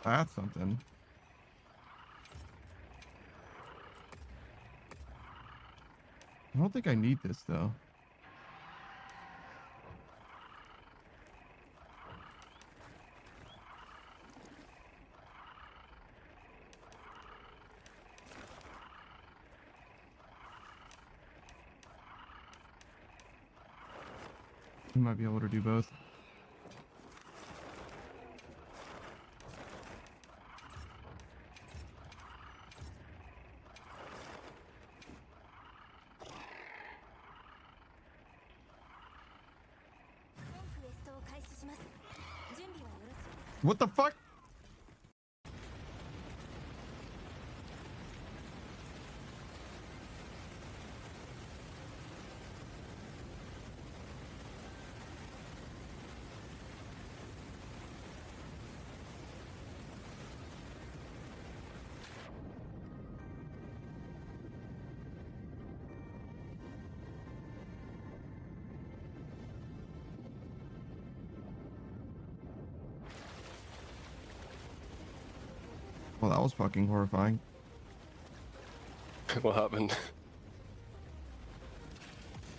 That's something. I don't think I need this though. You might be able to do both. What the fuck? Well, that was fucking horrifying. What happened?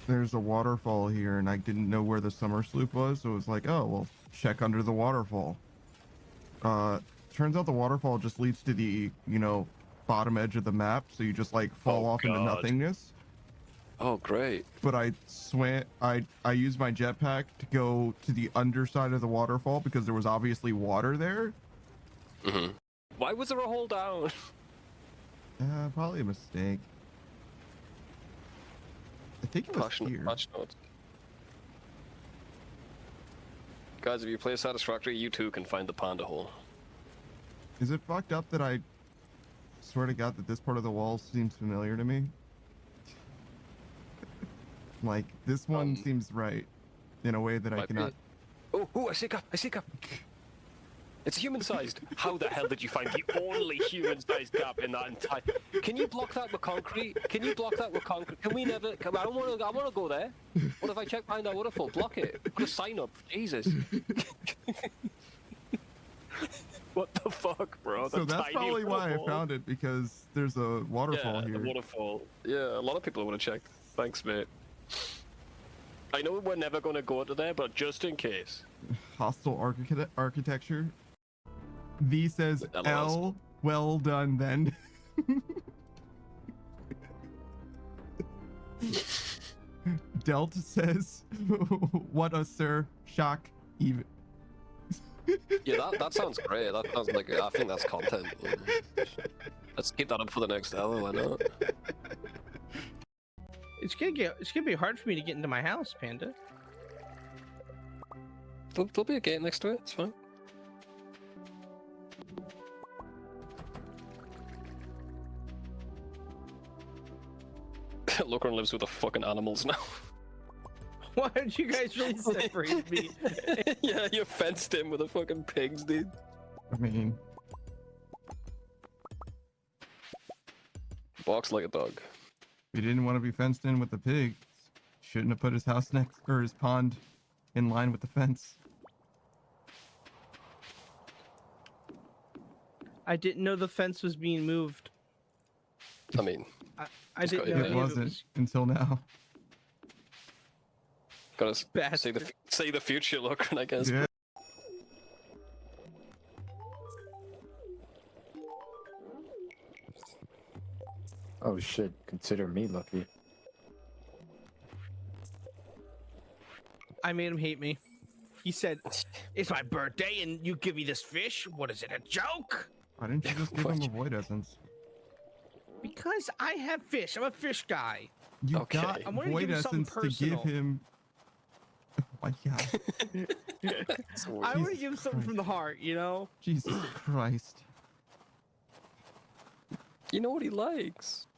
There's a waterfall here, and I didn't know where the summer sloop was, so it was like, oh, well, check under the waterfall. Turns out the waterfall just leads to the, you know, bottom edge of the map, so you just like fall off into nothingness. Oh, great. But I used my jetpack to go to the underside of the waterfall because there was obviously water there. Mm-hmm. Why was there a hole down? Probably a mistake. I think it was here. Patch notes. Guys, if you play Satisfactory, you too can find the panda hole. Is it fucked up that I swear to God that this part of the wall seems familiar to me? Like, this one seems right in a way that I cannot... Oh, I see a gap, I see a gap. It's human-sized. How the hell did you find the only human-sized gap in that entire... Can you block that with concrete? Can you block that with concrete? Can we never... I want to go there. What if I check behind that waterfall? Block it. Put a sign up. Jesus. What the fuck, bro? So that's probably why I found it, because there's a waterfall here. Yeah, the waterfall. Yeah, a lot of people want to check. Thanks, mate. I know we're never going to go to there, but just in case. Hostile architecture. V says L. Well done, then. Delta says, what a sir. Shock. Even. Yeah, that sounds great. That sounds like, I think that's content. Let's keep that up for the next hour, why not? It's gonna be hard for me to get into my house, Panda. There'll be a gate next to it, it's fine. Lookern lives with the fucking animals now. Why did you guys really separate me? Yeah, you fenced him with the fucking pigs, dude. I mean... Walks like a dog. He didn't want to be fenced in with the pigs. Shouldn't have put his house next, or his pond in line with the fence. I didn't know the fence was being moved. I mean... I didn't know it wasn't until now. Gotta see the future, Lookern, I guess. Yeah. Oh shit, consider me lucky. I made him hate me. He said, it's my birthday and you give me this fish? What is it, a joke? Why didn't you just give him a void essence? Because I have fish. I'm a fish guy. You Okay. got I'm gonna void give him something essence to give personal. him... Oh my God. I want to give him something from the heart, you know? Jesus Christ. You know what he likes.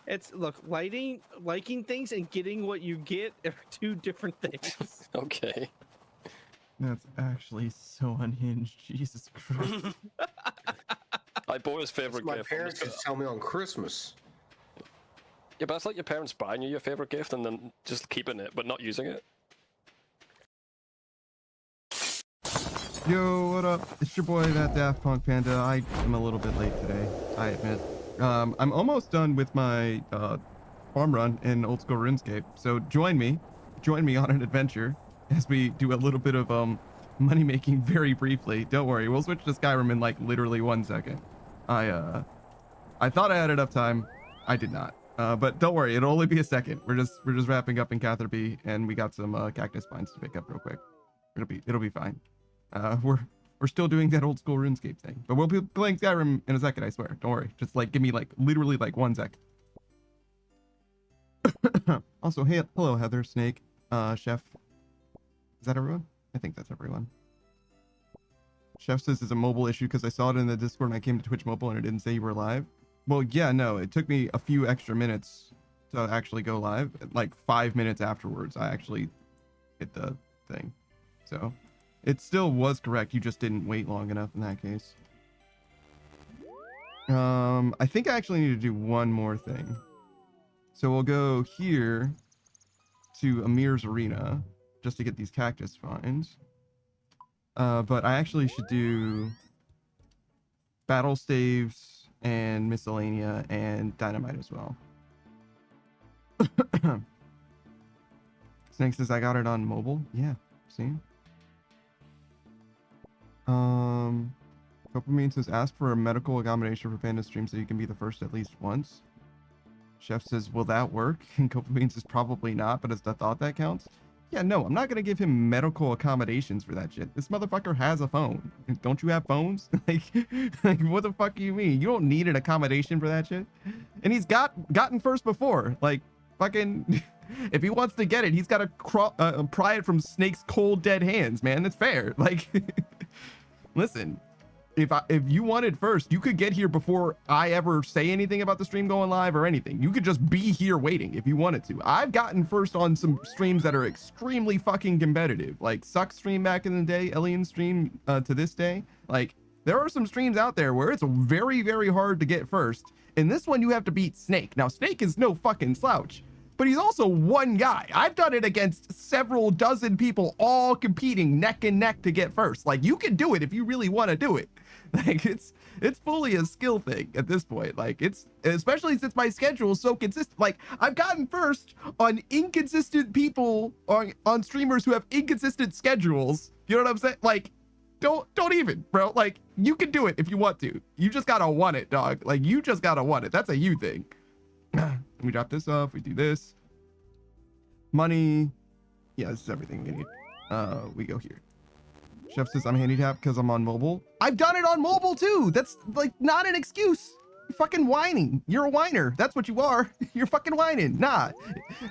It's, look, liking things and getting what you get are two different things. Okay. That's actually so unhinged. Jesus Christ. I bought his favorite My gift. parents used to tell me on Christmas. Yeah, but it's like your parents buying you your favorite gift and then just keeping it, but not using it. Yo, what up? It's your boy, that Daft Punk Panda. I am a little bit late today, I admit. I'm almost done with my farm run in old school RuneScape. So join me on an adventure as we do a little bit of money making very briefly. Don't worry, we'll switch to Skyrim in like literally 1 second. I thought I had enough time. I did not. But don't worry, it'll only be a second. We're just wrapping up in Catherby, and we got some cactus spines to pick up real quick. It'll be fine. We're still doing that old school RuneScape thing, but we'll be playing Skyrim in a second, I swear. Don't worry. Just like give me like literally like 1 sec. Also, hey, hello Heather, Snake, Chef. Is that everyone? I think that's everyone. Chef says it's a mobile issue because I saw it in the Discord and I came to Twitch Mobile and it didn't say you were live. Well, yeah, no, it took me a few extra minutes to actually go live. Like 5 minutes afterwards, I actually hit the thing. So it still was correct. You just didn't wait long enough in that case. I think I actually need to do one more thing. So we'll go here to Amir's Arena just to get these cactus finds. But I actually should do battle staves and miscellanea and dynamite as well. Snake says I got it on mobile. Yeah, see? Dopamine says ask for a medical accommodation for Panda stream so you can be the first at least once. Chef says, will that work? And Copamine says probably not, but it's the thought that counts. Yeah, no, I'm not gonna give him medical accommodations for that shit. This motherfucker has a phone. Don't you have phones? like what the fuck do you mean? You don't need an accommodation for that shit. And he's gotten first before. Like fucking, if he wants to get it, he's got to pry it from Snake's cold dead hands, man. That's fair. Like, listen. If you wanted first, you could get here before I ever say anything about the stream going live or anything. You could just be here waiting if you wanted to. I've gotten first on some streams that are extremely fucking competitive, like Suck stream back in the day, Alien stream to this day. Like there are some streams out there where it's very, very hard to get first. In this one, you have to beat Snake. Now Snake is no fucking slouch, but he's also one guy. I've done it against several dozen people all competing neck and neck to get first. Like you can do it if you really want to do it. Like it's fully a skill thing at this point. Like it's, especially since my schedule is so consistent. Like I've gotten first on inconsistent people on streamers who have inconsistent schedules. You know what I'm saying? Like don't even, bro. Like you can do it if you want to. You just gotta want it, dog. Like you just gotta want it. That's a you thing. We drop this off, we do this. Money. Yeah, this is everything we need. We go here. Chef says I'm handicapped because I'm on mobile. I've done it on mobile too. That's like not an excuse. You're fucking whining. You're a whiner. That's what you are. You're fucking whining. Nah.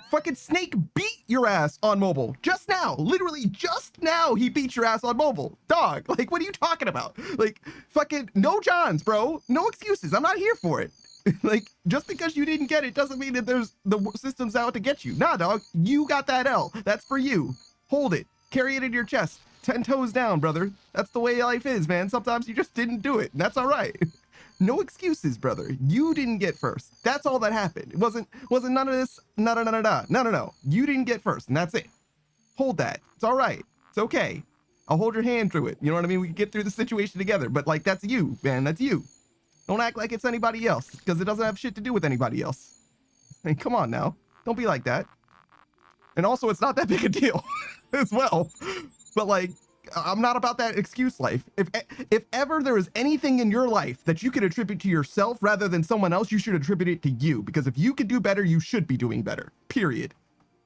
Fucking Snake beat your ass on mobile. Just now. Literally just now he beat your ass on mobile. Dog. Like what are you talking about? Like fucking no Johns, bro. No excuses. I'm not here for it. Like just because you didn't get it doesn't mean that there's the system's out to get you. Nah, dog. You got that L. That's for you. Hold it. Carry it in your chest. 10 toes down, brother. That's the way life is, man. Sometimes you just didn't do it, and that's all right. No excuses, brother. You didn't get first. That's all that happened. It wasn't none of this. No. You didn't get first, and that's it. Hold that. It's all right. It's okay. I'll hold your hand through it. You know what I mean? We can get through the situation together. But like, that's you, man. That's you. Don't act like it's anybody else, because it doesn't have shit to do with anybody else. I mean, come on now. Don't be like that. And also, it's not that big a deal as well. But like, I'm not about that excuse life. If ever there is anything in your life that you can attribute to yourself rather than someone else, you should attribute it to you. Because if you can do better, you should be doing better. Period.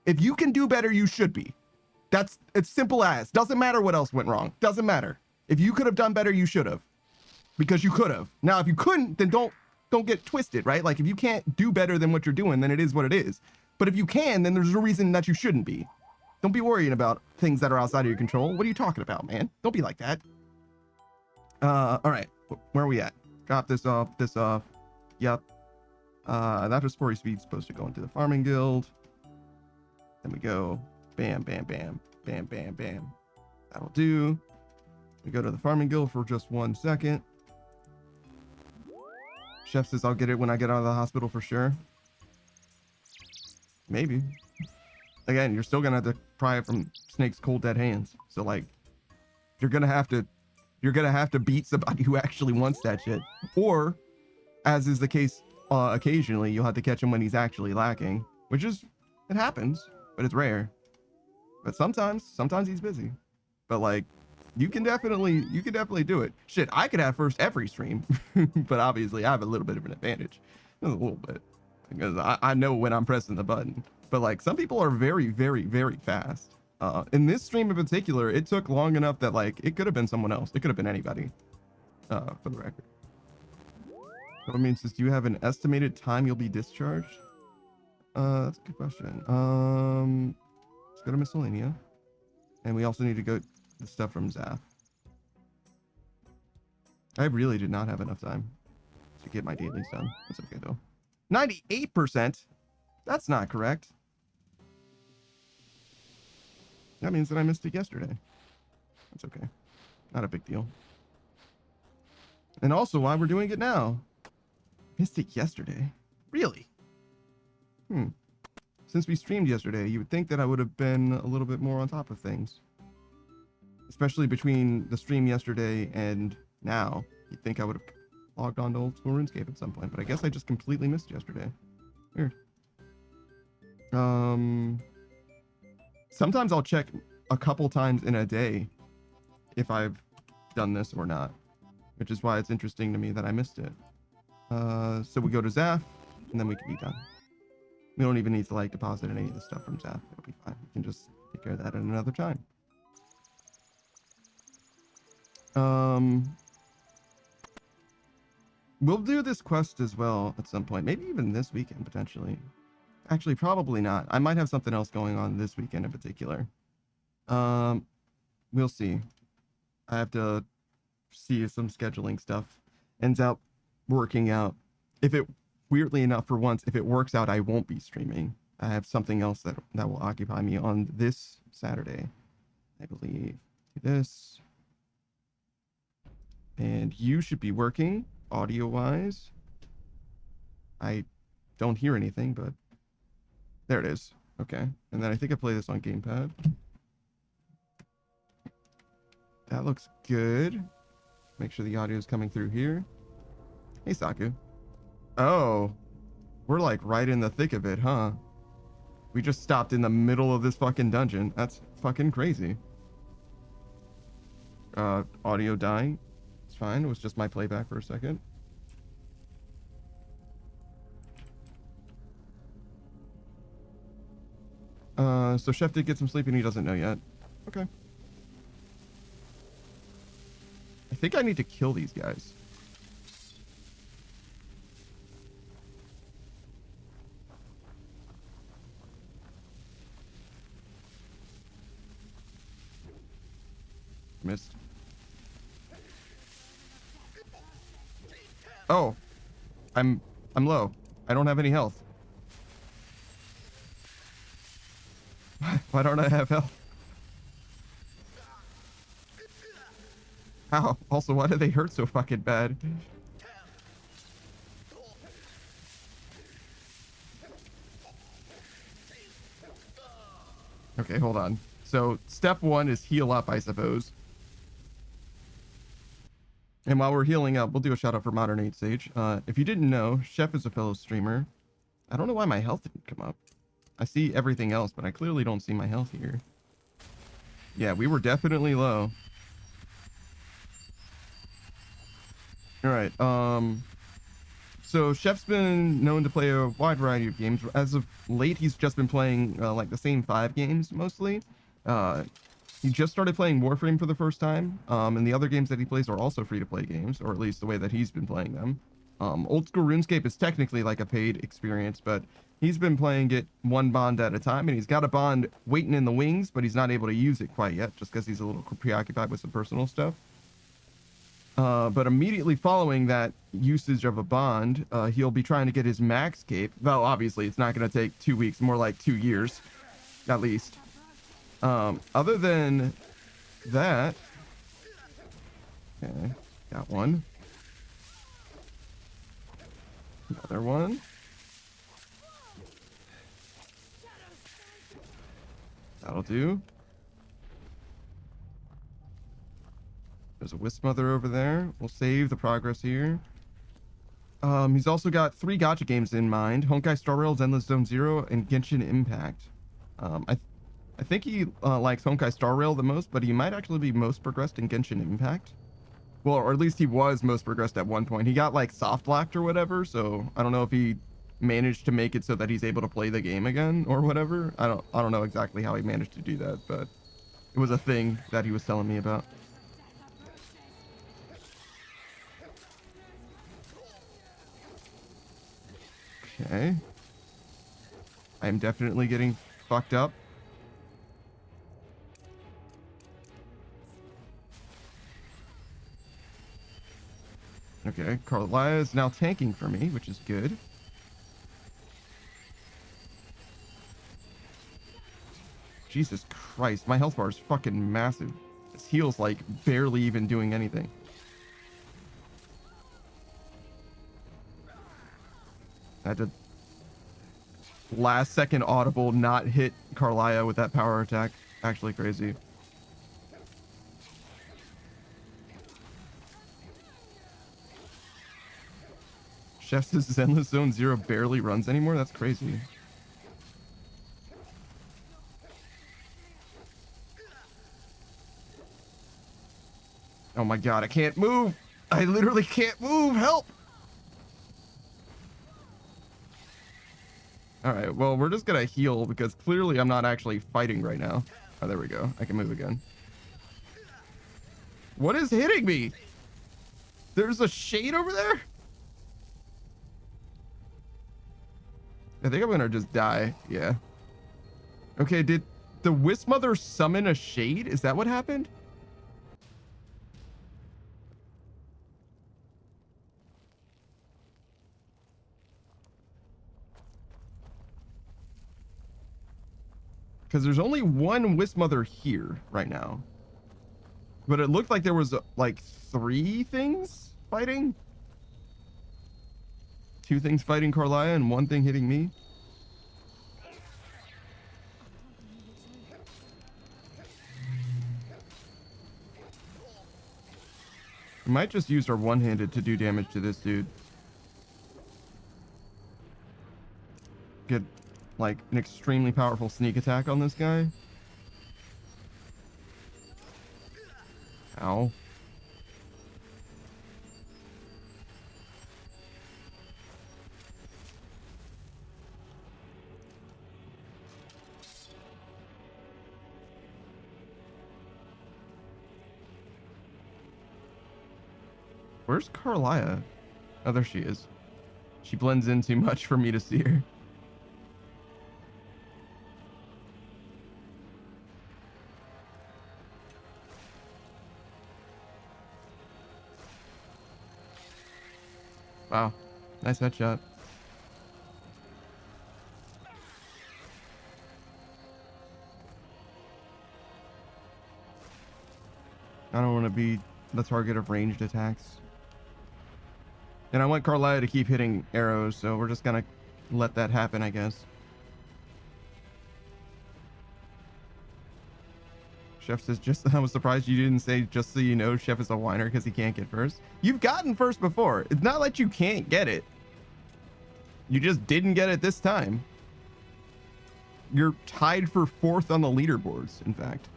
If you can do better, you should be. It's simple as. Doesn't matter what else went wrong. Doesn't matter. If you could have done better, you should have. Because you could have. Now, if you couldn't, then don't get twisted, right? Like if you can't do better than what you're doing, then it is what it is. But if you can, then there's a reason that you shouldn't be. Don't be worrying about things that are outside of your control. What are you talking about, man? Don't be like that. All right. Where are we at? Drop this off, this off. Yep. That Spore Speed's supposed to go into the farming guild. Then we go bam, bam, bam, bam, bam, bam. That'll do. We go to the farming guild for just 1 second. Chef says I'll get it when I get out of the hospital for sure. Maybe. Again, you're still gonna have to pry it from Snake's cold dead hands. So like, you're gonna have to You're gonna have to beat somebody who actually wants that shit, or, as is the case occasionally, you'll have to catch him when he's actually lacking, which is, it happens, but it's rare. But sometimes he's busy. But like, you can definitely do it. Shit, I could have first every stream, but obviously I have a little bit of an advantage, a little bit, because I know when I'm pressing the button. But like, some people are very, very, very fast. In this stream in particular, it took long enough that like it could have been someone else. It could have been anybody. For the record. What means is, do you have an estimated time you'll be discharged? That's a good question. Let's go to Miscellanea. And we also need to go the stuff from Zaf. I really did not have enough time to get my dailies done. That's okay though. 98%? That's not correct. That means that I missed it yesterday. That's okay. Not a big deal. And also why we're doing it now. Missed it yesterday. Really? Since we streamed yesterday, you would think that I would have been a little bit more on top of things. Especially between the stream yesterday and now. You'd think I would have logged on to Old School RuneScape at some point, but I guess I just completely missed yesterday. Weird. Sometimes I'll check a couple times in a day if I've done this or not, which is why it's interesting to me that I missed it. So we go to Zaf, and then we can be done. We don't even need to like deposit any of the stuff from Zaf. It'll be fine. We can just take care of that at another time. We'll do this quest as well at some point. Maybe even this weekend, potentially. Actually, probably not. I might have something else going on this weekend in particular. We'll see. I have to see if some scheduling stuff ends up working out. If it, weirdly enough, for once, if it works out, I won't be streaming. I have something else that will occupy me on this Saturday. I believe. This. And you should be working audio-wise. I don't hear anything, but there it is. Okay. And then I think I play this on gamepad. That looks good. Make sure the audio is coming through here. Hey, Saku. Oh, we're like right in the thick of it, huh? We just stopped in the middle of this fucking dungeon. That's fucking crazy. Audio dying. It's fine. It was just my playback for a second. So Chef did get some sleep and he doesn't know yet. Okay. I think I need to kill these guys. Missed. Oh, I'm low. I don't have any health. Why don't I have health? Ow. Also, why do they hurt so fucking bad? Okay, hold on. So, step one is heal up, I suppose. And while we're healing up, we'll do a shout out for Modern 8 Sage. If you didn't know, Chef is a fellow streamer. I don't know why my health didn't come up. I see everything else, but I clearly don't see my health here. Yeah, we were definitely low. Alright, so Chef's been known to play a wide variety of games. As of late, he's just been playing, like, the same 5 games, mostly. He just started playing Warframe for the first time, and the other games that he plays are also free-to-play games, or at least the way that he's been playing them. Old School RuneScape is technically like a paid experience, but he's been playing it one bond at a time, and he's got a bond waiting in the wings, but he's not able to use it quite yet, just because he's a little preoccupied with some personal stuff. But immediately following that usage of a bond, he'll be trying to get his max cape. Well, obviously, it's not going to take 2 weeks, more like 2 years, at least. Other than that, okay, got one. Another one. That'll do. There's a Wisp Mother over there. We'll save the progress here. He's also got 3 gacha games in mind: Honkai Star Rail, Zenless Zone Zero, and Genshin Impact. I think he likes Honkai Star Rail the most, but he might actually be most progressed in Genshin Impact. Well, or at least he was most progressed at one point. He got like soft locked or whatever, so I don't know if he managed to make it so that he's able to play the game again or whatever. I don't know exactly how he managed to do that, but it was a thing that he was telling me about. Okay. I'm definitely getting fucked up. Okay, Carlia is now tanking for me, which is good. Jesus Christ, my health bar is fucking massive. This heal's like barely even doing anything. I had to last second audible not hit Carlia with that power attack. Actually crazy. Chef says Zenless Zone Zero barely runs anymore? That's crazy. Oh my god, I can't move! I literally can't move! Help! Alright, well, we're just gonna heal because clearly I'm not actually fighting right now. Oh, there we go. I can move again. What is hitting me? There's a shade over there? I think I'm gonna just die. Yeah. Okay, did the Wisp Mother summon a shade? Is that what happened? Because there's only one Wisp Mother here right now. But it looked like there was like 3 things fighting. 2 things fighting Carlia and 1 thing hitting me. We might just use our one-handed to do damage to this dude. Get like an extremely powerful sneak attack on this guy. Ow. Where's Carlia? Oh, there she is. She blends in too much for me to see her. Wow. Nice headshot. I don't want to be the target of ranged attacks. And I want Carlia to keep hitting arrows, so we're just gonna let that happen, I guess. Chef says, I was surprised you didn't say, just so you know, Chef is a whiner because he can't get first. You've gotten first before. It's not like you can't get it. You just didn't get it this time. You're tied for 4th on the leaderboards, in fact.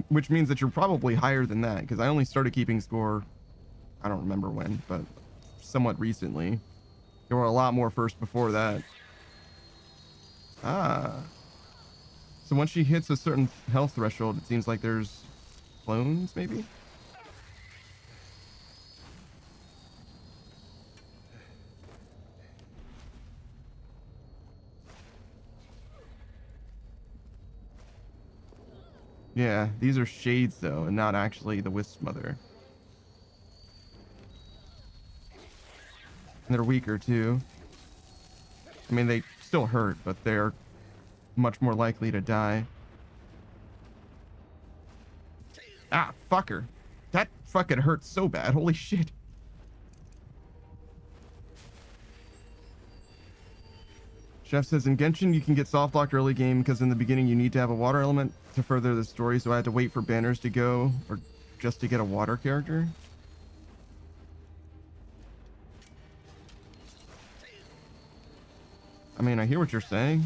Which means that you're probably higher than that, because I only started keeping score, I don't remember when, but somewhat recently. There were a lot more first before that. Ah. So once she hits a certain health threshold, it seems like there's clones, maybe? Yeah, these are shades though, and not actually the Wisp Mother. And they're weaker too. I mean, they still hurt, but they're much more likely to die. Ah, fucker. That fucking hurt so bad. Holy shit. Chef says, in Genshin, you can get soft locked early game because in the beginning you need to have a water element to further the story, so I had to wait for banners to go or just to get a water character. I mean, I hear what you're saying.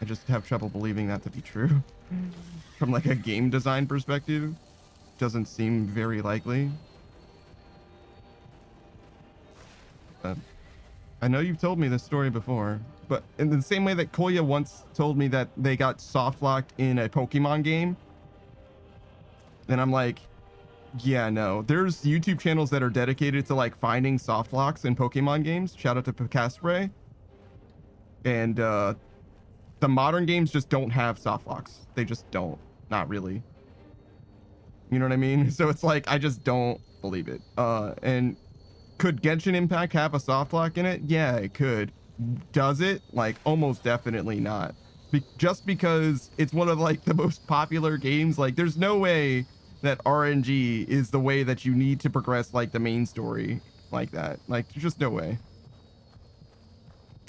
I just have trouble believing that to be true. From like a game design perspective, doesn't seem very likely. I know you've told me this story before, but in the same way that Koya once told me that they got soft locked in a Pokemon game, and I'm like, yeah, no. There's YouTube channels that are dedicated to like finding soft locks in Pokemon games. Shout out to Picaspray. And the modern games just don't have soft locks. They just don't. Not really. You know what I mean? So it's like, I just don't believe it. And could Genshin Impact have a soft lock in it? Yeah, it could. Does it? Like, almost definitely not. Just because it's one of like the most popular games. Like, there's no way that RNG is the way that you need to progress like the main story like that. Like, there's just no way.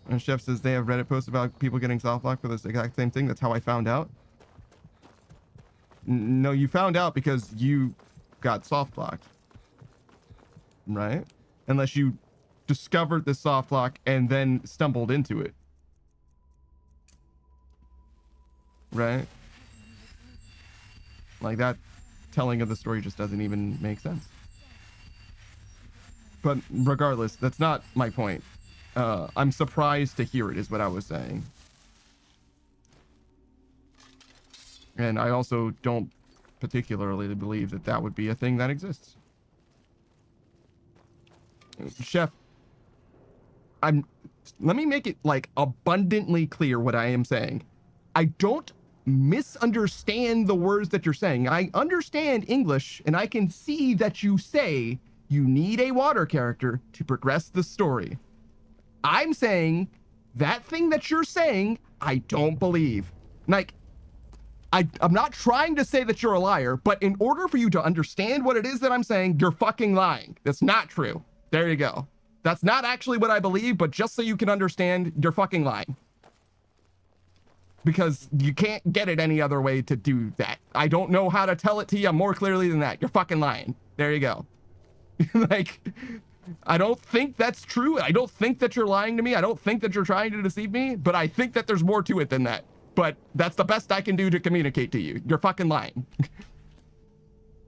And Chef says they have Reddit posts about people getting soft locked for this exact same thing. That's how I found out. No, you found out because you got soft locked, right? Unless you discovered the soft lock and then stumbled into it, right? Like, that telling of the story just doesn't even make sense. But regardless, that's not my point. I'm surprised to hear it is what I was saying. And I also don't particularly believe that that would be a thing that exists. Chef, let me make it like abundantly clear what I am saying. I don't misunderstand the words that you're saying. I understand English and I can see that you say you need a water character to progress the story. I'm saying that thing that you're saying, I don't believe. Like, I'm not trying to say that you're a liar, but in order for you to understand what it is that I'm saying, you're fucking lying. That's not true. There you go. That's not actually what I believe, but just so you can understand, you're fucking lying. Because you can't get it any other way to do that. I don't know how to tell it to you more clearly than that. You're fucking lying. There you go. Like, I don't think that's true. I don't think that you're lying to me. I don't think that you're trying to deceive me, but I think that there's more to it than that. But that's the best I can do to communicate to you. You're fucking lying.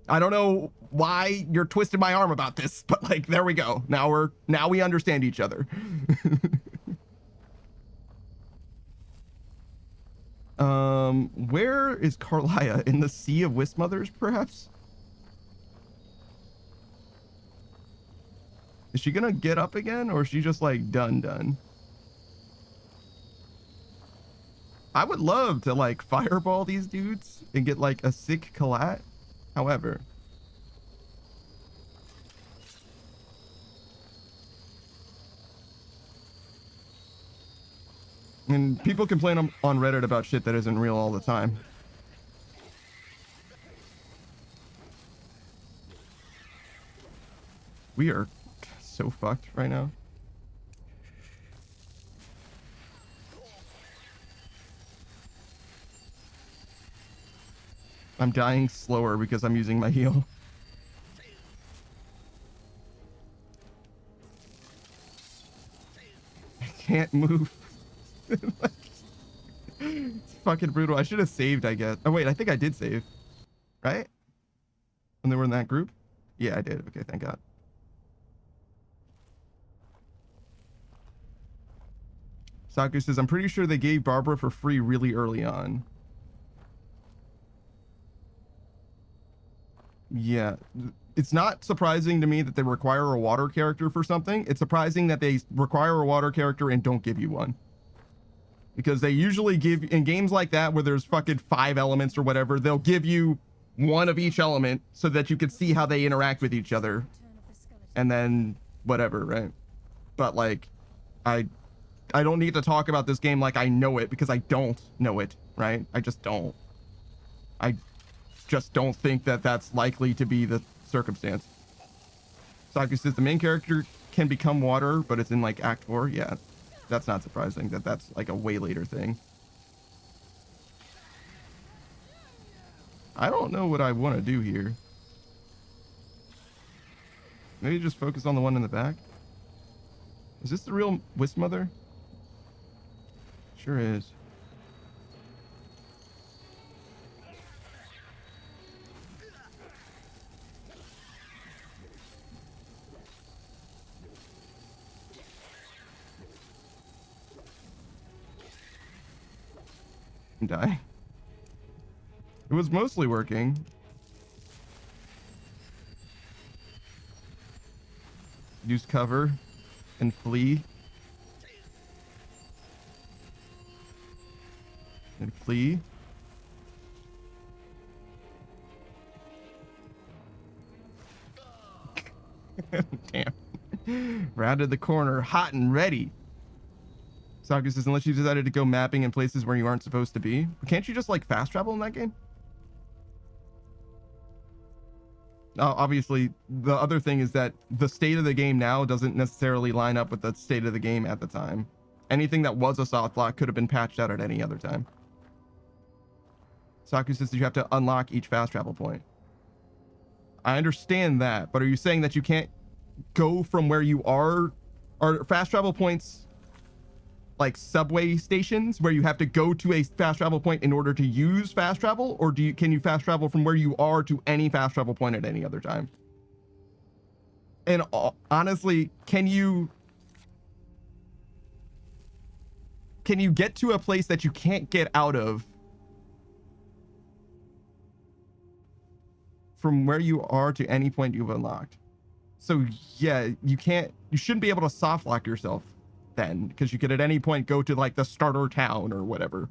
I don't know why you're twisting my arm about this, but like, there we go. Now we understand each other. Where is Carlia? In the Sea of Wismothers, perhaps? Is she gonna get up again, or is she just like done? I would love to like fireball these dudes and get like a sick collat. However, and people complain on Reddit about shit that isn't real all the time. We are so fucked right now. I'm dying slower because I'm using my heal. I can't move. Like, it's fucking brutal. I should have saved, I guess. Oh wait, I think I did save. Right? When they were in that group? Yeah, I did. Okay, thank God. Saku says, I'm pretty sure they gave Barbara for free really early on. Yeah, it's not surprising to me that they require a water character for something. It's surprising that they require a water character and don't give you one. Because they usually give, in games like that where there's fucking 5 elements or whatever, they'll give you one of each element so that you can see how they interact with each other. And then whatever, right? But like, I don't need to talk about this game like I know it, because I don't know it, right? I just don't. I just don't think that that's likely to be the circumstance. Saku says the main character can become water, but it's in like Act 4. Yeah. That's not surprising that that's like a way later thing. I don't know what I want to do here. Maybe just focus on the one in the back. Is this the real Wisp Mother? Sure is. I'm dying. It was mostly working. Use cover and flee. And flee. Damn. Rounded the corner, hot and ready. Saku says, unless you decided to go mapping in places where you aren't supposed to be. Can't you just like fast travel in that game? Obviously, the other thing is that the state of the game now doesn't necessarily line up with the state of the game at the time. Anything that was a soft lock could have been patched out at any other time. Saku says that you have to unlock each fast travel point. I understand that, but are you saying that you can't go from where you are? Are fast travel points like subway stations where you have to go to a fast travel point in order to use fast travel, or can you fast travel from where you are to any fast travel point at any other time? And honestly, can you get to a place that you can't get out of from where you are to any point you've unlocked? So yeah, you shouldn't be able to soft lock yourself then, because you could at any point go to like the starter town or whatever,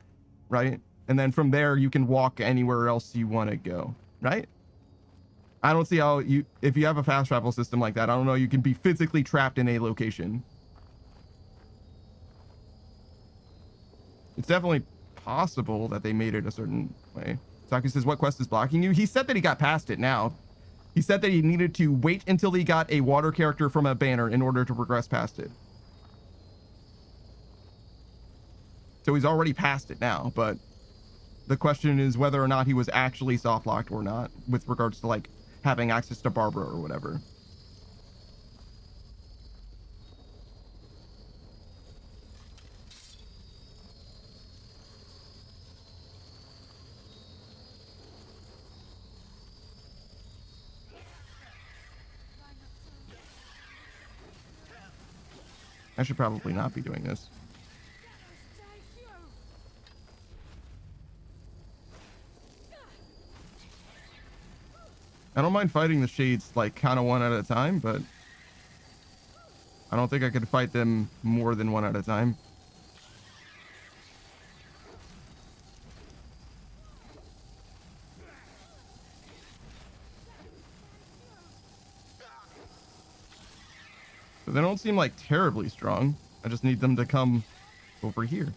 right? And then from there you can walk anywhere else you want to go, right? I don't see how if you have a fast travel system like that, I don't know, you can be physically trapped in a location. It's definitely possible that they made it a certain way. Saki says, what quest is blocking you? He said that he got past it now. He said that he needed to wait until he got a water character from a banner in order to progress past it. So he's already past it now, but the question is whether or not he was actually soft locked or not with regards to like having access to Barbara or whatever. I should probably not be doing this. I don't mind fighting the shades like kind of one at a time, but I don't think I could fight them more than one at a time. But they don't seem like terribly strong. I just need them to come over here.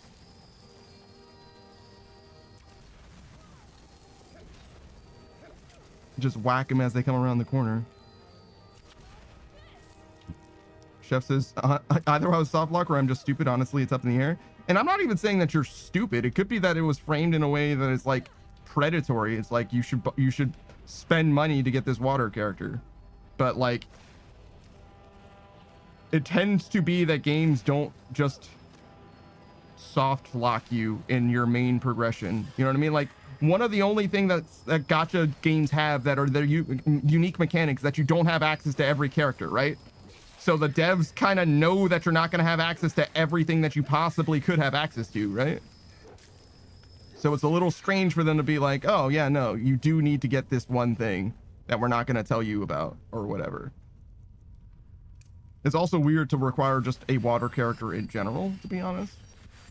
Just whack them as they come around the corner. Chef says, either I was soft lock or I'm just stupid. Honestly, it's up in the air. And I'm not even saying that you're stupid. It could be that it was framed in a way that is like predatory. It's like you should spend money to get this water character. But like, it tends to be that games don't just soft lock you in your main progression. You know what I mean? Like, one of the only thing that gacha games have that are their unique mechanics that you don't have access to every character, right? So the devs kind of know that you're not going to have access to everything that you possibly could have access to, right? So it's a little strange for them to be like, oh yeah, no, you do need to get this one thing that we're not going to tell you about or whatever. It's also weird to require just a water character in general, to be honest.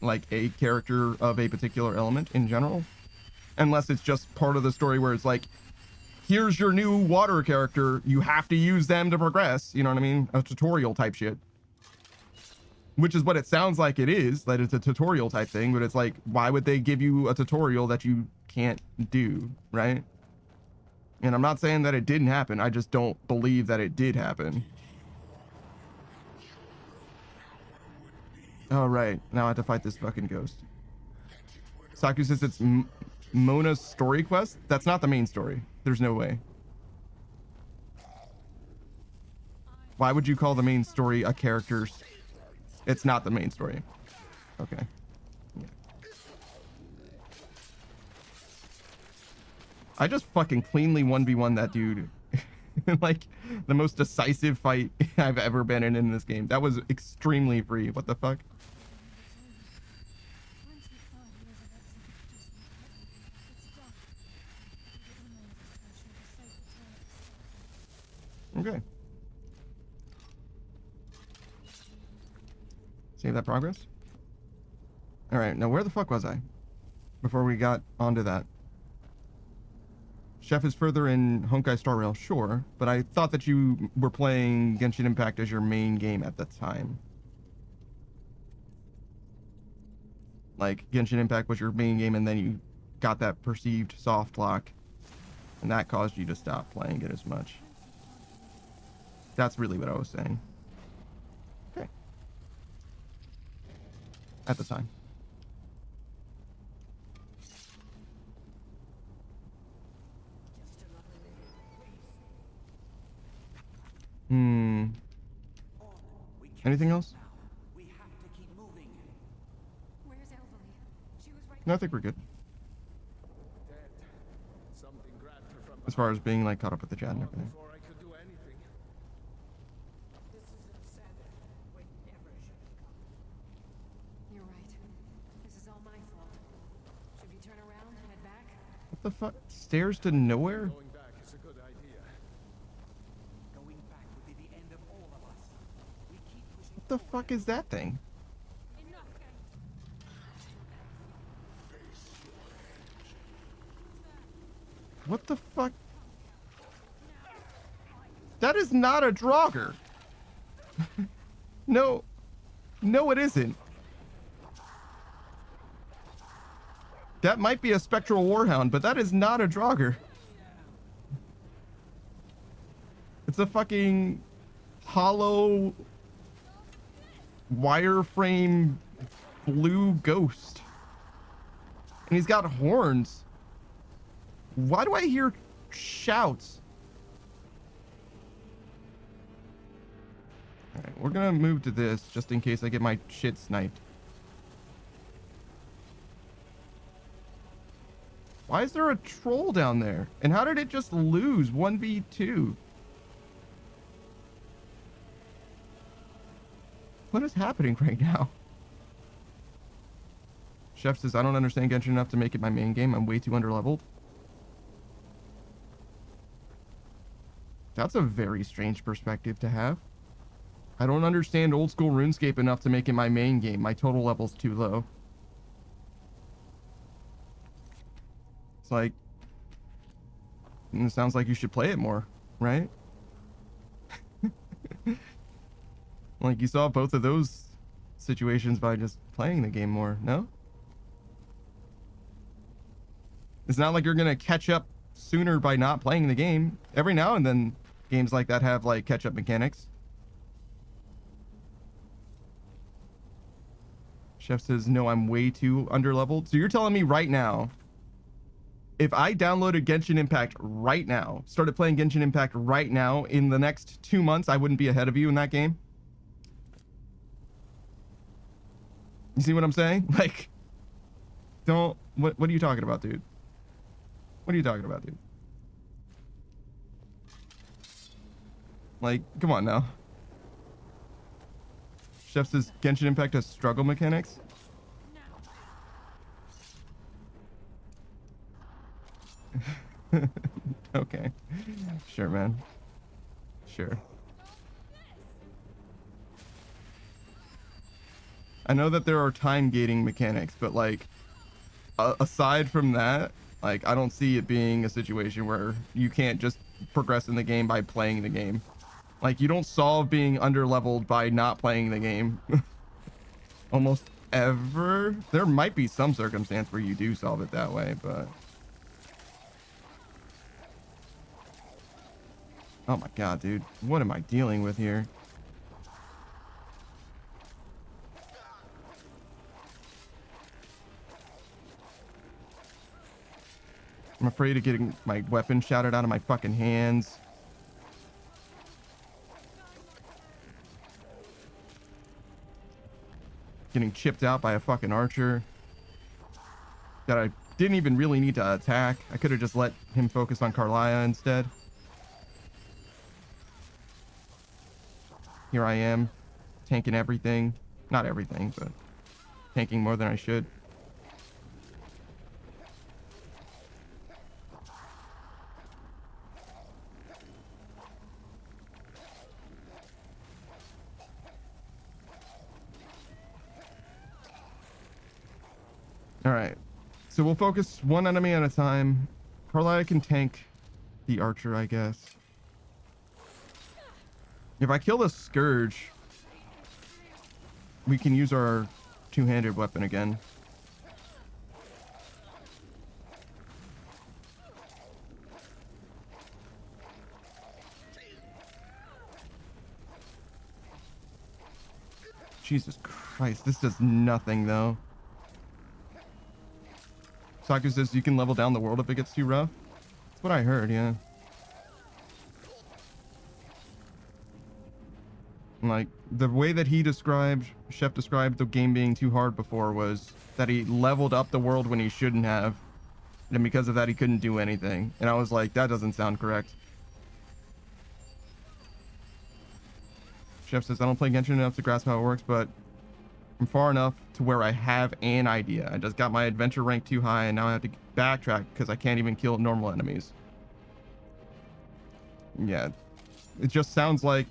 Like a character of a particular element in general. Unless it's just part of the story where it's like, here's your new water character, you have to use them to progress, you know what I mean? A tutorial type shit. Which is what it sounds like it is, that it's a tutorial type thing, but it's like, why would they give you a tutorial that you can't do, right? And I'm not saying that it didn't happen, I just don't believe that it did happen. Oh, right. Now I have to fight this fucking ghost. Saku says it's Mona's story quest. That's not the main story. There's no way. Why would you call the main story a character's? It's not the main story. Okay. Yeah. I just fucking cleanly 1v1 that dude. Like, the most decisive fight I've ever been in this game. That was extremely free. What the fuck? Okay. Save that progress. All right, now where the fuck was I before we got onto that? Chef is further in Honkai Star Rail, sure, but I thought that you were playing Genshin Impact as your main game at the time. Like, Genshin Impact was your main game, and then you got that perceived soft lock, and that caused you to stop playing it as much. That's really what I was saying. Okay. At the time. Anything else? No, I think we're good. As far as being like caught up with the chat and everything. You're right. This is all my fault. Should we turn around and head back? What the fuck? Stairs to nowhere? Going back is a good idea. Going back would be the end of all of us. We keep pushing. What the fuck is that thing? What the fuck? That is not a Draugr. No. No, it isn't. That might be a Spectral Warhound, but that is not a Draugr. It's a fucking hollow wireframe blue ghost. And he's got horns. Why do I hear shouts? Alright, we're gonna move to this just in case I get my shit sniped. Why is there a troll down there? And how did it just lose 1v2? What is happening right now? Chef says, I don't understand Genshin enough to make it my main game. I'm way too underleveled. That's a very strange perspective to have. I don't understand old school RuneScape enough to make it my main game. My total level's too low. It's like, it sounds like you should play it more, right? Like, you saw both of those situations by just playing the game more, no? It's not like you're gonna catch up sooner by not playing the game. Every now and then, games like that have, like, catch-up mechanics. Chef says, no, I'm way too underleveled. So you're telling me right now, if I downloaded Genshin Impact right now, started playing Genshin Impact right now, in the next 2 months, I wouldn't be ahead of you in that game? You see what I'm saying? Like, don't... What are you talking about, dude? What are you talking about, dude? Like, come on now. Chef says Genshin Impact has struggle mechanics. Okay. Sure, man. Sure. I know that there are time gating mechanics, but like, aside from that, like, I don't see it being a situation where you can't just progress in the game by playing the game. Like, you don't solve being underleveled by not playing the game. Almost ever. There might be some circumstance where you do solve it that way, but... Oh my god, dude. What am I dealing with here? I'm afraid of getting my weapon shouted out of my fucking hands. Getting chipped out by a fucking archer that I didn't even really need to attack. I could have just let him focus on Carlia instead. Here I am, tanking everything. Not everything, but tanking more than I should. All right, so we'll focus one enemy at a time. Carlia can tank the archer, I guess. If I kill the Scourge, we can use our two-handed weapon again. Jesus Christ, this does nothing though. Saku says you can level down the world if it gets too rough. That's what I heard, yeah. Like, the way that Chef described the game being too hard before was that he leveled up the world when he shouldn't have. And because of that, he couldn't do anything. And I was like, that doesn't sound correct. Chef says, I don't play Genshin enough to grasp how it works, but I'm far enough to where I have an idea. I just got my adventure rank too high, and now I have to backtrack because I can't even kill normal enemies. Yeah. It just sounds like...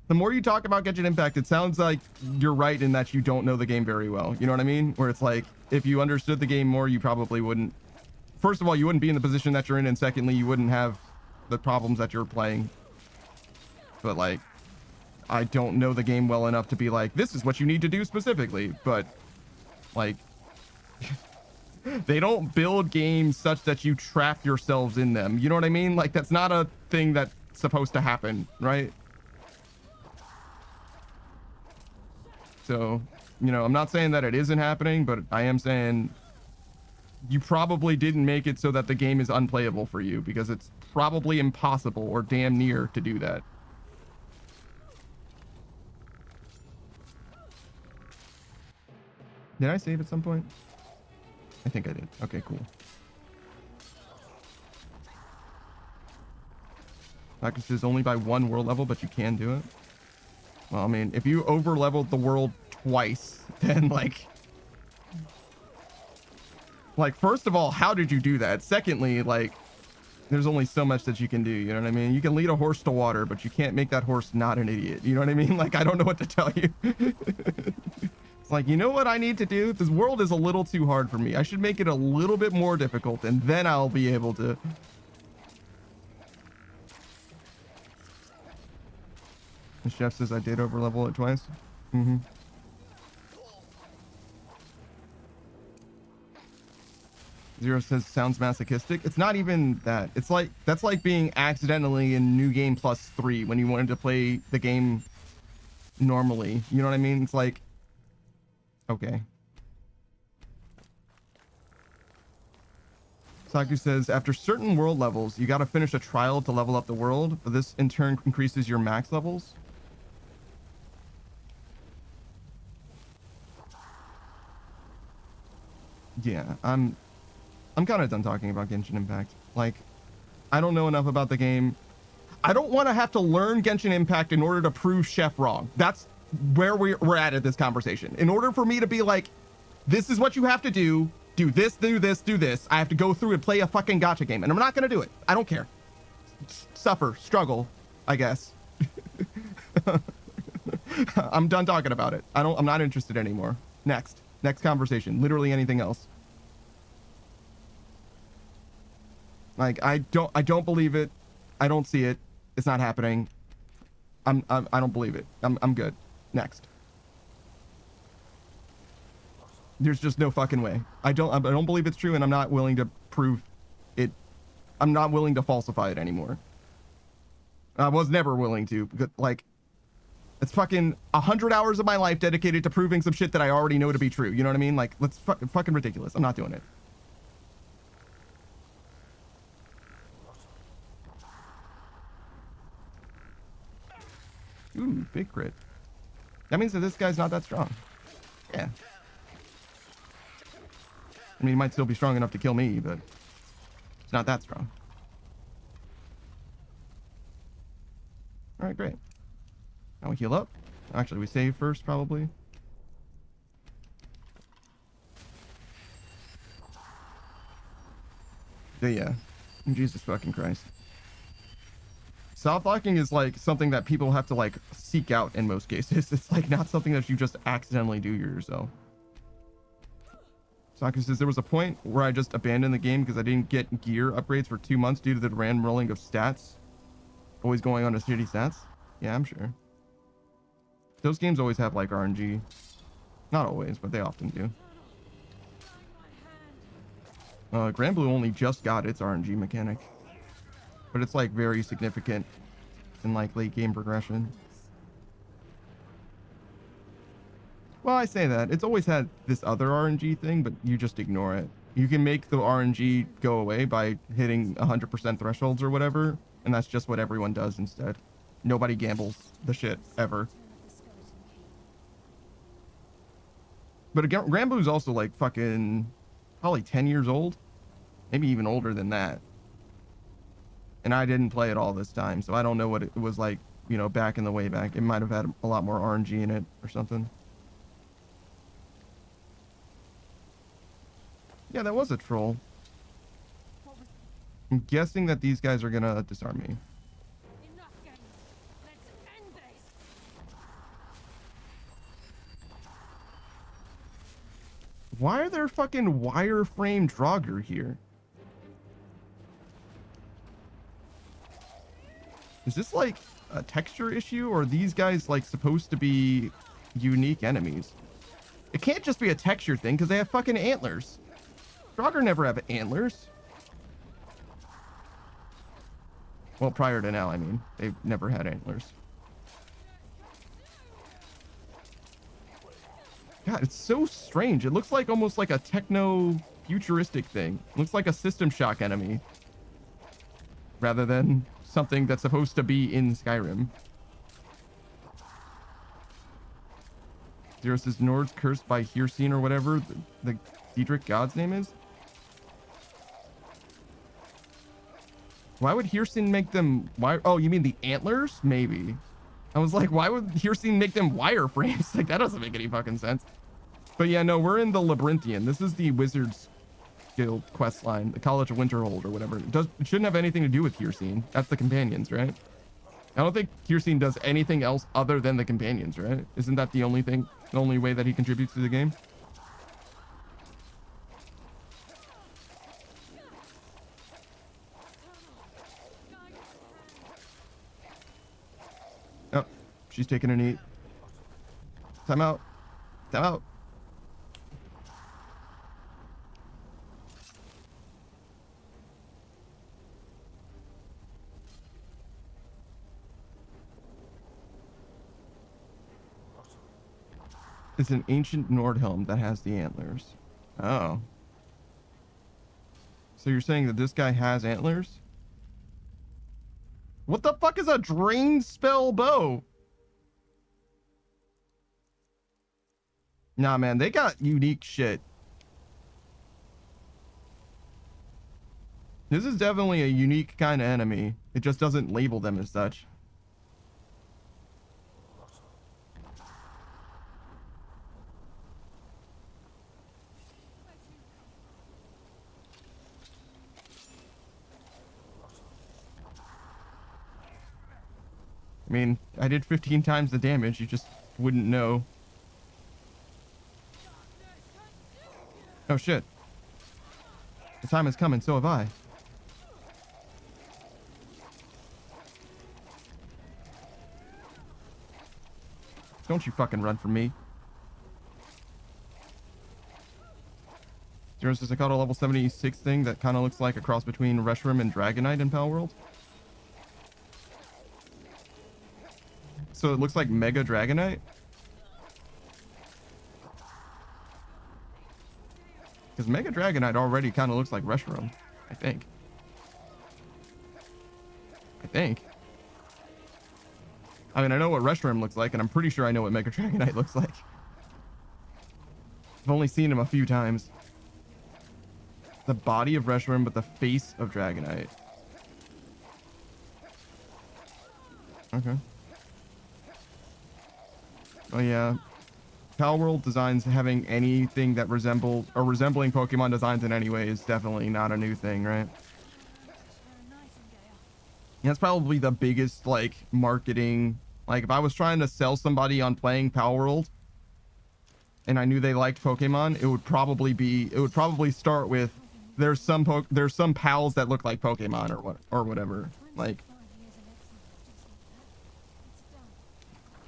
The more you talk about Genshin Impact, it sounds like you're right in that you don't know the game very well. You know what I mean? Where it's like, if you understood the game more, you probably wouldn't... First of all, you wouldn't be in the position that you're in, and secondly, you wouldn't have the problems that you're playing. But, like, I don't know the game well enough to be like, this is what you need to do specifically. But, like... they don't build games such that you trap yourselves in them. You know what I mean? Like, that's not a thing that's supposed to happen, right? So, you know, I'm not saying that it isn't happening, but I am saying you probably didn't make it so that the game is unplayable for you, because it's probably impossible or damn near to do that. Did I save at some point? I think I did. Okay, cool. Practice is only by one world level, but you can do it. Well, I mean, if you over-leveled the world twice, then, like, first of all, how did you do that? Secondly, like, there's only so much that you can do, you know what I mean? You can lead a horse to water, but you can't make that horse not an idiot, you know what I mean? Like, I don't know what to tell you. It's like, you know what I need to do? This world is a little too hard for me. I should make it a little bit more difficult, and then I'll be able to... The chef says I did overlevel it twice. Mm-hmm. Zero says sounds masochistic. It's not even that. It's like, that's like being accidentally in New Game Plus 3 when you wanted to play the game normally. You know what I mean? It's like, okay. Saku says, after certain world levels, you gotta finish a trial to level up the world, but this in turn increases your max levels. Yeah, I'm kind of done talking about Genshin Impact. Like, I don't know enough about the game. I don't want to have to learn Genshin Impact in order to prove Chef wrong. That's where we're at this conversation. In order for me to be like, this is what you have to do this, do this, do this, I have to go through and play a fucking gacha game, and I'm not going to do it. I don't care. Suffer, struggle, I guess. I'm done talking about it. I'm not interested anymore. Next conversation. Literally anything else. Like, I don't believe it. I don't see it. It's not happening. I don't believe it. I'm good. Next. There's just no fucking way. I don't believe it's true, and I'm not willing to prove it. I'm not willing to falsify it anymore. I was never willing to. Like, it's fucking 100 hours of my life dedicated to proving some shit that I already know to be true. You know what I mean? Like, let's fucking ridiculous. I'm not doing it. Ooh, big crit. That means that this guy's not that strong. Yeah. I mean, he might still be strong enough to kill me, but it's not that strong. All right, great. Now we heal up. Actually, we save first, probably. But yeah. Jesus fucking Christ. Soft locking is like something that people have to like seek out in most cases. It's like not something that you just accidentally do yourself. Sokka says there was a point where I just abandoned the game because I didn't get gear upgrades for 2 months due to the random rolling of stats. Always going on to shitty stats. Yeah, I'm sure. Those games always have like RNG. Not always, but they often do. Grand Blue only just got its RNG mechanic. But it's like very significant in like late game progression. Well, I say that. It's always had this other RNG thing, but you just ignore it. You can make the RNG go away by hitting 100% thresholds or whatever, and that's just what everyone does instead. Nobody gambles the shit, ever. But again, Grand Blue's also like fucking probably 10 years old. Maybe even older than that. And I didn't play it all this time, so I don't know what it was like, you know, back in the way back. It might have had a lot more RNG in it or something. Yeah, that was a troll. I'm guessing that these guys are gonna disarm me. Enough games. Let's end this. Why are there fucking wireframe Draugr here? Is this like a texture issue, or are these guys like supposed to be unique enemies? It can't just be a texture thing because they have fucking antlers. Draugr never have antlers. Well, prior to now, I mean, they've never had antlers. God, it's so strange. It looks like almost like a techno futuristic thing. It looks like a System Shock enemy rather than something that's supposed to be in Skyrim. Zero says Nord's cursed by Hircine or whatever the Diedrich god's name is. Why would Hircine make them wire? Oh, you mean the antlers? Maybe. I was like, why would Hircine make them wireframes? Like, that doesn't make any fucking sense. But yeah, no, we're in the Labyrinthian. This is the Wizards Guild quest line, the College of Winterhold or whatever. It shouldn't have anything to do with Hircine. That's the companions, right? I don't think Hircine does anything else other than the companions, right? Isn't that the only thing, the only way that he contributes to the game? Oh, she's taking a knee. Time out. Time out. It's an ancient Nordhelm that has the antlers. Oh. So you're saying that this guy has antlers? What the fuck is a drain spell bow? Nah, man, they got unique shit. This is definitely a unique kind of enemy. It just doesn't label them as such. I mean, I did 15 times the damage, you just wouldn't know. Oh shit. The time has come and so have I. Don't you fucking run from me. Zero says I caught a level 76 thing that kind of looks like a cross between Reshiram and Dragonite in Palworld. So it looks like Mega Dragonite? Because Mega Dragonite already kind of looks like Reshiram, I think. I mean, I know what Reshiram looks like, and I'm pretty sure I know what Mega Dragonite looks like. I've only seen him a few times. The body of Reshiram, but the face of Dragonite. Okay. Oh yeah. Palworld designs having anything that resembles or resembling Pokemon designs in any way is definitely not a new thing, right? That's probably the biggest like marketing. Like if I was trying to sell somebody on playing Palworld and I knew they liked Pokemon, it would probably start with there's some pals that look like Pokemon or whatever. Like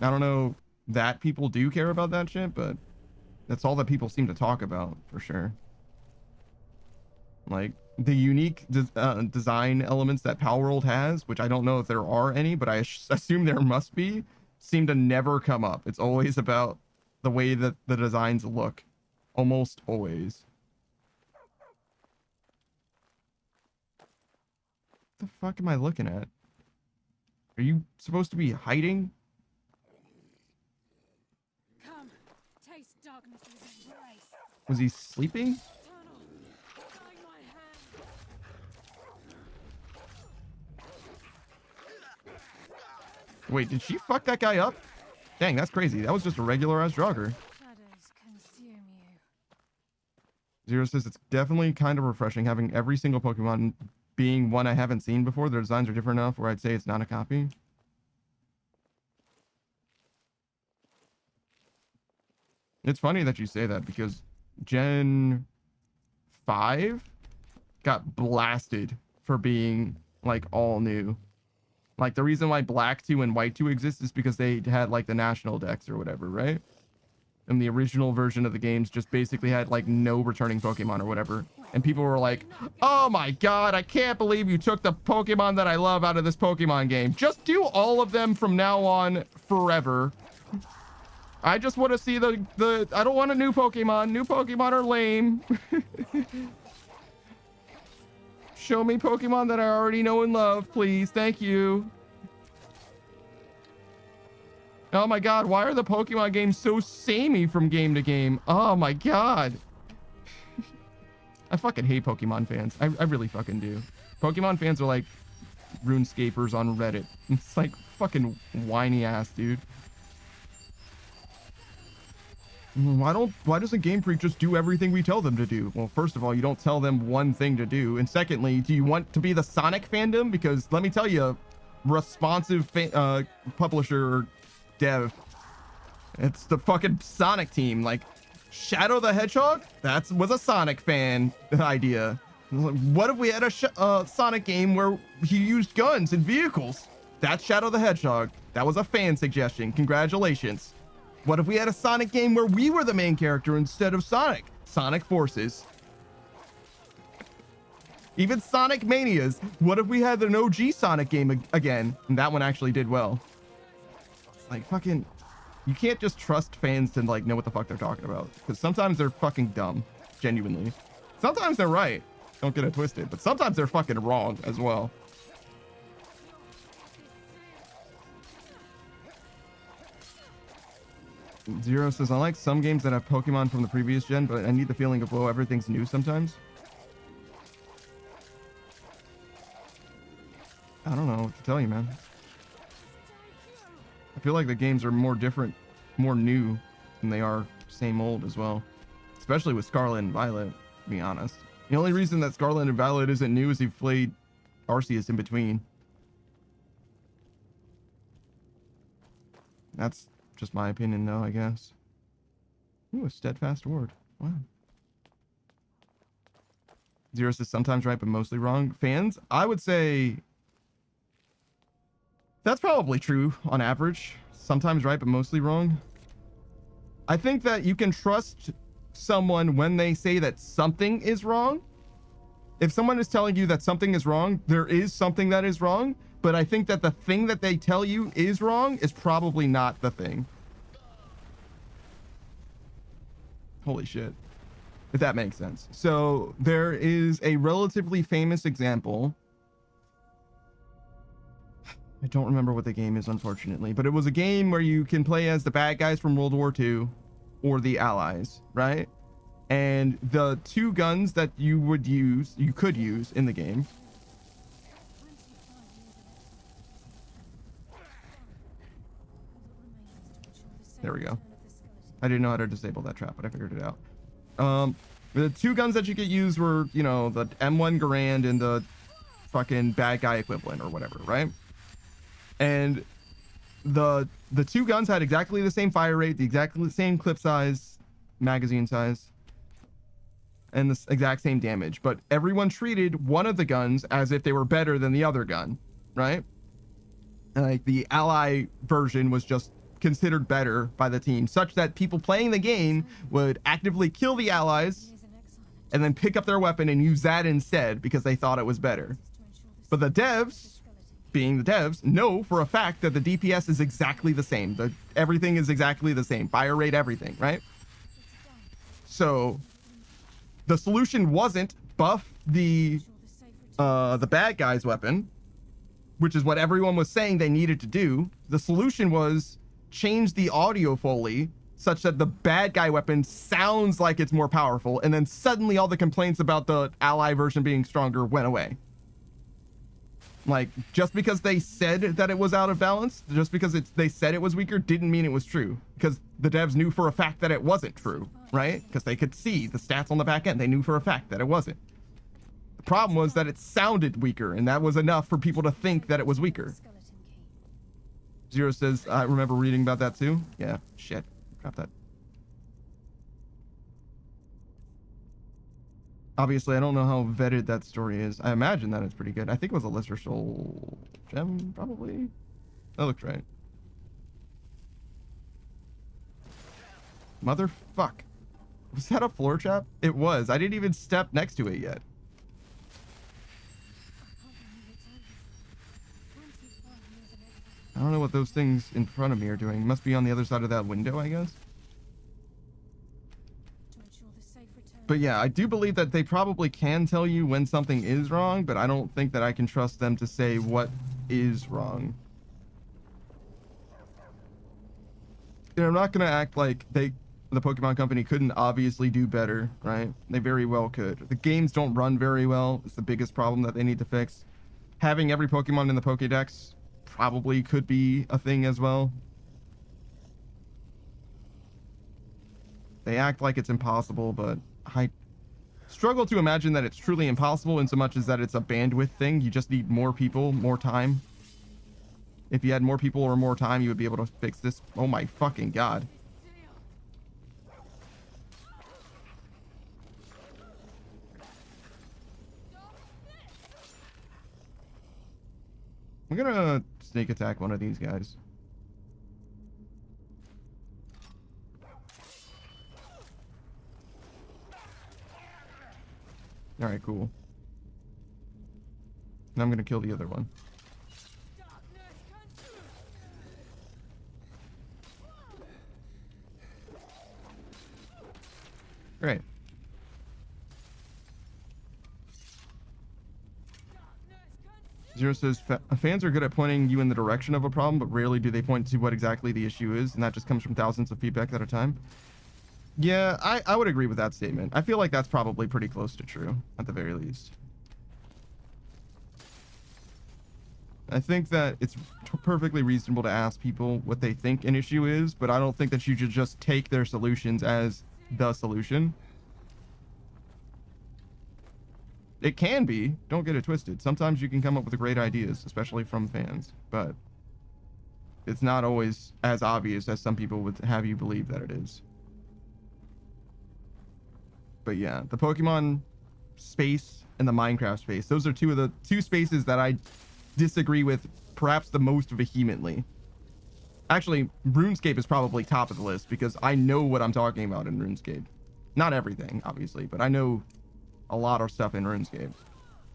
I don't know that people do care about that shit, but that's all that people seem to talk about for sure. Like the unique design elements that Palworld has, which I don't know if there are any, but I assume there must be, seem to never come up. It's always about the way that the designs look. Almost always. What the fuck am I looking at? Are you supposed to be hiding? Come, taste darkness's embrace. Was he sleeping? Tunnel, guide my hand. Wait, did she fuck that guy up? Dang, that's crazy. That was just a regular ass jogger. Shadows consume you. Zero says it's definitely kind of refreshing having every single Pokemon being one I haven't seen before. Their designs are different enough where I'd say it's not a copy. It's funny that you say that because Gen 5 got blasted for being like all new. Like the reason why Black 2 and White 2 exist is because they had like the national decks or whatever, right? And the original version of the games just basically had like no returning Pokemon or whatever. And people were like, oh my God, I can't believe you took the Pokemon that I love out of this Pokemon game. Just do all of them from now on forever. I just want to see I don't want a new Pokemon. New Pokemon are lame. Show me Pokemon that I already know and love, please. Thank you. Oh my God, why are the Pokemon games so samey from game to game? Oh my God. I fucking hate Pokemon fans. I really fucking do. Pokemon fans are like RuneScapers on Reddit. It's like fucking whiny ass, dude. Why doesn't Game Freak just do everything we tell them to do? Well, first of all, you don't tell them one thing to do. And secondly, do you want to be the Sonic fandom? Because let me tell you, responsive publisher or dev, it's the fucking Sonic team. Like Shadow the Hedgehog, that was a Sonic fan idea. What if we had a Sonic game where he used guns and vehicles? That's Shadow the Hedgehog. That was a fan suggestion. Congratulations. What if we had a Sonic game where we were the main character instead of Sonic? Sonic Forces. Even Sonic Manias. What if we had an OG Sonic game again? And that one actually did well. It's like fucking, you can't just trust fans to like know what the fuck they're talking about. Because sometimes they're fucking dumb. Genuinely. Sometimes they're right. Don't get it twisted. But sometimes they're fucking wrong as well. Zero says, I like some games that have Pokemon from the previous gen, but I need the feeling of, whoa, everything's new sometimes. I don't know what to tell you, man. I feel like the games are more different, more new than they are same old as well. Especially with Scarlet and Violet, to be honest. The only reason that Scarlet and Violet isn't new is you've played Arceus in between. That's just my opinion, though, I guess. Ooh, a steadfast word. Wow. Zero says sometimes right, but mostly wrong. Fans, I would say that's probably true on average. Sometimes right, but mostly wrong. I think that you can trust someone when they say that something is wrong. If someone is telling you that something is wrong, there is something that is wrong. But I think that the thing that they tell you is wrong is probably not the thing. Holy shit. If that makes sense. So there is a relatively famous example I don't remember what the game is, unfortunately, but it was a game where you can play as the bad guys from World War II or the Allies, right? And the two guns that you could use in the game. There we go. I didn't know how to disable that trap, but I figured it out. The two guns that you could use were, you know, the M1 Garand and the fucking bad guy equivalent or whatever, right? And the two guns had exactly the same fire rate, the exactly same clip size, magazine size, and the exact same damage. But everyone treated one of the guns as if they were better than the other gun, right? And like the ally version was just considered better by the team, such that people playing the game would actively kill the allies and then pick up their weapon and use that instead because they thought it was better. But the devs, being the devs, know for a fact that the DPS is exactly the same. Everything is exactly the same. Fire rate, everything, right? So the solution wasn't buff the bad guy's weapon, which is what everyone was saying they needed to do. The solution was change the audio Foley such that the bad guy weapon sounds like it's more powerful, and then suddenly all the complaints about the ally version being stronger went away. Like, just because they said that it was out of balance, just because they said it was weaker, didn't mean it was true. Because the devs knew for a fact that it wasn't true, right? Because they could see the stats on the back end. They knew for a fact that it wasn't. The problem was that it sounded weaker, and that was enough for people to think that it was weaker. Zero says, I remember reading about that too. Yeah, shit. Crap that. Obviously, I don't know how vetted that story is. I imagine that it's pretty good. I think it was a Lesser Soul gem, probably. That looked right. Motherfuck. Was that a floor trap? It was. I didn't even step next to it yet. I don't know what those things in front of me are doing. Must be on the other side of that window, I guess. But yeah, I do believe that they probably can tell you when something is wrong, but I don't think that I can trust them to say what is wrong. You know, I'm not going to act like the Pokemon Company couldn't obviously do better, right? They very well could. The games don't run very well. It's the biggest problem that they need to fix. Having every Pokemon in the Pokédex probably could be a thing as well. They act like it's impossible, but I struggle to imagine that it's truly impossible in so much as that it's a bandwidth thing. You just need more people, more time. If you had more people or more time, you would be able to fix this. Oh my fucking god. I'm gonna sneak attack one of these guys. Alright, cool. And I'm gonna kill the other one. Great. Zero says, fans are good at pointing you in the direction of a problem, but rarely do they point to what exactly the issue is, and that just comes from thousands of feedback at a time. Yeah, I would agree with that statement. I feel like that's probably pretty close to true, at the very least. I think that it's perfectly reasonable to ask people what they think an issue is, but I don't think that you should just take their solutions as the solution. It can be, don't get it twisted. Sometimes you can come up with great ideas, especially from fans, but it's not always as obvious as some people would have you believe that it is. But yeah, the Pokemon space and the Minecraft space, those are two of the two spaces that I disagree with perhaps the most vehemently. Actually, RuneScape is probably top of the list because I know what I'm talking about in RuneScape. Not everything, obviously, but I know a lot of stuff in RuneScape.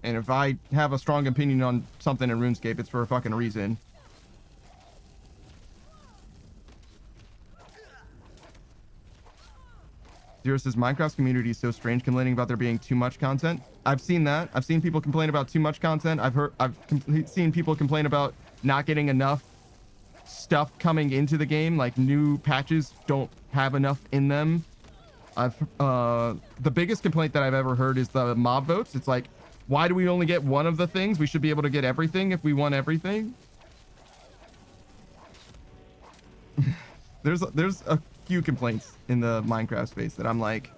And if I have a strong opinion on something in RuneScape, it's for a fucking reason. Zero says, Minecraft's community is so strange, complaining about there being too much content. I've seen that. I've seen people complain about too much content. I've seen people complain about not getting enough stuff coming into the game, like new patches don't have enough in them. The biggest complaint that I've ever heard is the mob votes. It's like, why do we only get one of the things? We should be able to get everything if we want everything. There's a few complaints in the Minecraft space that I'm like,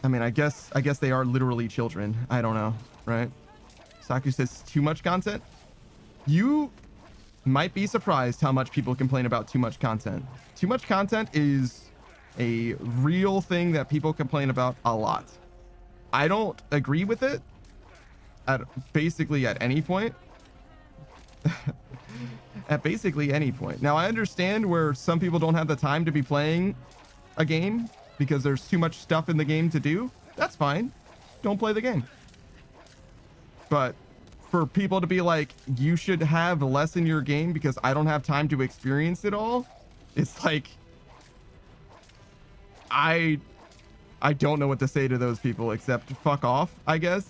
I mean, I guess they are literally children. I don't know, right? Saku says too much content. You might be surprised how much people complain about too much content. Too much content is a real thing that people complain about a lot. I don't agree with it at basically at any point. At basically any point. Now, I understand where some people don't have the time to be playing a game because there's too much stuff in the game to do. That's fine. Don't play the game. But for people to be like, you should have less in your game because I don't have time to experience it all, it's like, I don't know what to say to those people except fuck off, I guess.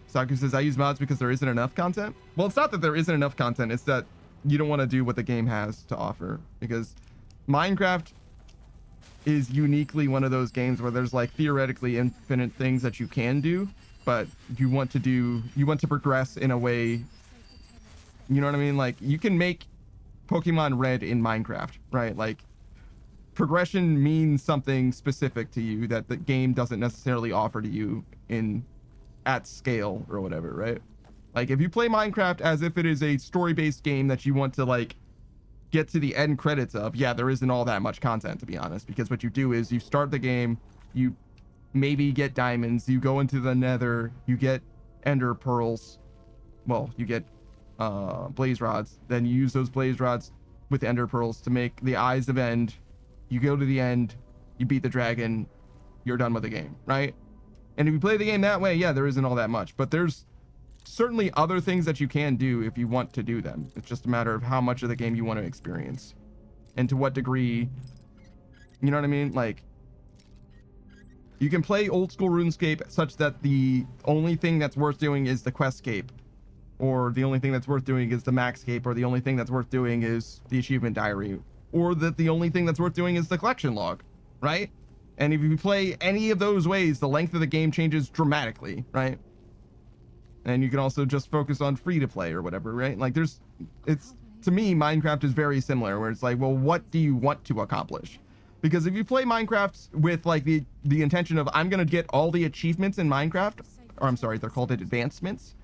Saku says, I use mods because there isn't enough content. Well, it's not that there isn't enough content. It's that you don't want to do what the game has to offer, because Minecraft is uniquely one of those games where there's like theoretically infinite things that you can do, but you want to progress in a way, you know what I mean? Like, you can make Pokemon Red in Minecraft, right? Like, progression means something specific to you that the game doesn't necessarily offer to you at scale or whatever, right? Like, if you play Minecraft as if it is a story-based game that you want to like get to the end credits of, yeah, there isn't all that much content, to be honest, because what you do is you start the game, you maybe get diamonds, you go into the nether, you get ender pearls, well, you get blaze rods, then you use those blaze rods with ender pearls to make the eyes of end. You go to the end, you beat the dragon, you're done with the game, right? And if you play the game that way, yeah, there isn't all that much, but there's certainly other things that you can do if you want to do them. It's just a matter of how much of the game you want to experience and to what degree, you know what I mean? Like, you can play old school RuneScape such that the only thing that's worth doing is the questscape, or the only thing that's worth doing is the maxscape, or the only thing that's worth doing is the achievement diary, or that the only thing that's worth doing is the collection log, right? And if you play any of those ways, the length of the game changes dramatically, right? And you can also just focus on free to play or whatever, right? Like, to me, Minecraft is very similar, where it's like, well, what do you want to accomplish? Because if you play Minecraft with like the intention of, I'm going to get all the achievements in Minecraft, or I'm sorry, they're called advancements,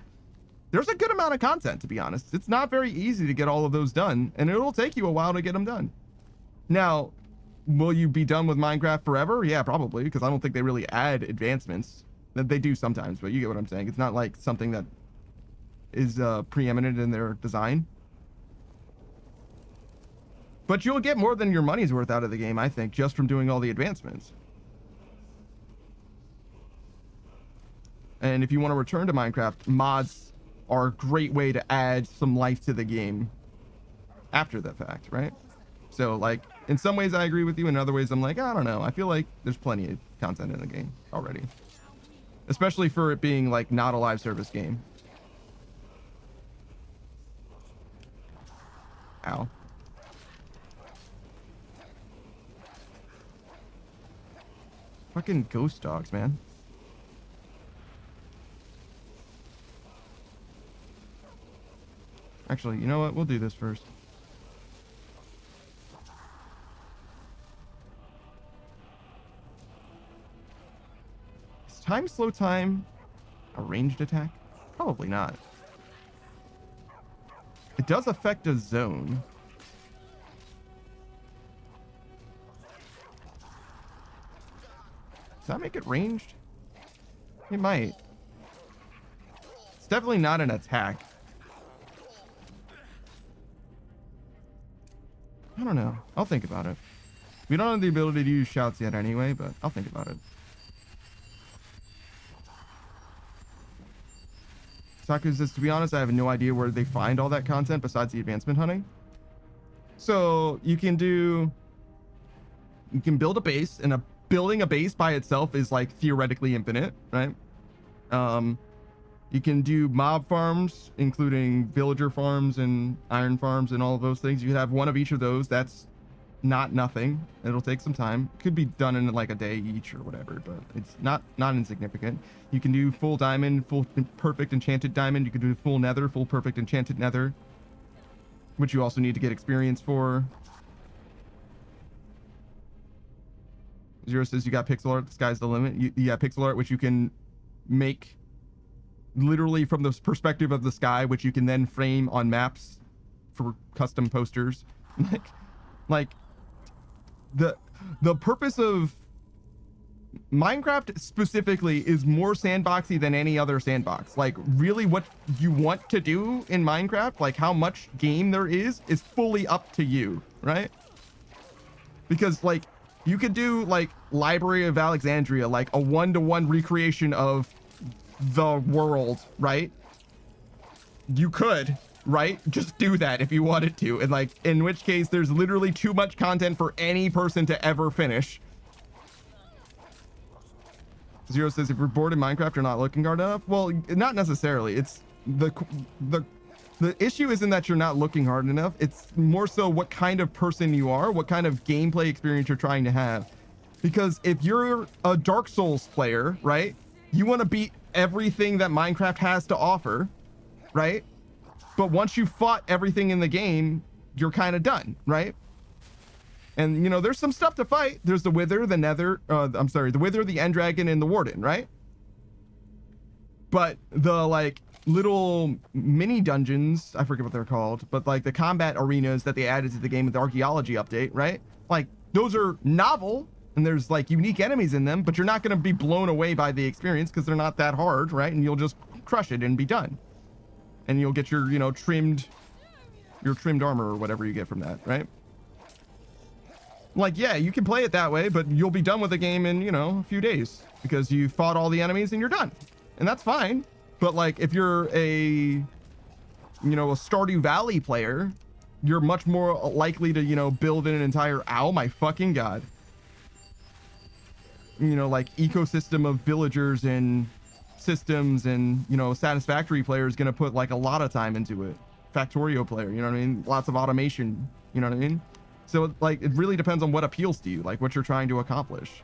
there's a good amount of content, to be honest. It's not very easy to get all of those done, and it'll take you a while to get them done. Now, will you be done with Minecraft forever? Yeah, probably, because I don't think they really add advancements. They do sometimes, but you get what I'm saying. It's not like something that is preeminent in their design. But you'll get more than your money's worth out of the game, I think, just from doing all the advancements. And if you want to return to Minecraft, mods are a great way to add some life to the game after the fact, right? So, like, in some ways I agree with you, in other ways I'm like, I don't know. I feel like there's plenty of content in the game already. Especially for it being, like, not a live service game. Ow. Fucking ghost dogs, man. Actually, you know what? We'll do this first. Is time slow time a ranged attack? Probably not. It does affect a zone. Does that make it ranged? It might. It's definitely not an attack. I don't know. I'll think about it. We don't have the ability to use shouts yet anyway, but I'll think about it. Saku says, to be honest, I have no idea where they find all that content besides the advancement hunting. So you can build a base, and building a base by itself is like theoretically infinite, right? You can do mob farms, including villager farms and iron farms and all of those things. You could have one of each of those. That's not nothing. It'll take some time. Could be done in like a day each or whatever, but it's not insignificant. You can do full diamond, full perfect enchanted diamond. You can do full nether, full perfect enchanted nether, which you also need to get experience for. Zero says you got pixel art. The sky's the limit. You got pixel art, which you can make literally from the perspective of the sky, which you can then frame on maps for custom posters. like the purpose of Minecraft specifically is more sandboxy than any other sandbox. Like really what you want to do in Minecraft, like how much game there is fully up to you, right? Because like you could do like Library of Alexandria, like a 1-to-1 recreation of the world, right? You could, right? Just do that if you wanted to. And like, in which case there's literally too much content for any person to ever finish. Zero says, if you're bored in Minecraft, you're not looking hard enough. Well, not necessarily. It's the issue isn't that you're not looking hard enough. It's more so what kind of person you are, what kind of gameplay experience you're trying to have. Because if you're a Dark Souls player, right? You want to beat everything that Minecraft has to offer, right? But once you fought everything in the game, you're kind of done, right? And you know, there's some stuff to fight. There's the Wither, the Nether, the Wither, the End Dragon, and the Warden, right? But the like little mini dungeons, I forget what they're called, but like the combat arenas that they added to the game with the archaeology update, right? Like those are novel and there's like unique enemies in them, but you're not going to be blown away by the experience because they're not that hard, right? And you'll just crush it and be done. And you'll get your, you know, trimmed armor or whatever you get from that, right? Like, yeah, you can play it that way, but you'll be done with the game in, you know, a few days because you fought all the enemies and you're done. And that's fine. But like, if you're a Stardew Valley player, you're much more likely to, you know, build in an entire, ow, my fucking God. You know, like ecosystem of villagers and systems and, you know, Satisfactory player is going to put like a lot of time into it. Factorio player, you know what I mean? Lots of automation, you know what I mean? So like, it really depends on what appeals to you, like what you're trying to accomplish.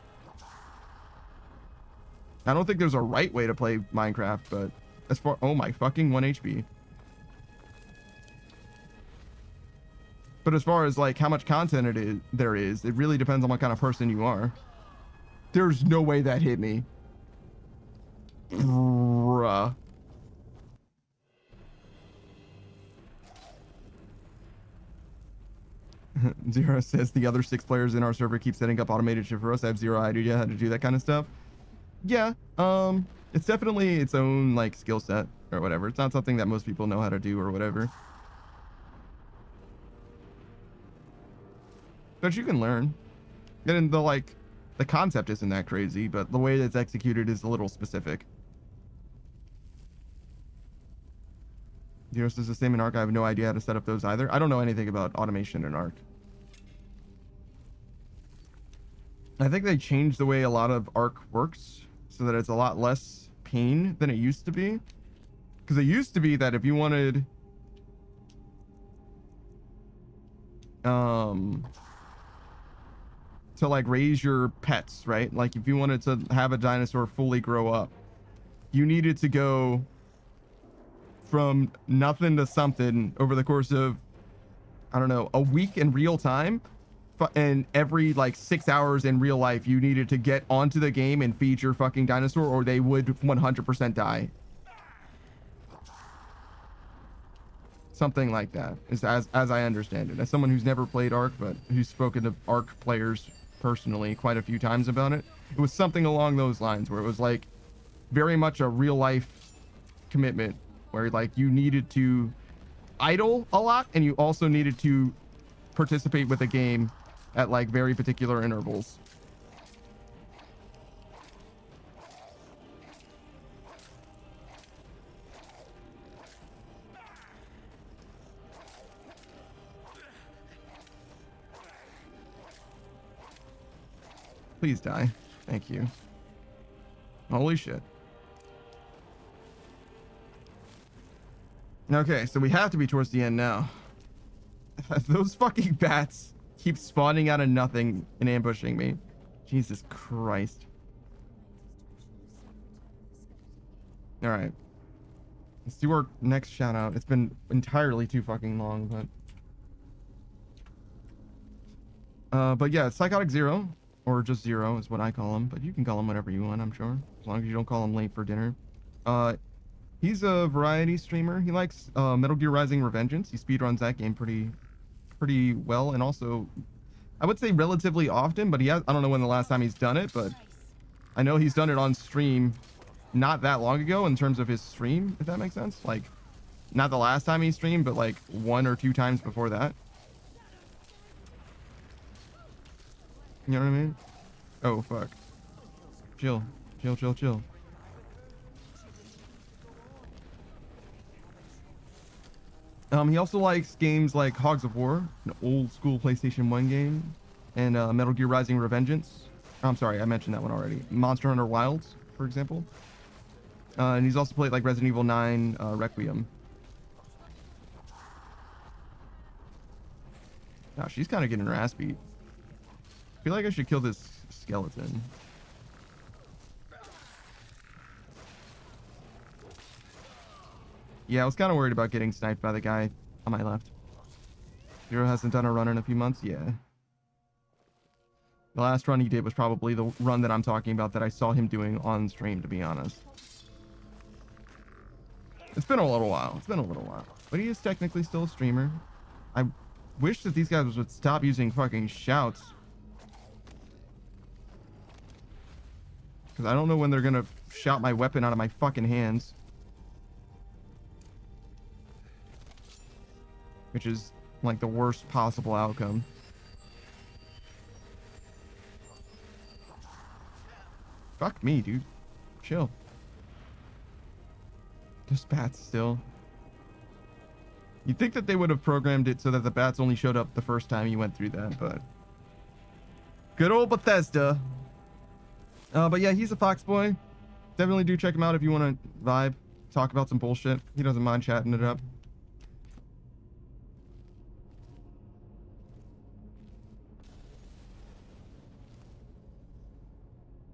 I don't think there's a right way to play Minecraft, but as far, oh my fucking 1 HP. But as far as like how much content there is, it really depends on what kind of person you are. There's no way that hit me. Bruh. Zero says the other 6 players in our server keep setting up automated shit for us. I have zero idea how to do that kind of stuff. Yeah, it's definitely its own like skill set or whatever. It's not something that most people know how to do or whatever. But you can learn. And the concept isn't that crazy, but the way that's executed is a little specific. Zero says the same in Ark. I have no idea how to set up those either. I don't know anything about automation in Ark. I think they changed the way a lot of Ark works so that it's a lot less pain than it used to be. Because it used to be that if you wanted to like raise your pets, right? Like if you wanted to have a dinosaur fully grow up, you needed to go from nothing to something over the course of, I don't know, a week in real time. And every like 6 hours in real life, you needed to get onto the game and feed your fucking dinosaur or they would 100% die. Something like that is as I understand it. As someone who's never played Ark, but who's spoken to Ark players personally quite a few times about it, it was something along those lines where it was like very much a real life commitment where like you needed to idle a lot and you also needed to participate with a game at like very particular intervals. Please die. Thank you. Holy shit. Okay, so we have to be towards the end now. Those fucking bats keep spawning out of nothing and ambushing me. Jesus Christ. All right. Let's do our next shout out. It's been entirely too fucking long, but yeah, Psychotic Zero, or just Zero is what I call him, but you can call him whatever you want, I'm sure, as long as you don't call him late for dinner. He's a variety streamer. He likes Metal Gear Rising: Revengeance. He speedruns that game pretty well, and also I would say relatively often, but I don't know when the last time he's done it, but I know he's done it on stream not that long ago in terms of his stream, if that makes sense. Like, not the last time he streamed, but like 1 or 2 times before that. You know what I mean? Oh, fuck. Chill. Chill, chill, chill. He also likes games like Hogs of War, an old school PlayStation 1 game, and Metal Gear Rising: Revengeance. I'm sorry, I mentioned that one already. Monster Hunter Wilds, for example. And he's also played like Resident Evil 9 Requiem. Now she's kind of getting her ass beat. I feel like I should kill this skeleton. Yeah, I was kind of worried about getting sniped by the guy on my left. Zero hasn't done a run in a few months? Yeah. The last run he did was probably the run that I'm talking about that I saw him doing on stream, to be honest. It's been a little while. It's been a little while. But he is technically still a streamer. I wish that these guys would stop using fucking shouts. Because I don't know when they're going to shout my weapon out of my fucking hands. Which is like the worst possible outcome. Fuck me, dude. Chill. There's bats still. You'd think that they would have programmed it so that the bats only showed up the first time you went through that, but... Good old Bethesda. But yeah, he's a Fox boy. Definitely do check him out if you want to vibe. Talk about some bullshit. He doesn't mind chatting it up.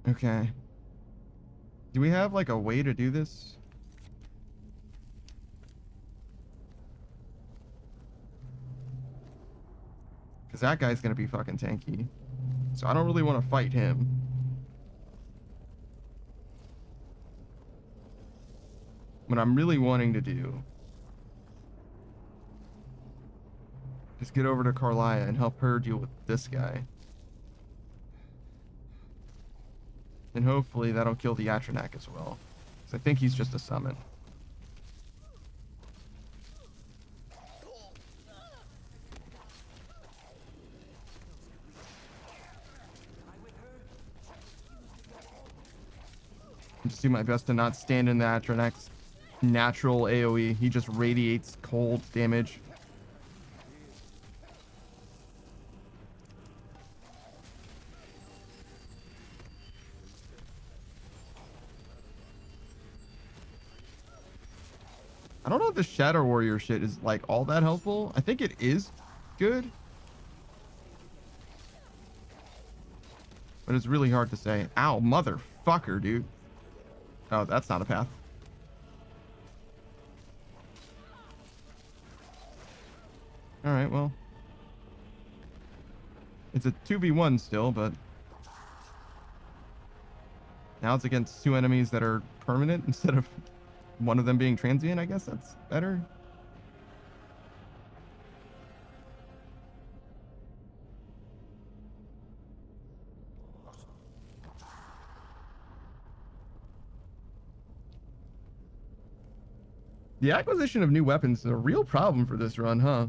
Okay. Do we have like a way to do this? Because that guy's gonna be fucking tanky. So I don't really want to fight him. What I'm really wanting to do is get over to Carlia and help her deal with this guy. And hopefully that'll kill the Atronak as well. Because I think he's just a summon. Just do my best to not stand in the Atronach's natural AoE. He just radiates cold damage. I don't know if the Shadow Warrior shit is like all that helpful. I think it is good. But it's really hard to say. Ow, motherfucker, dude. Oh, that's not a path. Alright, well. It's a 2v1 still, but... Now it's against 2 enemies that are permanent instead of one of them being transient. I guess that's better. The acquisition of new weapons is a real problem for this run, huh?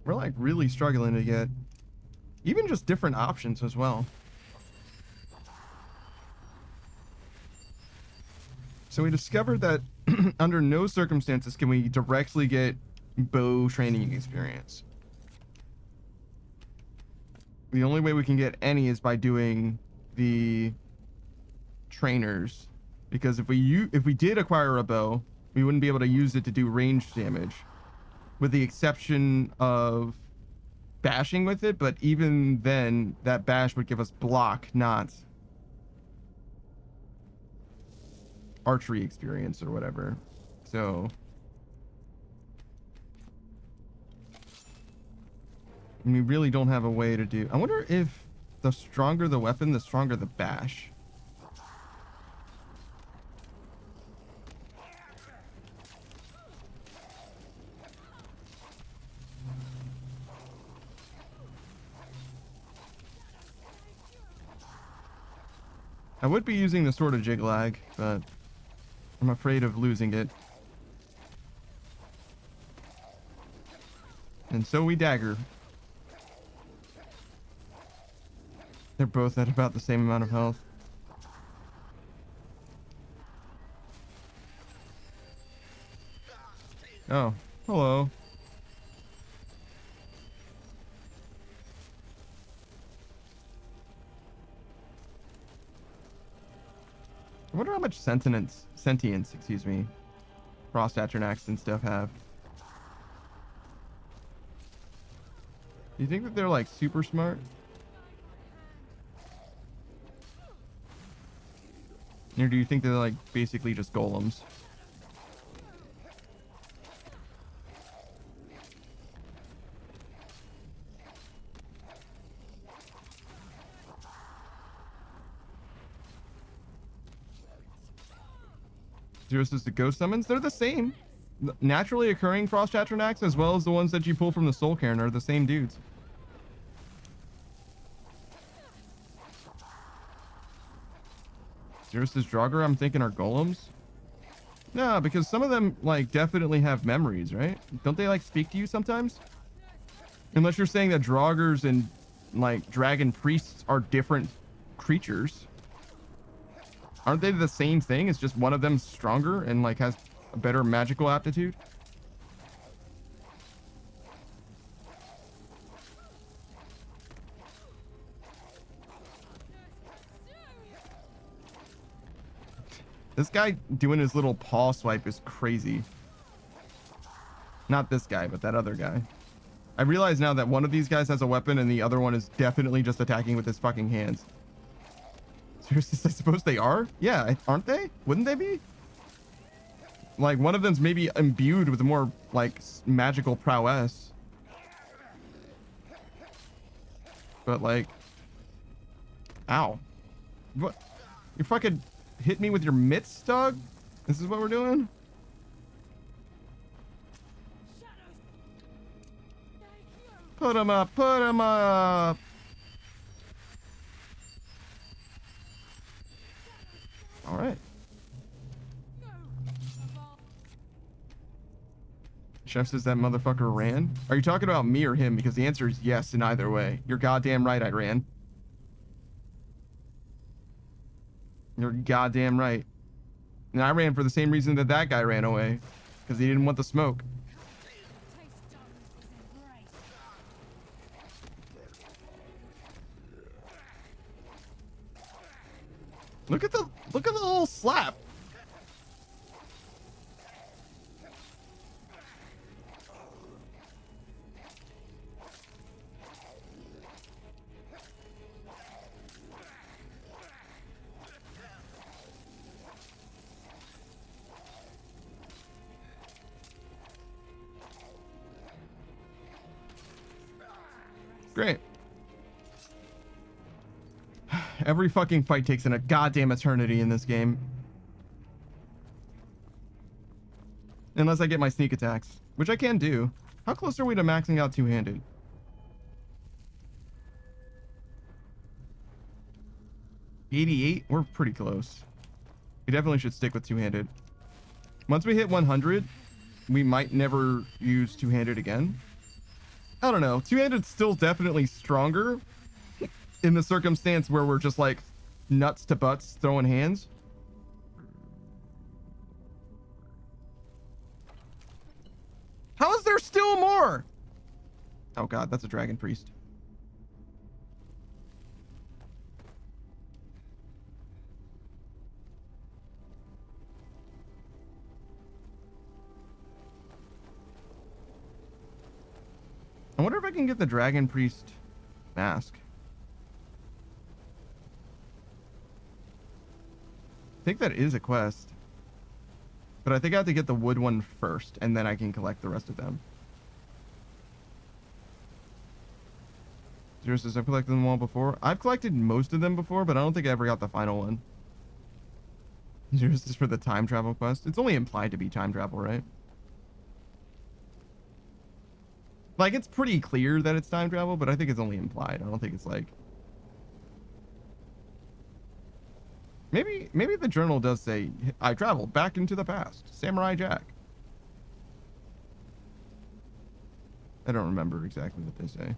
We're like really struggling to get even just different options as well. So we discovered that under no circumstances can we directly get bow training experience. The only way we can get any is by doing the trainers Because if we did acquire a bow, we wouldn't be able to use it to do range damage, with the exception of bashing with it. But even then, that bash would give us block, not archery experience or whatever. So we really don't have a way to do. I wonder if the stronger the weapon, the stronger the bash. I would be using the Sword of Jiglag, but I'm afraid of losing it. And so we dagger. They're both at about the same amount of health. Oh, hello. I wonder how much sentience, excuse me, Frost Atronachs and stuff have. Do you think that they're like super smart? Or do you think they're like basically just golems? Zero says the ghost summons, they're the same. Naturally occurring Frost Atronachs as well as the ones that you pull from the Soul Cairn are the same dudes. Zero says Draugr, I'm thinking are golems. No, because some of them like definitely have memories, right? Don't they like speak to you sometimes? Unless you're saying that Draugrs and like dragon priests are different creatures. Aren't they the same thing? It's just one of them's stronger and like has a better magical aptitude. This guy doing his little paw swipe is crazy. Not this guy, but that other guy. I realize now that one of these guys has a weapon and the other one is definitely just attacking with his fucking hands. Seriously, I suppose they are? Yeah, aren't they? Wouldn't they be? Like, one of them's maybe imbued with more, like, magical prowess. But, like... Ow. What? You fucking hit me with your mitts, dog? This is what we're doing? Put him up, put him up! Alright. Chef says that motherfucker ran. Are you talking about me or him? Because the answer is yes in either way. You're goddamn right I ran. You're goddamn right. And I ran for the same reason that that guy ran away. Because he didn't want the smoke. Look at the little slap. Great. Every fucking fight takes in a goddamn eternity in this game. Unless I get my sneak attacks, which I can do. How close are we to maxing out two-handed? 88? We're pretty close. We definitely should stick with two-handed. Once we hit 100, we might never use two-handed again. I don't know. Two-handed's still definitely stronger in the circumstance where we're just like nuts to butts throwing hands. How is there still more? Oh god, that's a dragon priest. wonder if I can get the Dragon Priest mask. I think that is a quest. But I think I have to get the wood one first, and then I can collect the rest of them. Zero says, I've collected them all before. I've collected most of them before, but I don't think I ever got the final one. Zero says for the time travel quest. It's only implied to be time travel, right? Like, it's pretty clear that it's time travel, but I think it's only implied. I don't think it's like... Maybe the journal does say, I traveled back into the past. Samurai Jack. I don't remember exactly what they say.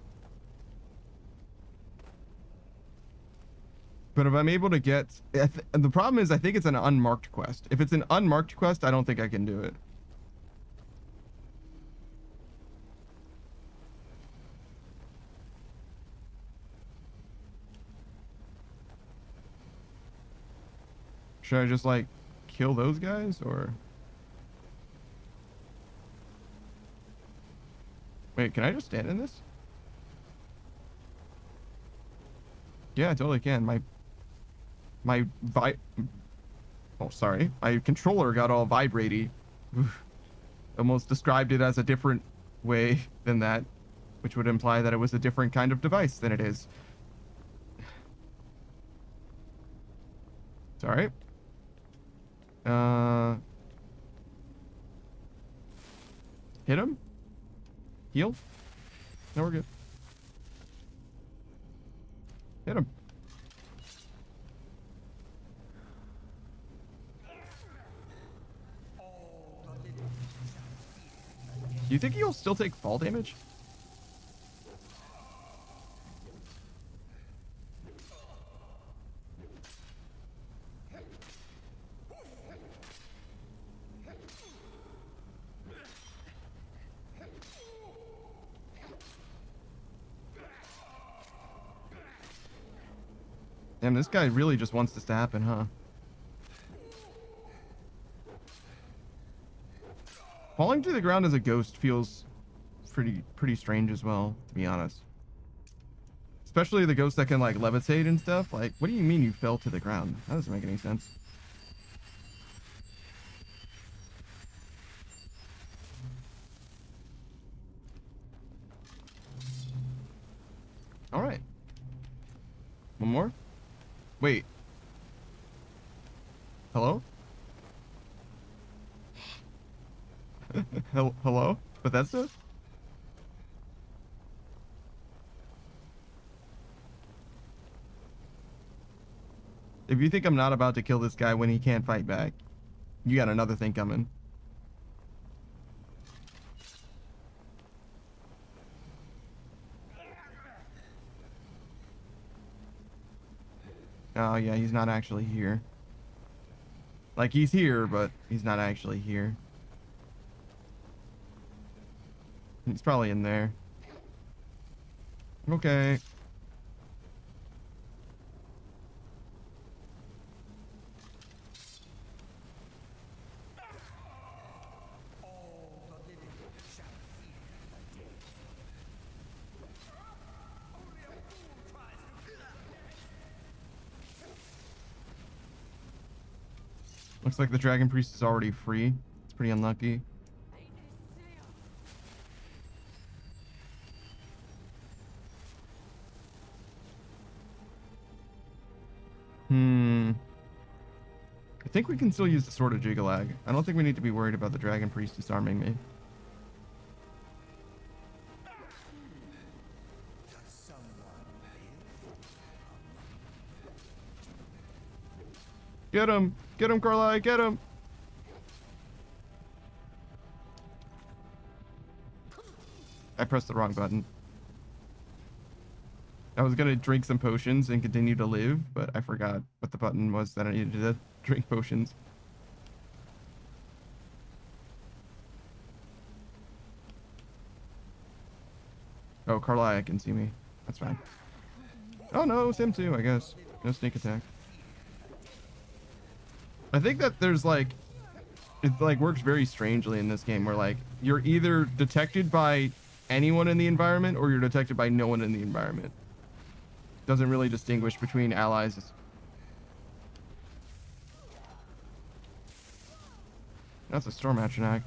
But if I'm able to get... the problem is I think it's an unmarked quest. If it's an unmarked quest, I don't think I can do it. Should I just, like, kill those guys, or... Wait, can I just stand in this? Yeah, I totally can. Oh, sorry. My controller got all vibraty. Almost described it as a different way than that, which would imply that it was a different kind of device than it is. It's alright. Hit him? Heal? No, we're good. Hit him. Do you think he'll still take fall damage? Damn, this guy really just wants this to happen, huh? Falling to the ground as a ghost feels pretty strange as well, to be honest. Especially the ghosts that can, like, levitate and stuff. Like, what do you mean you fell to the ground? That doesn't make any sense. Alright. One more? Wait. Hello? Hello? Bethesda? If you think I'm not about to kill this guy when he can't fight back, you got another thing coming. Oh yeah, he's not actually here. Like, he's here, but he's not actually here. He's probably in there. Okay. Looks like the Dragon Priest is already free. It's pretty unlucky. I think we can still use the Sword of Jigalag. I don't think we need to be worried about the Dragon Priest disarming me. Get him! Get him, Carly! Get him! I pressed the wrong button. I was gonna drink some potions and continue to live, but I forgot what the button was that I needed to drink potions. Oh, Carly can see me. That's fine. Oh no, Sim too, I guess. No sneak attack. I think that there's like, it like works very strangely in this game where like you're either detected by anyone in the environment or you're detected by no one in the environment. Doesn't really distinguish between allies. That's a storm atronach.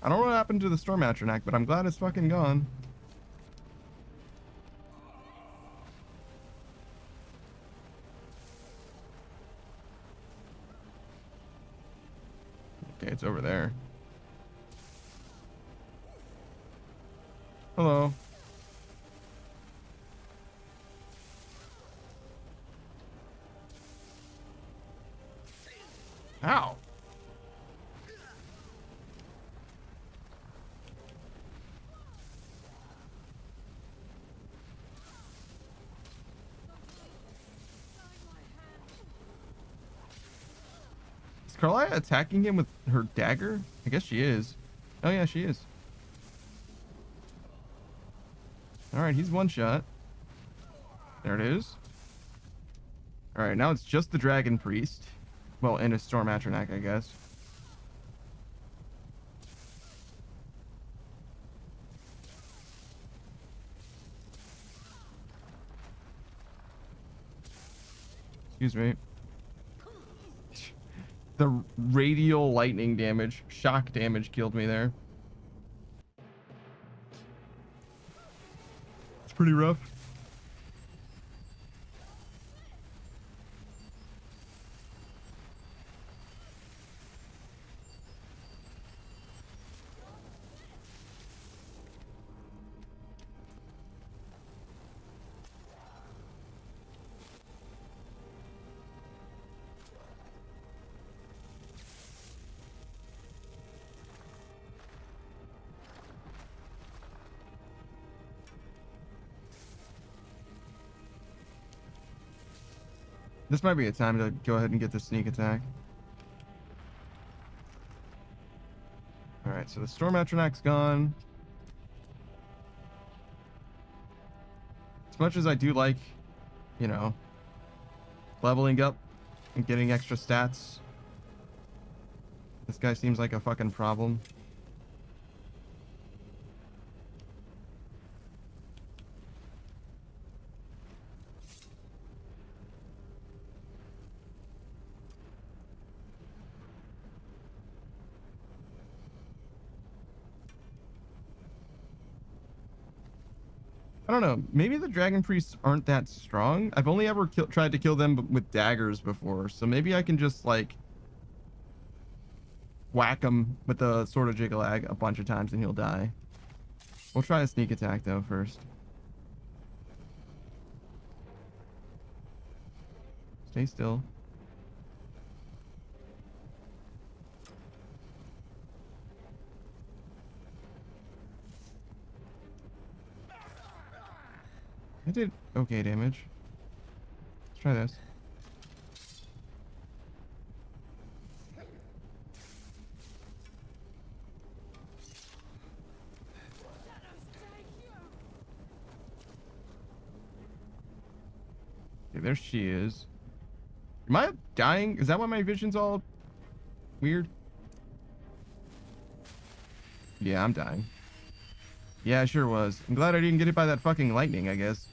I don't know what happened to the storm atronach, but I'm glad it's fucking gone. Okay, it's over there. Hello. Ow. Is Carlia attacking him with her dagger? I guess she is. Oh yeah, she is. Alright, he's one shot. There it is. Alright, now it's just the Dragon Priest. Well, and a Storm Atronach, I guess. Excuse me. The radial lightning damage, shock damage killed me there. It's pretty rough. This might be a time to go ahead and get the sneak attack. Alright, so the Storm Atronach's gone. As much as I do like, you know, leveling up and getting extra stats, this guy seems like a fucking problem. I don't know. Maybe the Dragon Priests aren't that strong. I've only ever tried to kill them with daggers before, so maybe I can just, like, whack him with the Sword of Jiggalag a bunch of times and he'll die. We'll try a sneak attack, though, first. Stay still. I did okay damage. Let's try this. Okay, there she is. Am I dying? Is that why my vision's all weird? Yeah, I'm dying. Yeah, I sure was. I'm glad I didn't get hit by that fucking lightning, I guess.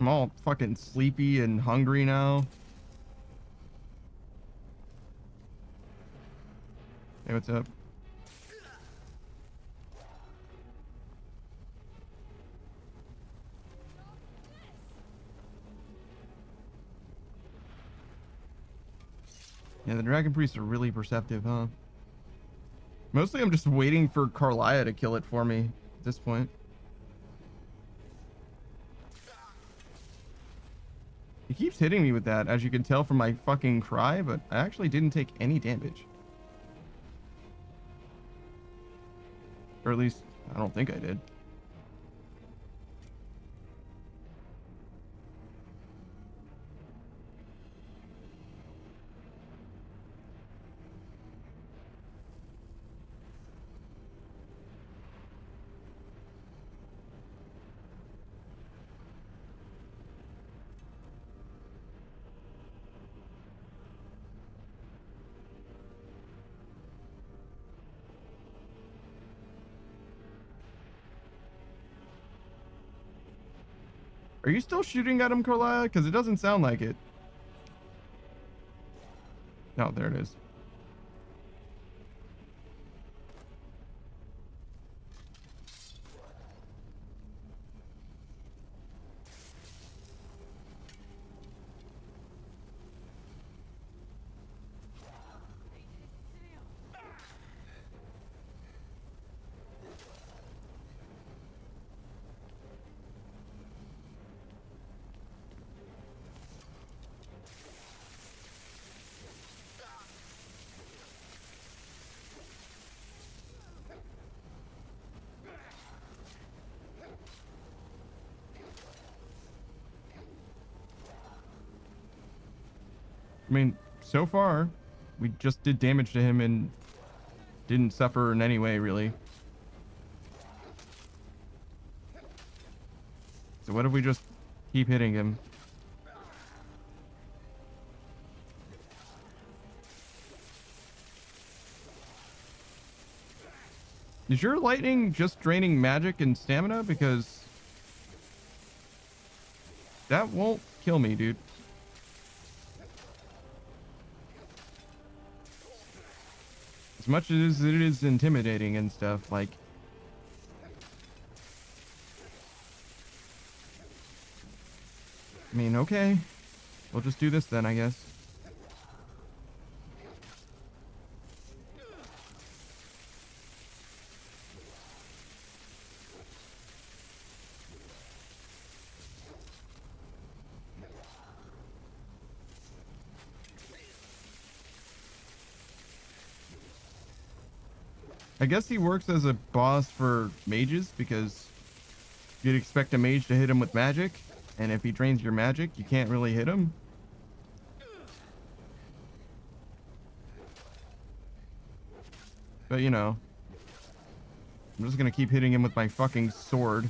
I'm all fucking sleepy and hungry now. Hey, what's up? Yeah, the Dragon Priests are really perceptive, huh? Mostly I'm just waiting for Carlia to kill it for me at this point. He keeps hitting me with that, as you can tell from my fucking cry, but I actually didn't take any damage. Or at least, I don't think I did. Are you still shooting at him, Carlisle? Because it doesn't sound like it. No, there it is. I mean, so far, we just did damage to him and didn't suffer in any way, really. So what if we just keep hitting him? Is your lightning just draining magic and stamina? Because that won't kill me, dude. As much as it is intimidating and stuff, like... I mean, okay. We'll just do this then, I guess. I guess he works as a boss for mages because you'd expect a mage to hit him with magic, and if he drains your magic, you can't really hit him. But you know, I'm just gonna keep hitting him with my fucking sword.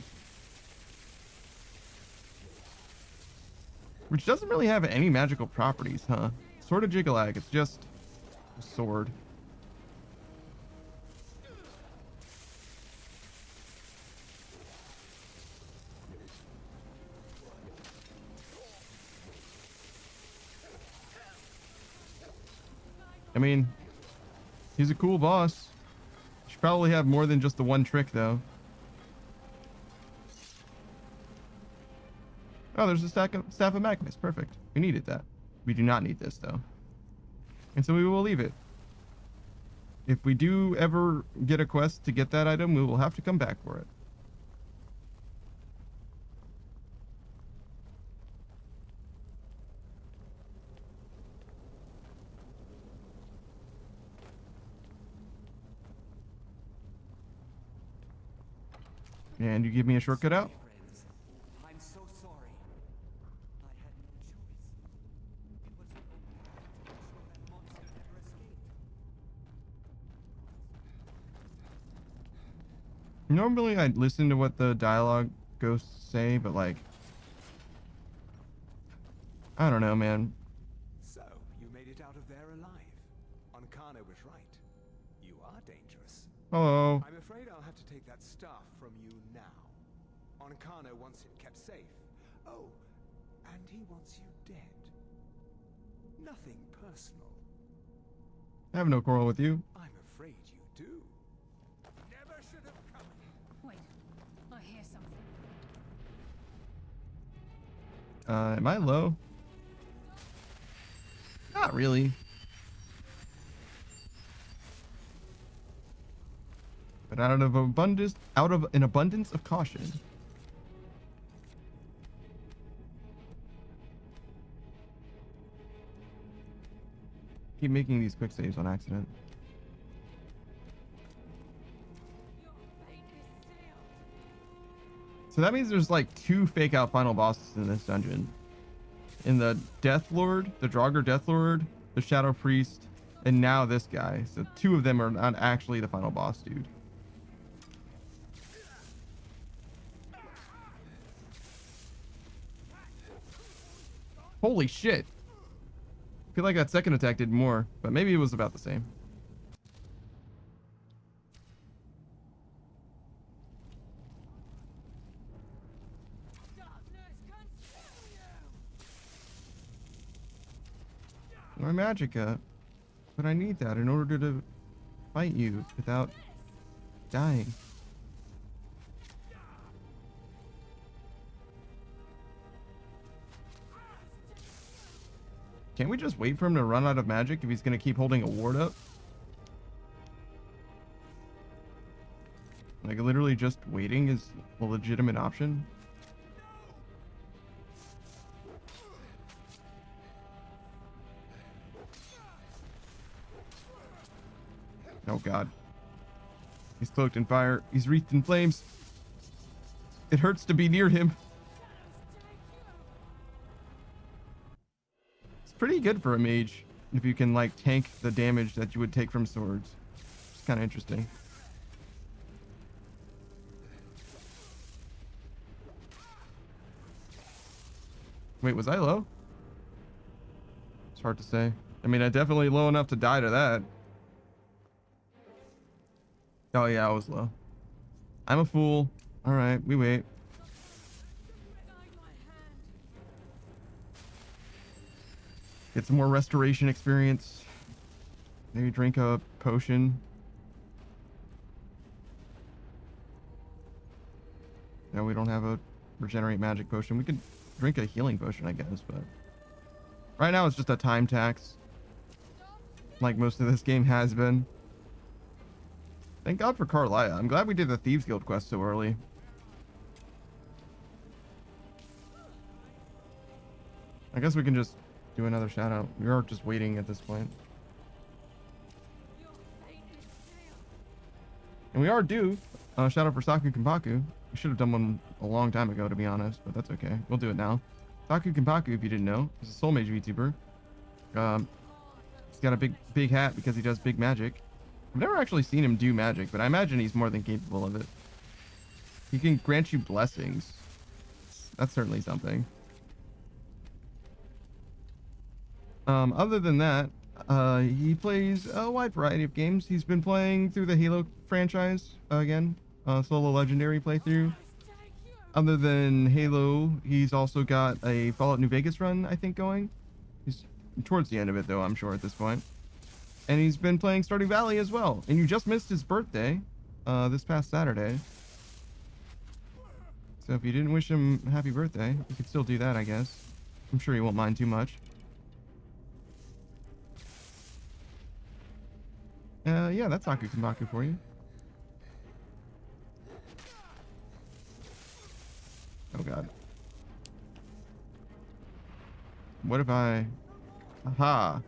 Which doesn't really have any magical properties, huh? Sword of Jiggalag, it's just a sword. I mean, he's a cool boss. Should probably have more than just the one trick, though. Oh, there's a Staff of Magnus. Perfect. We needed that. We do not need this, though. And so we will leave it. If we do ever get a quest to get that item, we will have to come back for it. And you give me a shortcut out? Friends, I'm so sorry. I had no choice. It was the only way to ensure that monster never escaped. Normally I'd listen to what the dialogue ghosts say, but like... I don't know, man. So, you made it out of there alive. Ankana was right. You are dangerous. Hello. I'm afraid I'll have to take that staff from you now. Ankana wants it kept safe. Oh, and he wants you dead. Nothing personal. I have no quarrel with you. I'm afraid you do. Never should have come. Wait, I hear something. Am I low? Not really. But out of an abundance of caution. Keep making these quick saves on accident. So that means there's like 2 fake out final bosses in this dungeon. In the Death Lord, the Draugr Death Lord, the Shadow Priest, and now this guy. So 2 of them are not actually the final boss, dude. Holy shit. I feel like that second attack did more, but maybe it was about the same. Darkness, my magicka. But I need that in order to fight you without dying. Can't we just wait for him to run out of magic if he's going to keep holding a ward up? Like, literally just waiting is a legitimate option. Oh god. He's cloaked in fire. He's wreathed in flames. It hurts to be near him. It's pretty good for a mage if you can like tank the damage that you would take from swords. It's kind of interesting. Wait, was I low? It's hard to say. I mean, I definitely low enough to die to that. Oh yeah, I was low. I'm a fool. All right, we wait. Get some more restoration experience. Maybe drink a potion. No, we don't have a regenerate magic potion. We could drink a healing potion, I guess, but right now it's just a time tax. Like most of this game has been. Thank God for Carlia. I'm glad we did the Thieves Guild quest so early. I guess we can just do another shout out. We are just waiting at this point. And we are due shout out for Saku Kenpaku. We should have done one a long time ago, to be honest, but that's okay. We'll do it now. Saku Kenpaku, if you didn't know, is a Soul Mage VTuber. He's got a big hat because he does big magic. I've never actually seen him do magic, but I imagine he's more than capable of it. He can grant you blessings. That's certainly something. Other than that, he plays a wide variety of games. He's been playing through the Halo franchise again, solo legendary playthrough. Other than Halo, he's also got a Fallout New Vegas run, I think, going. He's towards the end of it, though, I'm sure, at this point. And he's been playing Stardew Valley as well. And you just missed his birthday this past Saturday. So if you didn't wish him happy birthday, you could still do that, I guess. I'm sure he won't mind too much. Yeah, that's Saku Kenpaku for you. Oh god. What if I... Aha!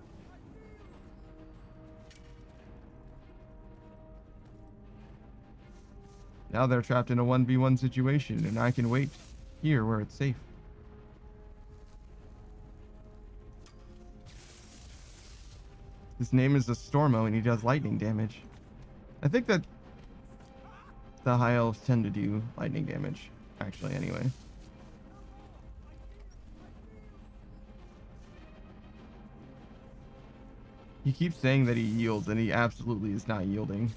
Now they're trapped in a 1v1 situation, and I can wait here where it's safe. His name is a Stormo, and he does lightning damage. I think that the high elves tend to do lightning damage, actually, anyway. He keeps saying that he yields, and he absolutely is not yielding.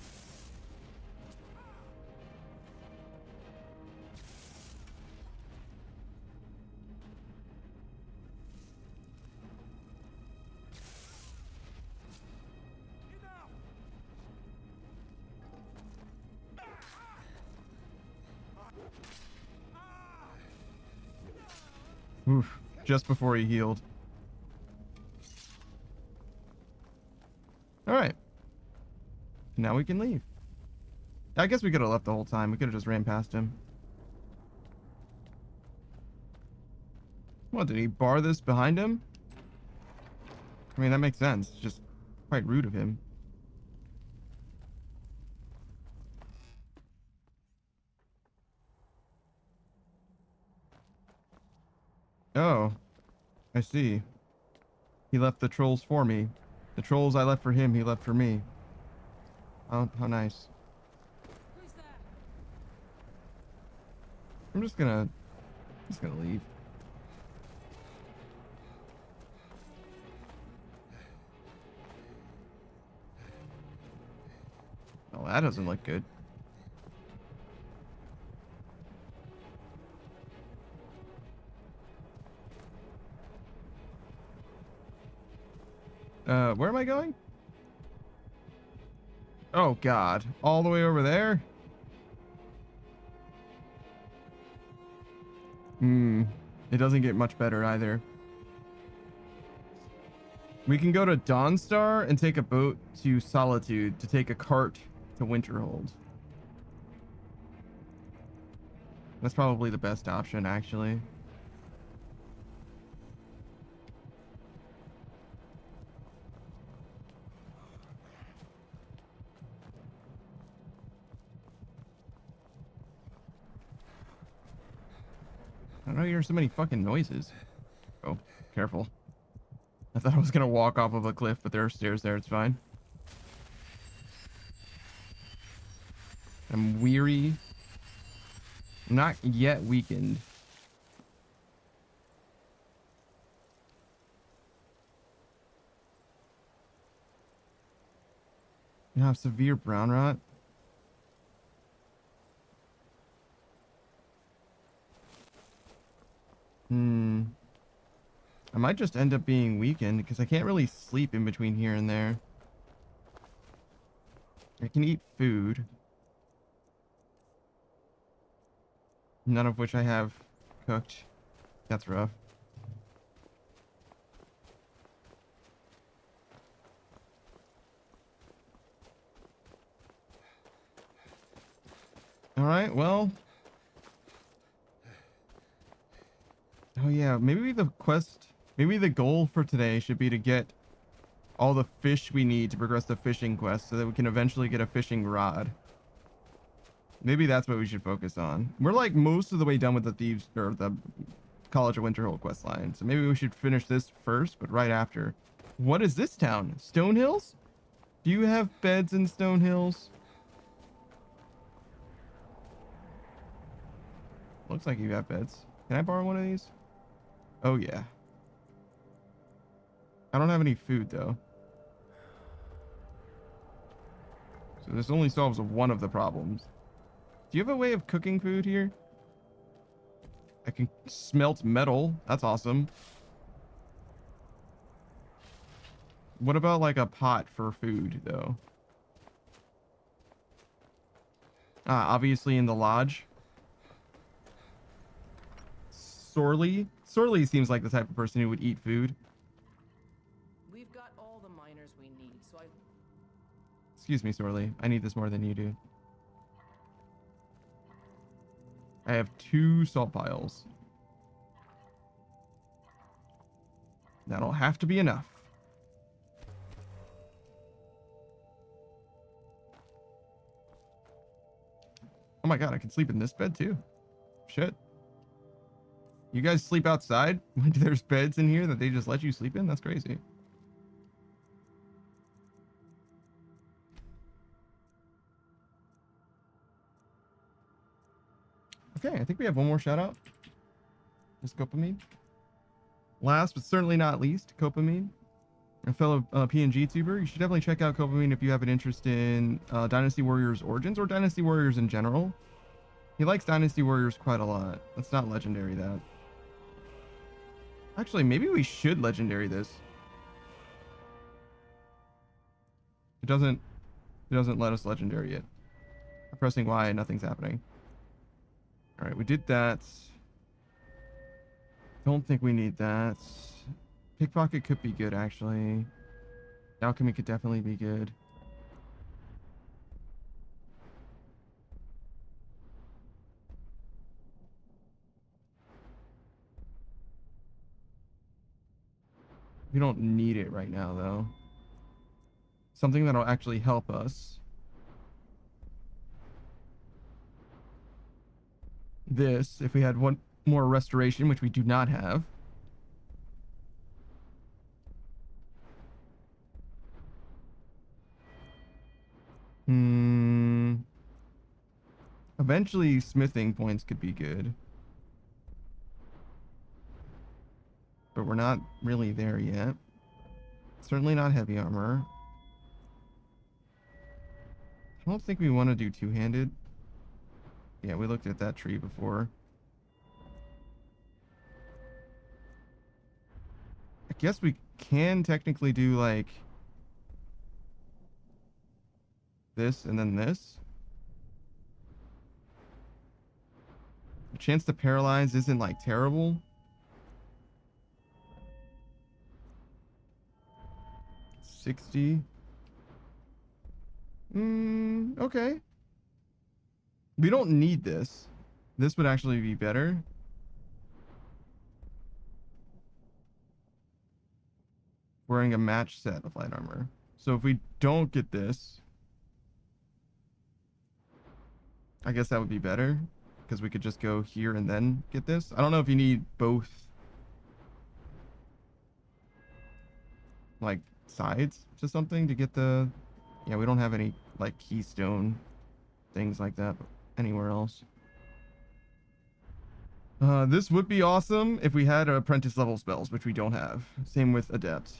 Oof, just before he healed. Alright. Now we can leave. I guess we could have left the whole time. We could have just ran past him. What, did he bar this behind him? I mean, that makes sense. It's just quite rude of him. Oh, I see. He left the trolls for me. The trolls I left for him, he left for me. Oh, how nice. Who's there? I'm just gonna leave. Oh, that doesn't look good. Where am I going? Oh God, all the way over there? It doesn't get much better either. We can go to Dawnstar and take a boat to Solitude to take a cart to Winterhold. That's probably the best option, actually. I don't hear so many fucking noises. Oh, careful. I thought I was gonna walk off of a cliff, but there are stairs there, it's fine. I'm weary. Not yet weakened. You have severe brown rot. I might just end up being weakened because I can't really sleep in between here and there. I can eat food. None of which I have cooked. That's rough. Alright, well. Oh yeah, maybe the goal for today should be to get all the fish we need to progress the fishing quest so that we can eventually get a fishing rod. Maybe that's what we should focus on. We're like most of the way done with the Thieves or the College of Winterhold quest line. So maybe we should finish this first, but right after. What is this town? Stone Hills? Do you have beds in Stone Hills? Looks like you got beds. Can I borrow one of these? Oh yeah. I don't have any food though. So this only solves one of the problems. Do you have a way of cooking food here? I can smelt metal. That's awesome. What about like a pot for food though? Obviously in the lodge. Sorley seems like the type of person who would eat food. We've got all the miners we need, so Excuse me, Sorley. I need this more than you do. I have 2 salt piles. That'll have to be enough. Oh my god, I can sleep in this bed too. Shit. You guys sleep outside? There's beds in here that they just let you sleep in? That's crazy. Okay, I think we have one more shout out. Is Copamine. Last but certainly not least, Copamine. A fellow PNG tuber. You should definitely check out Copamine if you have an interest in Dynasty Warriors Origins or Dynasty Warriors in general. He likes Dynasty Warriors quite a lot. Let's not legendary that. Actually, maybe we should legendary this. It doesn't let us legendary it. I'm pressing Y and nothing's happening. All right, we did that. Don't think we need that. Pickpocket could be good, actually. Alchemy could definitely be good. We don't need it right now, though. Something that'll actually help us. This, if we had one more restoration, which we do not have. Eventually, smithing points could be good. But we're not really there yet. Certainly not heavy armor. I don't think we want to do two-handed. Yeah, we looked at that tree before. I guess we can technically do like this and then this. The chance to paralyze isn't like terrible. 60. Okay. We don't need this. This would actually be better. Wearing a match set of light armor. So if we don't get this, I guess that would be better because we could just go here and then get this. I don't know if you need both like sides to something to get the, yeah, we don't have any like keystone things like that anywhere else. This would be awesome if we had apprentice level spells, which we don't have. Same with adept.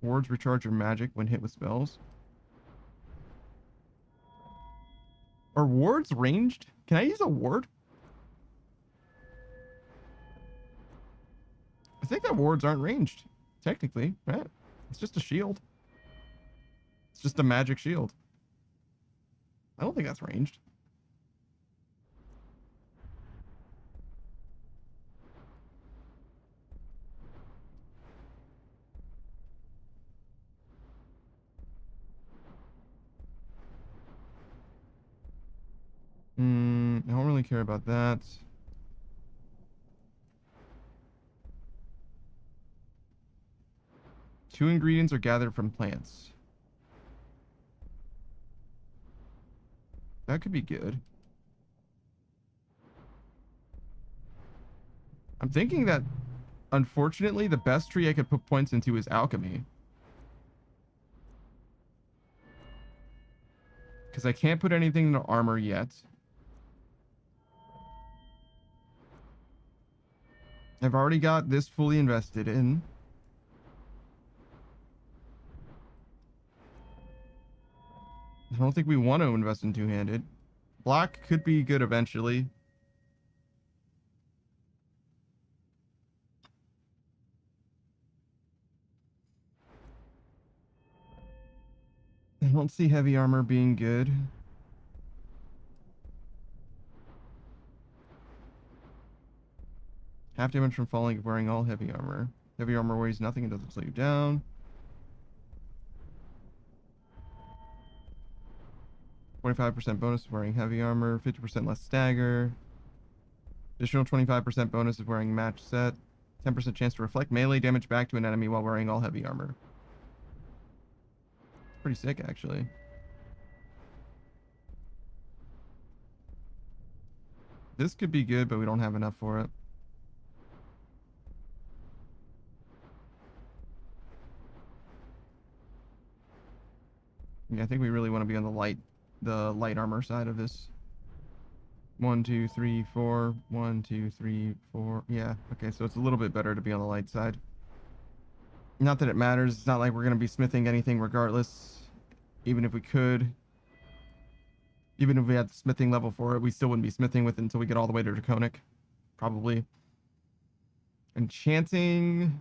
Wards recharge your magic when hit with spells. Are wards ranged? Can I use a ward? I think that wards aren't ranged, technically, right? It's just a shield. It's just a magic shield. I don't think that's ranged. I don't really care about that. Two ingredients are gathered from plants. That could be good. I'm thinking that, unfortunately, the best tree I could put points into is alchemy. Because I can't put anything into armor yet. I've already got this fully invested in. I don't think we want to invest in two-handed. Black could be good eventually. I don't see heavy armor being good. Half damage from falling if wearing all heavy armor. Heavy armor weighs nothing and doesn't slow you down. 25% bonus if wearing heavy armor. 50% less stagger. Additional 25% bonus if wearing match set. 10% chance to reflect melee damage back to an enemy while wearing all heavy armor. It's pretty sick, actually. This could be good, but we don't have enough for it. Yeah, I think we really want to be on the light armor side of this. 1, 2, 3, 4. 1, 2, 3, 4. Yeah, okay, so it's a little bit better to be on the light side. Not that it matters. It's not like we're going to be smithing anything regardless. Even if we could. Even if we had the smithing level for it, we still wouldn't be smithing with it until we get all the way to Draconic. Probably. Enchanting.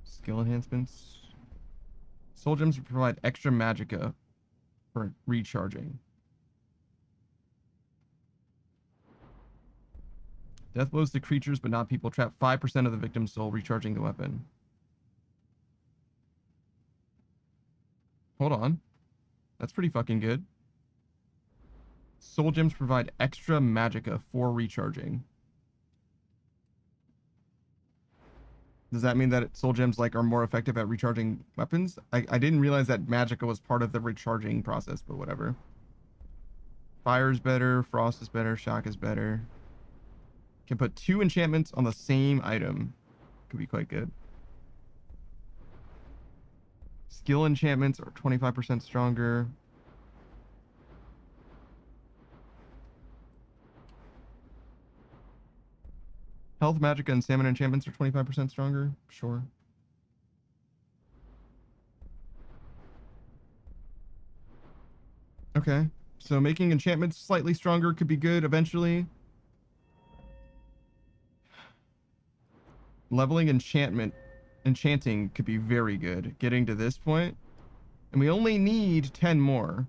Skill enhancements. Soul gems provide extra magicka for recharging. Death blows to creatures but not people. Trap 5% of the victim's soul, recharging the weapon. Hold on. That's pretty fucking good. Soul gems provide extra magicka for recharging. Does that mean that soul gems like are more effective at recharging weapons? I didn't realize that magicka was part of the recharging process, but whatever. Fire is better, frost is better, shock is better. Can put 2 enchantments on the same item. Could be quite good. Skill enchantments are 25% stronger. Health, magicka, and stamina enchantments are 25% stronger. Sure. Okay. So making enchantments slightly stronger could be good eventually. Leveling enchanting could be very good. Getting to this point, and we only need 10 more.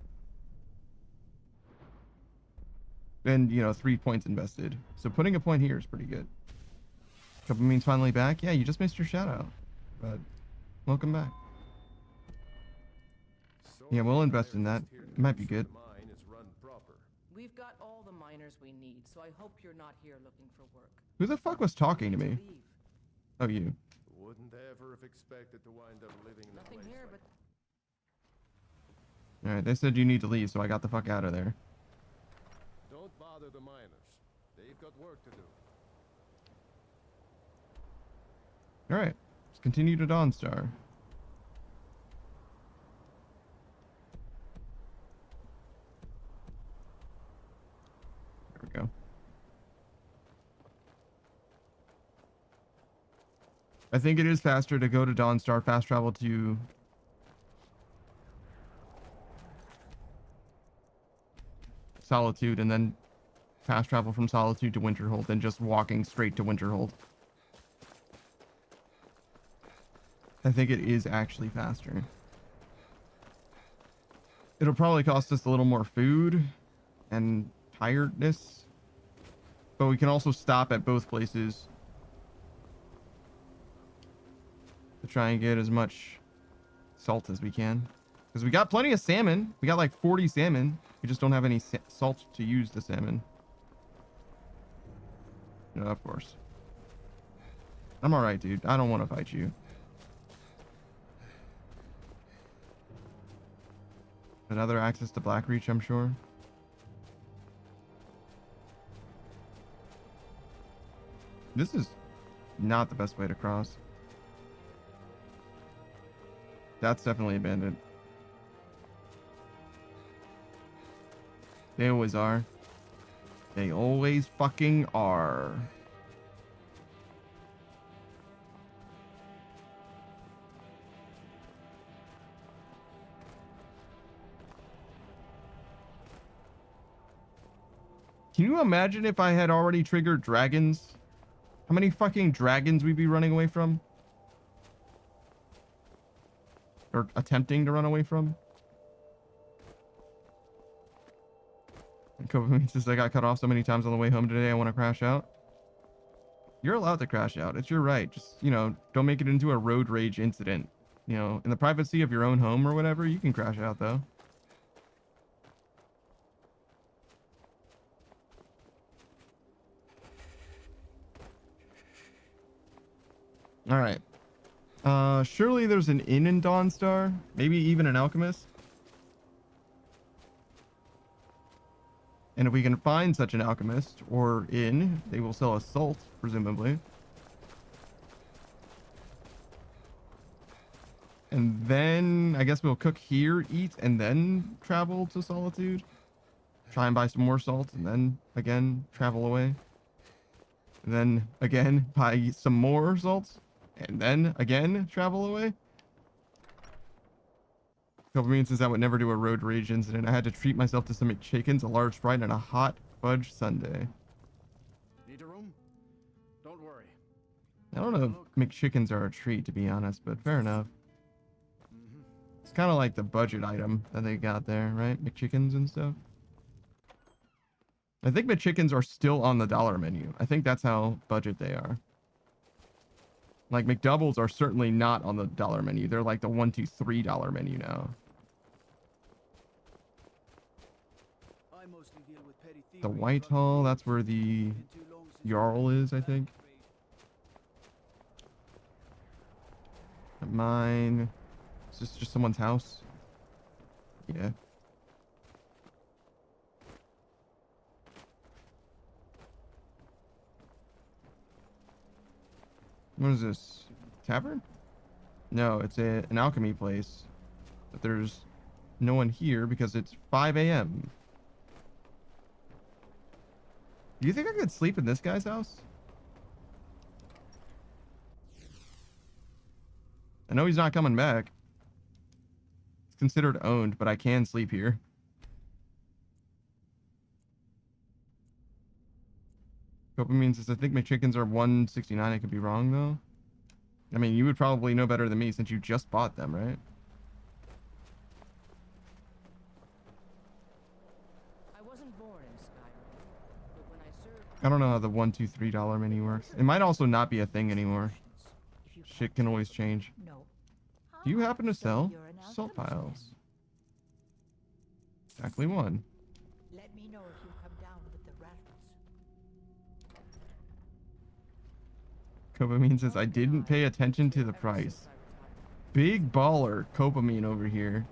And, you know, 3 points invested. So putting a point here is pretty good. Couple means finally back. Yeah, you just missed your shout out. But welcome back. Yeah, we'll invest in that. It might be good. We've got all the miners we need, so I hope you're not here looking for work. Who the fuck was talking to me? Leave. Oh, you. Wouldn't ever have expected to wind up living in a Nothing place here, like but Alright, they said you need to leave, so I got the fuck out of there. Don't bother the miners. They've got work to do. Alright, let's continue to Dawnstar. There we go. I think it is faster to go to Dawnstar, fast travel to Solitude, and then fast travel from Solitude to Winterhold than just walking straight to Winterhold. I think it is actually faster. It'll probably cost us a little more food and tiredness, but we can also stop at both places to try and get as much salt as we can. Because we got plenty of salmon. We got like 40 salmon. We just don't have any salt to use the salmon. No, of course. I'm alright, dude. I don't want to fight you. Another access to Blackreach, I'm sure. This is not the best way to cross. That's definitely abandoned. They always are. They always fucking are. Can you imagine if I had already triggered dragons? How many fucking dragons we'd be running away from? Or attempting to run away from? COVID says I got cut off so many times on the way home today, I want to crash out. You're allowed to crash out. It's your right. Just, you know, don't make it into a road rage incident. You know, in the privacy of your own home or whatever, you can crash out though. All right. Surely there's an inn in Dawnstar. Maybe even an alchemist. And if we can find such an alchemist or inn, they will sell us salt, presumably. And then I guess we'll cook here, eat, and then travel to Solitude. Try and buy some more salt, and then again travel away. And then again buy some more salt, and then again travel away. Couple means since I would never do a road rage incident. I had to treat myself to some McChickens, a large Sprite, and a hot fudge sundae. Need a room? Don't worry. I don't know if McChickens are a treat, to be honest, but fair enough. It's kind of like the budget item that they got there, right? McChickens and stuff. I think McChickens are still on the dollar menu. I think that's how budget they are. Like McDoubles are certainly not on the dollar menu. They're like the $1, $2, $3 menu now. The Whitehall, that's where the Jarl is, I think. Mine. Is this just someone's house? Yeah. What is this? Tavern? No, it's an alchemy place. But there's no one here because it's 5 a.m. Do you think I could sleep in this guy's house? I know he's not coming back. It's considered owned, but I can sleep here. Dopamine says, I think my chickens are 169. I could be wrong though. I mean, you would probably know better than me since you just bought them, right? I wasn't born in Skyrim, but when I served I don't know how the $1, $2, $3 mini works. It might also not be a thing anymore. Shit can always change. No. Do you happen to So sell you're an salt alchemist piles? Exactly one. Let me know if you come down with the rattles. Copamine says, I didn't pay attention to the price. Big baller Copamine over here.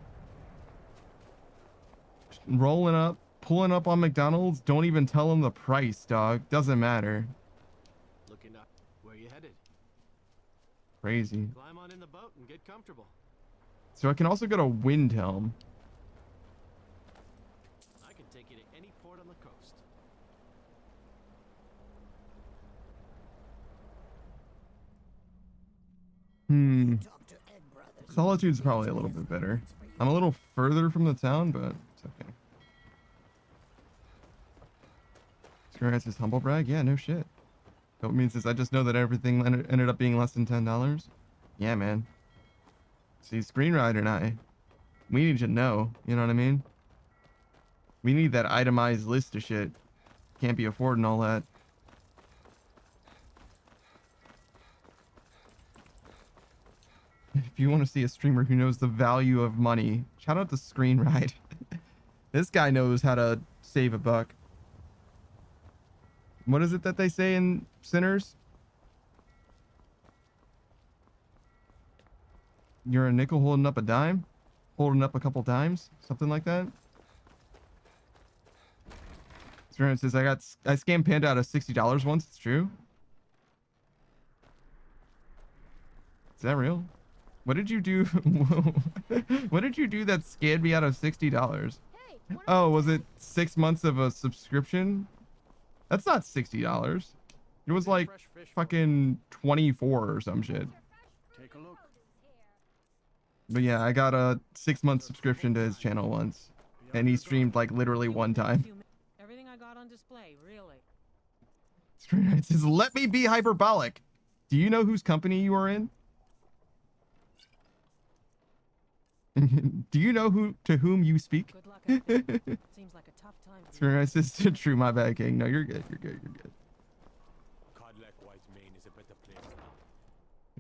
Rolling up, pulling up on McDonald's. Don't even tell him the price, dog. Doesn't matter. Looking up. Where you headed? Crazy. Climb on in the boat and get comfortable. So I can also go to Windhelm. I can take you to any port on the coast. Solitude's probably a little bit better. I'm a little further from the town, but it's okay. Screwhead says, humble brag? Yeah, no shit. That means is I just know that everything ended up being less than $10. Yeah, man. See, Screenwriter and I, we need to know. You know what I mean? We need that itemized list of shit. Can't be affording all that. If you want to see a streamer who knows the value of money, shout out to Screenride. This guy knows how to save a buck. What is it that they say in Sinners? You're a nickel holding up a dime? Holding up a couple dimes? Something like that? Screenride says, I scammed Panda out of $60 once. It's true. Is that real? What did you do? What did you do that scammed me out of $60? Oh, was it 6 months of a subscription? That's not $60. It was like fucking 24 or some shit. Take a look. But yeah, I got a 6-month subscription to his channel once, and he streamed like literally one time. Everything I got on display, really. Screenwriter says, "Let me be hyperbolic. Do you know whose company you are in? Do you know to whom you speak?" Good luck out there. Seems like a tough time. Screenwriter says, "True, my bad, King. No, you're good. You're good. You're good." White Mane is a better place now.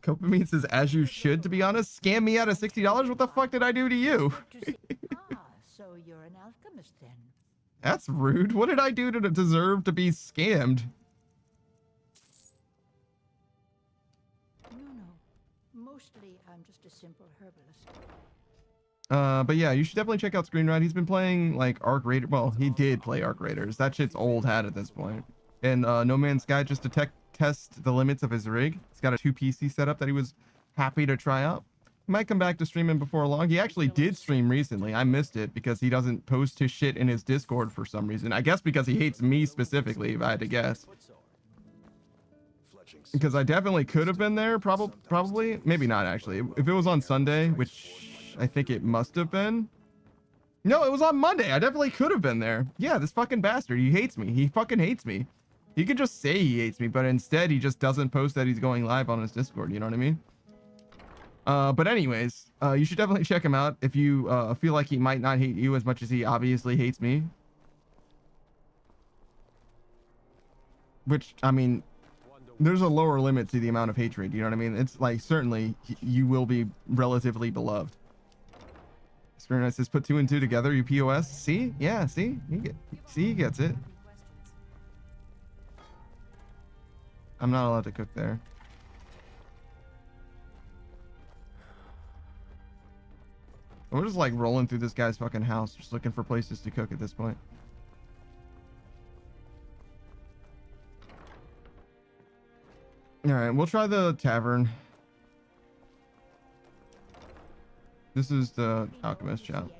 Copamine says, "As you should, to be honest. Scam me out of $60? What the fuck did I do to you?" So you're an alchemist then? That's rude. What did I do to deserve to be scammed? No. Mostly, I'm just a simple herbalist. But yeah, you should definitely check out Screenride. He's been playing like Arc Raider. Well, he did play Arc Raiders. That shit's old hat at this point. And No Man's Sky, just to test the limits of his rig. He's got a 2 PC setup that he was happy to try out. He might come back to streaming before long. He actually did stream recently. I missed it because he doesn't post his shit in his Discord for some reason. I guess because he hates me specifically, if I had to guess. Because I definitely could have been there, probably. Maybe not, actually. If it was on Sunday, which I think it must have been. No, it was on Monday. I definitely could have been there. Yeah, this fucking bastard. He hates me. He fucking hates me. He could just say he hates me, but instead he just doesn't post that he's going live on his Discord. You know what I mean? But anyways, you should definitely check him out if you feel like he might not hate you as much as he obviously hates me. Which, I mean, there's a lower limit to the amount of hatred. You know what I mean? It's like, certainly, you will be relatively beloved. Screenwriter says, put 2 and 2 together, you POS. See? Yeah, see? He gets it. I'm not allowed to cook there. We're just like rolling through this guy's fucking house, just looking for places to cook at this point. Alright, we'll try the tavern. This is the alchemist shop.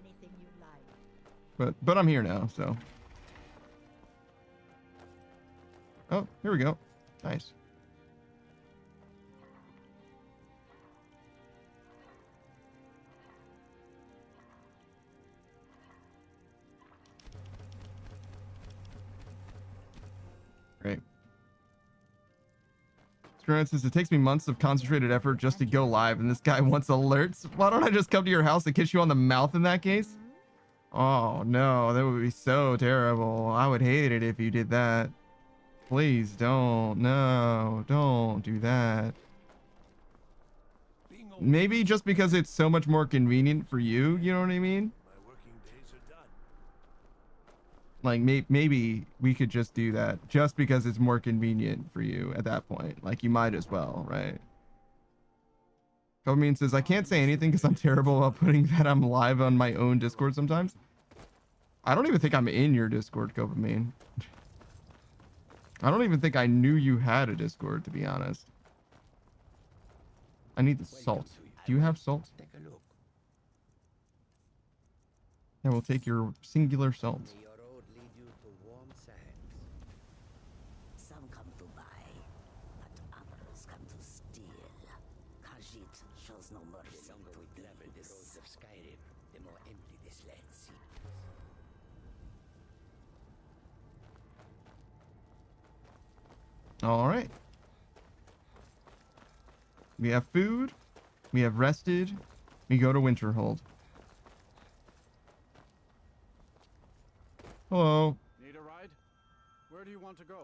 But I'm here now, so. Oh, here we go. Nice. Great. Grant says it takes me months of concentrated effort just to go live, and this guy wants alerts. Why don't I just come to your house and kiss you on the mouth in that case? Oh no, that would be so terrible. I would hate it if you did that. Please don't. No, don't do that. Maybe just because it's so much more convenient for you, you know what I mean? Like, maybe we could just do that just because it's more convenient for you at that point. Like, you might as well, right? Copamine says, I can't say anything because I'm terrible about putting that I'm live on my own Discord sometimes. I don't even think I'm in your Discord, Copamine. I don't even think I knew you had a Discord, to be honest. I need the salt. Do you have salt? I will take your singular salt. Some come to buy, but others come to steal. Khajiit shows no mercy. The longer we travel the roads of Skyrim, the more empty this land seems. All right. We have food. We have rested. We go to Winterhold. Hello. Need a ride? Where do you want to go?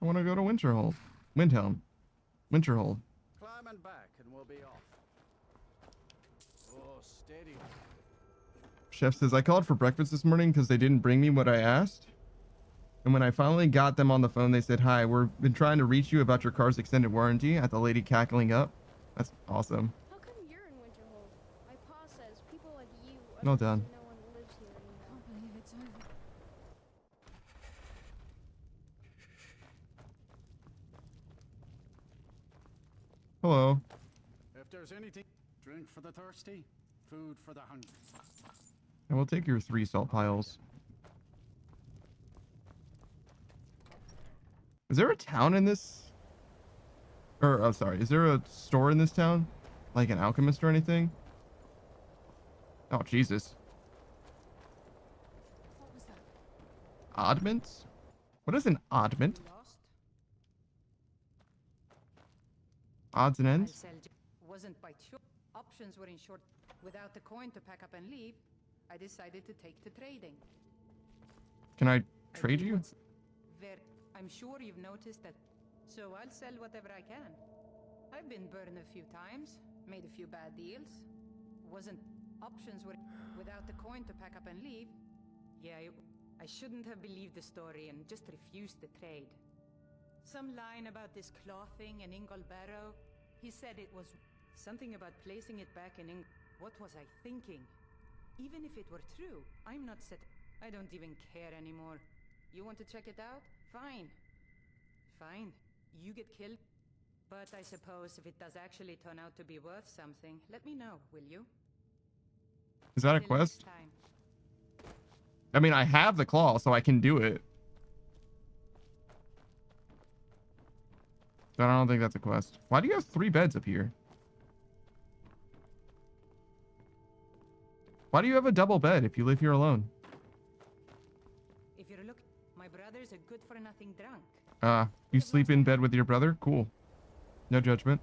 I want to go to Winterhold. Windhelm. Winterhold. Climb and back and we'll be off. Oh, steady. Chef says, I called for breakfast this morning because they didn't bring me what I asked. And when I finally got them on the phone, they said, hi, we've been trying to reach you about your car's extended warranty. At the lady cackling up. That's awesome. How come you're in Winterhold? My pa says people like you are Well the done. reason no one lives here anymore. Can't believe it's over. Hello. If there's anything, drink for the thirsty, food for the hungry. I will take your 3 salt piles. Is there a town in this? Or, oh, sorry. Is there a store in this town? Like an alchemist or anything? Oh, Jesus. What was that? Oddments? What is an oddment? Lost? Odds and I'll ends? sell. Wasn't quite sure. Options were in short. Without the coin to pack up and leave, I decided to take to trading. Can I trade you? I'm sure you've noticed that. So I'll sell whatever I can. I've been burned a few times, made a few bad deals. Wasn't options were without the coin to pack up and leave. Yeah, I shouldn't have believed the story and just refused the trade. Some line about this clothing in Ingol Barrow. He said it was something about placing it back in What was I thinking? Even if it were true, I'm not set. I don't even care anymore. You want to check it out? Fine. Fine. You get killed. But I suppose if it does actually turn out to be worth something, let me know, will you? Is that a Till quest? next time. I mean, I have the claw, so I can do it. But I don't think that's a quest. Why do you have 3 beds up here? Why do you have a double bed if you live here alone? If you're looking, my brother's a good-for-nothing drunk. You sleep in bed with your brother? Cool. No judgment.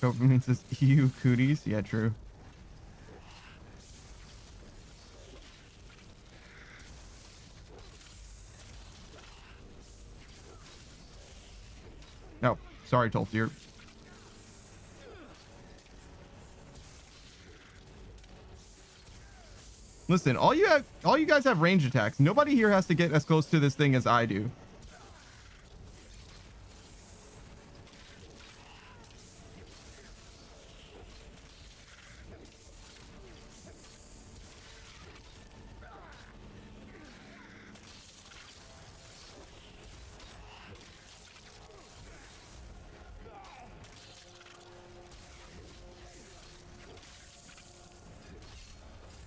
Dopamine says, ew, cooties. Yeah, true. No, sorry, Tolfir. Listen, all you guys have range attacks. Nobody here has to get as close to this thing as I do.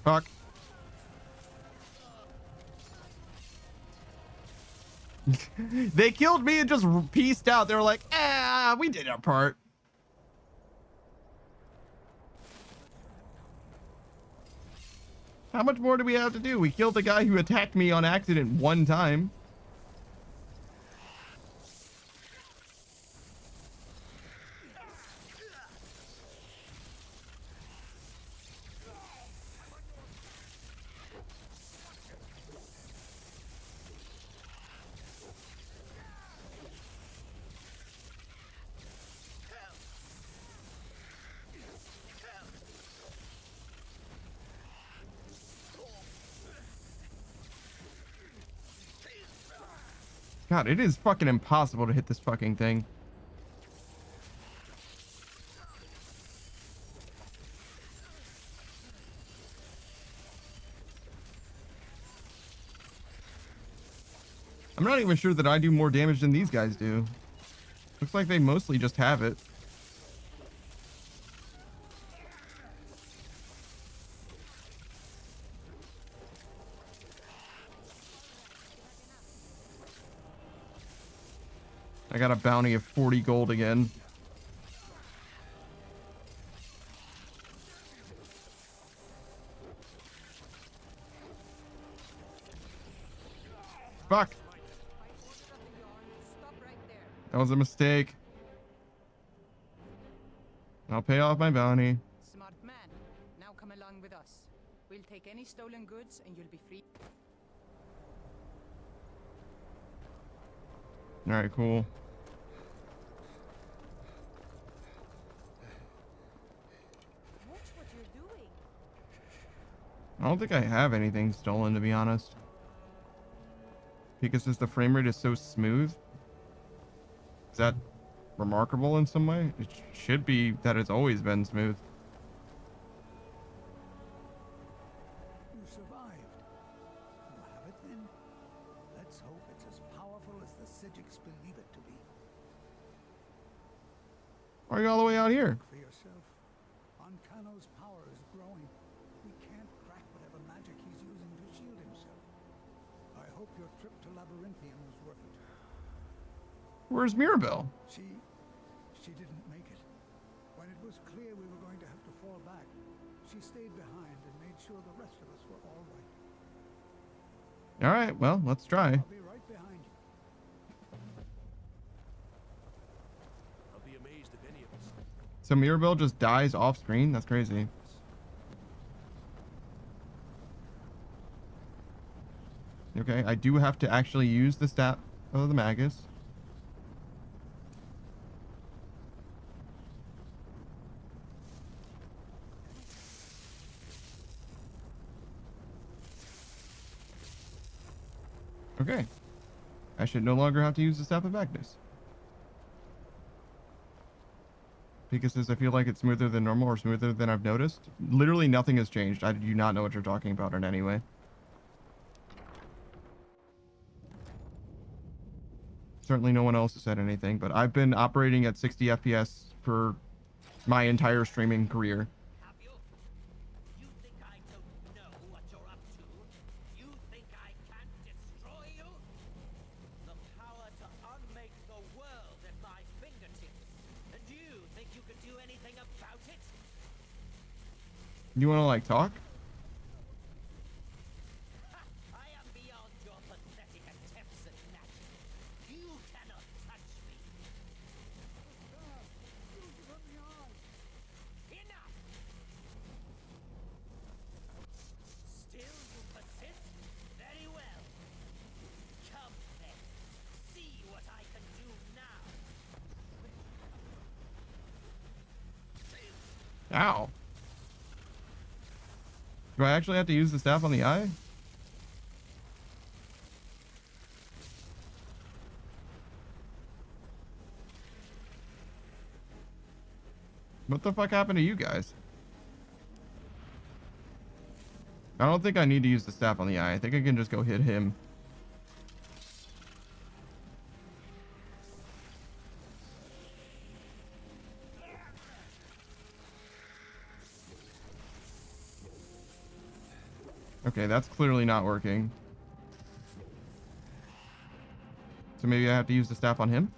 Fuck. They killed me and just pieced out. They were like, we did our part. How much more do we have to do? We killed the guy who attacked me on accident one time. God, it is fucking impossible to hit this fucking thing. I'm not even sure that I do more damage than these guys do. Looks like they mostly just have it. I got a bounty of 40 gold again. Fuck. That was a mistake. I'll pay off my bounty. Smart man. Now come along with us. We'll take any stolen goods and you'll be free. All right, cool. Watch what you're doing. I don't think I have anything stolen, to be honest. Because since the frame rate is so smooth, is that remarkable in some way? It should be that it's always been smooth. You survived. You have it then? Let's hope it's as powerful as the Psijics believe it to be. Why are you all the way out here? For yourself. Ancano's power is growing. We can't crack whatever magic he's using to shield himself. I hope your trip to Labyrinthium was worth it. Where's Mirabelle? She didn't make it. When it was clear we were going to have to fall back, she stayed behind and made sure the rest of us were all right. All right, well, let's try. I'll be right behind you. I'll be amazed if any of us. So Mirabelle just dies off screen? That's crazy. Okay, I do have to actually use the stat of the Magus. Okay. I should no longer have to use the Staff of Magnus. Because I feel like it's smoother than normal or smoother than I've noticed. Literally nothing has changed. I do not know what you're talking about in any way. Certainly no one else has said anything, but I've been operating at 60 FPS for my entire streaming career. You want to like talk? I am beyond your pathetic attempts at magic. You cannot touch me. Enough! Still you persist? Very well. Come then. See what I can do now. Ow. Do I actually have to use the staff on the eye? What the fuck happened to you guys? I don't think I need to use the staff on the eye. I think I can just go hit him. Okay, that's clearly not working. So maybe I have to use the staff on him.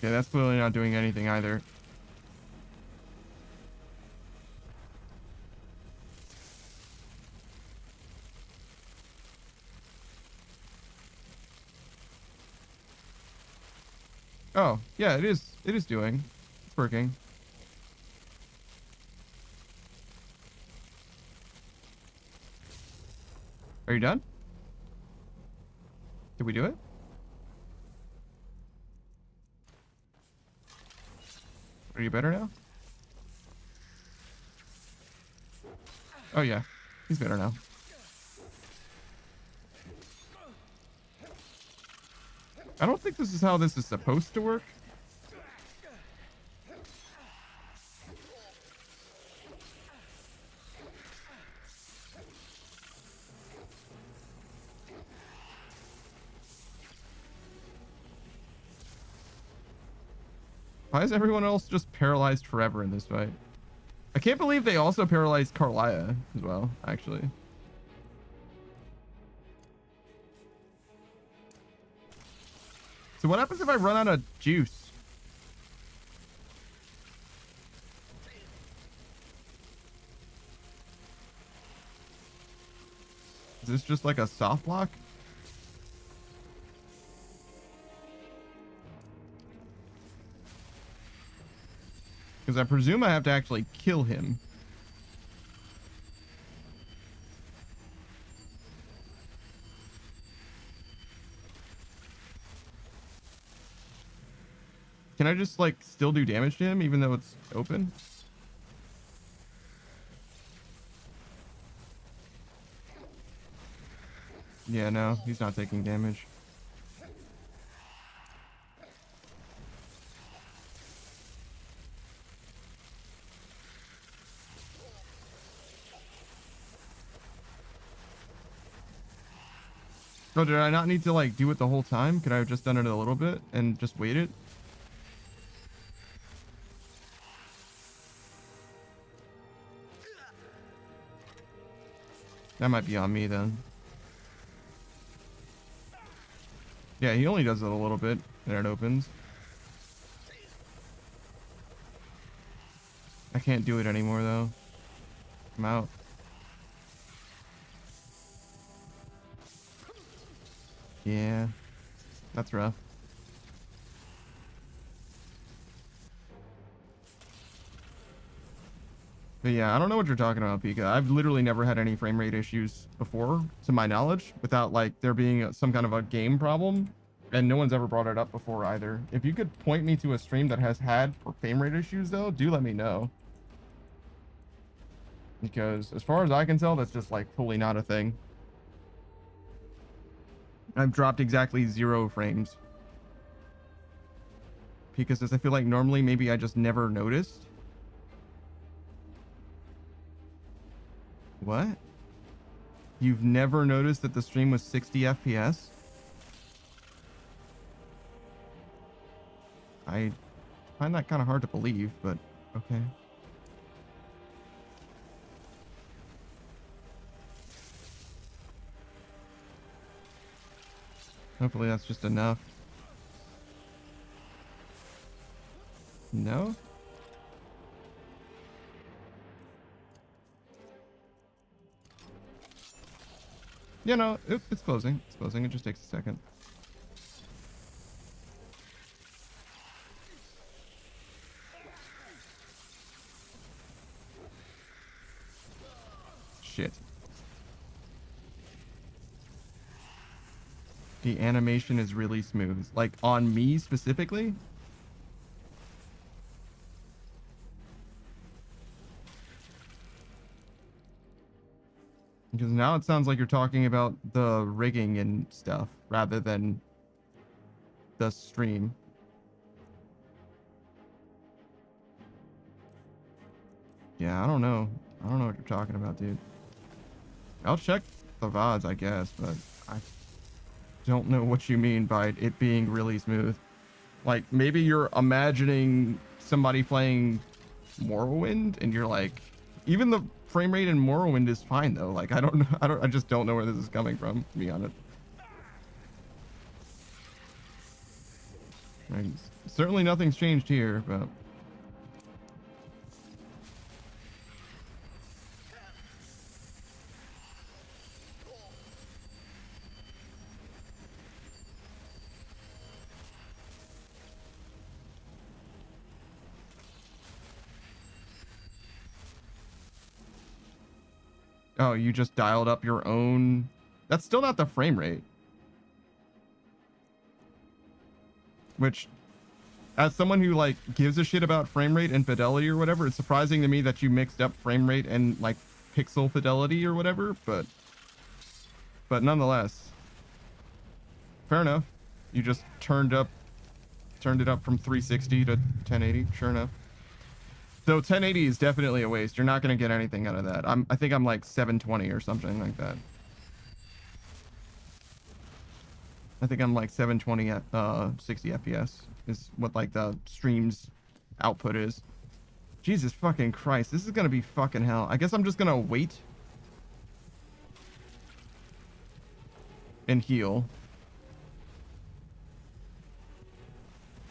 Okay, that's clearly not doing anything either. Oh, yeah, it is. It is doing. It's working. Are you done? Did we do it? Are you better now? Oh, yeah. He's better now. I don't think this is how this is supposed to work. Why is everyone else just paralyzed forever in this fight? I can't believe they also paralyzed Carlia as well, actually. So what happens if I run out of juice? Is this just like a soft block? Because I presume I have to actually kill him. Can I just like still do damage to him even though it's open? Yeah, no, he's not taking damage. Oh, did I not need to like do it the whole time? Could I have just done it a little bit and just waited? That might be on me then. Yeah, he only does it a little bit and it opens. I can't do it anymore though. I'm out. Yeah, that's rough. But yeah, I don't know what you're talking about, Pika. I've literally never had any frame rate issues before, to my knowledge, without like there being some kind of a game problem. And no one's ever brought it up before either. If you could point me to a stream that has had frame rate issues though, do let me know. Because as far as I can tell, that's just like fully not a thing. I've dropped exactly 0 frames. Pika says, I feel like normally maybe I just never noticed. What? You've never noticed that the stream was 60 FPS? I find that kind of hard to believe, but okay. Hopefully that's just enough. No? Yeah, no, it's closing. It's closing. It just takes a second. Shit. The animation is really smooth. Like, on me specifically? Because now it sounds like you're talking about the rigging and stuff rather than the stream. Yeah, I don't know. I don't know what you're talking about, dude. I'll check the VODs, I guess, but I don't know what you mean by it being really smooth. Like, maybe you're imagining somebody playing Morrowind, and you're like, even the frame rate in Morrowind is fine though. Like, I don't know. I just don't know where this is coming from, to be honest. Like, certainly nothing's changed here, but. Oh, you just dialed up your own. That's still not the frame rate. Which, as someone who like gives a shit about frame rate and fidelity or whatever, it's surprising to me that you mixed up frame rate and like pixel fidelity or whatever, but nonetheless. Fair enough. You just turned it up from 360 to 1080, sure enough. So 1080 is definitely a waste. You're not going to get anything out of that. I think I'm like 720 or something like that. I think I'm like 720 at 60 FPS is what like the stream's output is. Jesus fucking Christ. This is going to be fucking hell. I guess I'm just going to wait and heal.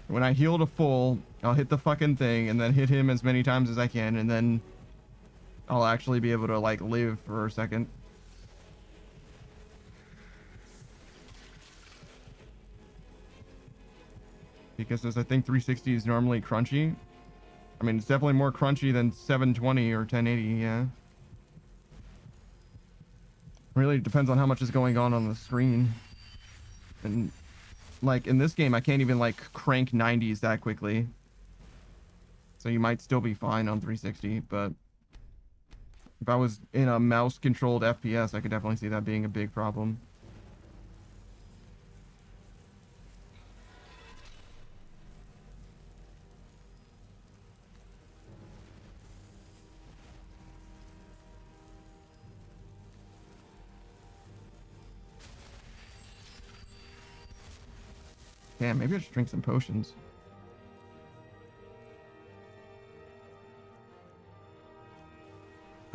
When I heal to full, I'll hit the fucking thing and then hit him as many times as I can, and then I'll actually be able to like live for a second. Because as I think 360 is normally crunchy. I mean, it's definitely more crunchy than 720 or 1080, yeah. Really depends on how much is going on the screen. And like in this game, I can't even like crank 90s that quickly. So you might still be fine on 360, but if I was in a mouse controlled FPS, I could definitely see that being a big problem. Damn, maybe I should drink some potions.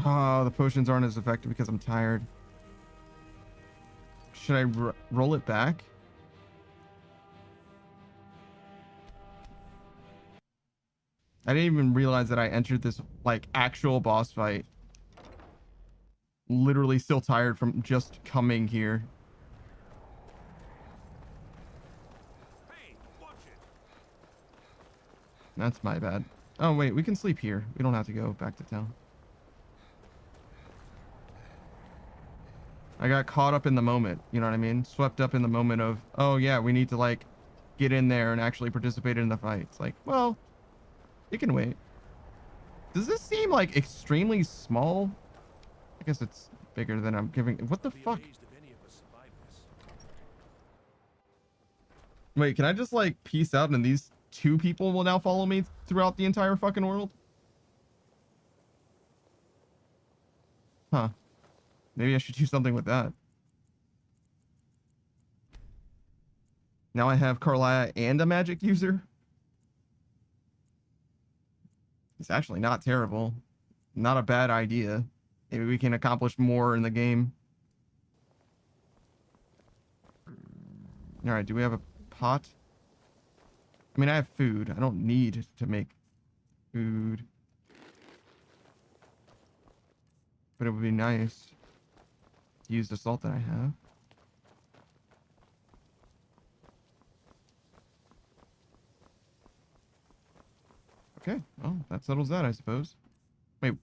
Oh, the potions aren't as effective because I'm tired. Should I roll it back? I didn't even realize that I entered this, like, actual boss fight. Literally still tired from just coming here. Hey, watch it. That's my bad. Oh, wait, we can sleep here. We don't have to go back to town. I got caught up in the moment, you know what I mean? Swept up in the moment of, oh yeah, we need to like get in there and actually participate in the fight. It's like, well, it can wait. Does this seem like extremely small? I guess it's bigger than I'm giving. What the fuck? Wait, can I just like peace out and these two people will now follow me throughout the entire fucking world? Huh. Maybe I should do something with that. Now I have Carlia and a magic user. It's actually not terrible. Not a bad idea. Maybe we can accomplish more in the game. Alright, do we have a pot? I mean, I have food. I don't need to make food. But it would be nice to use the salt that I have. Okay, well, that settles that, I suppose. Wait,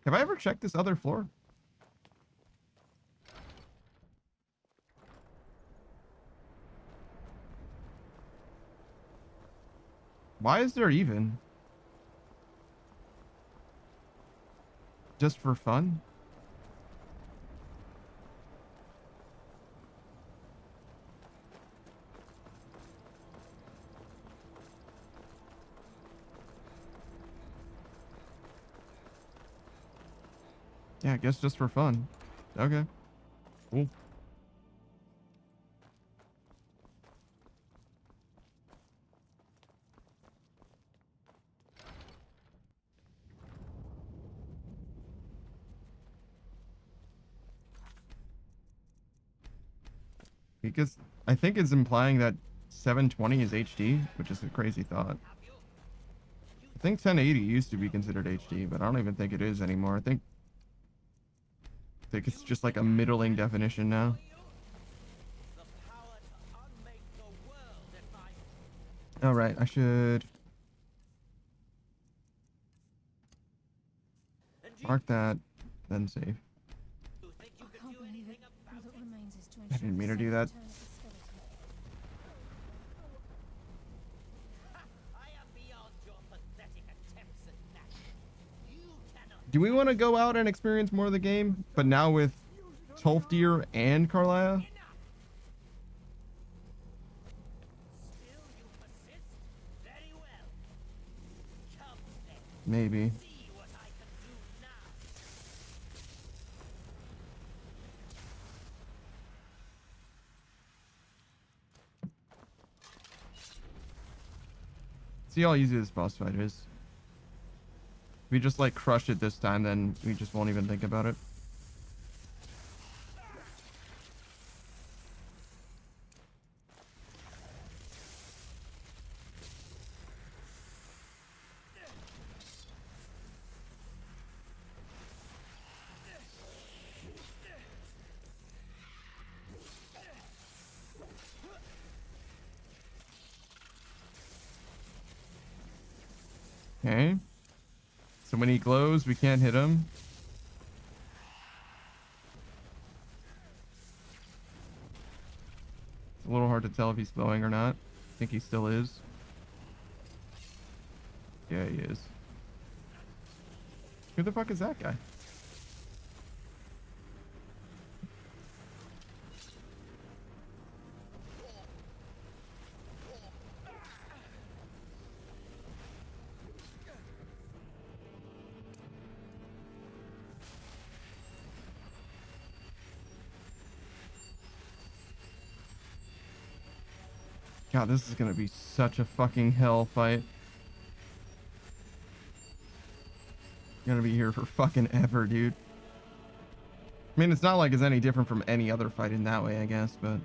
have I ever checked this other floor? Why is there even? Just for fun? Yeah, I guess just for fun. Okay. Cool. Because I think it's implying that 720 is HD, which is a crazy thought. I think 1080 used to be considered HD, but I don't even think it is anymore. I think it's just like a middling definition now. All right, I should mark that, then save. I can't believe it. All that remains is to I didn't mean to do that. Do we want to go out and experience more of the game, but now with Tolfdir and Carlia? Maybe. See how easy this boss fight is. If we just like crush it this time, then we just won't even think about it. Okay. So when he glows, we can't hit him. It's a little hard to tell if he's glowing or not. I think he still is. Yeah, he is. Who the fuck is that guy? God, this is gonna be such a fucking hell fight. Gonna be here for fucking ever, dude. I mean, it's not like it's any different from any other fight in that way, I guess, but...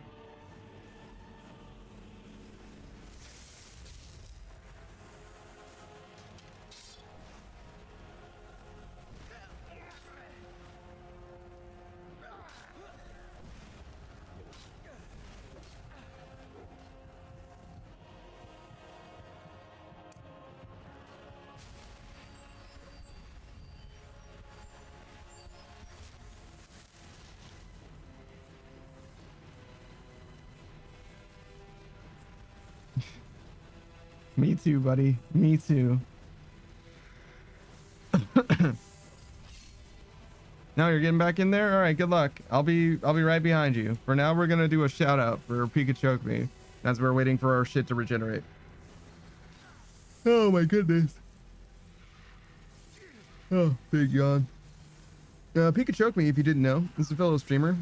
Me too, buddy. Me too. Now you're getting back in there? All right, good luck. I'll be right behind you. For now, we're going to do a shout out for Pikachu as we're waiting for our shit to regenerate. Oh my goodness. Oh, big yawn. Pikachu, if you didn't know, is a fellow streamer.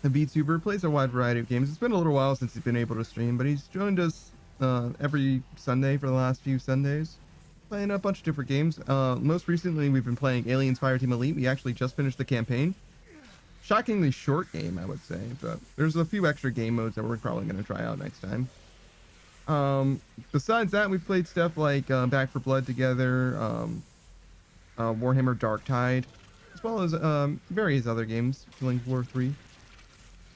A VTuber, plays a wide variety of games. It's been a little while since he's been able to stream, but he's joined us every Sunday for the last few Sundays, playing a bunch of different games. Most recently, we've been playing Aliens Fireteam Elite. We actually just finished the campaign. Shockingly short game, I would say, but there's a few extra game modes that we're probably going to try out next time. Besides that, we've played stuff like Back 4 Blood together, Warhammer Darktide, as well as various other games, Killing Floor 3.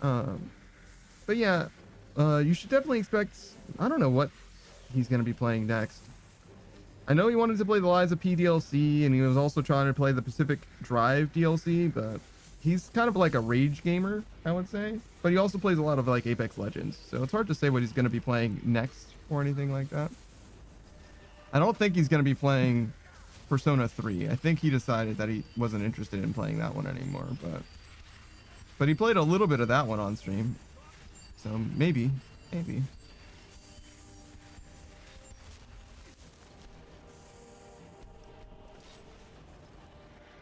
But yeah, you should definitely expect... I don't know what he's going to be playing next. I know he wanted to play the Lies of P DLC, and he was also trying to play the Pacific Drive DLC, but he's kind of like a rage gamer, I would say. But he also plays a lot of like Apex Legends, so it's hard to say what he's going to be playing next or anything like that. I don't think he's going to be playing Persona 3. I think he decided that he wasn't interested in playing that one anymore, but he played a little bit of that one on stream. So maybe.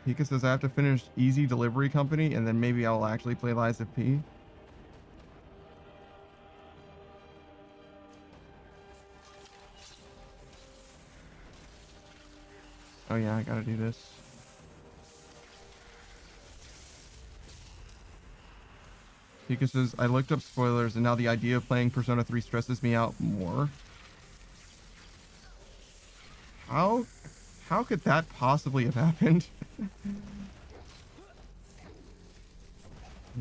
Pika says I have to finish Easy Delivery Company and then maybe I'll actually play Lies of P. Oh yeah, I gotta do this. Pika says, I looked up spoilers and now the idea of playing Persona 3 stresses me out more. How could that possibly have happened?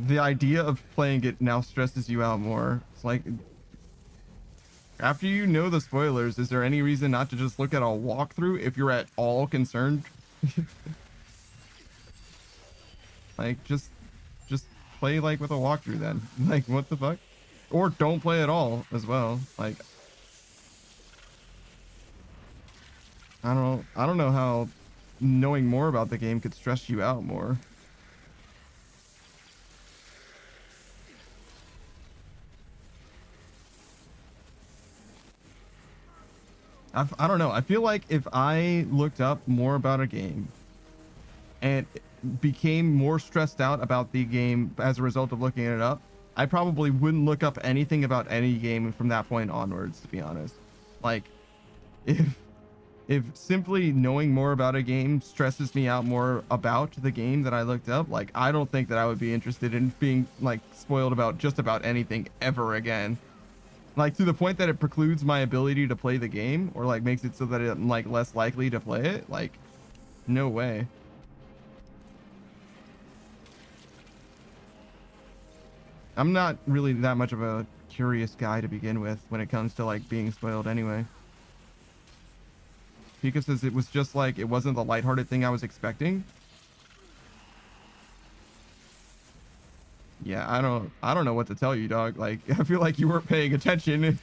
The idea of playing it now stresses you out more. It's like, after you know the spoilers, is there any reason not to just look at a walkthrough if you're at all concerned? Like, just play like with a walkthrough then. Like, what the fuck? Or don't play at all as well. Like, I don't know how knowing more about the game could stress you out more. I don't know. I feel like if I looked up more about a game and became more stressed out about the game as a result of looking it up, I probably wouldn't look up anything about any game from that point onwards, to be honest. Like, if simply knowing more about a game stresses me out more about the game that I looked up, like, I don't think that I would be interested in being like spoiled about just about anything ever again. Like, to the point that it precludes my ability to play the game, or like makes it so that I'm like less likely to play it. Like, no way. I'm not really that much of a curious guy to begin with when it comes to like being spoiled anyway. Pika says it was just like, it wasn't the lighthearted thing I was expecting. Yeah, I don't know what to tell you, dog. Like, I feel like you weren't paying attention.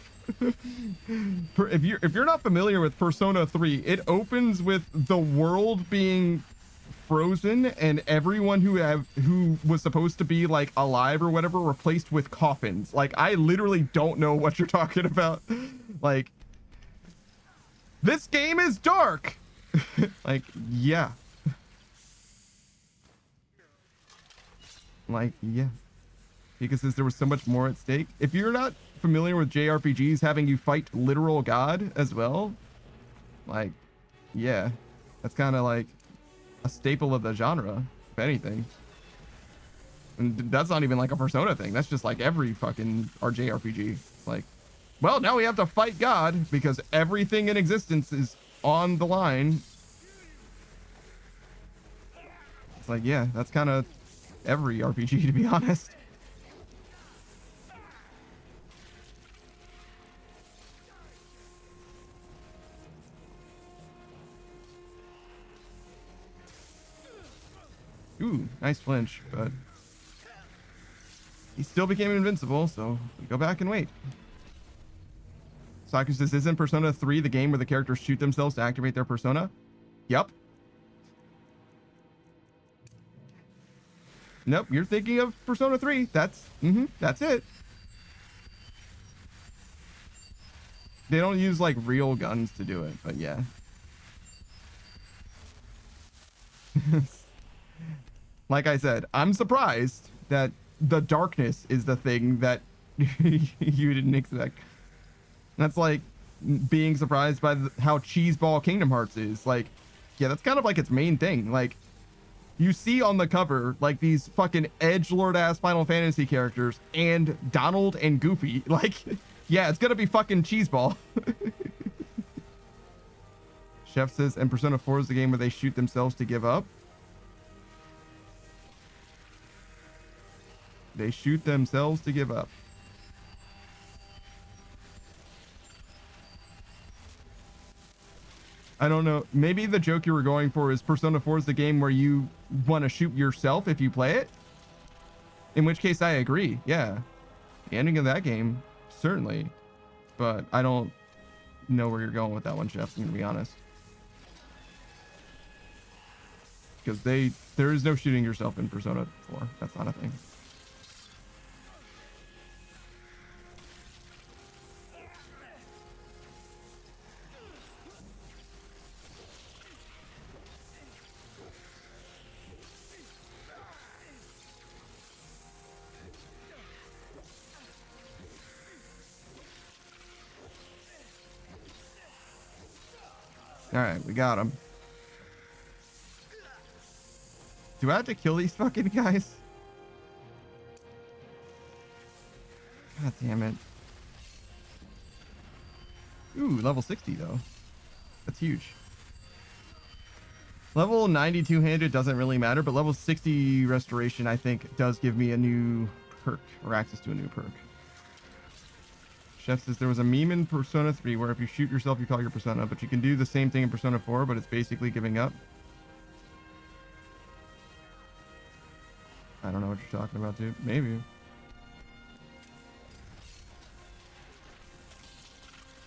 If you're not familiar with Persona 3, it opens with the world being frozen and everyone who was supposed to be like alive or whatever replaced with coffins. Like, I literally don't know what you're talking about. Like, this game is dark. Like, yeah. Like, yeah. Because there was so much more at stake. If you're not familiar with JRPGs having you fight literal God as well, like, yeah, that's kind of like a staple of the genre, if anything. And that's not even like a Persona thing. That's just like every fucking JRPG. It's like, well, now we have to fight God because everything in existence is on the line. It's like, yeah, that's kind of every RPG, to be honest. Ooh, nice flinch, but he still became invincible, so we go back and wait. Saku says, isn't Persona 3 the game where the characters shoot themselves to activate their persona? Yep. Nope, you're thinking of Persona 3. That's it. They don't use like real guns to do it, but yeah. Like I said, I'm surprised that the darkness is the thing that you didn't expect. That's like being surprised by how cheeseball Kingdom Hearts is. Like, yeah, that's kind of like its main thing. Like, you see on the cover like these fucking edgelord ass Final Fantasy characters and Donald and Goofy. Like, yeah, it's gonna be fucking cheeseball. Chef says, and Persona 4 is the game where they shoot themselves to give up. They shoot themselves to give up. I don't know. Maybe the joke you were going for is Persona 4 is the game where you want to shoot yourself if you play it. In which case, I agree. Yeah. The ending of that game, certainly. But I don't know where you're going with that one, Chef, I'm going to be honest. Because there is no shooting yourself in Persona 4. That's not a thing. All right, we got him. Do I have to kill these fucking guys? God damn it. Ooh, level 60 though. That's huge. Level 90 two-handed doesn't really matter, but level 60 restoration, I think, does give me a new perk, or access to a new perk. Chef says there was a meme in Persona 3 where if you shoot yourself, you call your persona, but you can do the same thing in Persona 4, but it's basically giving up. I don't know what you're talking about, dude. Maybe.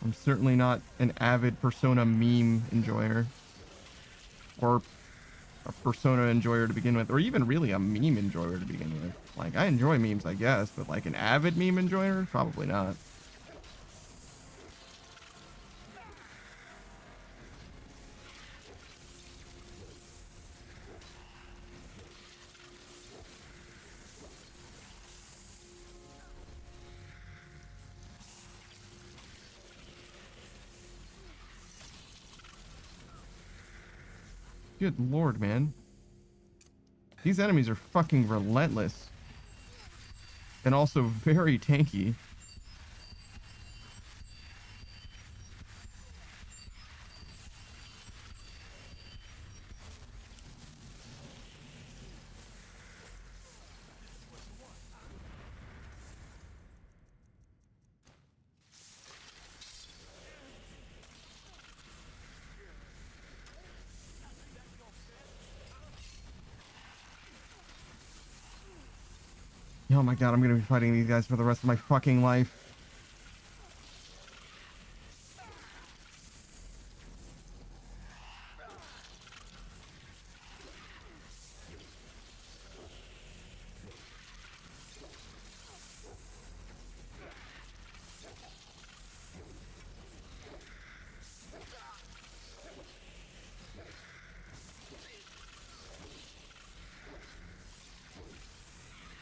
I'm certainly not an avid Persona meme enjoyer. Or a Persona enjoyer to begin with. Or even really a meme enjoyer to begin with. Like, I enjoy memes, I guess. But like an avid meme enjoyer? Probably not. Good lord, man. These enemies are fucking relentless. And also very tanky. Oh my god, I'm gonna be fighting these guys for the rest of my fucking life.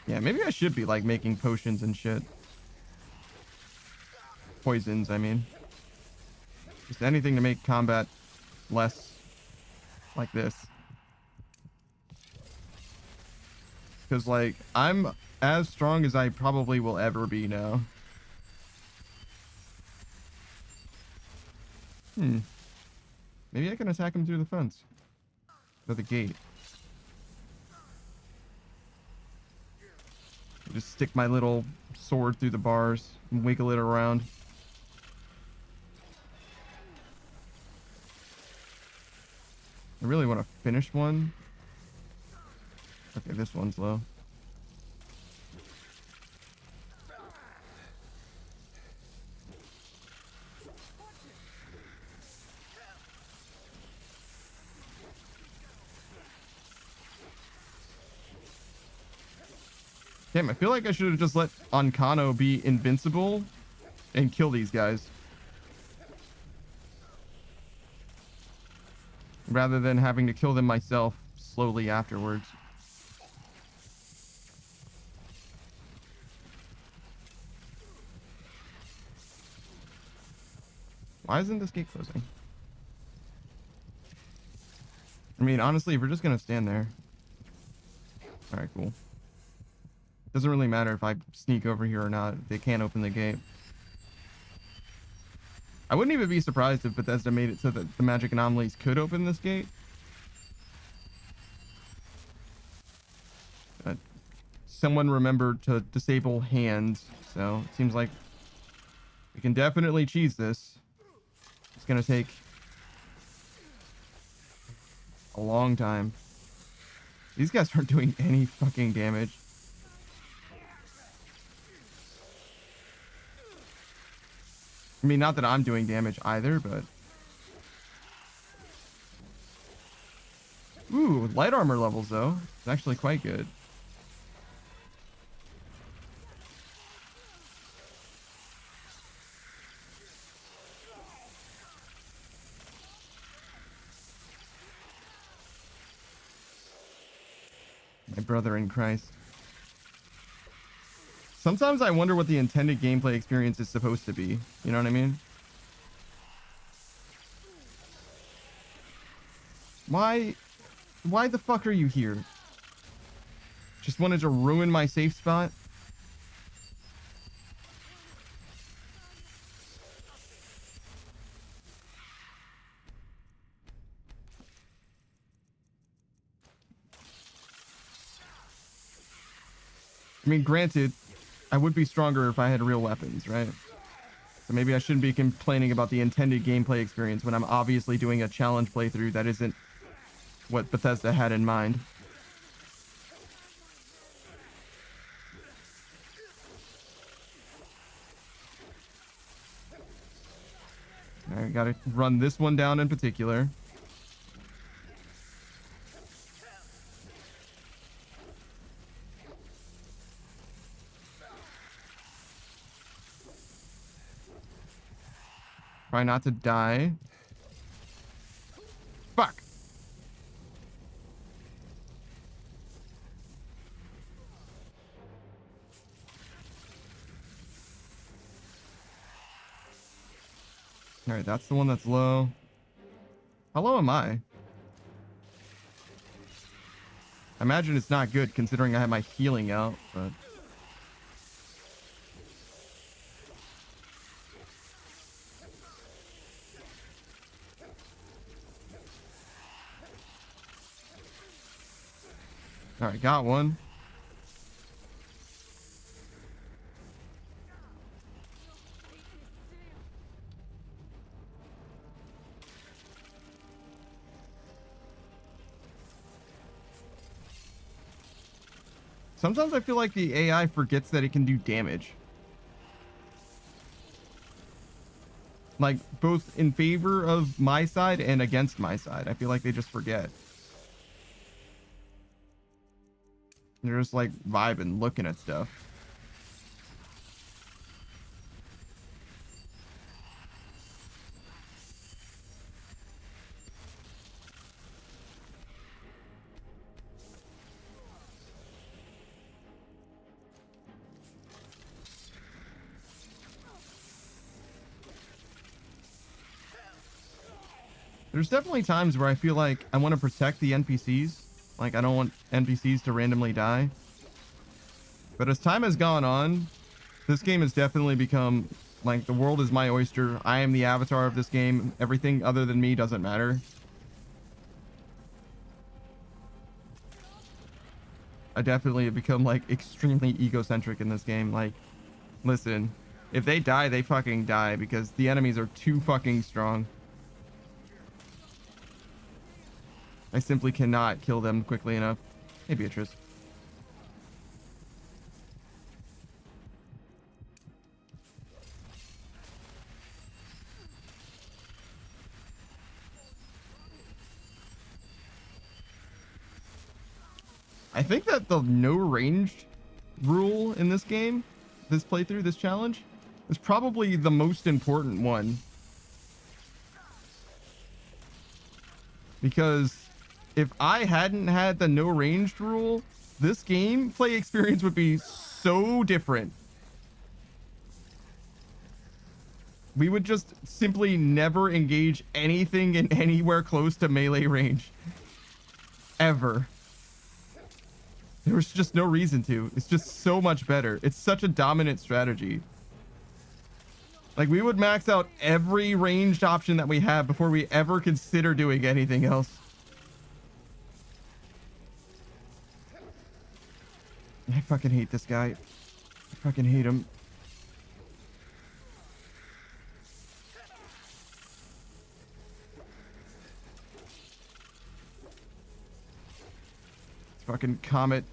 Yeah, maybe I should be like making potions and shit. Poisons, I mean. Just anything to make combat less like this. Because like, I'm as strong as I probably will ever be now. Maybe I can attack him through the fence. Or the gate. Just stick my little sword through the bars and wiggle it around. I really want to finish one. Okay, this one's low. Damn, I feel like I should have just let Ankano be invincible and kill these guys. Rather than having to kill them myself slowly afterwards. Why isn't this gate closing? I mean, honestly, if we're just gonna stand there. Alright, cool. Doesn't really matter if I sneak over here or not. They can't open the gate. I wouldn't even be surprised if Bethesda made it so that the magic anomalies could open this gate. But someone remembered to disable hands, so it seems like we can definitely cheese this. It's gonna take a long time. These guys aren't doing any fucking damage. I mean, not that I'm doing damage either, but... Ooh, light armor levels, though. It's actually quite good. My brother in Christ. Sometimes I wonder what the intended gameplay experience is supposed to be. You know what I mean? Why the fuck are you here? Just wanted to ruin my safe spot? I mean, granted, I would be stronger if I had real weapons, right? So maybe I shouldn't be complaining about the intended gameplay experience when I'm obviously doing a challenge playthrough that isn't what Bethesda had in mind. I gotta run this one down in particular. Try not to die. Fuck. All right, that's the one that's low. How low am I? I imagine it's not good considering I have my healing out, but... All right, got one. Sometimes I feel like the AI forgets that it can do damage. Like, both in favor of my side and against my side. I feel like they just forget. They're just, like, vibing, looking at stuff. There's definitely times where I feel like I want to protect the NPCs. Like, I don't want NPCs to randomly die. But as time has gone on, this game has definitely become, like, the world is my oyster. I am the avatar of this game. Everything other than me doesn't matter. I definitely have become, like, extremely egocentric in this game. Like, listen, if they die, they fucking die because the enemies are too fucking strong. I simply cannot kill them quickly enough. Hey, Beatrice. I think that the no ranged rule in this game, this playthrough, this challenge, is probably the most important one. Because if I hadn't had the no ranged rule, this gameplay experience would be so different. We would just simply never engage anything in anywhere close to melee range. Ever. There was just no reason to. It's just so much better. It's such a dominant strategy. Like, we would max out every ranged option that we have before we ever consider doing anything else. I fucking hate this guy. I fucking hate him. Fucking comet.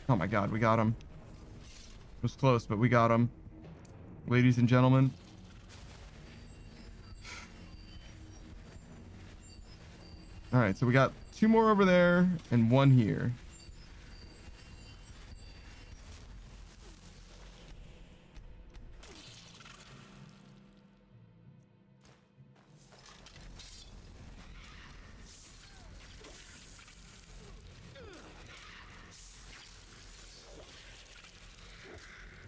Oh my god, we got him. It was close, but we got him. Ladies and gentlemen. Alright, so we got 2 more over there and 1 here.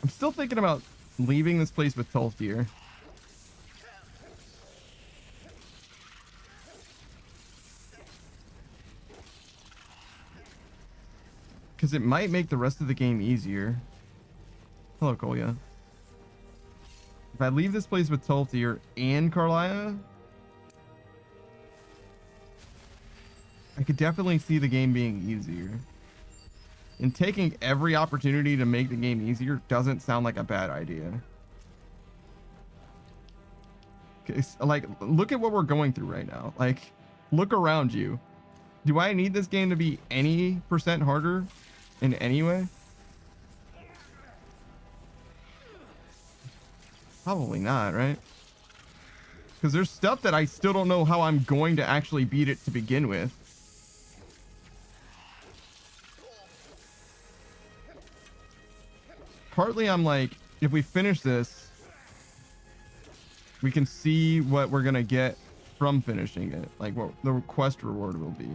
I'm still thinking about leaving this place with Tolfir. Because it might make the rest of the game easier. Hello, Kolya. If I leave this place with Tolfir and Karliah, I could definitely see the game being easier. And taking every opportunity to make the game easier doesn't sound like a bad idea. Like, look at what we're going through right now. Like, look around you. Do I need this game to be any % harder in any way? Probably not, right? Because there's stuff that I still don't know how I'm going to actually beat it to begin with. Partly I'm like, if we finish this, we can see what we're gonna get from finishing it, like what the quest reward will be,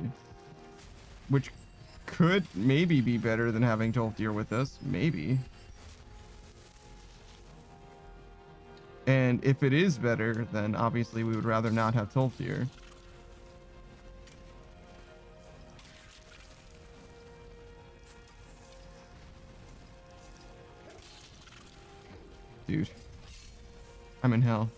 which could maybe be better than having Tolfir with us, maybe. And if it is better, then obviously we would rather not have Tolfir. Dude, I'm in hell.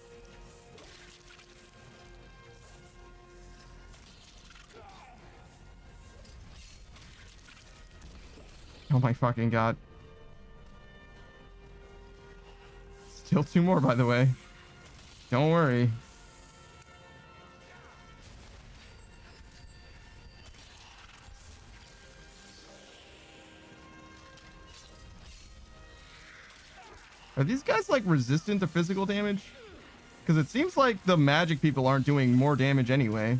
Oh my fucking god. Still 2 more, by the way. Don't worry. Are these guys like resistant to physical damage? Because it seems like the magic people aren't doing more damage anyway.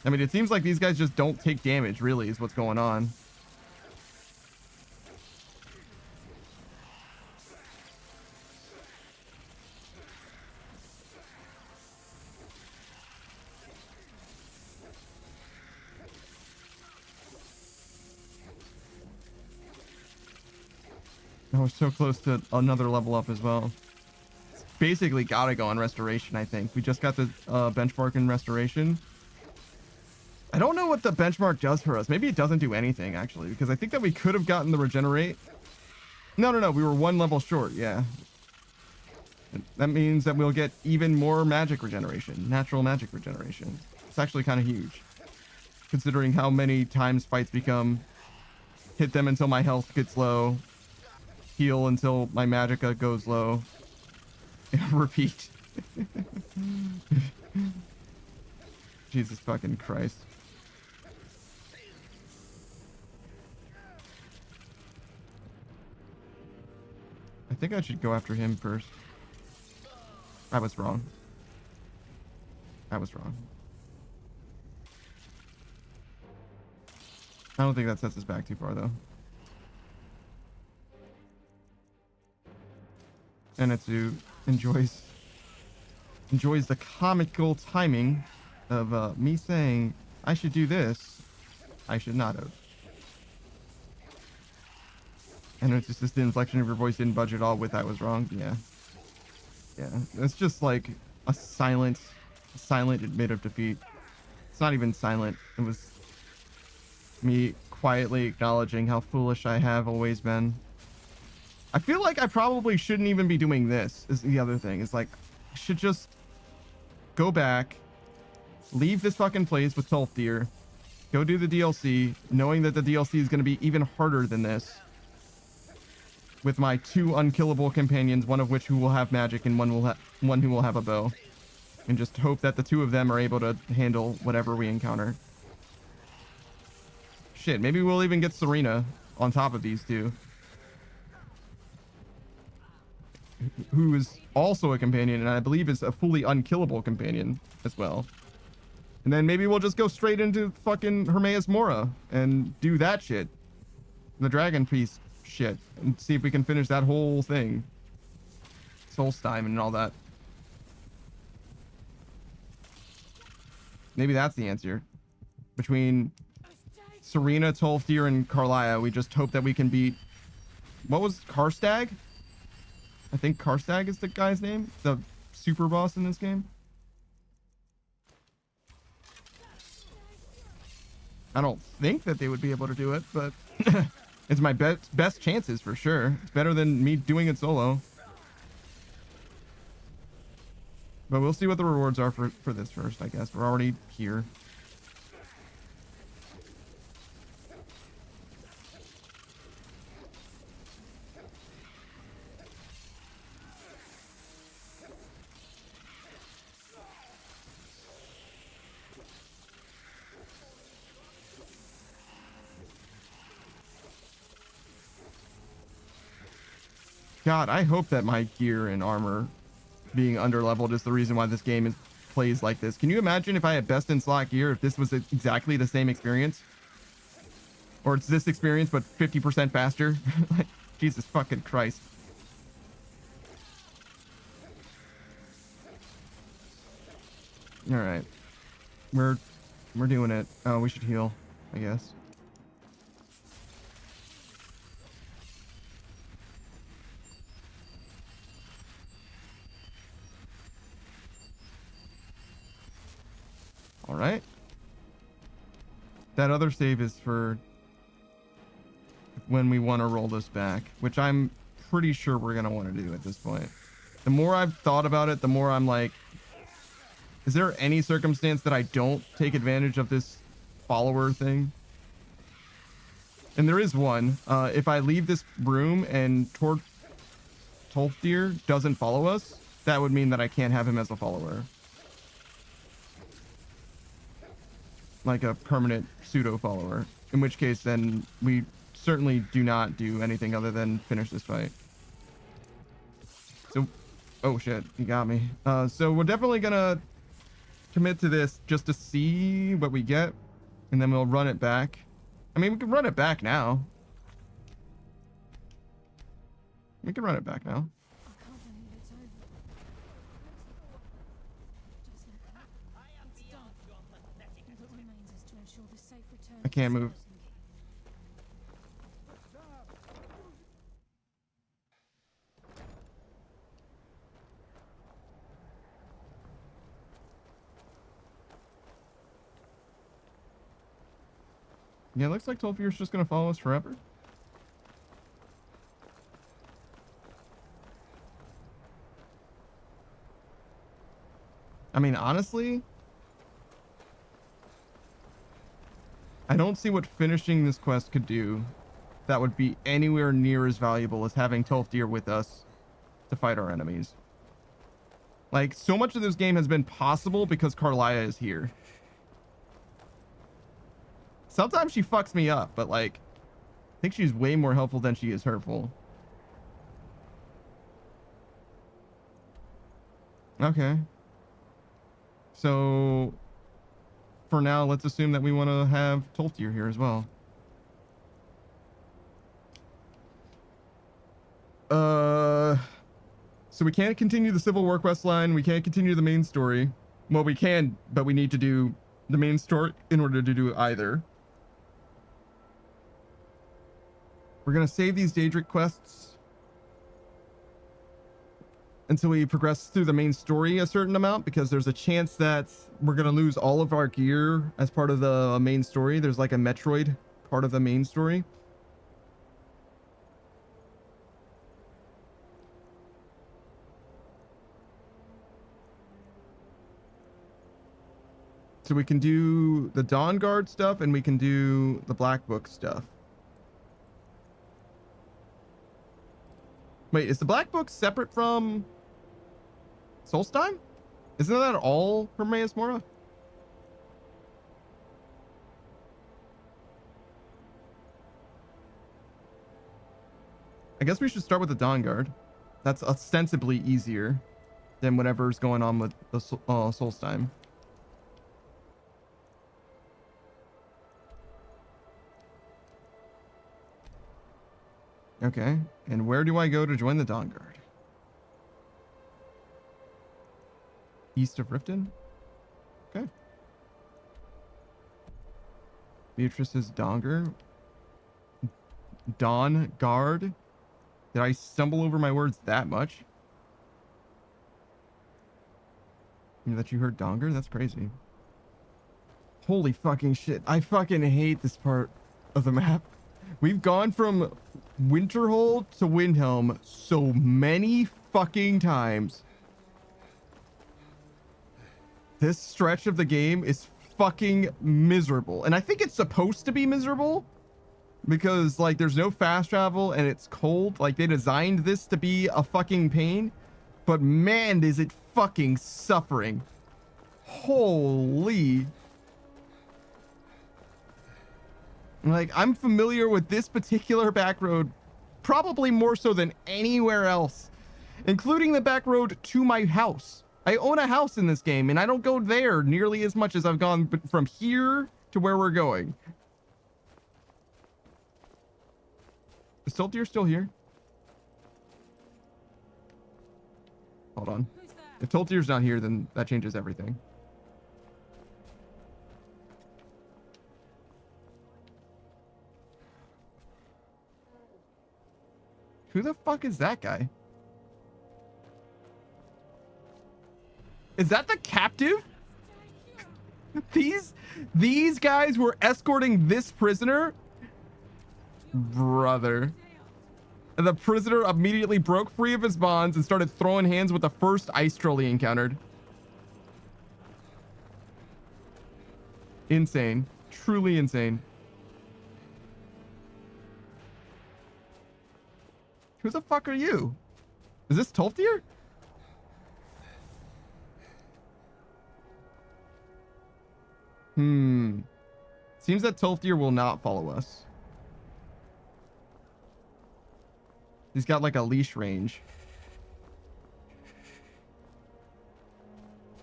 I mean, it seems like these guys just don't take damage, really, is what's going on. Oh, we're so close to another level up as well. It's basically gotta go on restoration, I think. We just got the benchmark in restoration. I don't know what the benchmark does for us. Maybe it doesn't do anything, actually, because I think that we could have gotten the regenerate. No, we were 1 level short, yeah. That means that we'll get even more magic regeneration, natural magic regeneration. It's actually kind of huge, considering how many times fights become hit them until my health gets low, heal until my magicka goes low, repeat. Jesus fucking Christ. I think I should go after him first. I was wrong. I was wrong. I don't think that sets us back too far, though. And Etsu enjoys the comical timing of me saying I should do this. I should not have. And it's just the inflection of your voice didn't budge at all with I was wrong. Yeah. It's just like a silent admit of defeat. It's not even silent. It was me quietly acknowledging how foolish I have always been. I feel like I probably shouldn't even be doing this, is the other thing. It's like, I should just go back, leave this fucking place with Tolfir, go do the DLC, knowing that the DLC is going to be even harder than this, with my 2 unkillable companions, one of which who will have magic and one who will have a bow, and just hope that the 2 of them are able to handle whatever we encounter. Shit, maybe we'll even get Serena on top of these 2. Who is also a companion, and I believe is a fully unkillable companion as well. And then maybe we'll just go straight into fucking Hermaeus Mora and do that shit. The dragon piece shit. And see if we can finish that whole thing. Solstheim and all that. Maybe that's the answer. Between Serena, Tolfir, and Karliah, we just hope that we can beat what was Karstag? I think Karstag is the guy's name, the super boss in this game. I don't think that they would be able to do it, but it's my best chances for sure. It's better than me doing it solo. But we'll see what the rewards are for this first, I guess. We're already here. God, I hope that my gear and armor being underleveled is the reason why this game plays like this. Can you imagine if I had best in slot gear, if this was exactly the same experience? Or it's this experience, but 50% faster? Like, Jesus fucking Christ. All right. We're doing it. Oh, we should heal, I guess. All right. That other save is for when we want to roll this back, which I'm pretty sure we're going to want to do at this point. The more I've thought about it, the more I'm like, is there any circumstance that I don't take advantage of this follower thing? And there is one. If I leave this room and Tolfdir doesn't follow us, that would mean that I can't have him as a follower. Like a permanent pseudo follower, in which case then we certainly do not do anything other than finish this fight. So, oh shit, he got me. So we're definitely gonna commit to this just to see what we get, and then we'll run it back. I mean, we can run it back now. We can run it back now. I can't move. Yeah, it looks like Tolfir's just gonna follow us forever. I mean, honestly, I don't see what finishing this quest could do that would be anywhere near as valuable as having Tolfdir with us to fight our enemies. Like, so much of this game has been possible because Karliah is here. Sometimes she fucks me up, but like, I think she's way more helpful than she is hurtful. Okay. So for now, let's assume that we want to have Tolfdir here as well. So we can't continue the Civil War quest line. We can't continue the main story. Well, we can, but we need to do the main story in order to do either. We're going to save these Daedric quests until we progress through the main story a certain amount, because there's a chance that we're going to lose all of our gear as part of the main story. There's like a Metroid part of the main story. So we can do the Dawn Guard stuff and we can do the Black Book stuff. Wait, is the Black Book separate from Solstheim? Isn't that all from Reyes Mora? I guess we should start with the Dawn Guard. That's ostensibly easier than whatever's going on with the Solstheim. Okay, and where do I go to join the Dawn Guard? East of Riften? Okay. Beatrice's Dawn Guard. Did I stumble over my words that much? That you heard Donger? That's crazy. Holy fucking shit. I fucking hate this part of the map. We've gone from Winterhold to Windhelm so many fucking times. This stretch of the game is fucking miserable. And I think it's supposed to be miserable because like there's no fast travel and it's cold. Like they designed this to be a fucking pain, but man, is it fucking suffering. Holy. Like I'm familiar with this particular back road probably more so than anywhere else, including the back road to my house. I own a house in this game and I don't go there nearly as much as I've gone from here to where we're going. Is Toltier still here? Hold on. If Toltier's not here, then that changes everything. Who the fuck is that guy? Is that the captive? These guys were escorting this prisoner? Brother. And the prisoner immediately broke free of his bonds and started throwing hands with the first ice troll he encountered. Insane. Truly insane. Who the fuck are you? Is this Toltier? Seems that Toltier will not follow us. He's got like a leash range.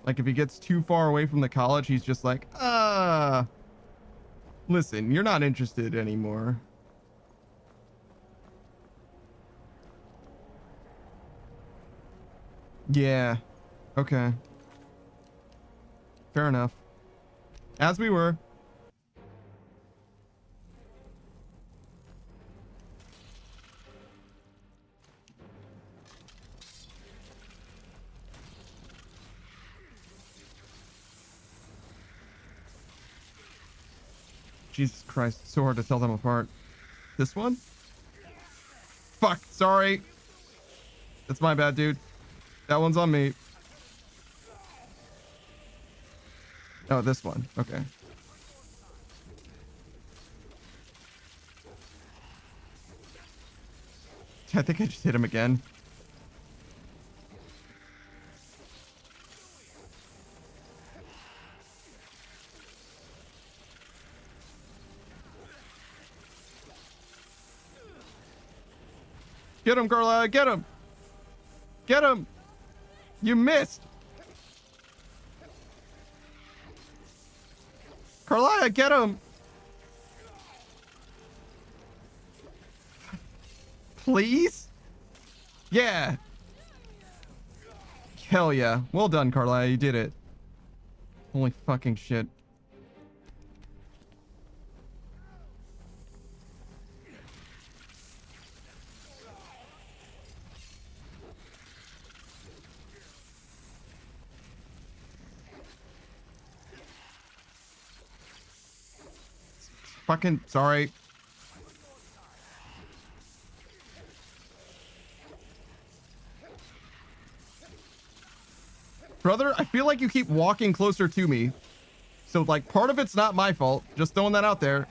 Like if he gets too far away from the college, he's just like, listen, you're not interested anymore. Yeah. Okay. Fair enough. As we were. Jesus Christ, it's so hard to tell them apart. This one? Fuck, sorry. That's my bad, dude. That one's on me. Oh, this one. Okay. I think I just hit him again. Get him, Carla. Get him. Get him. You missed. Carlia, get him. Please? Yeah. Hell yeah. Well done, Carlia. You did it. Holy fucking shit. Fucking sorry. Brother, I feel like you keep walking closer to me. So, like, part of it's not my fault. Just throwing that out there.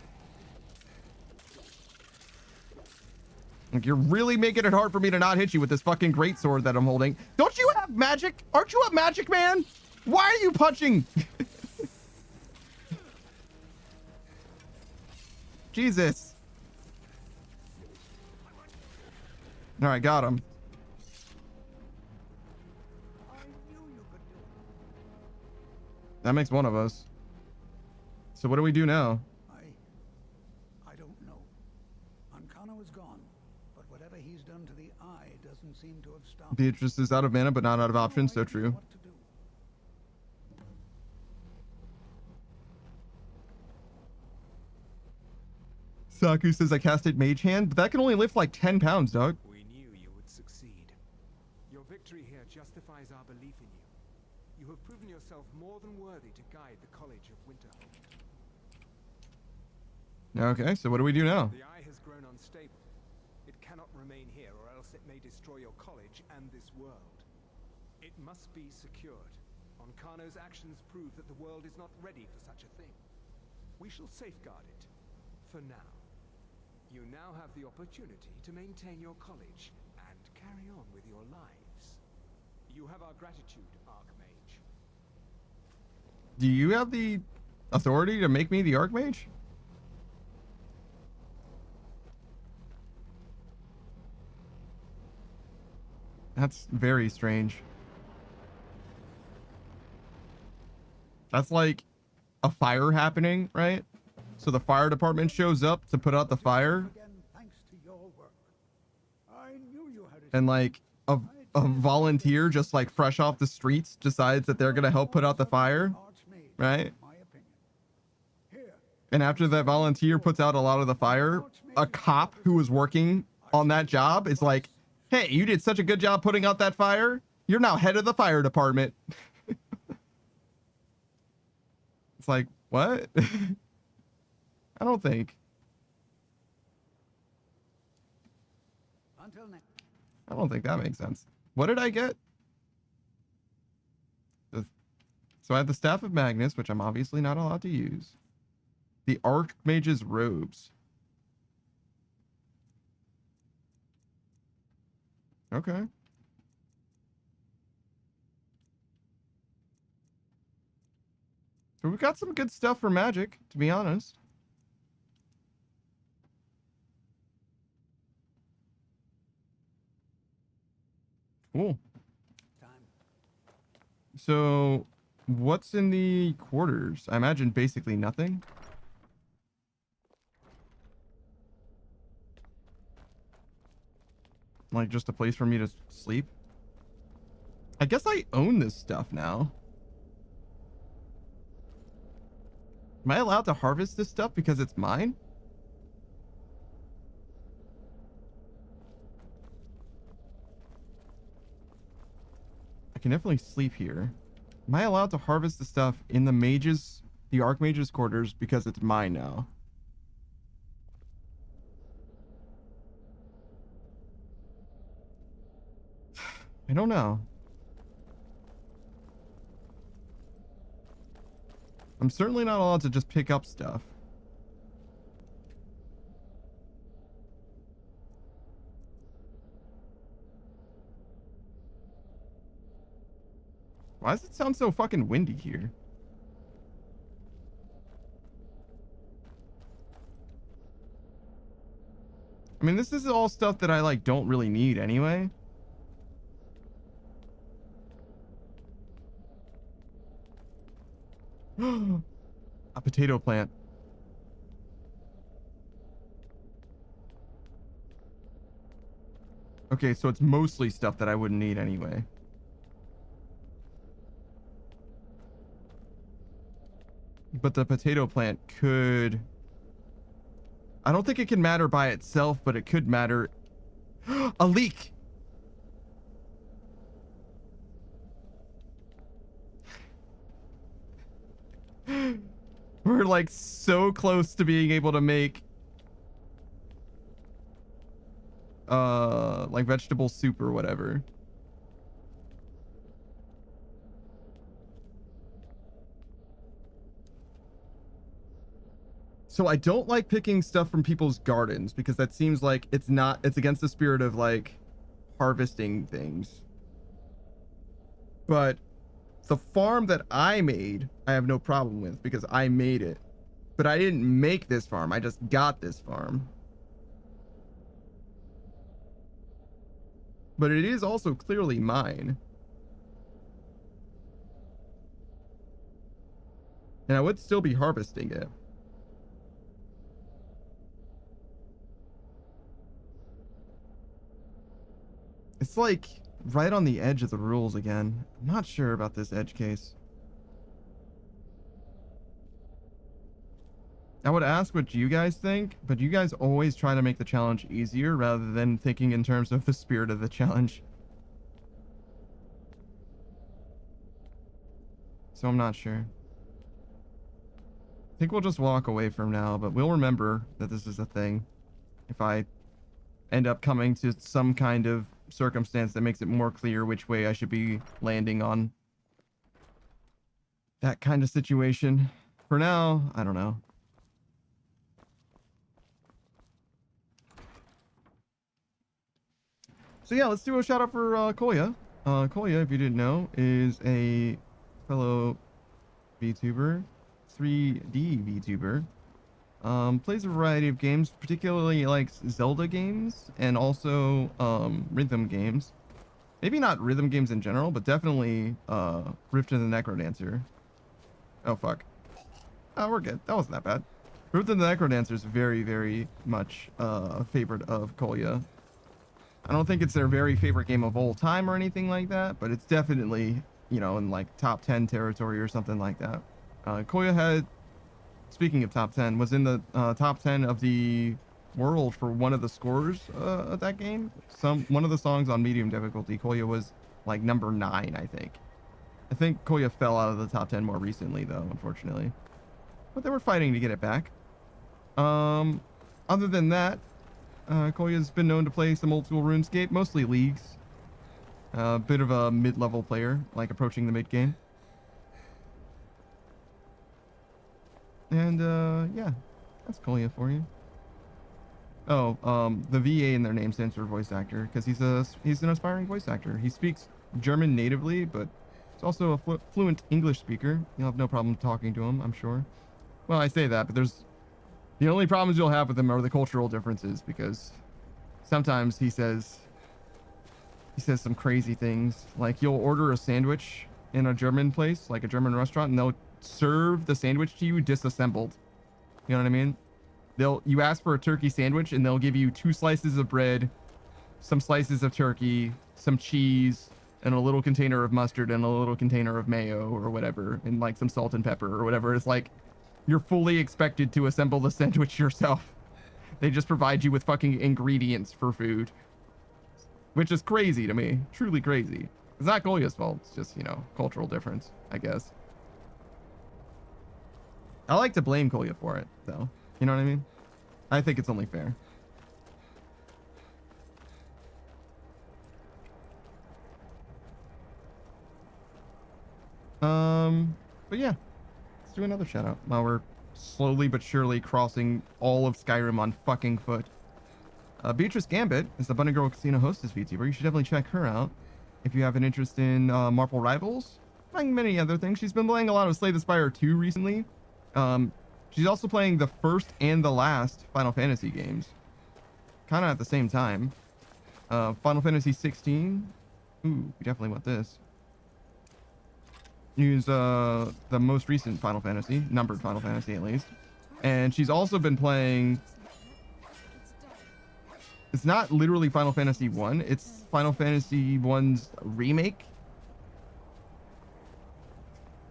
Like, you're really making it hard for me to not hit you with this fucking greatsword that I'm holding. Don't you have magic? Aren't you a magic man? Why are you punching? Jesus. All right, got him. That makes one of us. So what do we do now? I don't know. Ancano is gone, but whatever he's done to the eye doesn't seem to have stopped. Beatrice is out of mana, but not out of options. So true. Saku says I casted Mage Hand, but that can only lift like 10 pounds, dog. We knew justifies our belief in you. You have proven yourself more than worthy to guide the College of Winterhold. Okay, so what do we do now? The eye has grown unstable. It cannot remain here, or else it may destroy your college and this world. It must be secured. Onkano's actions prove that the world is not ready for such a thing. We shall safeguard it, for now. You now have the opportunity to maintain your college and carry on with your lives. You have our gratitude, Archmage. Do you have the authority to make me the Archmage? That's very strange. That's like a fire happening, right? So the fire department shows up to put out the fire. And like a volunteer just like fresh off the streets decides that they're going to help put out the fire, right? And after that volunteer puts out a lot of the fire, a cop who was working on that job is like, hey, you did such a good job putting out that fire. You're now head of the fire department. It's like, what? I don't think. Until next. I don't think that makes sense. What did I get? So I had the Staff of Magnus, which I'm obviously not allowed to use. The Archmage's robes. Okay. So we've got some good stuff for magic, to be honest. Cool. So what's in the quarters? I imagine basically nothing. Like just a place for me to sleep. I guess I own this stuff now. Am I allowed to harvest this stuff because it's mine? I can definitely sleep here. Am I allowed to harvest the stuff in the Archmage's quarters because it's mine now? I don't know. I'm certainly not allowed to just pick up stuff. Why does it sound so fucking windy here? I mean, this is all stuff that I like don't really need anyway. A potato plant. Okay, so it's mostly stuff that I wouldn't need anyway. But the potato plant could... I don't think it can matter by itself, but it could matter. A leak! We're like so close to being able to make like vegetable soup or whatever. So I don't like picking stuff from people's gardens because that seems like it's against the spirit of like harvesting things. But the farm that I made, I have no problem with because I made it. But I didn't make this farm. I just got this farm. But it is also clearly mine. And I would still be harvesting it. It's like right on the edge of the rules again. I'm not sure about this edge case. I would ask what you guys think, but you guys always try to make the challenge easier rather than thinking in terms of the spirit of the challenge. so I'm not sure. I think we'll just walk away from now, but we'll remember that this is a thing. If I end up coming to some kind of circumstance that makes it more clear which way I should be landing on that kind of situation. For now, I don't know. So yeah, let's do a shout out for Kolya. Kolya, if you didn't know, is a fellow VTuber, 3D VTuber. Plays a variety of games, particularly likes Zelda games and also rhythm games. Maybe not rhythm games in general, but definitely Rift of the Necrodancer. Oh fuck. Oh, we're good. That wasn't that bad. Rift of the Necrodancer is very, very much a favorite of Kolya. I don't think it's their very favorite game of all time or anything like that, but it's definitely, you know, in like top 10 territory or something like that. Kolya had, speaking of top 10, was in the top 10 of the world for one of the scores of that game. One of the songs on medium difficulty, Kolya was like number 9, I think. I think Kolya fell out of the top 10 more recently though, unfortunately. But they were fighting to get it back. Other than that, Kolya's been known to play some old school RuneScape, mostly leagues. A bit of a mid-level player, like approaching the mid-game. And yeah, that's Kolya for you. Oh, the VA in their name stands for voice actor because he's an aspiring voice actor. He speaks German natively, but he's also a fluent English speaker. You'll have no problem talking to him, I'm sure. Well, I say that, but the only problems you'll have with him are the cultural differences, because sometimes he says some crazy things. Like, you'll order a sandwich in a German place, like a German restaurant, and they'll serve the sandwich to you disassembled. You know what I mean? You ask for a turkey sandwich and they'll give you 2 slices of bread, some slices of turkey, some cheese, and a little container of mustard and a little container of mayo or whatever, and like some salt and pepper or whatever. It's like you're fully expected to assemble the sandwich yourself. They just provide you with fucking ingredients for food, which is crazy to me. Truly crazy. It's not Kolya's fault. It's just, you know, cultural difference, I guess. I like to blame Kolya for it, though. You know what I mean? I think it's only fair. But yeah, let's do another shout out while we're slowly but surely crossing all of Skyrim on fucking foot. Beatrice Gambit is the Bunny Girl Casino hostess VTuber. You should definitely check her out if you have an interest in Marvel Rivals, among many other things. She's been playing a lot of Slay the Spire 2 recently. She's also playing the first and the last Final Fantasy games, kind of at the same time. Final Fantasy 16. Ooh, we definitely want this. Use the most recent Final Fantasy, numbered Final Fantasy at least. And she's also been playing... It's not literally Final Fantasy 1, it's Final Fantasy 1's remake.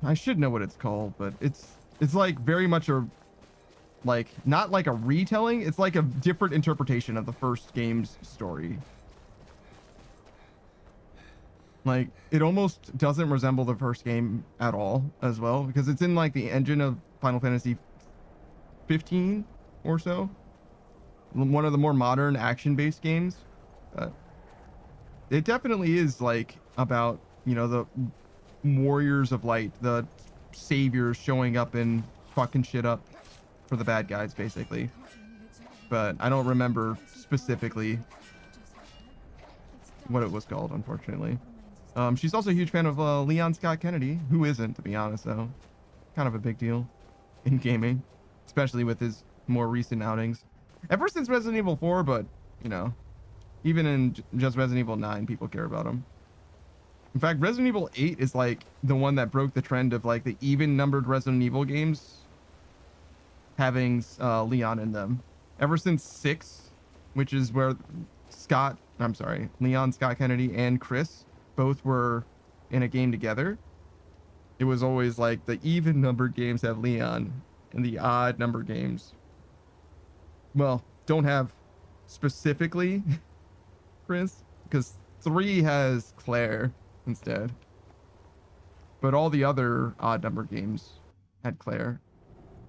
I should know what it's called, but it's like very much a, like, not like a retelling, it's like a different interpretation of the first game's story. Like, it almost doesn't resemble the first game at all as well, because it's in like the engine of Final Fantasy 15 or so. One of the more modern action-based games. It definitely is like about, you know, the warriors of light, the saviors showing up and fucking shit up for the bad guys, basically. But I don't remember specifically what it was called, unfortunately. She's also a huge fan of Leon Scott Kennedy. Who isn't, to be honest, though? Kind of a big deal in gaming, especially with his more recent outings. Ever since Resident Evil 4, but, you know, even in just Resident Evil 9, people care about him. In fact, Resident Evil 8 is like the one that broke the trend of like the even numbered Resident Evil games having Leon in them. Ever since 6, which is where Leon Scott Kennedy and Chris both were in a game together. It was always like the even numbered games have Leon and the odd numbered games, well, don't have specifically Chris, because 3 has Claire instead. But all the other odd number games had Claire.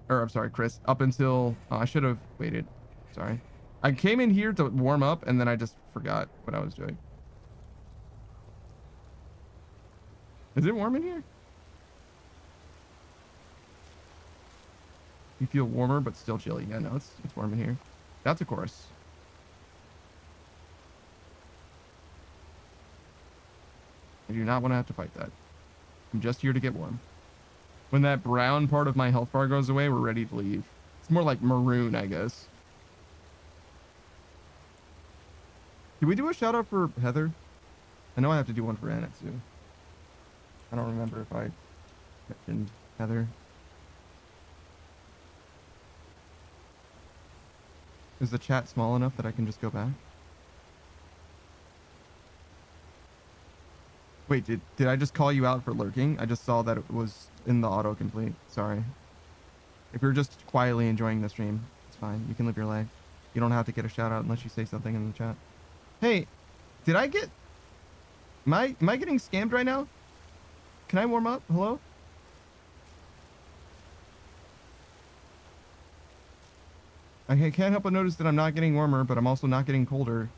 Or, I'm sorry, Chris. Up until... Oh, I should have waited. Sorry. I came in here to warm up, and then I just forgot what I was doing. Is it warm in here? You feel warmer, but still chilly. Yeah, no, it's warm in here. That's a chorus. I do not want to have to fight that. I'm just here to get warm. When that brown part of my health bar goes away, we're ready to leave. It's more like maroon, I guess. Did we do a shout out for Heather? I know I have to do one for Anna too. I don't remember if I mentioned Heather. Is the chat small enough that I can just go back? Wait, did I just call you out for lurking? I just saw that it was in the autocomplete. Sorry. If you're just quietly enjoying the stream, it's fine. You can live your life. You don't have to get a shout out unless you say something in the chat. Hey, did I get... Am I getting scammed right now? Can I warm up? Hello? I can't help but notice that I'm not getting warmer, but I'm also not getting colder.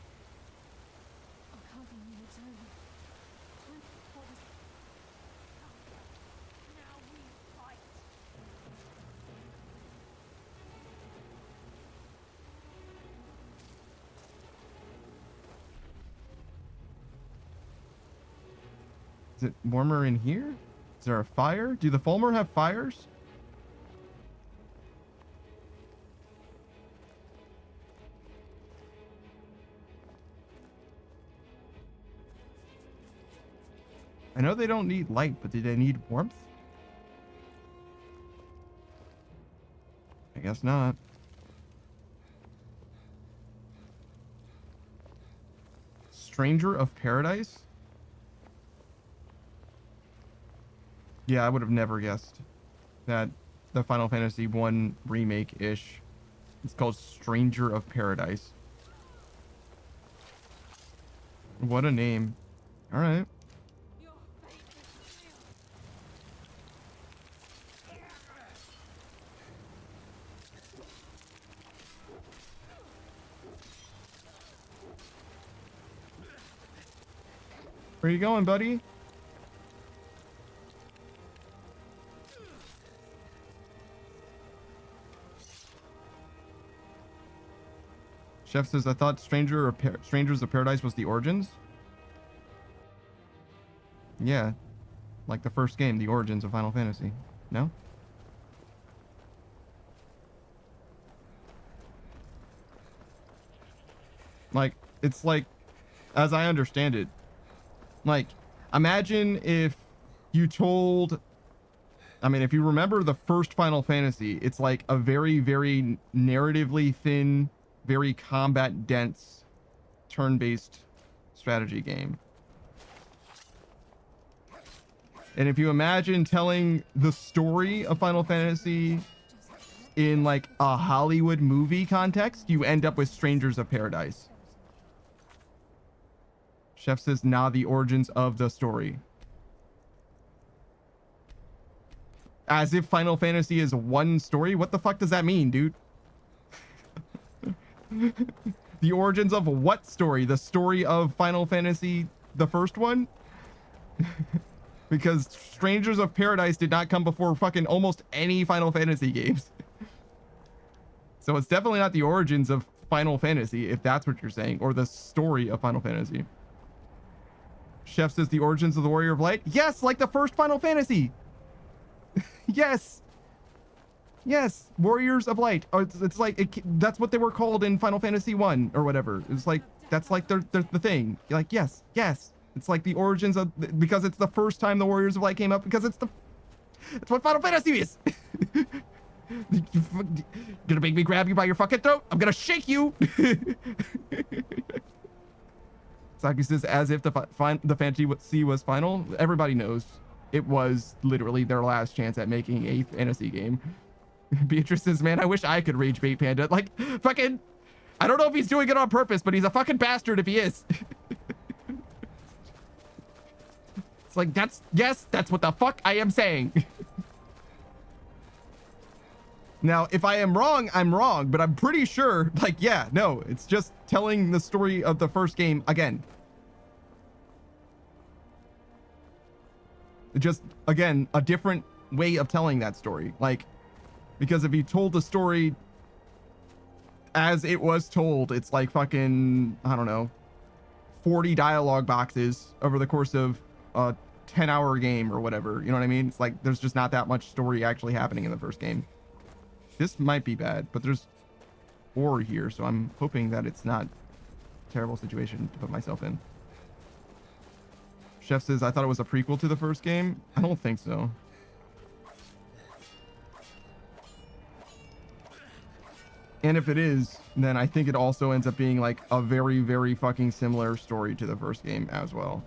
Is it warmer in here? Is there a fire? Do the Fulmer have fires? I know they don't need light, but do they need warmth? I guess not. Stranger of Paradise? Yeah, I would have never guessed that the Final Fantasy 1 remake-ish. It's called Stranger of Paradise. What a name. All right. Where you going, buddy? Chef says, I thought Strangers of Paradise was the Origins. Yeah. Like the first game, the Origins of Final Fantasy. No? Like, it's like, as I understand it, like, imagine if you told... I mean, if you remember the first Final Fantasy, it's like a very, very narratively thin, very combat dense, turn-based strategy game. And if you imagine telling the story of Final Fantasy in like a Hollywood movie context, you end up with Strangers of Paradise. Chef says, nah, the origins of the story. As if Final Fantasy is one story? What the fuck does that mean, dude? The origins of what story? The story of Final Fantasy, the first one? Because Strangers of Paradise did not come before fucking almost any Final Fantasy games. So it's definitely not the origins of Final Fantasy, if that's what you're saying, or the story of Final Fantasy. Chef says the origins of the Warrior of Light? Yes, like the first Final Fantasy. Yes. Yes, Warriors of Light. Or it's like, that's what they were called in Final Fantasy 1 or whatever. It's like, that's like the thing. You're like, yes, yes. It's like the origins of, because it's the first time the Warriors of Light came up, because it's what Final Fantasy is. Gonna make me grab you by your fucking throat? I'm gonna shake you. Saki says, as if the Fantasy was final. Everybody knows it was literally their last chance at making a fantasy game. Beatrice says, man, I wish I could rage bait Panda. Like, fucking, I don't know if he's doing it on purpose, but he's a fucking bastard if he is. It's like, yes, that's what the fuck I am saying. Now, if I am wrong, I'm wrong, but I'm pretty sure, like, yeah, no, it's just telling the story of the first game again. Just, again, a different way of telling that story. Like, because if you told the story as it was told, it's like fucking, I don't know, 40 dialogue boxes over the course of a 10-hour game or whatever. You know what I mean? It's like, there's just not that much story actually happening in the first game. This might be bad, but there's ore here, so I'm hoping that it's not a terrible situation to put myself in. Chef says, I thought it was a prequel to the first game. I don't think so. And if it is, then I think it also ends up being like a very, very fucking similar story to the first game as well.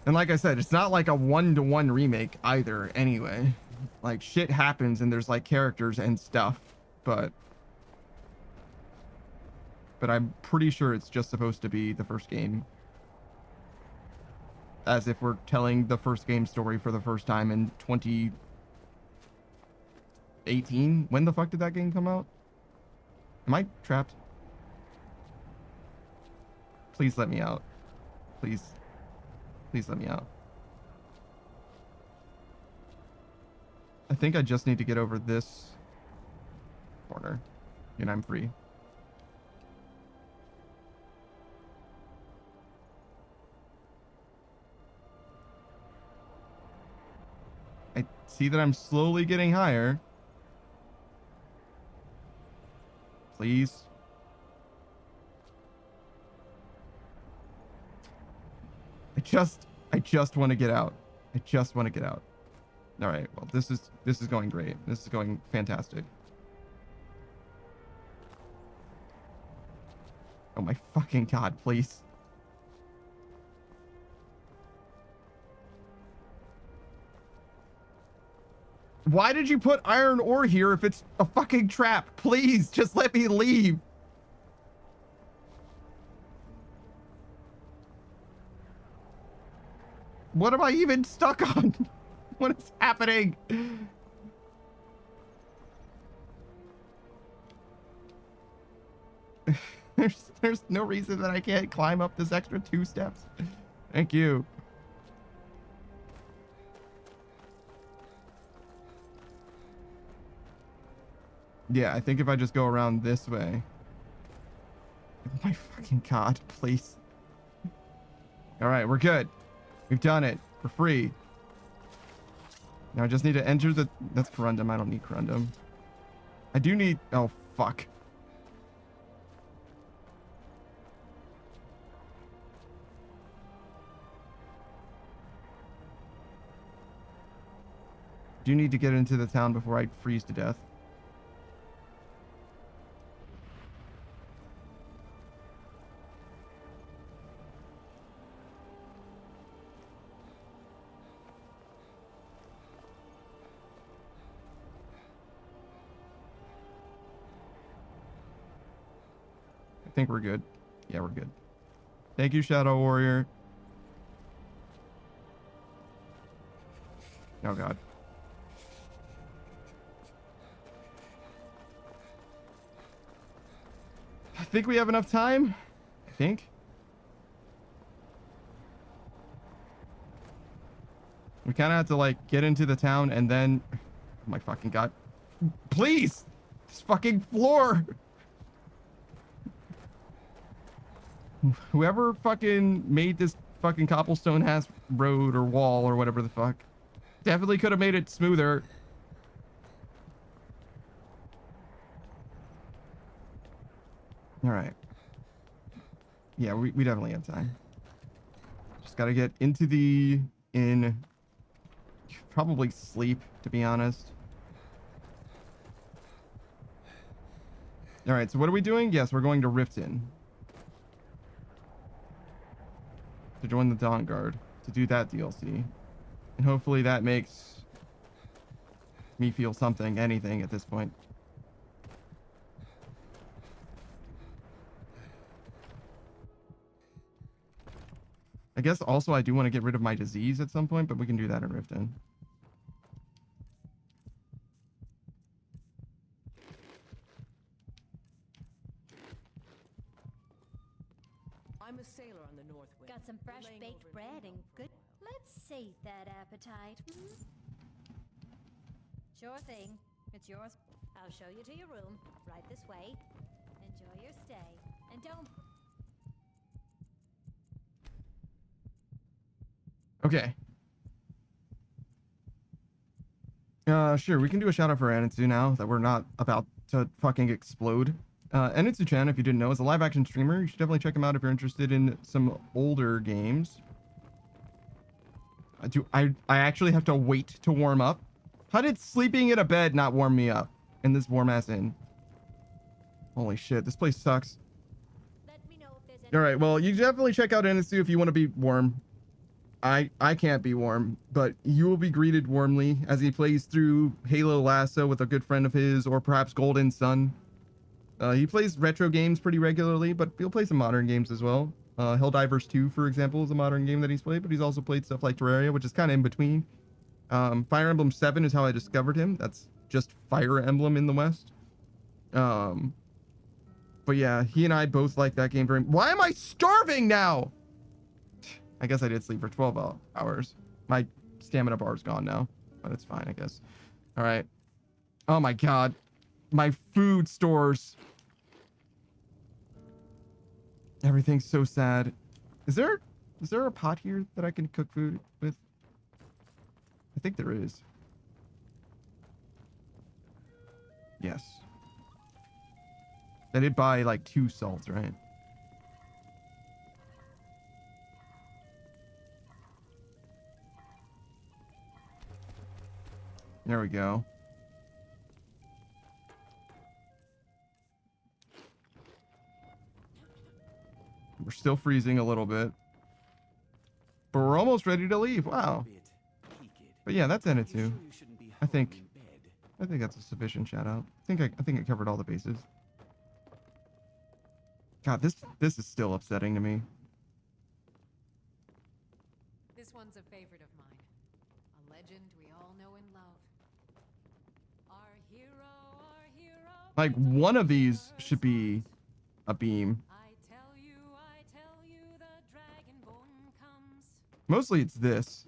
And like I said, it's not like a one-to-one remake either anyway. Like, shit happens and there's like characters and stuff, but I'm pretty sure it's just supposed to be the first game. As if we're telling the first game story for the first time in 2018. When the fuck did that game come out? Am I trapped? Please let me out. Please. Please let me out. I think I just need to get over this corner and I'm free. I see that I'm slowly getting higher. Please. I just want to get out. I just want to get out. All right. Well, this is going great. This is going fantastic. Oh my fucking God, please. Why did you put iron ore here if it's a fucking trap? Please, just let me leave. What am I even stuck on? What is happening? There's no reason that I can't climb up this extra 2 steps. Thank you. Yeah, I think if I just go around this way. Oh my fucking God, please. All right, we're good. We've done it. We're free. Now I just need to enter the... That's corundum. I don't need corundum. I do need... Oh, fuck. Do need to get into the town before I freeze to death. I think we're good. Yeah, we're good. Thank you, Shadow Warrior. Oh, God. I think we have enough time. I think. We kind of have to, like, get into the town and then... Oh, my fucking God. Please! This fucking floor! Whoever fucking made this fucking cobblestone ass road or wall or whatever the fuck definitely could have made it smoother. All right. Yeah, we definitely have time. Just gotta get into the inn. Probably sleep, to be honest. All right, so what are we doing? Yes, we're going to Riften. To join the Dawn Guard. To do that DLC. And hopefully that makes me feel something, anything at this point. I guess also I do want to get rid of my disease at some point, but we can do that in Riften. I'm a sailor on the North Wind. Got some fresh Laying baked over in bread and Greenbelt for a good. while. Let's sate that appetite. Sure thing. It's yours. I'll show you to your room. Right this way. Enjoy your stay. And don't. Okay. Sure, we can do a shout out for Anitsu now that we're not about to fucking explode. Anitsu-chan, if you didn't know, is a live action streamer. You should definitely check him out if you're interested in some older games. I actually have to wait to warm up? How did sleeping in a bed not warm me up in this warm ass inn? Holy shit, this place sucks. All right, well, you definitely check out Anitsu if you want to be warm. I can't be warm, but you will be greeted warmly as he plays through Halo Lasso with a good friend of his, or perhaps Golden Sun. He plays retro games pretty regularly, but he'll play some modern games as well. Helldivers 2, for example, is a modern game that he's played, but he's also played stuff like Terraria, which is kind of in between. Fire Emblem 7 is how I discovered him. That's just Fire Emblem in the West. But yeah, he and I both like that game very much. Why am I starving now? I guess I did sleep for 12 hours. My stamina bar is gone now, but it's fine, I guess. All right. Oh my God. My food stores. Everything's so sad. Is there a pot here that I can cook food with? I think there is. Yes. I did buy like 2 salts, right? There we go. We're still freezing a little bit, but we're almost ready to leave. Wow. But yeah, that's in it too. I think that's a sufficient shout out. I think I covered all the bases. God, this is still upsetting to me. This one's a favorite of mine. A legend we all know and love. Our hero, Like one of these should be a beam. Mostly it's this.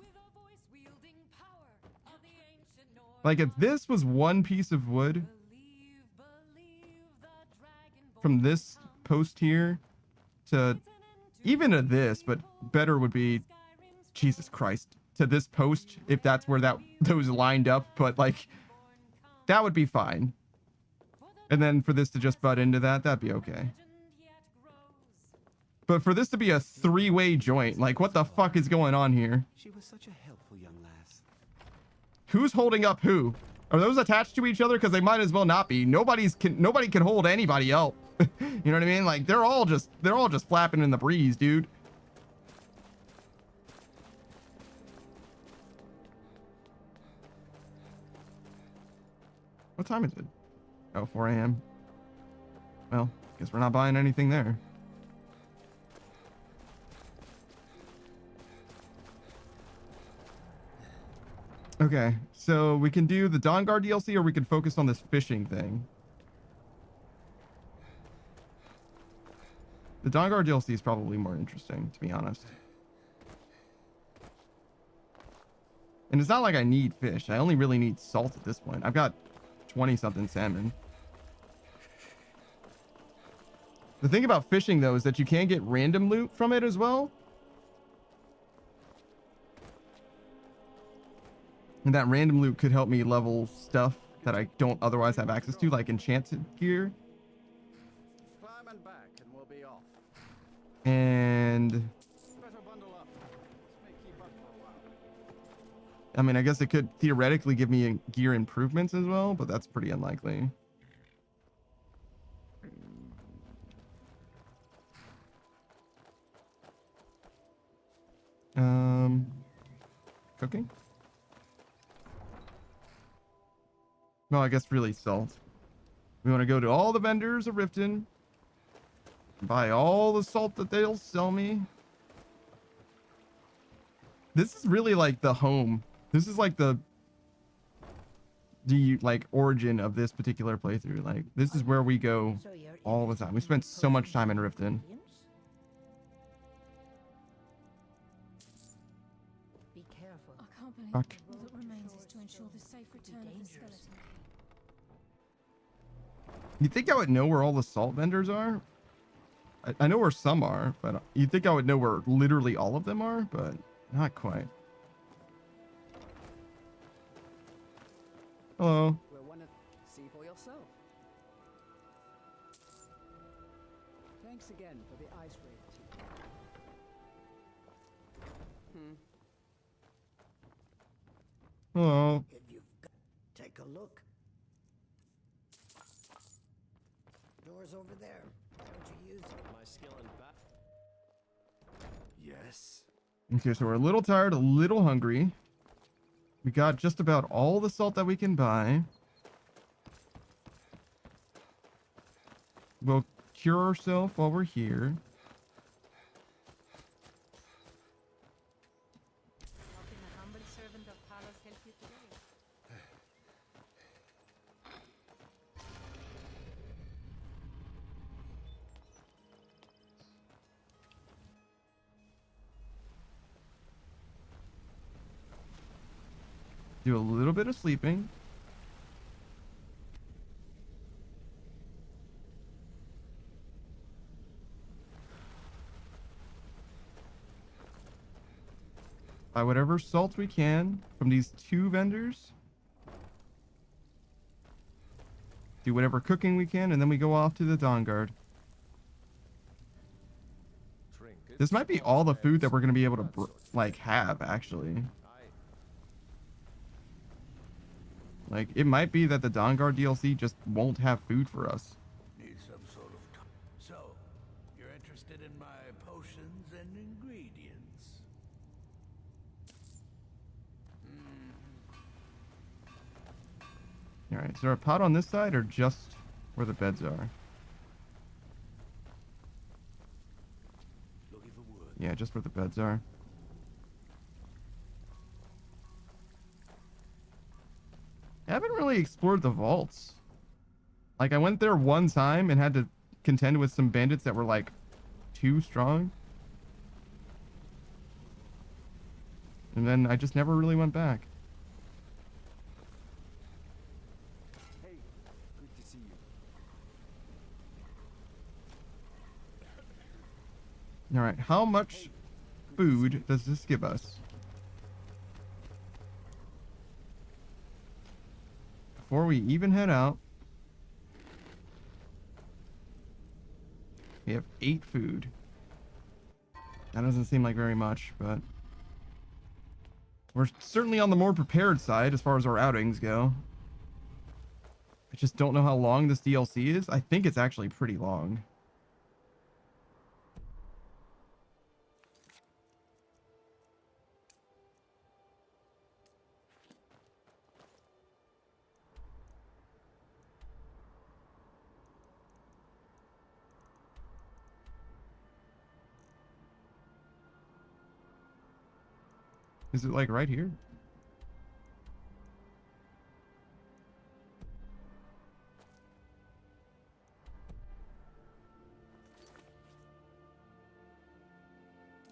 Like if this was one piece of wood from this post here to even to this, but better would be, Jesus Christ, to this post if that's where those lined up, but like that would be fine. And then for this to just butt into that'd be okay. But for this to be a 3-way joint, like what the fuck is going on here? She was such a helpful young lass. Who's holding up who? Are those attached to each other? Because they might as well not be. Nobody can hold anybody else. You know what I mean? Like they're all just flapping in the breeze, dude. What time is it? Oh, 4 a.m. Well, guess we're not buying anything there. Okay, so we can do the Dawnguard DLC or we can focus on this fishing thing. The Dawnguard DLC is probably more interesting, to be honest. And it's not like I need fish. I only really need salt at this point. I've got 20-something salmon. The thing about fishing, though, is that you can get random loot from it as well. And that random loot could help me level stuff that I don't otherwise have access to, like enchanted gear. Climb and back and we'll be off. And Better bundle up. This may keep up for a while. I mean, I guess it could theoretically give me gear improvements as well, but that's pretty unlikely. Cooking? No, I guess really salt. We want to go to all the vendors of Riften, buy all the salt that they'll sell me. This is really like the home. This is like the like origin of this particular playthrough. Like this is where we go all the time. We spent so much time in Riften. Be careful. I can't believe Fuck. all that remains is to ensure the safe return of the skeleton. You think I would know where all the salt vendors are? I know where some are, but you'd think I would know where literally all of them are, but not quite. Hello. We're one of. See for yourself. Thanks again for the ice raid. Hello. If you've got, take a look. Door's over there. Why don't you use it? My skill and bat. Yes. Okay, so we're a little tired, a little hungry. We got just about all the salt that we can buy. We'll cure ourselves while we're here. How can a humble servant of Talos help you today? Do a little bit of sleeping. Buy whatever salt we can from these 2 vendors. Do whatever cooking we can, and then we go off to the Dawn Guard. This might be all the food that we're going to be able to like have, actually. Like, it might be that the Dawn Guard DLC just won't have food for us. Need some sort of so, you're interested in my potions and ingredients? Alright, is there a pot on this side or just where the beds are? Looking for wood. Yeah, just where the beds are. I haven't really explored the vaults. Like, I went there one time and had to contend with some bandits that were, like, too strong. And then I just never really went back. Hey, good to see you. Alright, how much food does this give us? Before we even head out, we have 8 food. That doesn't seem like very much, but we're certainly on the more prepared side as far as our outings go. I just don't know how long this DLC is. I think it's actually pretty long. Is it like right here?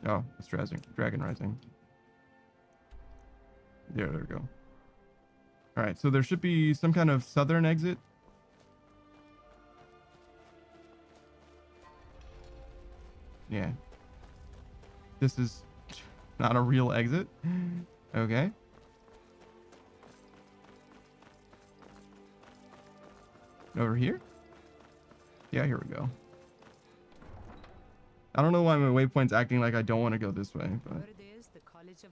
Oh, it's Dragon Rising. There we go. Alright, so there should be some kind of southern exit. Yeah. This is not a real exit. Okay. Over here? Yeah, here we go. I don't know why my waypoint's acting like I don't want to go this way, but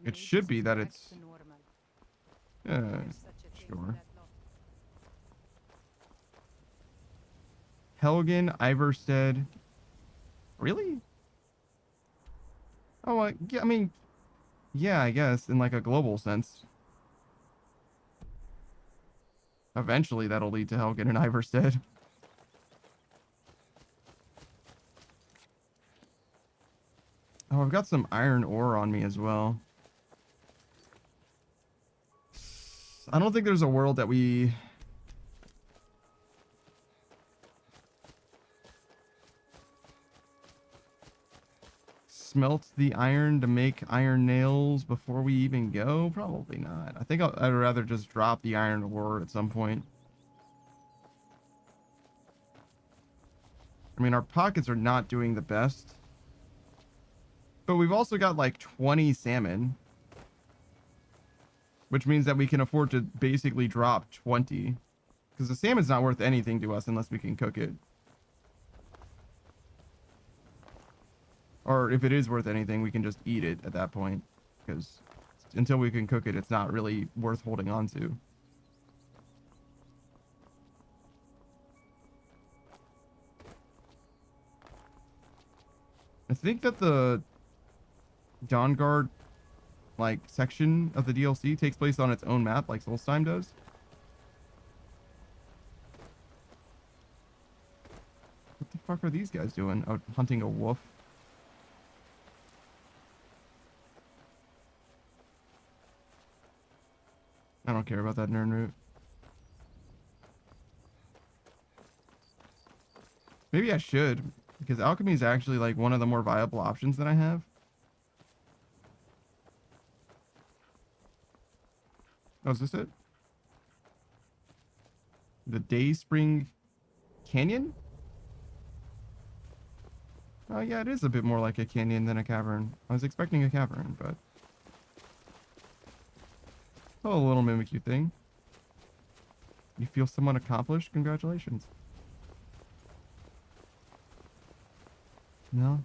it should be that it's... Yeah, sure. Helgen, Iverstead. Really? Oh, yeah, I mean, yeah, I guess, in like a global sense. Eventually, that'll lead to Helgen and Iverstead. Oh, I've got some iron ore on me as well. I don't think there's a world that we... smelt the iron to make iron nails before we even go? Probably not. I think I'd rather just drop the iron ore at some point. I mean, our pockets are not doing the best. But we've also got like 20 salmon. Which means that we can afford to basically drop 20. Because the salmon's not worth anything to us unless we can cook it. Or if it is worth anything, we can just eat it at that point. Because until we can cook it, it's not really worth holding on to. I think that the Dawnguard like section of the DLC takes place on its own map like Solstheim does. What the fuck are these guys doing? Out hunting a wolf? I don't care about that nerd route. Maybe I should, because alchemy is actually like one of the more viable options that I have. Oh, is this it? The Dayspring Canyon? Oh yeah, it is a bit more like a canyon than a cavern. I was expecting a cavern, but... Oh, little Mimikyu thing. You feel somewhat accomplished? Congratulations. No,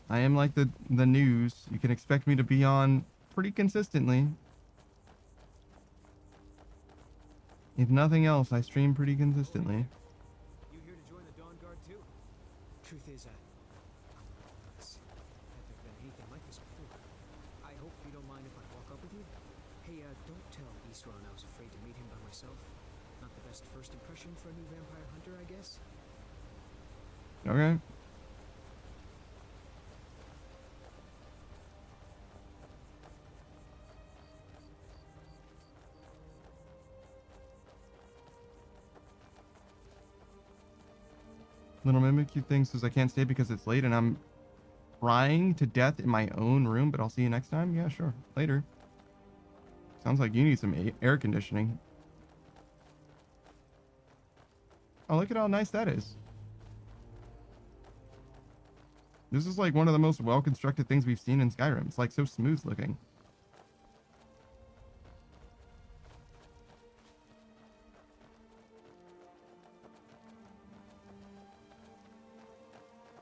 I am like the news. You can expect me to be on pretty consistently. If nothing else, I stream pretty consistently. You here to join the Dawn Guard too? Truth is, I've never been anything like this before. I hope you don't mind if I walk up with you. Hey, don't tell Isran I was afraid to meet him by myself. Not the best first impression for a new vampire hunter, I guess. Okay. Little Mimikyu thing says I can't stay because it's late and I'm frying to death in my own room, but I'll see you next time. Yeah, sure. Later. Sounds like you need some air conditioning. Oh, look at how nice that is. This is like one of the most well-constructed things we've seen in Skyrim. It's like so smooth looking.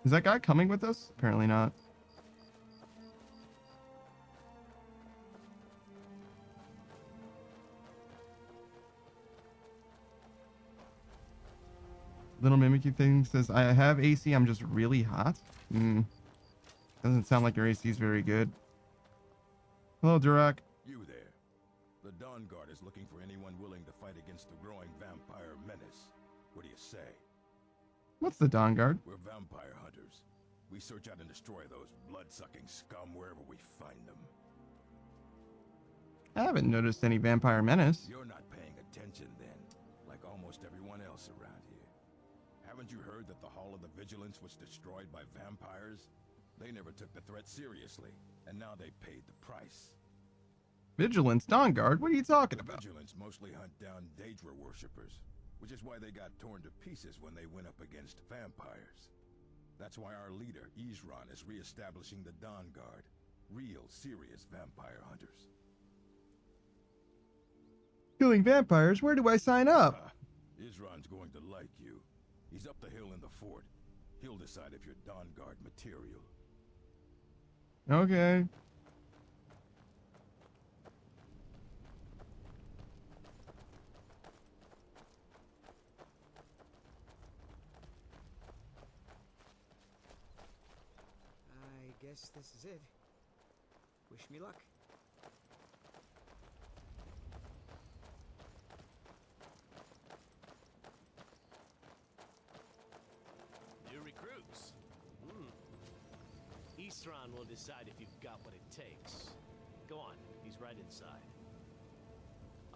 Is that guy coming with us? Apparently not. Little Mimikyu thing says, I have AC, I'm just really hot. Doesn't sound like your AC is very good. Hello, Durak. You there. The Dawn Guard is looking for anyone willing to fight against the growing vampire menace. What do you say? What's the Dawn Guard? We're vampire hunters. We search out and destroy those blood-sucking scum wherever we find them. I haven't noticed any vampire menace. You're not paying attention then, like almost everyone else around here. Haven't you heard that the Hall of the Vigilance was destroyed by vampires? They never took the threat seriously, and now they paid the price. Vigilance? Dawn Guard? What are you talking about? Vigilance mostly hunt down Daedra worshippers, which is why they got torn to pieces when they went up against vampires. That's why our leader, Isran, is re-establishing the Dawn Guard. Real, serious vampire hunters. Killing vampires? Where do I sign up? Isran's going to like you. He's up the hill in the fort. He'll decide if you're Dawn Guard material. Okay. I guess this is it. Wish me luck. New recruits. Isran will decide if you've got what it takes. Go on, he's right inside.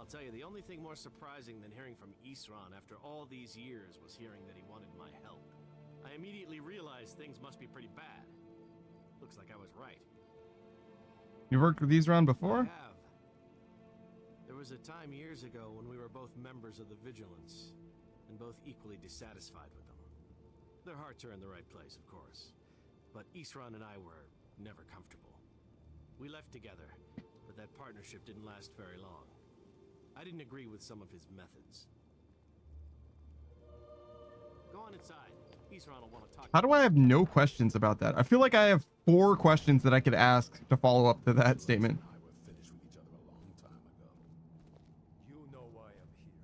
I'll tell you, the only thing more surprising than hearing from Isran after all these years was hearing that he wanted my help. I immediately realized things must be pretty bad. Looks like I was right. You worked with these around I before? have. There was a time years ago when we were both members of the Vigilance, and both equally dissatisfied with them. Their hearts are in the right place, of course, but Isran and I were never comfortable. We left together, but that partnership didn't last very long. I didn't agree with some of his methods. Go on inside. Isran will want to talk. How do I have no questions about that? I feel like I have 4 questions that I could ask to follow up to that statement. You know why I'm here.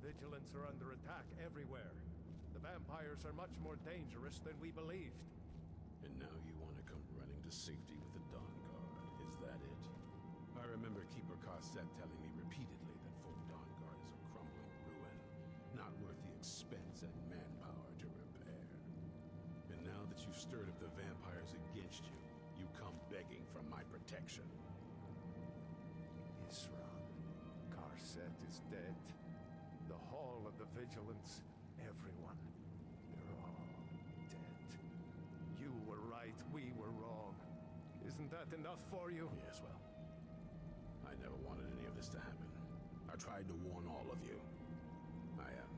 The Vigilants are under attack everywhere. The vampires are much more dangerous than we believed. And now you want to come running to safety with the Dawn Guard, is that it? I remember Keeper Carset telling me repeatedly that Fort Dawn Guard is a crumbling ruin, not worth the expense and manpower to repair. And now that you've stirred up the vampires against you, you come begging for my protection. Isran, Carset is dead. The Hall of the Vigilance, everyone, they're all dead. You were right, we were wrong. Isn't that enough for you? Yes, well, I never wanted any of this to happen. I tried to warn all of you. I am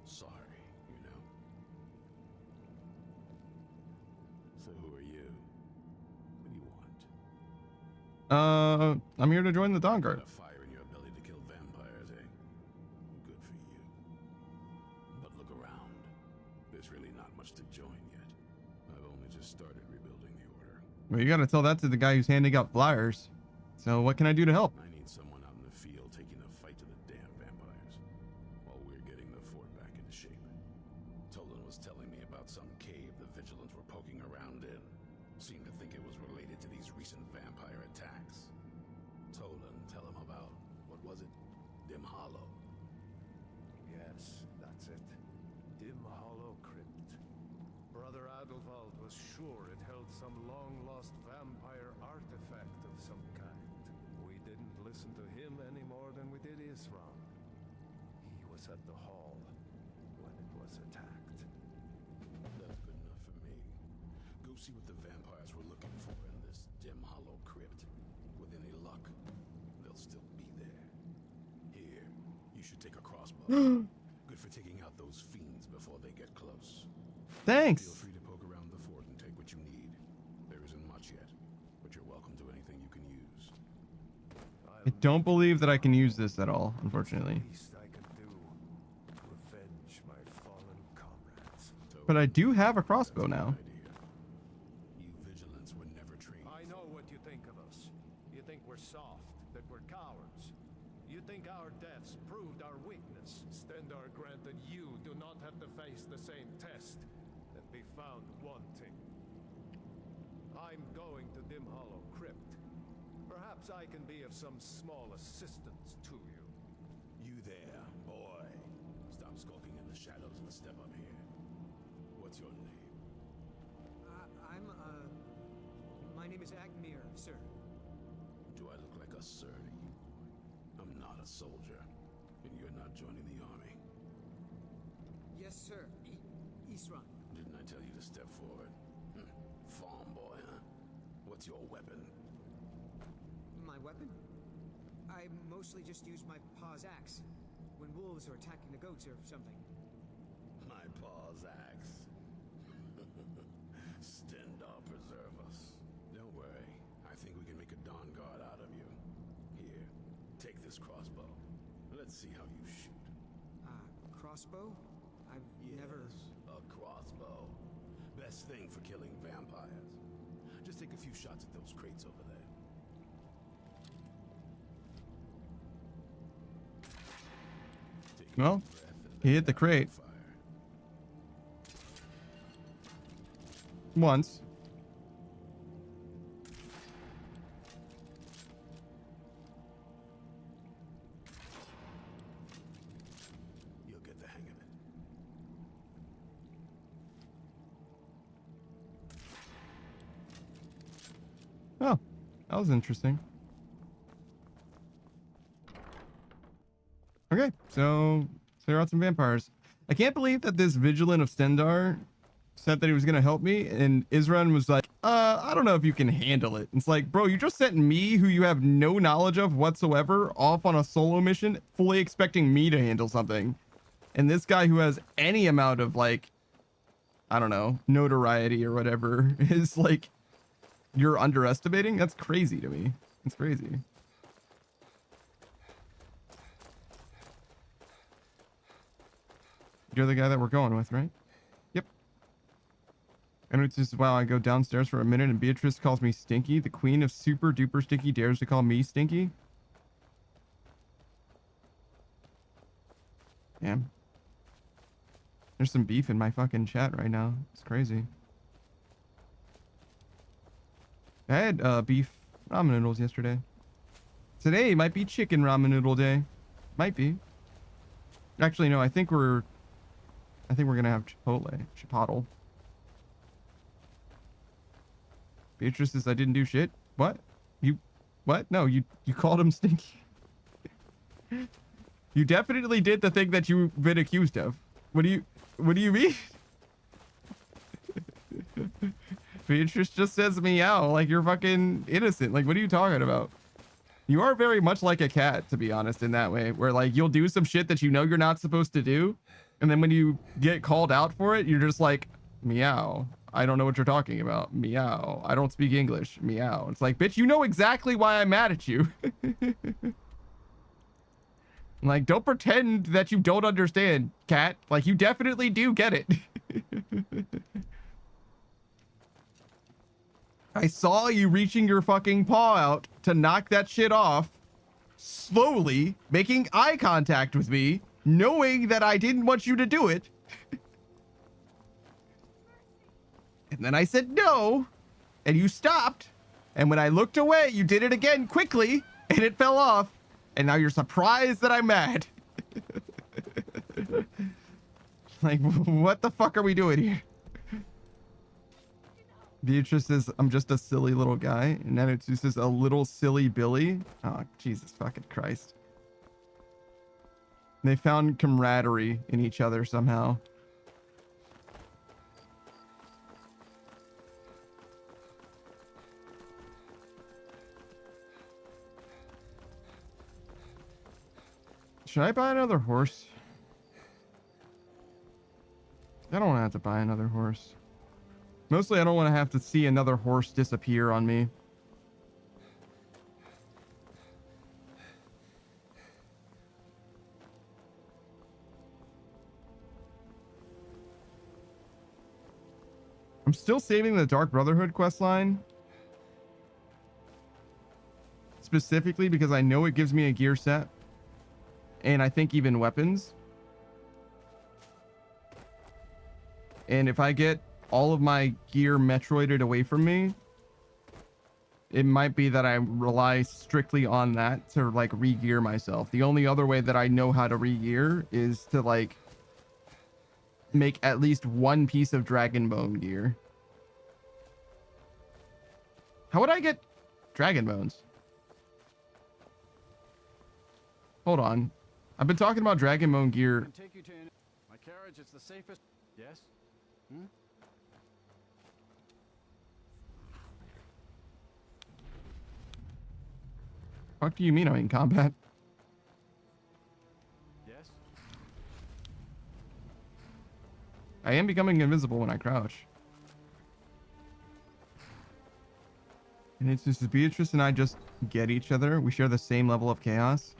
sorry, you know. So who are you? What do you want? I'm here to join the Dawn Guard. Got a fire in your belly to kill vampires, eh? Good for you. But look around. There's really not much to join yet. I've only just started rebuilding the order. Well, you gotta tell that to the guy who's handing out flyers. So what can I do to help? I need someone out in the field taking a fight to the damn vampires, while we're getting the fort back into shape. Tolan was telling me about some cave the Vigilants were poking around in. Seemed to think it was related to these recent vampire attacks. Tolan, tell him about, what was it? Dim Hollow. Yes, that's it. Dim Hollow Crypt. Brother Adelwald was sure it held some long-lost vampire artifact of some kind. We didn't listen to him any more than we did Isran. He was at the hall when it was attacked. That's good enough for me. Go see what the vampires were looking for in this Dim Hollow Crypt. With any luck, they'll still be there. Here, you should take a crossbow. Good for taking out those fiends before they get close. Thanks. Feel free to poke around the fort and take what you need. There isn't much yet, but you're welcome to anything you can use. I don't believe that I can use this at all, unfortunately. Least I can do, revenge my fallen comrades. But I do have a crossbow now. You Vigilants were never trained. I know what you think of us. You think we're soft, that we're cowards. You think our deaths proved our weakness. Stendarr granted you do not have to face the same test and be found wanting. I'm going to Dim Hollow Crypt. Perhaps I can be of some small assistance to you. You there, boy. Stop skulking in the shadows and step up here. What's your name? My name is Agmir, sir. Do I look like a sir to you, boy? I'm not a soldier, and you're not joining the army. Yes, sir. Isran. Didn't I tell you to step forward? Farm boy, huh? What's your weapon? My weapon? I mostly just use my paw's axe when wolves are attacking the goats or something. My paw's axe. Stendarr preserve us. Don't worry. I think we can make a Dawn Guard out of you. Here, take this crossbow. Let's see how you shoot. Crossbow? I've never... a crossbow. Best thing for killing vampires. Just take a few shots at those crates over there. Well, he hit the crate. Once. You'll get the hang of it. Oh, that was interesting. Okay, so clear out some vampires. I can't believe that this Vigilant of Stendar said that he was going to help me, and Isran was like, I don't know if you can handle it. It's like, bro, you just sent me, who you have no knowledge of whatsoever, off on a solo mission, fully expecting me to handle something. And this guy who has any amount of, like, I don't know, notoriety or whatever, is like, you're underestimating? That's crazy to me. It's crazy. You're the guy that we're going with, right? Yep. And it's just, wow, I go downstairs for a minute and Beatrice calls me stinky. The queen of super duper stinky dares to call me stinky. Damn. There's some beef in my fucking chat right now. It's crazy. I had beef ramen noodles yesterday. Today might be chicken ramen noodle day. Might be. Actually, no, I think we're gonna have Chipotle. Beatrice says I didn't do shit. What? What? No, you called him stinky. You definitely did the thing that you've been accused of. What do you mean? Beatrice just says meow like you're fucking innocent. Like, what are you talking about? You are very much like a cat, to be honest, in that way, where like you'll do some shit that you know you're not supposed to do, and then when you get called out for it, you're just like, meow. I don't know what you're talking about. Meow. I don't speak English. Meow. It's like, bitch, you know exactly why I'm mad at you. Like, don't pretend that you don't understand, cat. Like, you definitely do get it. I saw you reaching your fucking paw out to knock that shit off, slowly making eye contact with me, knowing that I didn't want you to do it. And then I said no, and you stopped. And when I looked away, you did it again quickly, and it fell off. And now you're surprised that I'm mad. Like, what the fuck are we doing here? Beatrice says, I'm just a silly little guy. And Nanotsu says, a little silly Billy. Oh, Jesus fucking Christ. They found camaraderie in each other somehow. Should I buy another horse? I don't want to have to buy another horse. Mostly, I don't want to have to see another horse disappear on me. I'm still saving the Dark Brotherhood questline. Specifically because I know it gives me a gear set. And I think even weapons. And if I get all of my gear Metroided away from me, it might be that I rely strictly on that to like re-gear myself. The only other way that I know how to re-gear is to like make at least one piece of Dragon Bone gear. How would I get Dragon Bones? Hold on. I've been talking about Dragon Bone gear. Take you to my carriage. It's the safest. Yes. Hmm? What do you mean I'm in combat? Yes. I am becoming invisible when I crouch. And it's just Beatrice and I just get each other. We share the same level of chaos.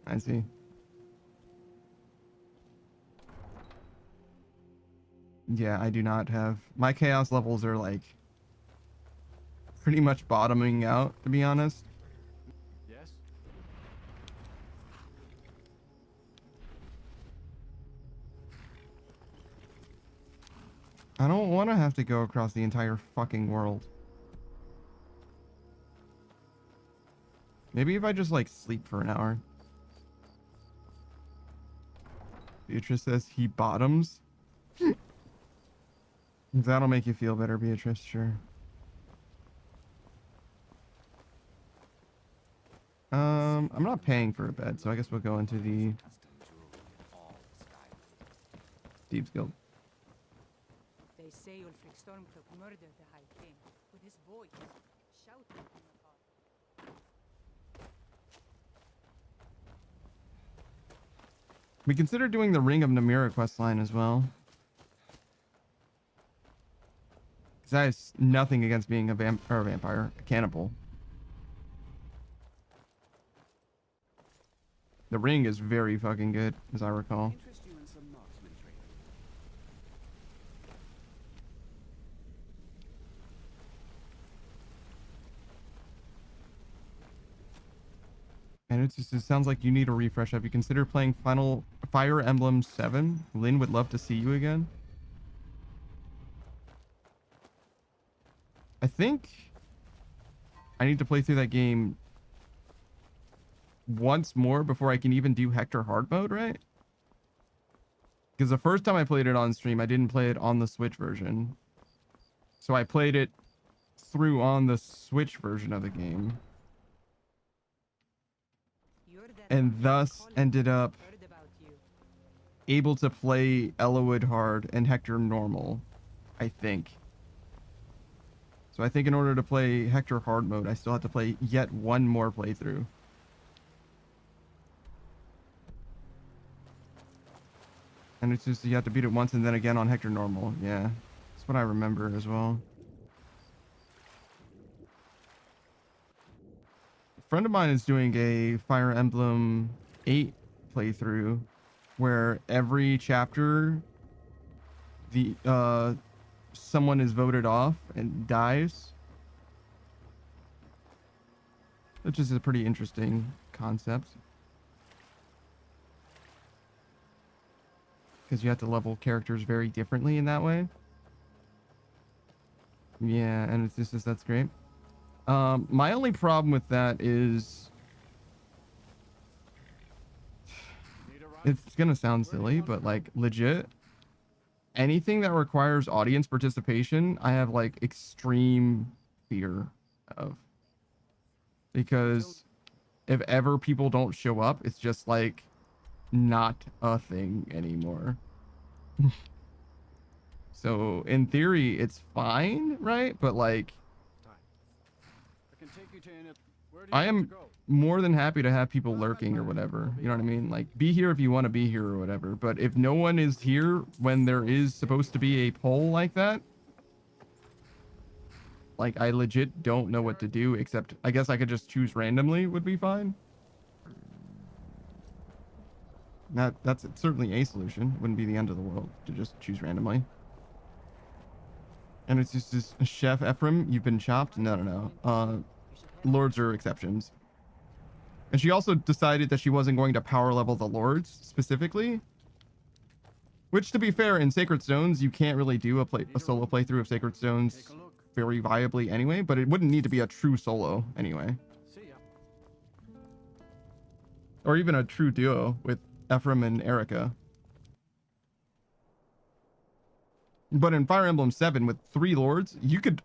I see. Yeah, I do not have... My chaos levels are like... pretty much bottoming out, to be honest. Yes. I don't want to have to go across the entire fucking world. Maybe if I just like sleep for an hour. Beatrice says he bottoms. That'll make you feel better, Beatrice, sure. I'm not paying for a bed, so I guess we'll go into the Thieves Guild. They say Ulfric Stormcloak murdered the High King with his voice, shouting from afar. We considered doing the Ring of Namira questline as well. Because that is nothing against being a vampire, a cannibal. The ring is very fucking good, as I recall. Interest you in some marksman training? And it sounds like you need a refresh. Have you considered playing Fire Emblem 7? Lynn would love to see you again. I think I need to play through that game once more before I can even do Hector hard mode, right? Because the first time I played it on stream, I didn't play it on the Switch version. So I played it through on the Switch version of the game. And thus ended up able to play Elowood hard and Hector normal, I think. So I think in order to play Hector hard mode, I still have to play yet one more playthrough. And it's just you have to beat it once and then again on Hector normal. Yeah, that's what I remember as well. A friend of mine is doing a Fire Emblem 8 playthrough where every chapter the someone is voted off and dies, which is a pretty interesting concept. Because you have to level characters very differently in that way. Yeah, and it's just that's great. My only problem with that is it's gonna sound silly, but like legit, anything that requires audience participation, I have like extreme fear of. Because if ever people don't show up, it's just like not a thing anymore. So in theory it's fine, right? But like I am more than happy to have people lurking or whatever, you know what I mean? Like be here if you want to be here or whatever, but if no one is here when there is supposed to be a poll like that, like I legit don't know what to do, except I guess I could just choose randomly would be fine. That's certainly a solution. Wouldn't be the end of the world to just choose randomly. And it's just Chef Ephraim, you've been chopped? No. Lords are exceptions. And she also decided that she wasn't going to power level the Lords specifically. Which, to be fair, in Sacred Stones, you can't really do a solo playthrough of Sacred Stones very viably anyway, but it wouldn't need to be a true solo anyway. Or even a true duo with Ephraim and Erica. But in Fire Emblem 7 with 3 Lords, you could,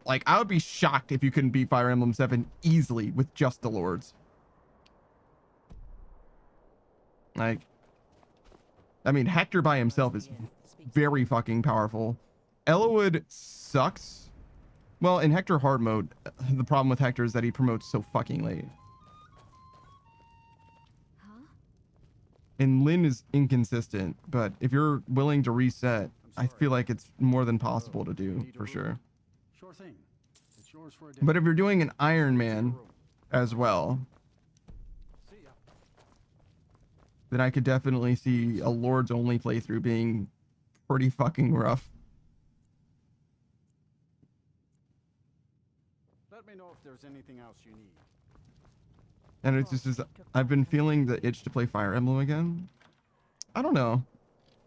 like, I would be shocked if you couldn't beat Fire Emblem 7 easily with just the Lords. Like, I mean, Hector by himself is very fucking powerful. Elowood sucks. Well, in Hector hard mode, the problem with Hector is that he promotes so fucking late. And Lynn is inconsistent, but if you're willing to reset, I feel like it's more than possible to do, for sure. Sure thing. It's yours for a day. But if you're doing an Iron Man as well, then I could definitely see a Lords only playthrough being pretty fucking rough. Let me know if there's anything else you need. And it's just, I've been feeling the itch to play Fire Emblem again. I don't know.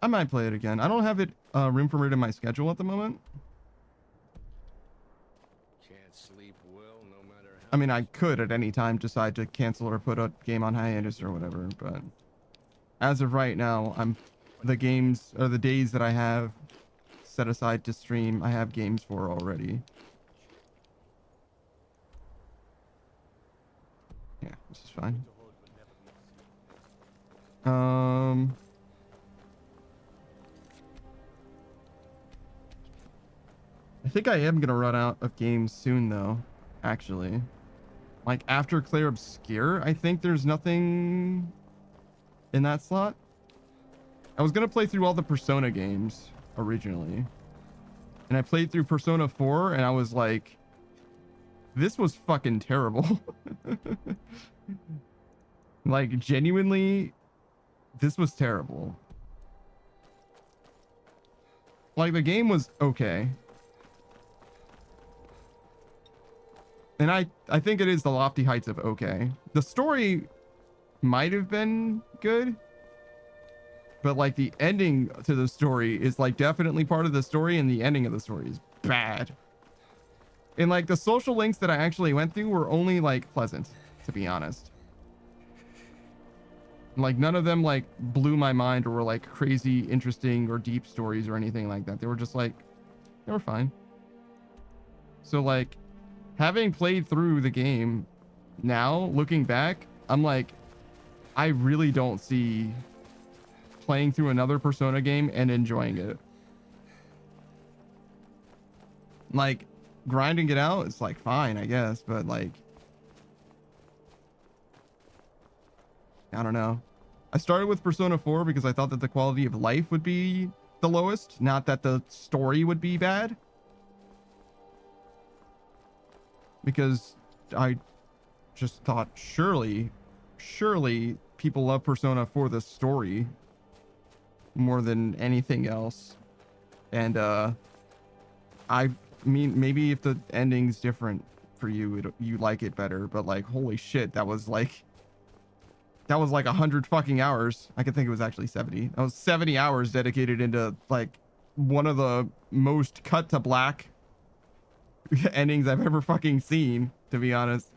I might play it again. I don't have it room for it in my schedule at the moment. Can't sleep well, no matter how. I mean, I could at any time decide to cancel or put a game on hiatus or whatever, but as of right now, the games or the days that I have set aside to stream, I have games for already. Yeah, which is fine. I think I am gonna run out of games soon though, actually. Like after Clear Obscure, I think there's nothing in that slot. I was gonna play through all the Persona games originally. And I played through Persona 4 and I was like, this was fucking terrible. Like genuinely, this was terrible. Like the game was okay. And I think it is the lofty heights of okay. The story might have been good, but like the ending to the story is like definitely part of the story, and the ending of the story is bad. And like the social links that I actually went through were only like pleasant, to be honest. Like none of them like blew my mind or were like crazy interesting or deep stories or anything like that. They were just like, they were fine. So like having played through the game now, looking back, I'm like, I really don't see playing through another Persona game and enjoying it. Like grinding it out, it's like fine, I guess, but like, I don't know. I started with Persona 4 because I thought that the quality of life would be the lowest, not that the story would be bad. Because I just thought surely people love Persona for the story more than anything else. And I mean, maybe if the ending's different for you, you like it better, but like holy shit, that was like 100 fucking hours. I could think it was actually 70. That was 70 hours dedicated into like one of the most cut to black endings I've ever fucking seen, to be honest.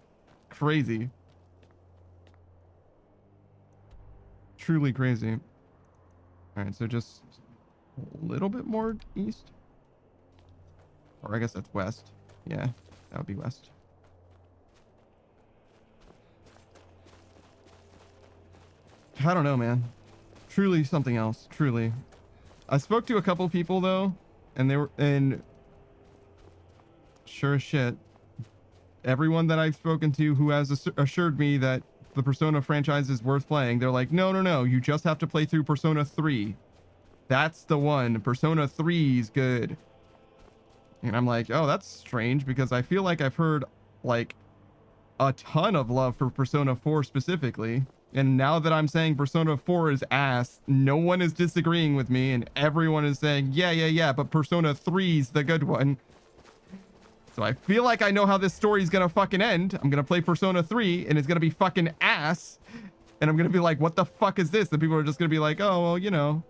Crazy. Truly crazy. All right, so just a little bit more east. Or I guess that's west. Yeah, that would be west. I don't know, man. Truly something else. Truly. I spoke to a couple people though, and they were, and sure as shit, everyone that I've spoken to who has assured me that the Persona franchise is worth playing, they're like, no, you just have to play through Persona 3. That's the one. Persona 3 is good. And I'm like, oh, that's strange, because I feel like I've heard like a ton of love for Persona 4 specifically. And now that I'm saying Persona 4 is ass, no one is disagreeing with me, and everyone is saying, yeah, but Persona 3's the good one. So I feel like I know how this story is gonna fucking end. I'm gonna play Persona 3, and it's gonna be fucking ass. And I'm gonna be like, what the fuck is this? And people are just gonna be like, oh, well, you know.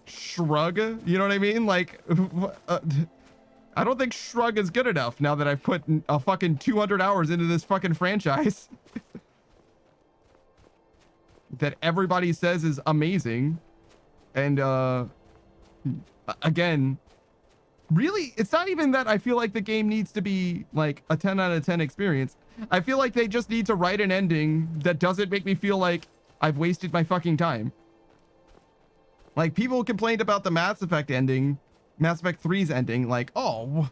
Shrug, you know what I mean? Like, I don't think shrug is good enough now that I've put a fucking 200 hours into this fucking franchise. That everybody says is amazing. And, again, really, it's not even that I feel like the game needs to be like a 10 out of 10 experience. I feel like they just need to write an ending that doesn't make me feel like I've wasted my fucking time. Like, people complained about the Mass Effect ending, Mass Effect 3's ending, like, oh,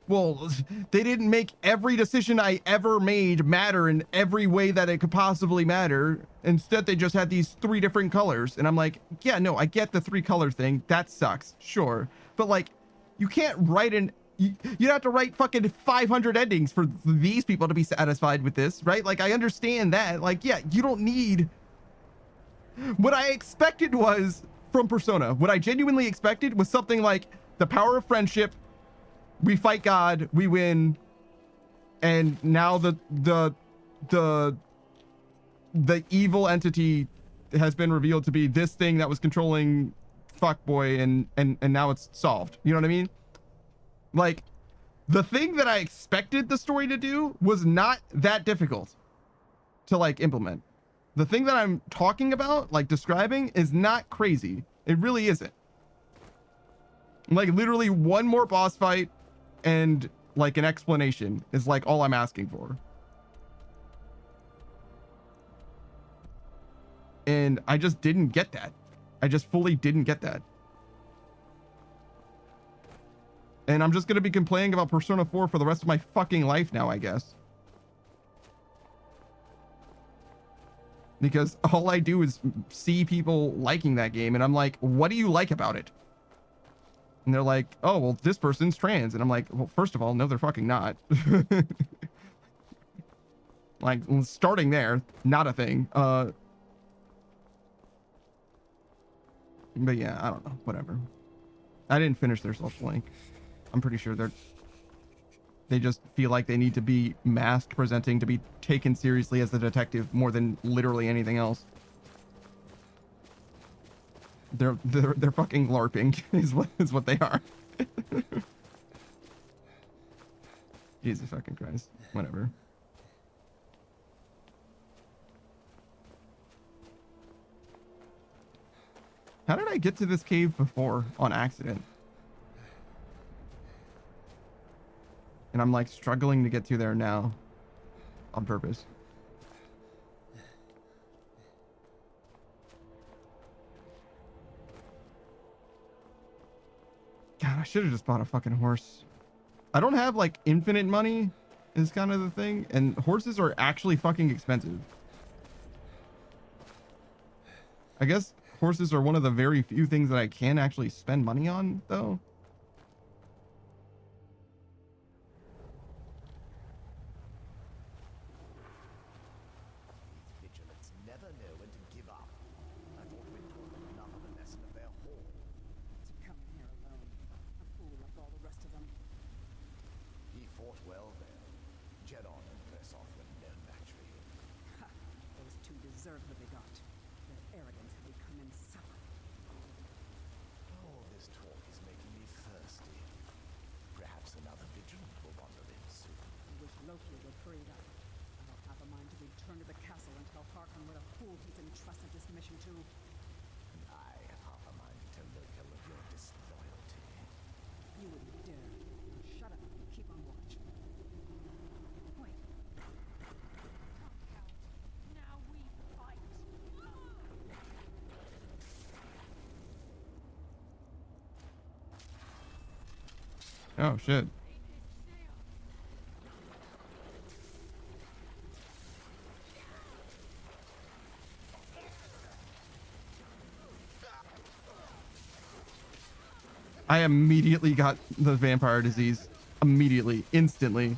well, they didn't make every decision I ever made matter in every way that it could possibly matter. Instead, they just had these 3 different colors. And I'm like, yeah, no, I get the 3 color thing. That sucks. Sure. But like, you can't write you'd have to write fucking 500 endings for these people to be satisfied with this, right? Like, I understand that. Like, yeah, you don't need... What I expected was, from Persona, what I genuinely expected was something like the power of friendship, we fight God, we win, and now the evil entity has been revealed to be this thing that was controlling Fuckboy, and now it's solved. You know what I mean? Like, the thing that I expected the story to do was not that difficult to like implement. The thing that I'm talking about, like describing, is not crazy. It really isn't. Like literally one more boss fight and Like an explanation is like all I'm asking for. And I just didn't get that. I just fully didn't get that. And I'm just going to be complaining about Persona 4 for the rest of my fucking life now, I guess. Because all I do is see people liking that game, and I'm like, what do you like about it? And they're like, oh, well, this person's trans. And I'm like, well, first of all, no, they're fucking not. Like, starting there, not a thing. But yeah, I don't know, whatever. I didn't finish their social link. I'm pretty sure they just feel like they need to be masked presenting to be taken seriously as the detective more than literally anything else. They're fucking LARPing is what they are. Jesus fucking Christ. Whatever. How did I get to this cave before on accident? And I'm like struggling to get to there now on purpose. God, I should have just bought a fucking horse. I don't have like infinite money is kind of the thing. And horses are actually fucking expensive. I guess horses are one of the very few things that I can actually spend money on though. Oh shit. I immediately got the vampire disease. Immediately. Instantly.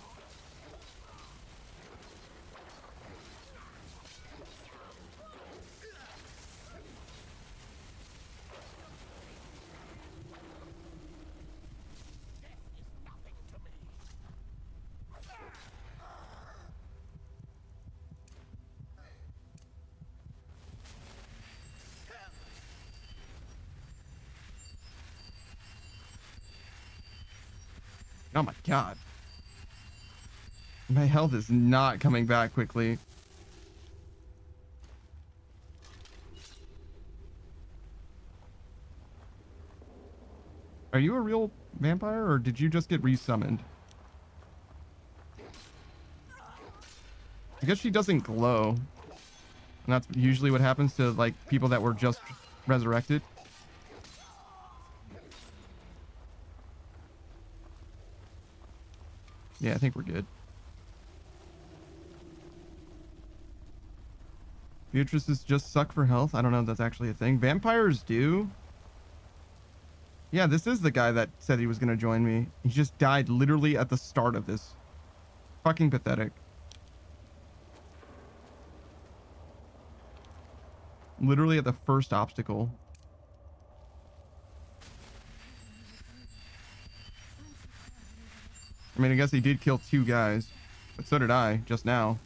Oh my god. My health is not coming back quickly. Are you a real vampire or did you just get resummoned? I guess she doesn't glow. And that's usually what happens to like people that were just resurrected. Yeah, I think we're good. Beatrices just suck for health. I don't know if that's actually a thing. Vampires do. Yeah, this is the guy that said he was going to join me. He just died literally at the start of this. Fucking pathetic. Literally at the first obstacle. I mean, I guess he did kill 2 guys. But so did I, just now.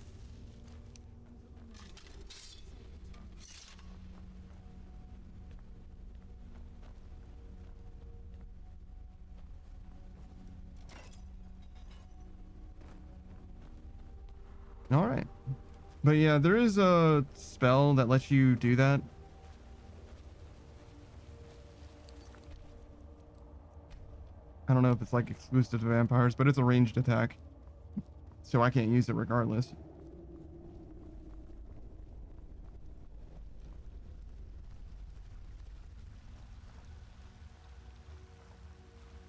All right. But yeah, there is a spell that lets you do that. I don't know if it's like exclusive to vampires, but it's a ranged attack. So I can't use it regardless.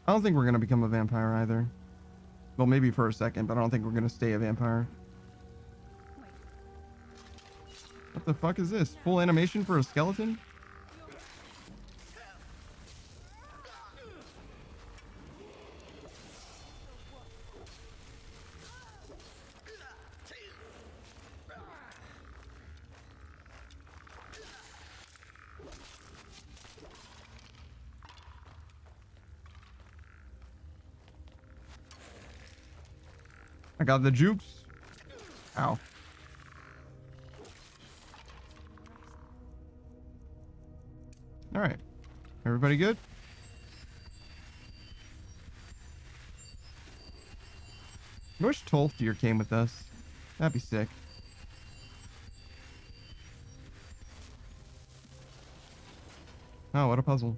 I don't think we're going to become a vampire either. Well, maybe for a second, but I don't think we're going to stay a vampire. What the fuck is this? Full animation for a skeleton? I got the jukes. Ow. All right. Everybody good? I wish Tolfdir came with us. That'd be sick. Oh, what a puzzle.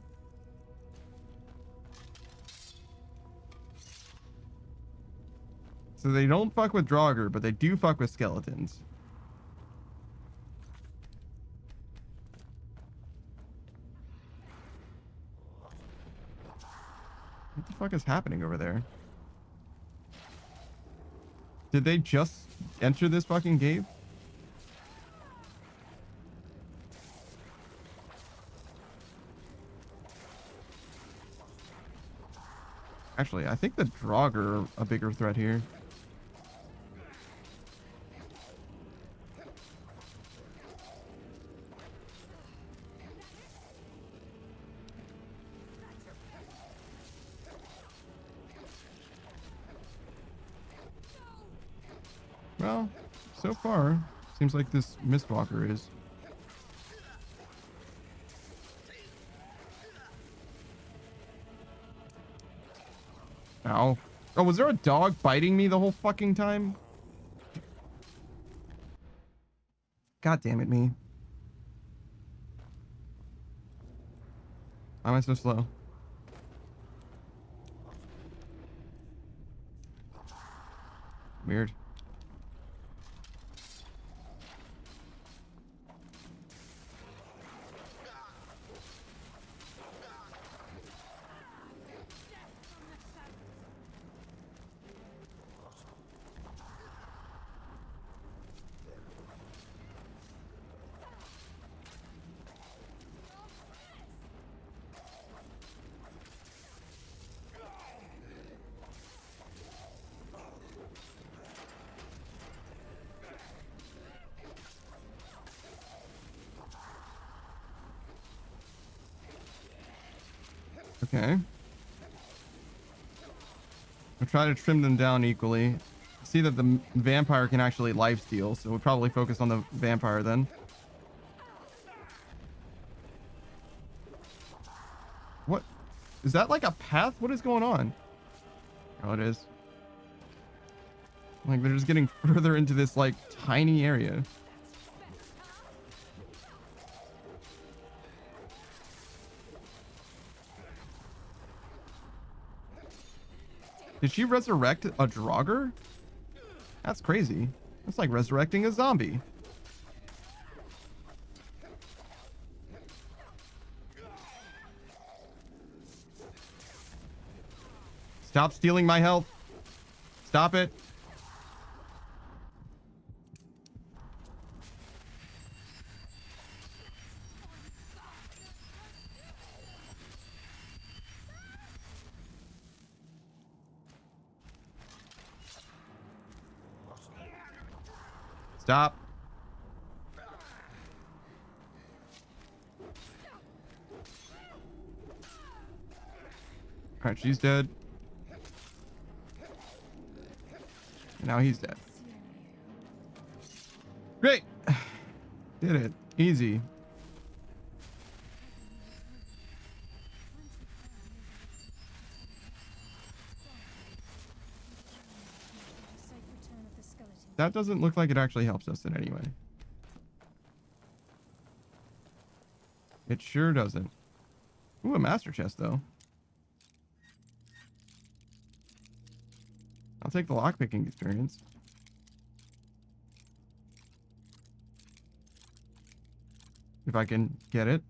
So they don't fuck with Draugr, but they do fuck with skeletons. What the fuck is happening over there? Did they just enter this fucking cave? Actually, I think the Draugr are a bigger threat here. Well, so far, seems like this Mistwalker is. Ow. Oh, was there a dog biting me the whole fucking time? God damn it, me. Why am I so slow? Weird. Okay. I'll try to trim them down equally. See that the vampire can actually lifesteal, so we'll probably focus on the vampire then. What? Is that like a path? What is going on? Oh, it is. Like, they're just getting further into this, like, tiny area. Did she resurrect a Draugr? That's crazy. That's like resurrecting a zombie. Stop stealing my health. Stop it. Stop. Alright, she's dead. And now he's dead. Great. Did it. Easy. That doesn't look like it actually helps us in any way. It sure doesn't. Ooh, a master chest, though. I'll take the lockpicking experience. If I can get it.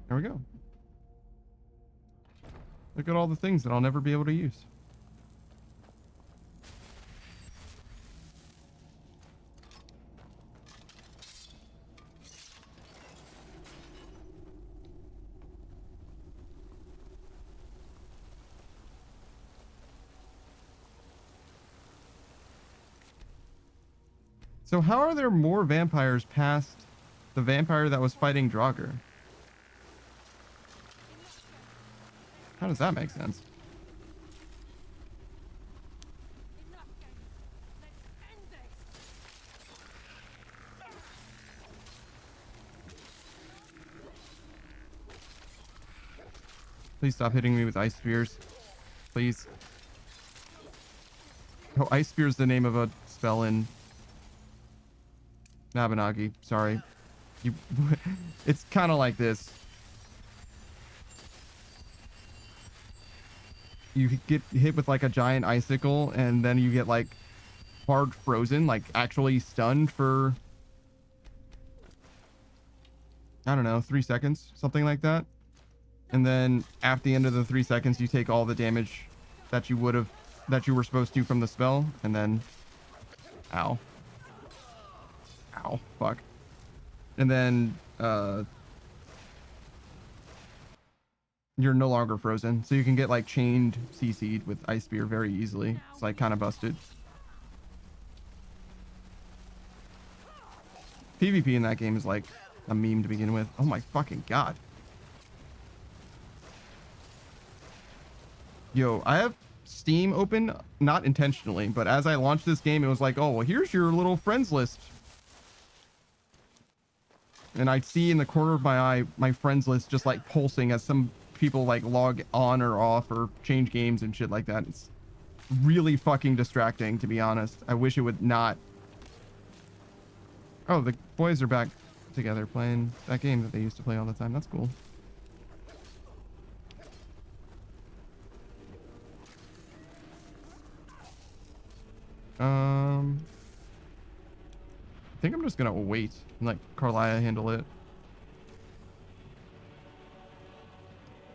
There we go. Look at all the things that I'll never be able to use. So how are there more vampires past the vampire that was fighting Draugr? How does that make sense? Please stop hitting me with ice spears. Please. Oh, ice spear is the name of a spell in Nabinagi. Sorry. You. It's kind of like this. You get hit with like a giant icicle, and then you get like hard frozen, like actually stunned for, I don't know, 3 seconds, something like that. And then at the end of the 3 seconds, you take all the damage that you would have, that you were supposed to from the spell, and then, ow. Ow, fuck. And then, you're no longer frozen, so you can get like chained CC'd with Ice Spear very easily. It's like kind of busted. PvP in that game is like a meme to begin with. Oh my fucking god. Yo, I have Steam open, not intentionally, but as I launched this game, it was like, oh, well, here's your little friends list. And I see in the corner of my eye, my friends list just like pulsing as some people like log on or off or change games and shit like that. It's really fucking distracting, to be honest. I wish it would not. Oh, the boys are back together playing that game that they used to play all the time. That's cool. I think I'm just gonna wait and let Carlia handle it.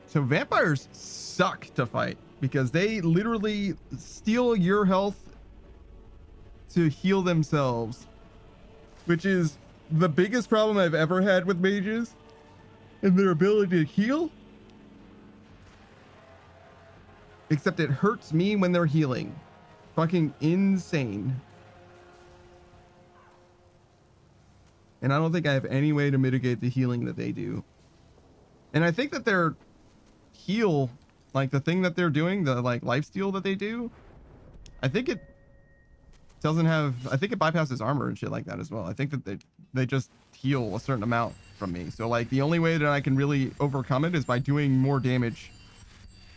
So vampires suck to fight because they literally steal your health to heal themselves, which is the biggest problem I've ever had with mages and their ability to heal. Except it hurts me when they're healing. Fucking insane. And I don't think I have any way to mitigate the healing that they do. And I think that their heal, like the thing that they're doing, the like lifesteal that they do, I think it doesn't have, I think it bypasses armor and shit like that as well. I think that they just heal a certain amount from me. So like the only way that I can really overcome it is by doing more damage,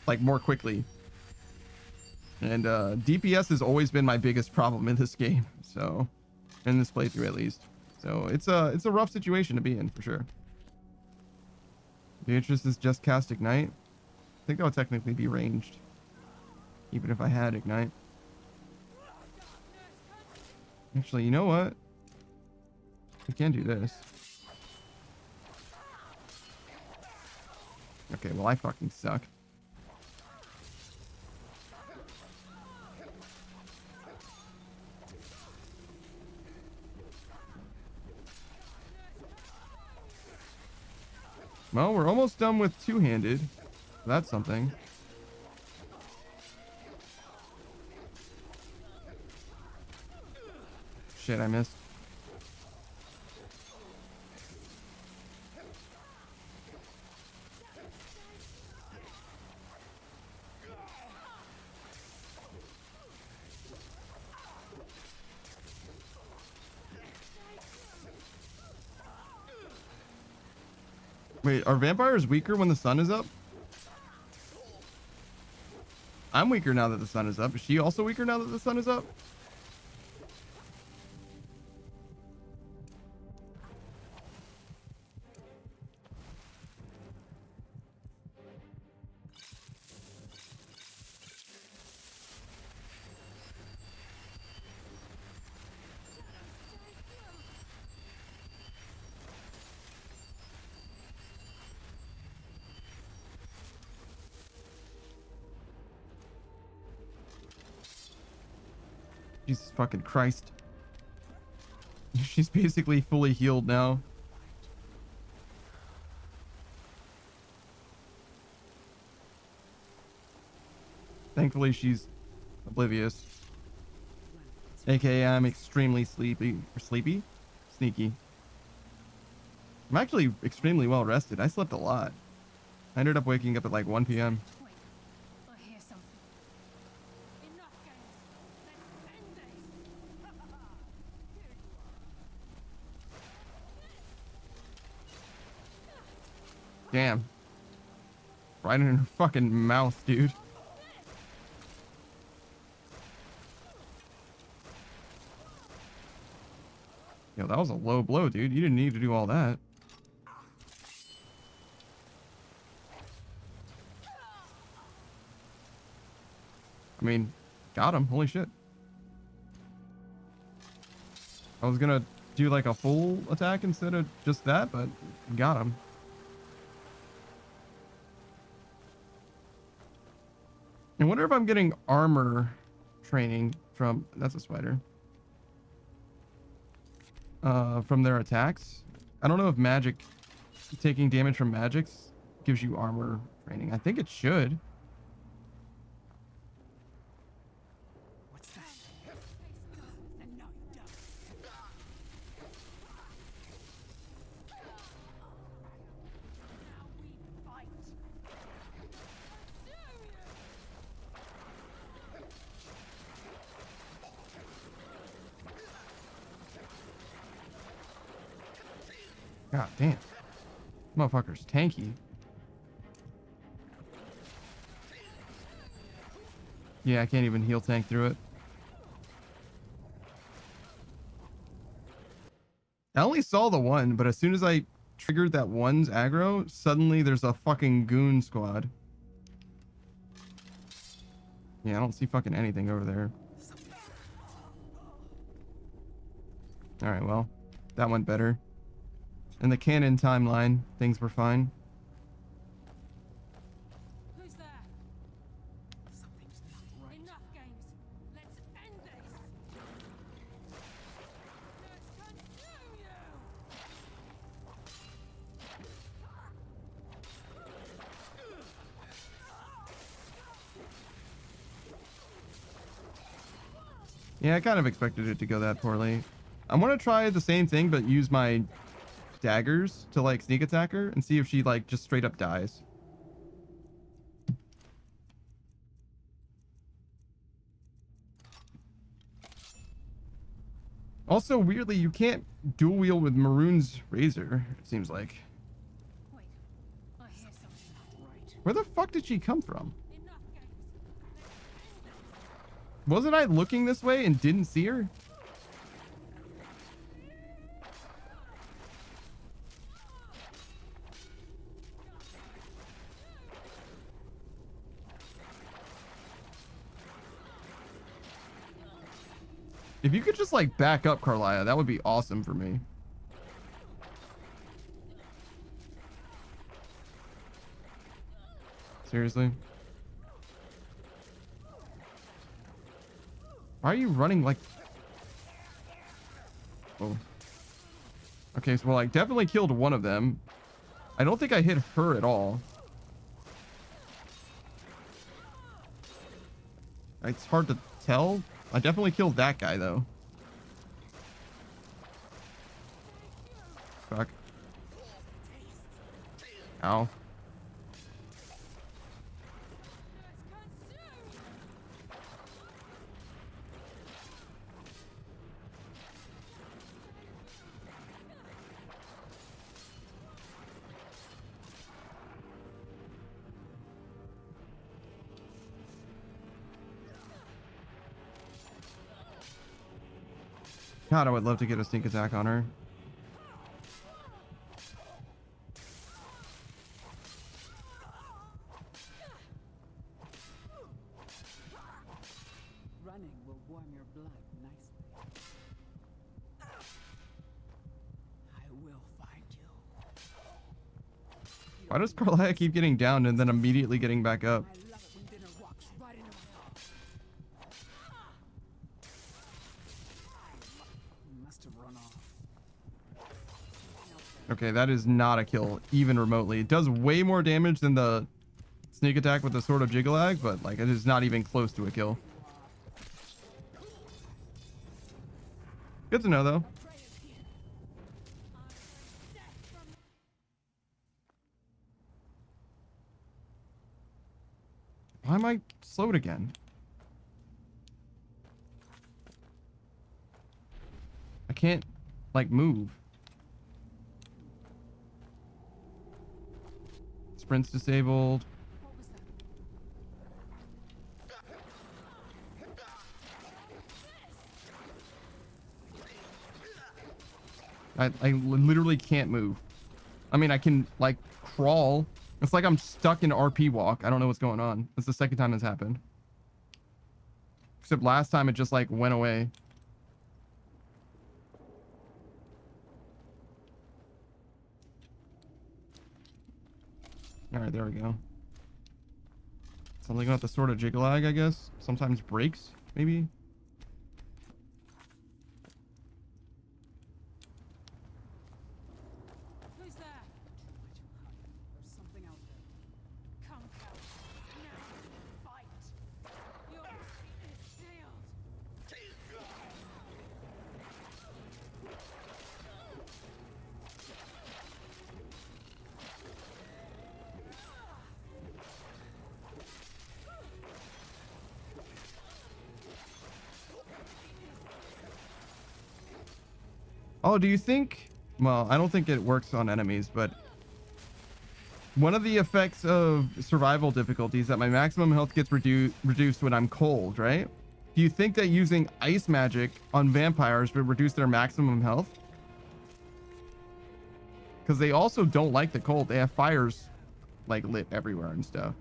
like more quickly. And DPS has always been my biggest problem in this game. So in this playthrough at least. So it's a rough situation to be in for sure. Beatrice is just cast Ignite. I think that would technically be ranged, even if I had Ignite. Actually, you know what? We can do this. Okay, well I fucking suck. Well, we're almost done with two-handed. That's something. Shit, I missed. Wait, are vampires weaker when the sun is up? I'm weaker now that the sun is up. Is she also weaker now that the sun is up? Jesus fucking Christ. She's basically fully healed now. Thankfully, she's oblivious. AKA, I'm extremely sleepy. Or sleepy? Sneaky. I'm actually extremely well rested. I slept a lot. I ended up waking up at like 1 p.m. I hear something. Enough games. Let's end this. Damn. Right in her fucking mouth, dude. Yo, that was a low blow, dude. You didn't need to do all that. I mean, got him. Holy shit. I was gonna do like a full attack instead of just that, but got him. I wonder if I'm getting armor training from... That's a spider. From their attacks. I don't know if magic... Taking damage from magics gives you armor training. I think it should. God damn. Motherfucker's tanky. Yeah, I can't even heal tank through it. I only saw the one, but as soon as I triggered that one's aggro, suddenly there's a fucking goon squad. Yeah, I don't see fucking anything over there. Alright, well, that went better. In the canon timeline, things were fine. Who's there? Something's not right. Enough games. Let's end this. Let's consume you. Yeah, I kind of expected it to go that poorly. I want to try the same thing, but use my daggers to like sneak attack her and see if she like just straight up dies. Also, weirdly, you can't dual wield with Maroon's razor, it seems like. Wait, I hear something not right. Where the fuck did she come from? Wasn't I looking this way and didn't see her? If you could just like back up, Carlia, that would be awesome for me. Seriously? Why are you running like... Oh. Okay, so well, I definitely killed one of them. I don't think I hit her at all. It's hard to tell. I definitely killed that guy, though. Fuck. Ow. God, I would love to get a sneak attack on her. Running will warm your blood nicely. I will find you. Why does Carlia keep getting down and then immediately getting back up? I love it when dinner walks right into my house. You must have run off. Okay, that is not a kill, even remotely. It does way more damage than the sneak attack with the Sword of Jiggalag, but like it is not even close to a kill. Good to know, though. Why am I slowed again? I can't, like, move. Sprint's disabled. I literally can't move. I mean, I can, like, crawl. It's like I'm stuck in RP walk. I don't know what's going on. It's the second time this happened. Except last time it just, like, went away. Alright, there we go. Something about the Sword of Jiggalag, I guess. Sometimes breaks, maybe? Who's there? There's something out there. Come out. Now. Fight. Your fate is sealed. Oh, do you think... Well, I don't think it works on enemies, but... One of the effects of survival difficulty is that my maximum health gets reduced when I'm cold, right? Do you think that using ice magic on vampires would reduce their maximum health? Because they also don't like the cold. They have fires, like, lit everywhere and stuff.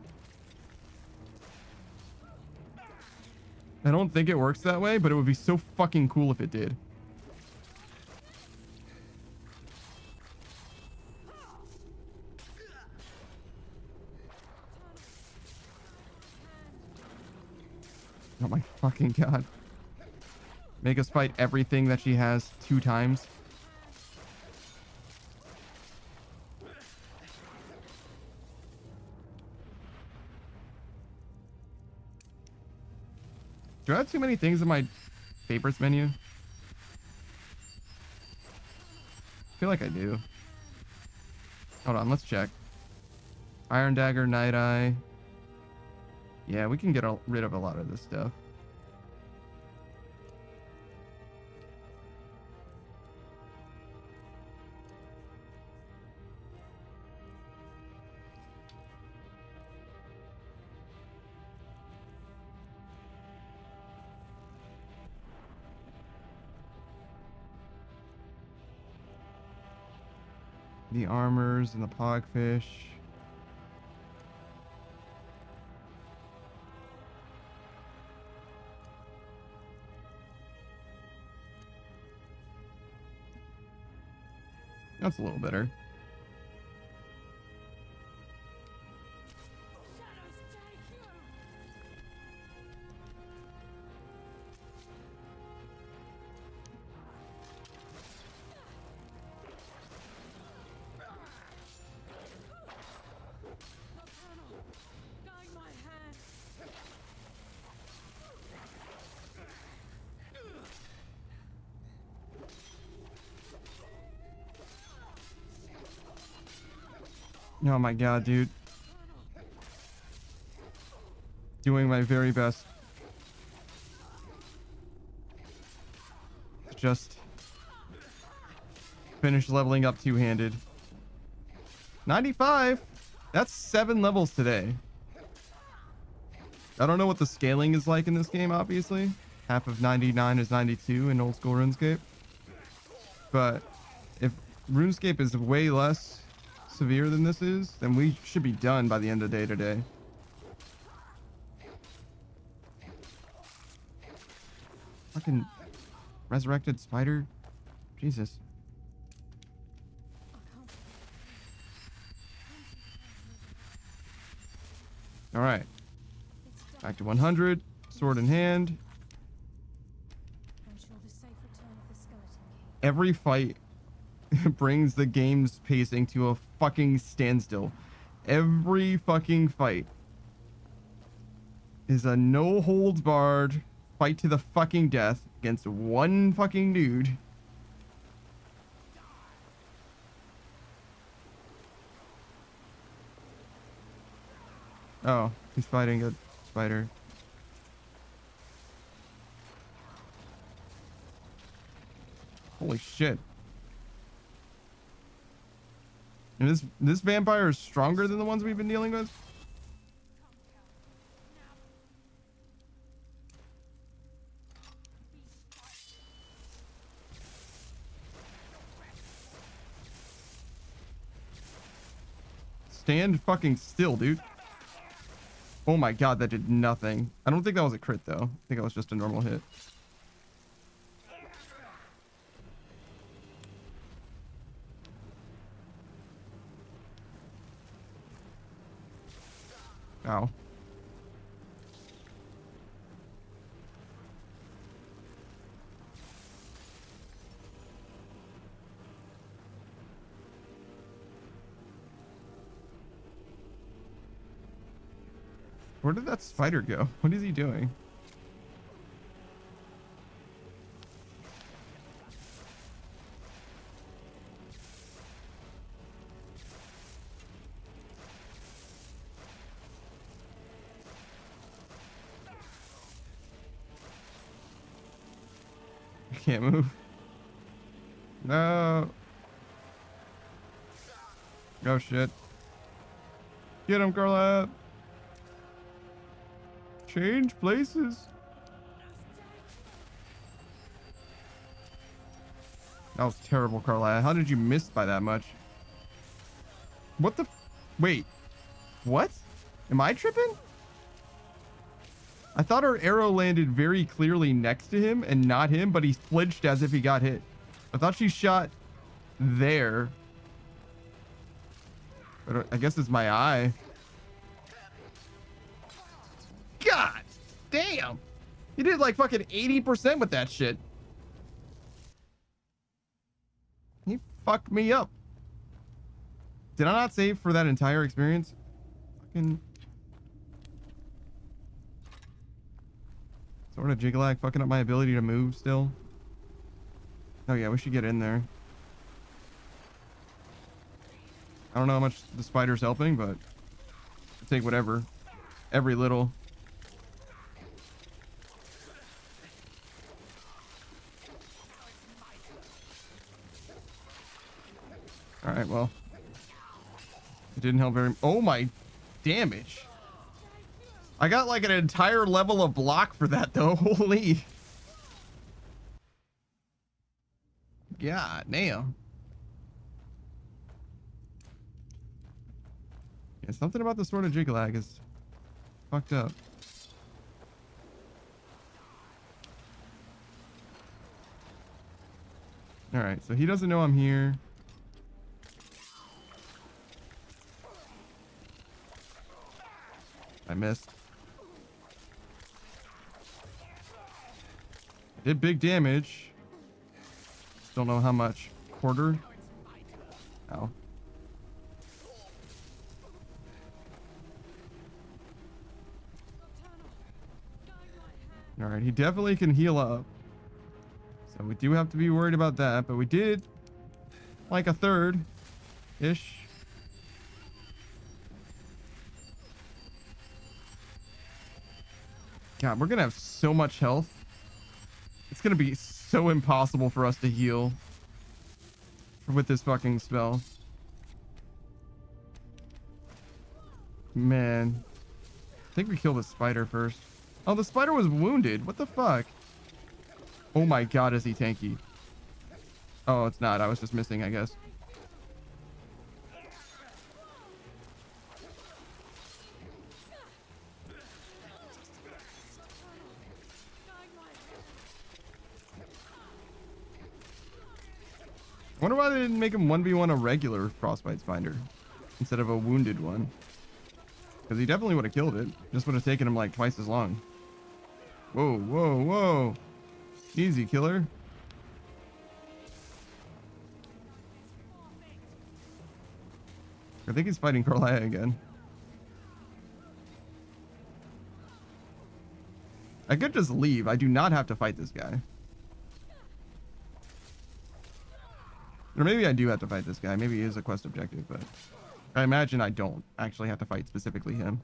I don't think it works that way, but it would be so fucking cool if it did. Oh my fucking god. Make us fight everything that she has 2 times. Do I have too many things in my favorites menu? I feel like I do. Hold on, let's check. Iron Dagger, Night Eye. Yeah, we can get rid of a lot of this stuff. The armors and the pogfish. That's a little better. Oh my god, dude. Doing my very best. To just finish leveling up two-handed. 95! That's 7 levels today. I don't know what the scaling is like in this game, obviously. Half of 99 is 92 in old school RuneScape. But if RuneScape is way less severe than this is, then we should be done by the end of the day today. Fucking resurrected spider. Jesus. All right. Back to 100. Sword in hand. Every fight brings the game's pacing to a fucking standstill. Every fucking fight is a no holds barred fight to the fucking death against one fucking dude. Oh, he's fighting a spider. Holy shit. And this vampire is stronger than the ones we've been dealing with? Stand fucking still, dude. Oh my god, that did nothing. I don't think that was a crit, though. I think that was just a normal hit. Ow. Where did that spider go? What is he doing? I can't move. No. Oh shit. Get him, Carla. Change places. That was terrible, Carla. How did you miss by that much? What the? Wait. What? Am I tripping? I thought our arrow landed very clearly next to him and not him, but he flinched as if he got hit. I thought she shot there. But I guess it's my eye. God damn. You did like fucking 80% with that shit. He fucked me up. Did I not save for that entire experience? Fucking sort of jiglag fucking up my ability to move still. Oh yeah, we should get in there. I don't know how much the spider's helping, but I'll take whatever. Every little. Alright, well. It didn't help very... Oh my damage. I got like an entire level of block for that though. Holy. God damn. Yeah, something about the Sword of Jiglag is fucked up. Alright, so he doesn't know I'm here. I missed. Did big damage. Don't know how much. Quarter. Ow. Alright, he definitely can heal up. So we do have to be worried about that, but we did like a third-ish. God, we're gonna have so much health. It's gonna be so impossible for us to heal with this fucking spell. Man. I think we killed the spider first. Oh, the spider was wounded. What the fuck? Oh my god, is he tanky? Oh, it's not. I was just missing, I guess. I wonder why they didn't make him 1v1 a regular Frostbite Finder instead of a wounded one. Because he definitely would have killed it. Just would have taken him like twice as long. Whoa, whoa, whoa. Easy, killer. I think he's fighting Carlia again. I could just leave. I do not have to fight this guy. Or maybe I do have to fight this guy. Maybe he is a quest objective, but I imagine I don't actually have to fight specifically him.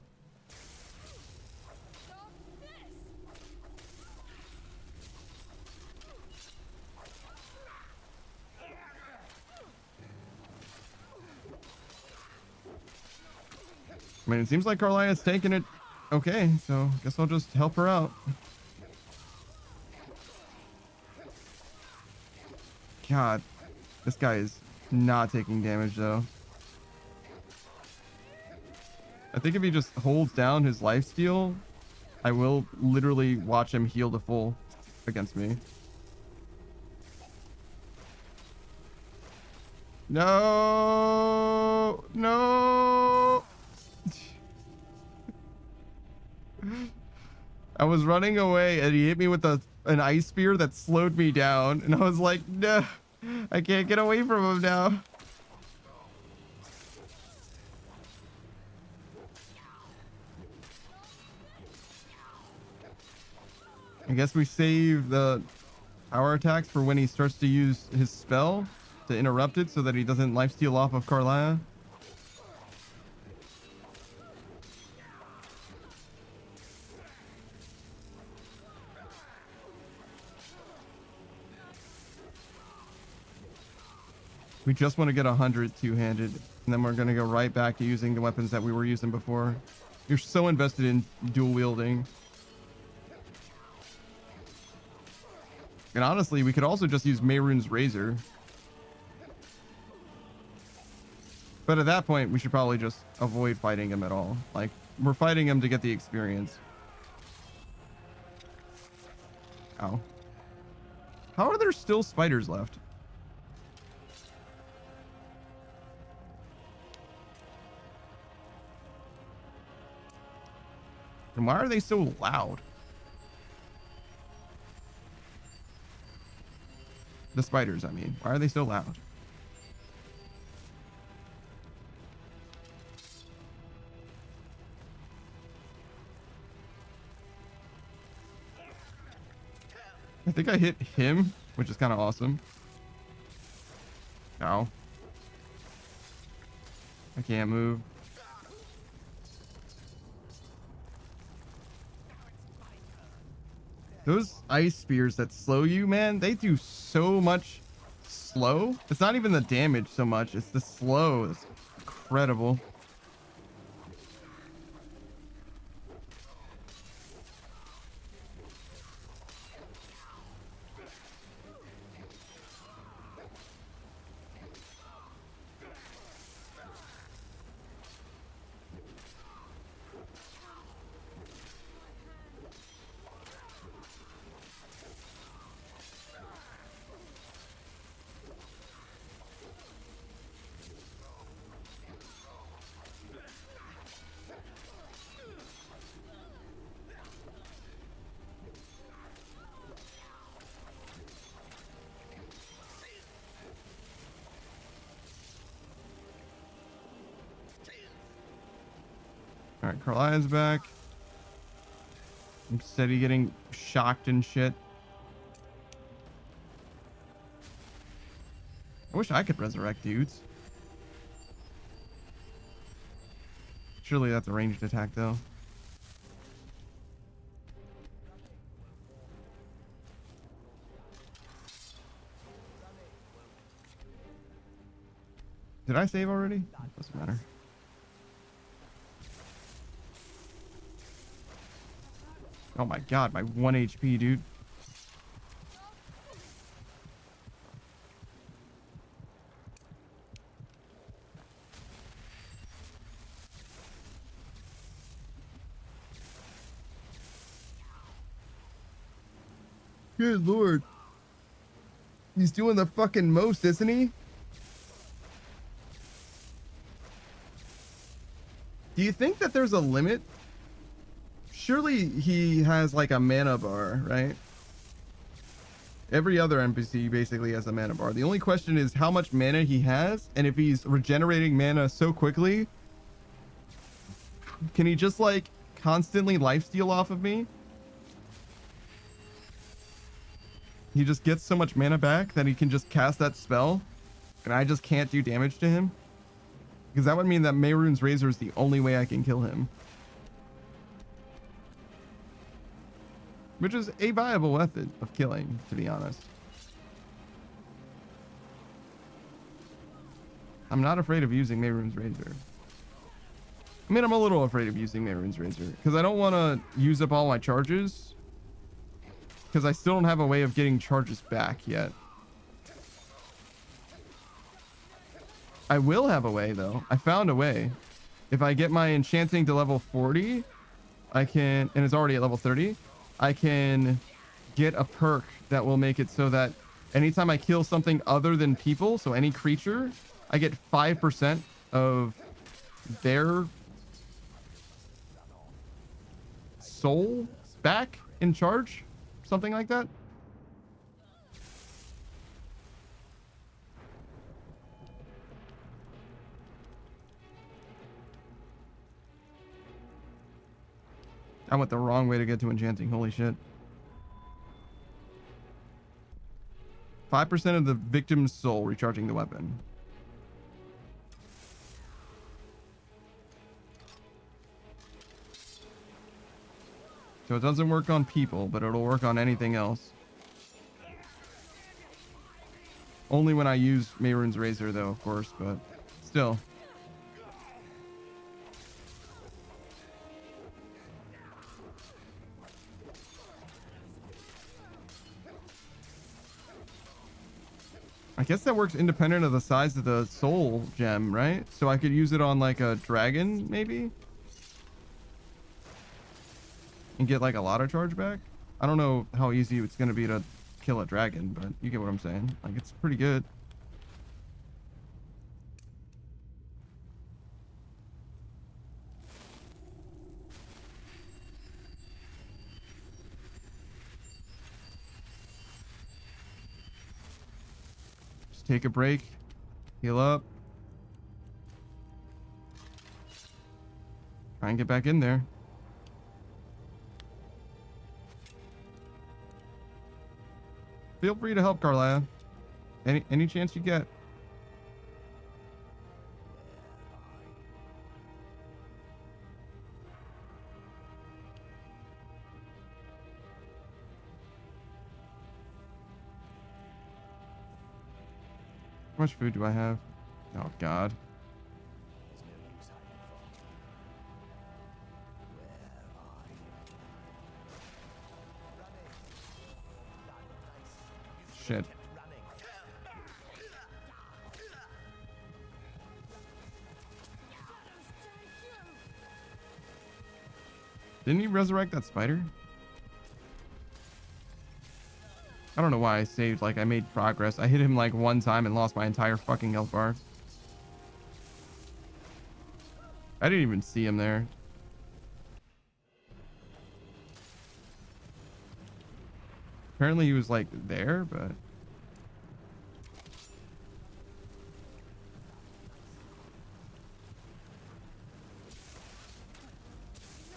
I mean, it seems like Carlia's taking it okay, so I guess I'll just help her out. God, this guy is not taking damage, though. I think if he just holds down his lifesteal, I will literally watch him heal to full against me. No! No! I was running away and he hit me with an ice spear that slowed me down. And I was like, no, I can't get away from him now. I guess we save the power attacks for when he starts to use his spell to interrupt it so that he doesn't lifesteal off of Carlia. We just want to get 100 two-handed, and then we're going to go right back to using the weapons that we were using before. You're so invested in dual wielding. And honestly, we could also just use Mehrunes' Razor. But at that point, we should probably just avoid fighting him at all. Like, we're fighting him to get the experience. Ow. How are there still spiders left? And why are they so loud? The spiders, I mean. Why are they so loud? I think I hit him, which is kind of awesome. Ow. I can't move. Those ice spears that slow you, man, they do so much slow. It's not even the damage so much. It's the slow. It's incredible. All right, Carlia's back. I'm steady getting shocked and shit. I wish I could resurrect dudes. Surely that's a ranged attack, though. Did I save already? Doesn't matter. Oh my god, my 1 HP, dude. Good lord. He's doing the fucking most, isn't he? Do you think that there's a limit? Surely he has like a mana bar, right? Every other NPC basically has a mana bar. The only question is how much mana he has, and if he's regenerating mana so quickly, can he just like constantly lifesteal off of me? He just gets so much mana back that he can just cast that spell, and I just can't do damage to him? Because that would mean that Mehrunes Razor is the only way I can kill him. Which is a viable method of killing, to be honest. I'm not afraid of using Mehrunes Razor. I mean, I'm a little afraid of using Mehrunes Razor because I don't want to use up all my charges, because I still don't have a way of getting charges back yet. I will have a way, though. I found a way. If I get my enchanting to level 40, I can, and it's already at level 30, I can get a perk that will make it so that anytime I kill something other than people, so any creature, I get 5% of their soul back in charge. Something like that. I went the wrong way to get to enchanting. Holy shit. 5% of the victim's soul recharging the weapon. So it doesn't work on people, but it'll work on anything else. Only when I use Mehrunes Razor, though, of course, but still. I guess that works independent of the size of the soul gem, right? So I could use it on like a dragon, maybe? And get like a lot of charge back? I don't know how easy it's going to be to kill a dragon, but you get what I'm saying. Like, it's pretty good. Just take a break. Heal up. Try and get back in there. Feel free to help, Carlia. Any chance you get. How much food do I have? Oh, God. Shit. Didn't he resurrect that spider? I don't know why I saved. Like, I made progress. I hit him like one time and lost my entire fucking health bar. I didn't even see him there. Apparently he was like there, but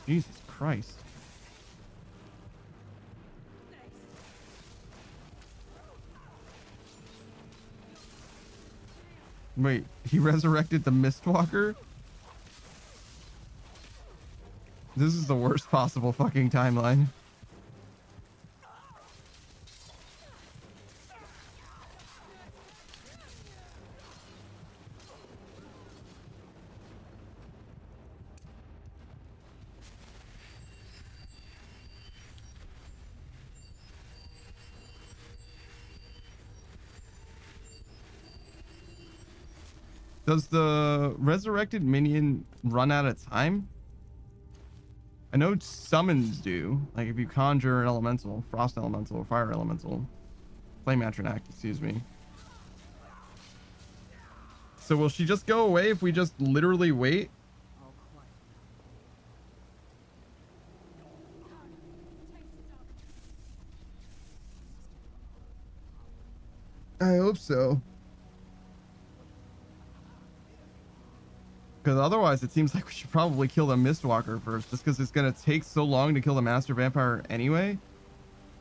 Jesus Christ. Wait, he resurrected the Mistwalker? This is the worst possible fucking timeline. Does the resurrected minion run out of time? I know summons do. Like if you conjure an elemental, frost elemental or fire elemental. Flame Act, excuse me. So will she just go away if we just literally wait? I hope so. Because otherwise it seems like we should probably kill the Mistwalker first, just because it's going to take so long to kill the Master Vampire anyway.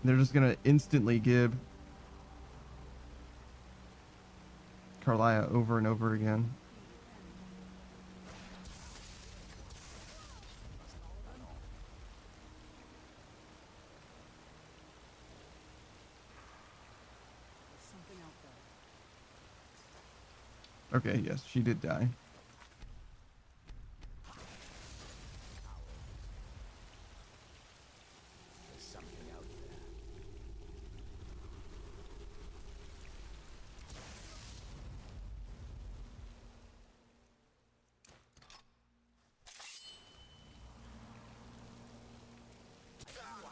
They're just going to instantly give Carlia over and over again. Okay, yes, she did die.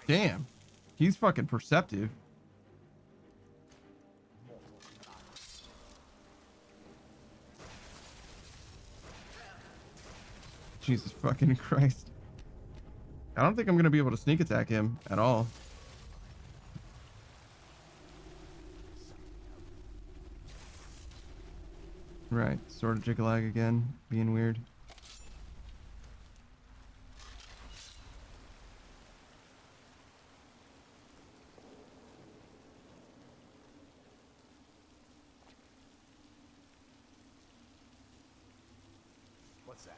Damn, he's fucking perceptive. Jesus fucking Christ. I don't think I'm going to be able to sneak attack him at all. Right, sort of jiggle-lag again, being weird. What's that?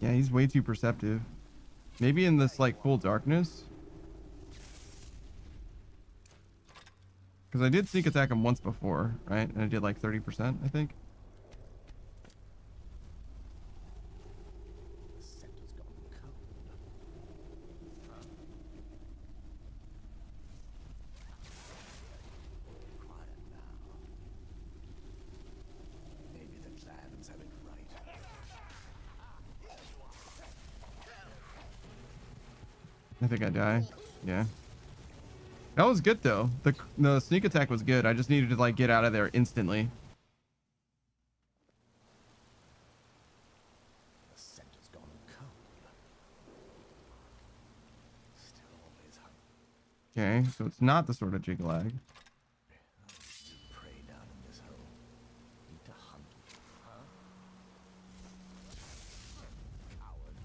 Yeah, he's way too perceptive. Maybe in this like full darkness. Because I did sneak attack him once before, right? And I did like 30%, I think. Maybe the clans have it right. I think I die. Yeah. That was good though. The sneak attack was good. I just needed to like get out of there instantly. The scent has gone cold. Still always hungry. Okay, so it's not the sort of jig-lag. You prey down in this hole. Need to hunt. Huh? Cowards.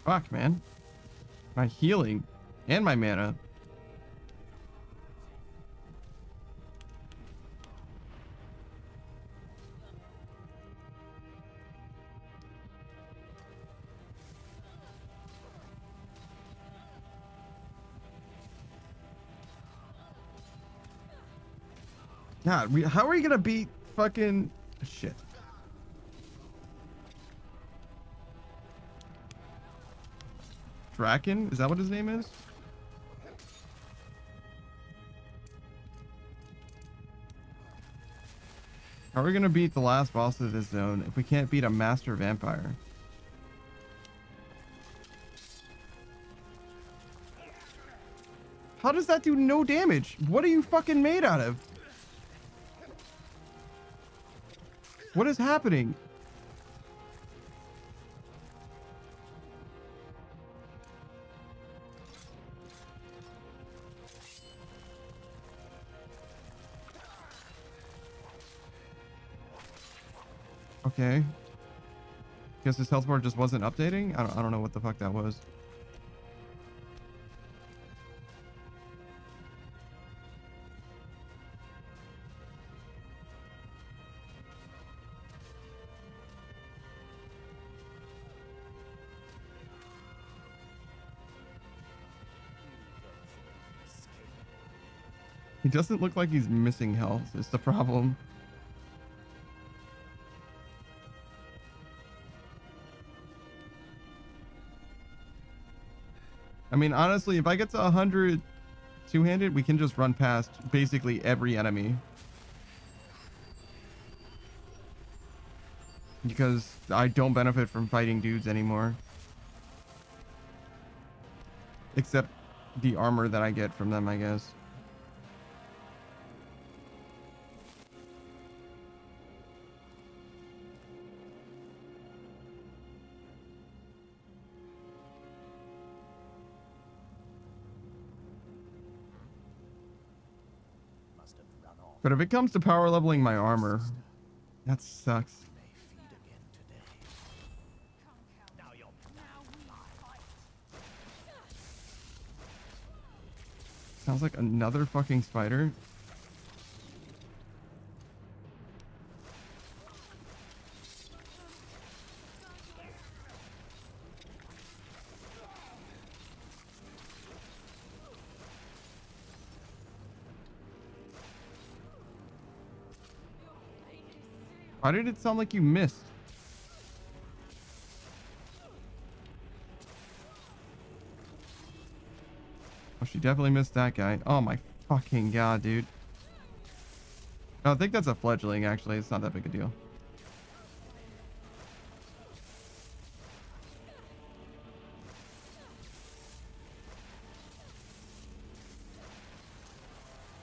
Fuck, man. My healing and my mana. God, how are we gonna beat fucking shit? Draken? Is that what his name is? How are we gonna beat the last boss of this zone if we can't beat a Master Vampire? How does that do no damage? What are you fucking made out of? What is happening? Okay. Guess his health bar just wasn't updating? I don't know what the fuck that was. He doesn't look like he's missing health, is the problem. I mean, honestly, if I get to 100 two-handed, we can just run past basically every enemy. Because I don't benefit from fighting dudes anymore. Except the armor that I get from them, I guess. But if it comes to power leveling my armor, that sucks. Sounds like another fucking spider. Why did it sound like you missed? Oh, she definitely missed that guy. Oh my fucking god, dude. No, I think that's a fledgling, actually. It's not that big a deal.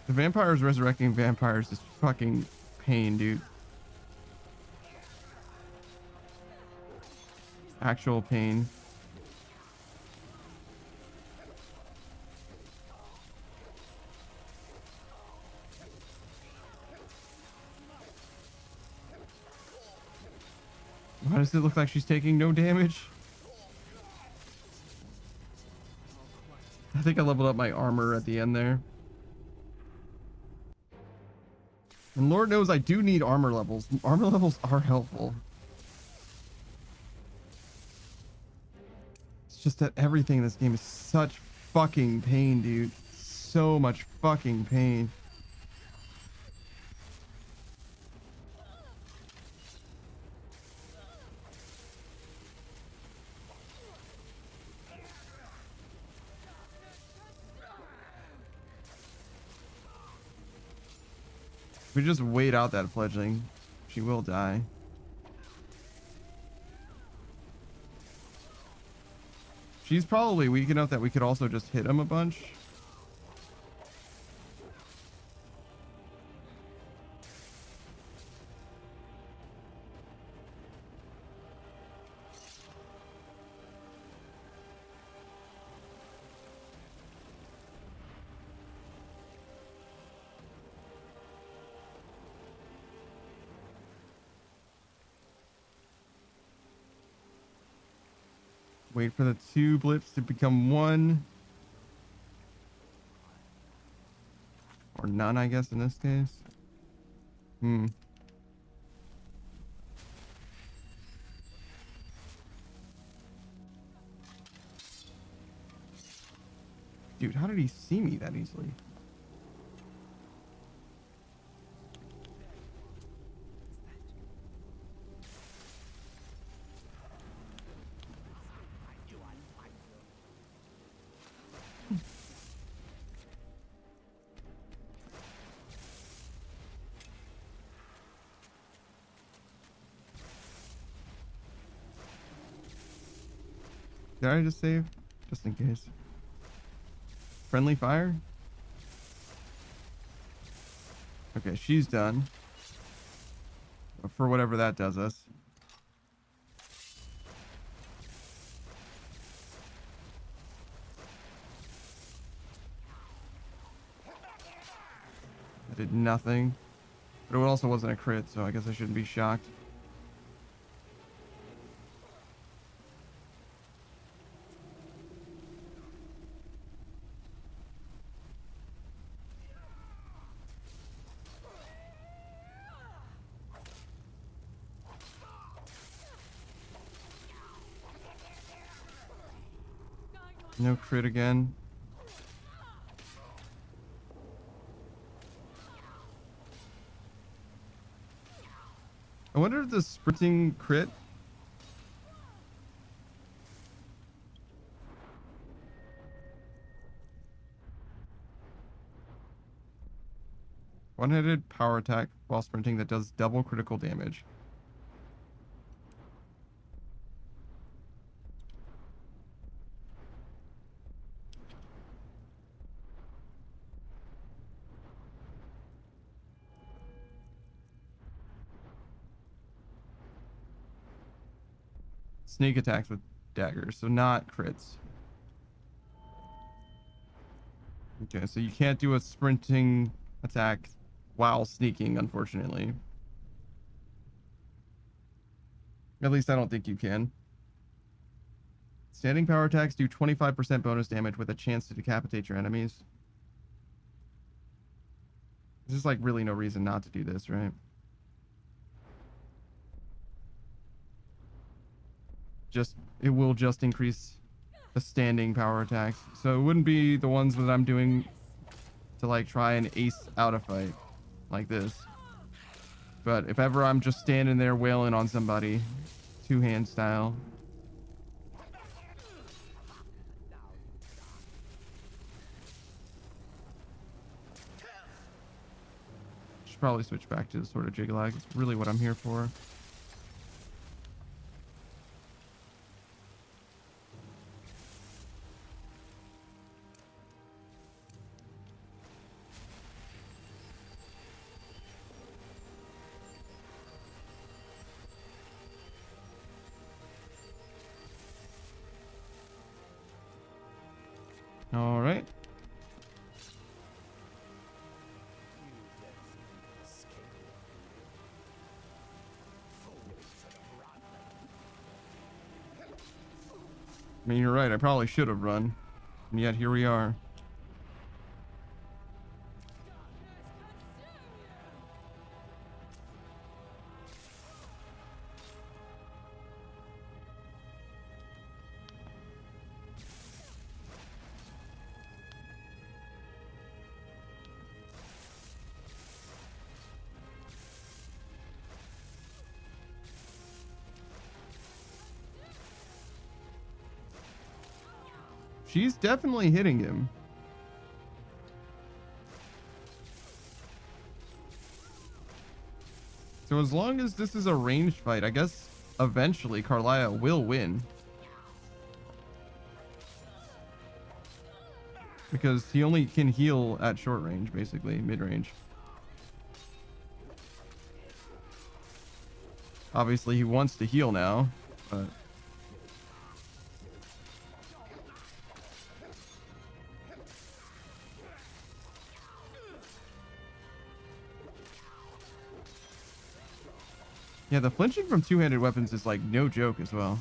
The vampires resurrecting vampires is fucking pain, dude. Actual pain. Why does it look like she's taking no damage? I think I leveled up my armor at the end there. And Lord knows I do need armor levels. Armor levels are helpful. It's just that everything in this game is such fucking pain, dude. So much fucking pain. We just wait out that fledgling. She will die. She's probably weak enough that we could also just hit him a bunch. Wait for the two blips to become one. Or none, I guess, in this case. Dude, how did he see me that easily? Did I just save? Just in case. Friendly fire? Okay, she's done. For whatever that does us. I did nothing. But it also wasn't a crit, so I guess I shouldn't be shocked. No crit again. I wonder if the sprinting crit. One-handed power attack while sprinting that does double critical damage. Sneak attacks with daggers, so not crits. Okay, so you can't do a sprinting attack while sneaking, unfortunately. At least I don't think you can. Standing power attacks do 25% bonus damage with a chance to decapitate your enemies. There's like really no reason not to do this, right? It will just increase the standing power attacks. So it wouldn't be the ones that I'm doing to like try and ace out a fight like this. But if ever I'm just standing there wailing on somebody, two-hand style. Should probably switch back to the sort of jig lag. It's really what I'm here for. All right. I mean, you're right. I probably should have run. And yet here we are. She's definitely hitting him. So as long as this is a ranged fight, I guess eventually Carlisle will win. Because he only can heal at short range, basically, mid-range. Obviously he wants to heal now, but... yeah, the flinching from two-handed weapons is like no joke as well.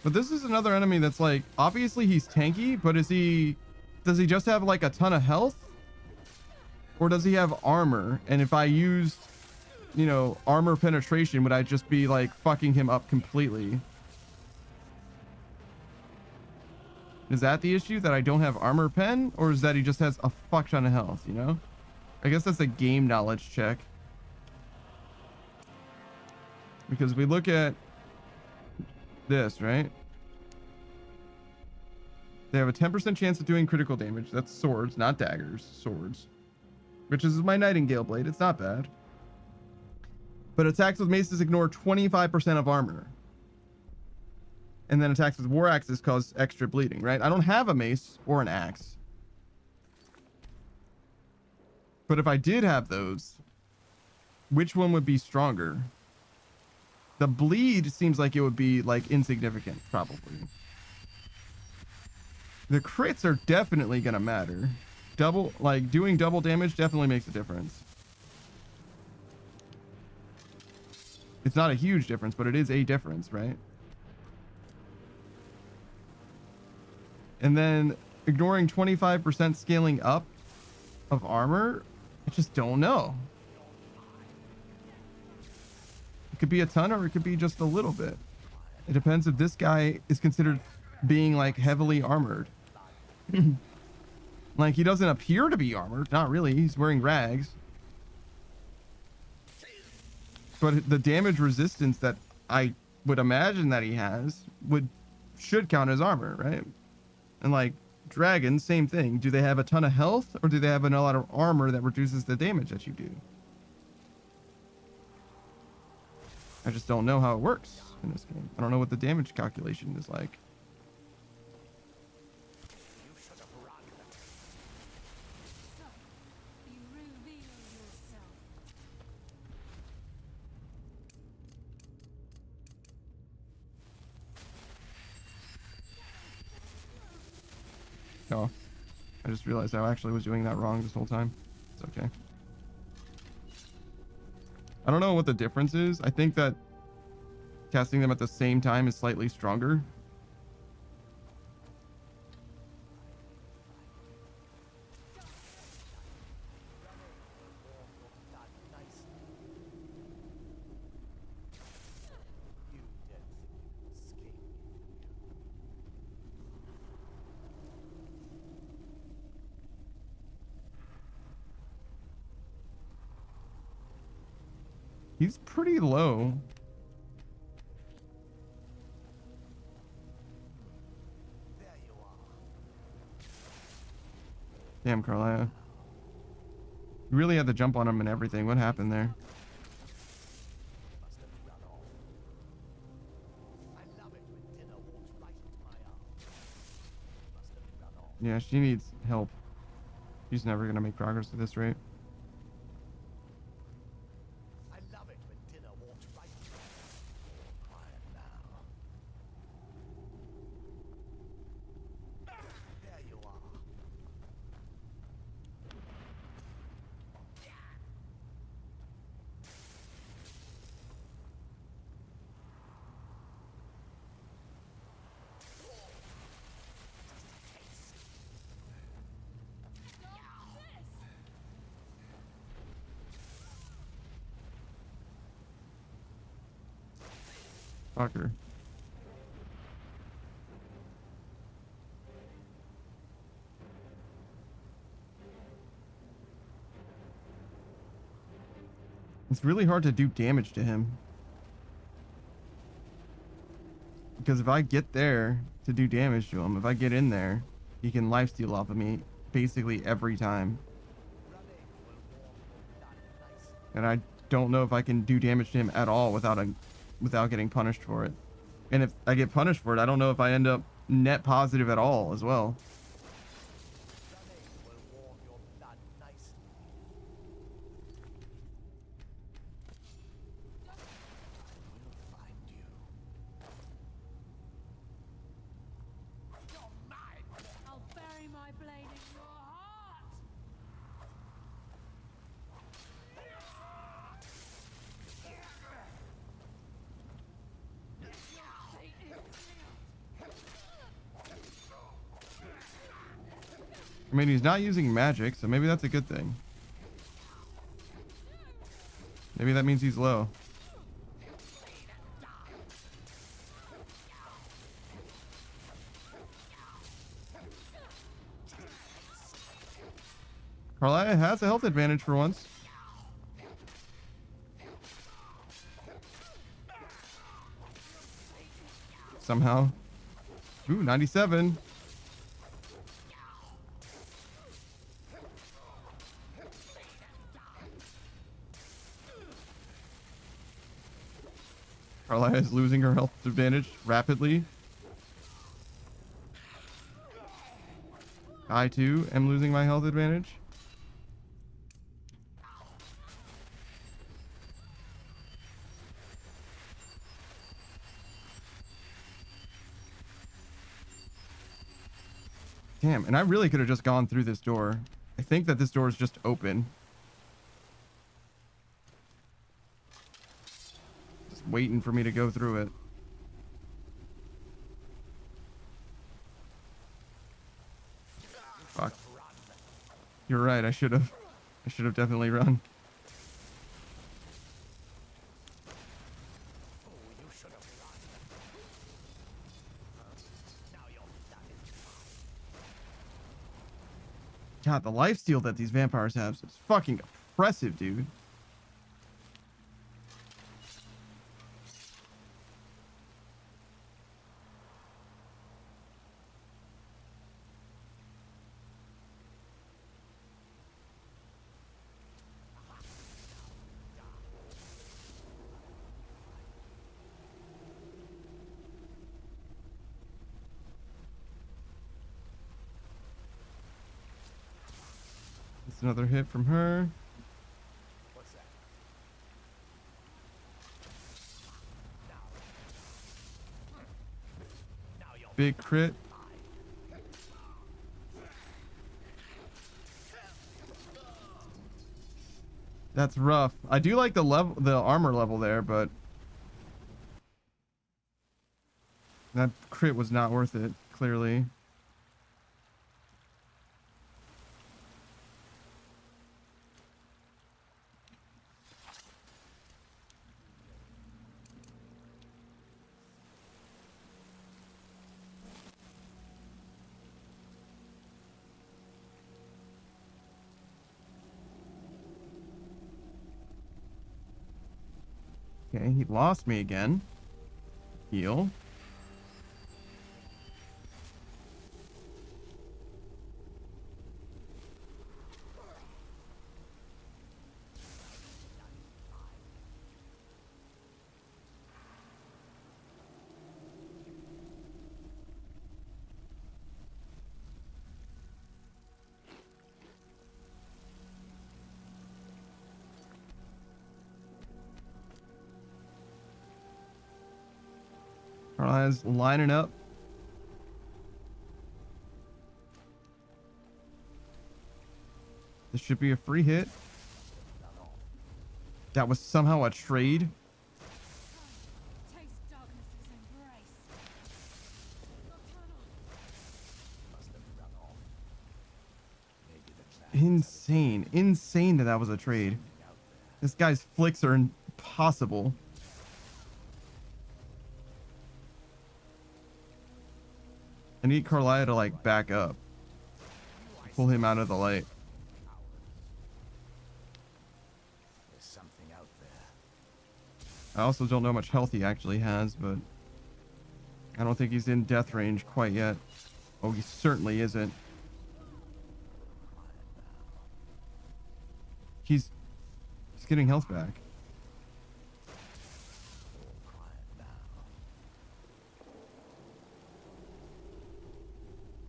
But this is another enemy that's like, obviously he's tanky, but does he just have like a ton of health? Or does he have armor? And if I used, you know, armor penetration, would I just be like fucking him up completely? Is that the issue, that I don't have armor pen? Or is that he just has a fuck ton of health, you know? I guess that's a game knowledge check. Because if we look at this, right? They have a 10% chance of doing critical damage. That's swords, not daggers, swords. Which is my Nightingale blade. It's not bad. But attacks with maces ignore 25% of armor. And then attacks with war axes cause extra bleeding, right? I don't have a mace or an axe. But if I did have those, which one would be stronger? The bleed seems like it would be like insignificant, probably. The crits are definitely gonna matter. Doing double damage definitely makes a difference. It's not a huge difference, but it is a difference, right? And then ignoring 25% scaling up of armor, I just don't know. It could be a ton or it could be just a little bit. It depends if this guy is considered being like heavily armored. Like he doesn't appear to be armored. Not really. He's wearing rags. But the damage resistance that I would imagine that he has should count as armor, right? And like dragons, same thing. Do they have a ton of health, or do they have a lot of armor that reduces the damage that you do? I just don't know how it works in this game. I don't know what the damage calculation is like. Oh, I just realized I actually was doing that wrong this whole time. It's okay. I don't know what the difference is. I think that casting them at the same time is slightly stronger. He's pretty low. Damn, Carlia. You really had to jump on him and everything. What happened there? Yeah, she needs help. She's never gonna make progress at this rate. Fucker. It's really hard to do damage to him. Because if I get there to do damage to him, if I get in there, he can lifesteal off of me basically every time. And I don't know if I can do damage to him at all without getting punished for it. And if I get punished for it, I don't know if I end up net positive at all as well. I mean, he's not using magic, so maybe that's a good thing. Maybe that means he's low. Carlia has a health advantage for once. Somehow. Ooh, 97. Carlia is losing her health advantage rapidly. I too am losing my health advantage. Damn, and I really could have just gone through this door. I think that this door is just open. Just waiting for me to go through it. Fuck. You're right, I should have definitely run. God, the lifesteal that these vampires have is fucking oppressive, dude. That's another hit from her. What's that? Big crit. That's rough. I do like the armor level there, but that crit was not worth it, clearly. Okay, he lost me again. Heal. Our eyes lining up. This should be a free hit. That was somehow a trade. Insane. Insane that was a trade. This guy's flicks are impossible. I need Carlia to like back up. Pull him out of the light. There's something out there. I also don't know how much health he actually has, but I don't think he's in death range quite yet. Oh, he certainly isn't. He's getting health back.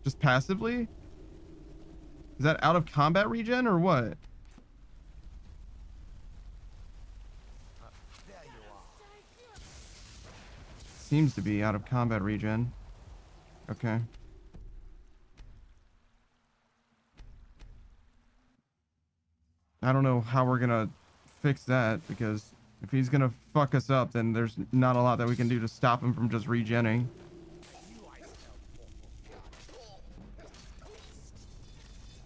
Just passively? Is that out of combat regen or what? Seems to be out of combat regen. Okay. I don't know how we're gonna fix that, because if he's gonna fuck us up, then there's not a lot that we can do to stop him from just regenning.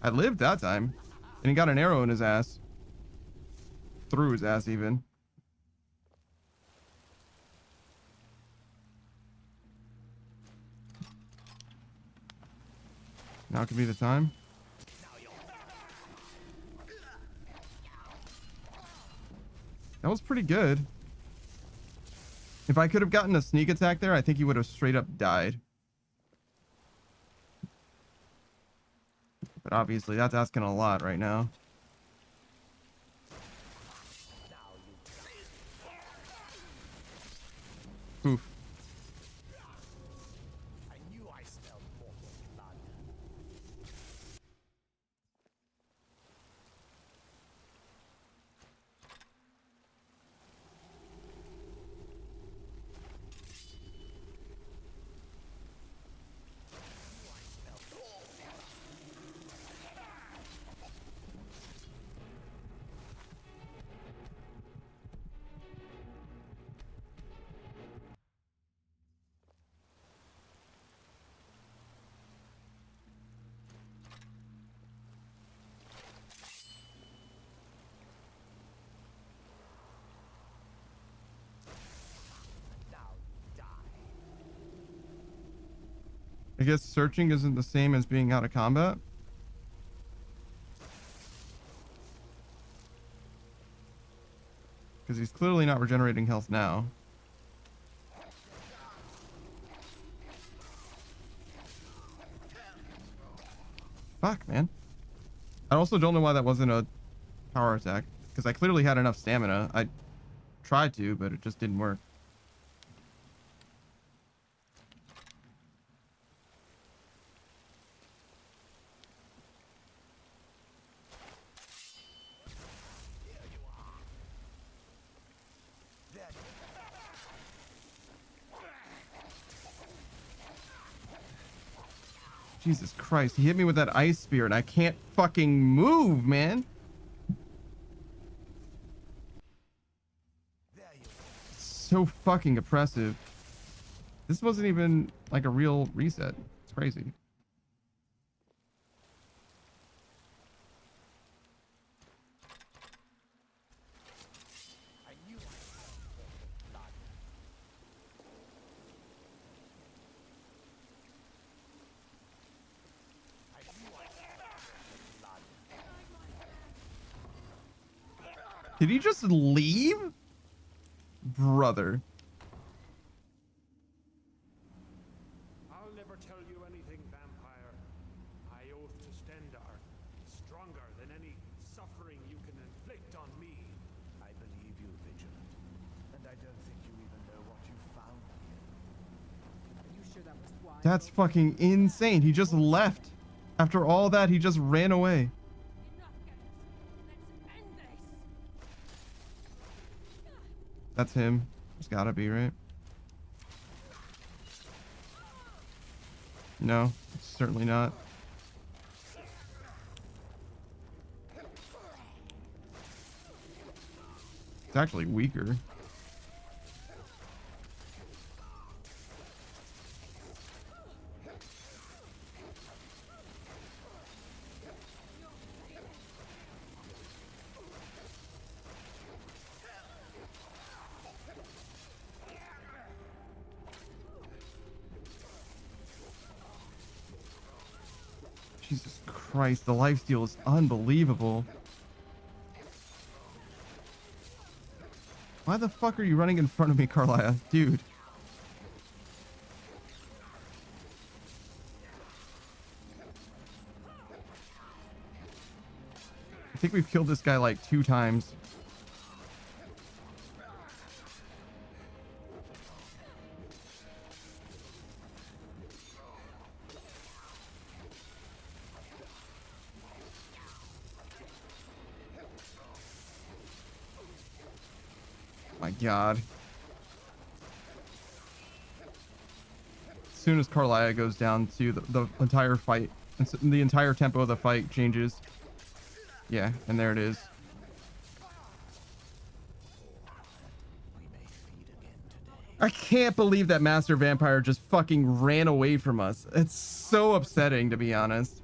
I lived that time. And he got an arrow in his ass. Through his ass, even. Now could be the time. That was pretty good. If I could have gotten a sneak attack there, I think he would have straight up died. But obviously, that's asking a lot right now. Oof. I guess searching isn't the same as being out of combat. Because he's clearly not regenerating health now. Fuck, man. I also don't know why that wasn't a power attack. Because I clearly had enough stamina. I tried to, but it just didn't work. Jesus Christ. He hit me with that ice spear and I can't fucking move, man. So fucking oppressive. This wasn't even like a real reset. It's crazy. Did he just leave? Brother. I'll never tell you anything, vampire. I oath to Stendar, stronger than any suffering you can inflict on me. I believe you, Vigilant. And I don't think you even know what you found here. Are you sure that was wise? That's fucking insane. He just left. After all that, he just ran away. That's him. It's gotta be, right? No, it's certainly not. It's actually weaker. Jesus Christ, the lifesteal is unbelievable. Why the fuck are you running in front of me, Carlia? Dude. I think we've killed this guy like 2 times. My God. As soon as Carlia goes down to the entire fight, the entire tempo of the fight changes. Yeah, and there it is. I can't believe that Master Vampire just fucking ran away from us. It's so upsetting, to be honest.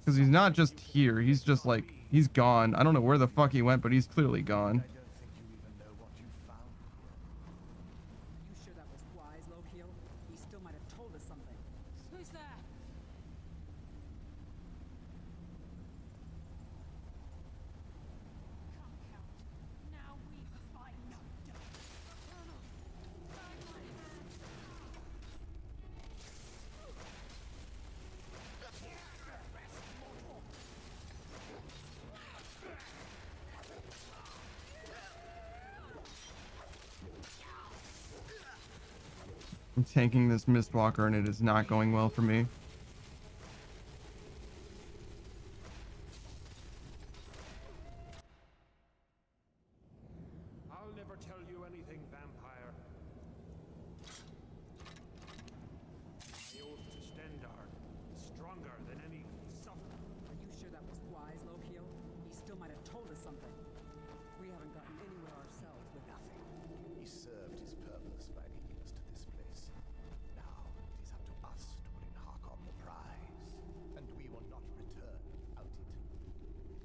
Because he's not just here, he's just like, he's gone. I don't know where the fuck he went, but he's clearly gone. You sure that was wise, Lokiel? He still might have told us something. Who's there? I'm tanking this Mistwalker and it is not going well for me. I'll never tell you anything, vampire. I oath to Stendar, stronger than any suffering. Are you sure that was wise, Lokiel? He still might have told us something. We haven't gotten anywhere ourselves with nothing. He served his purpose by leading us to this place. Now it is up to us to bring Harkon the prize, and we will not return without it.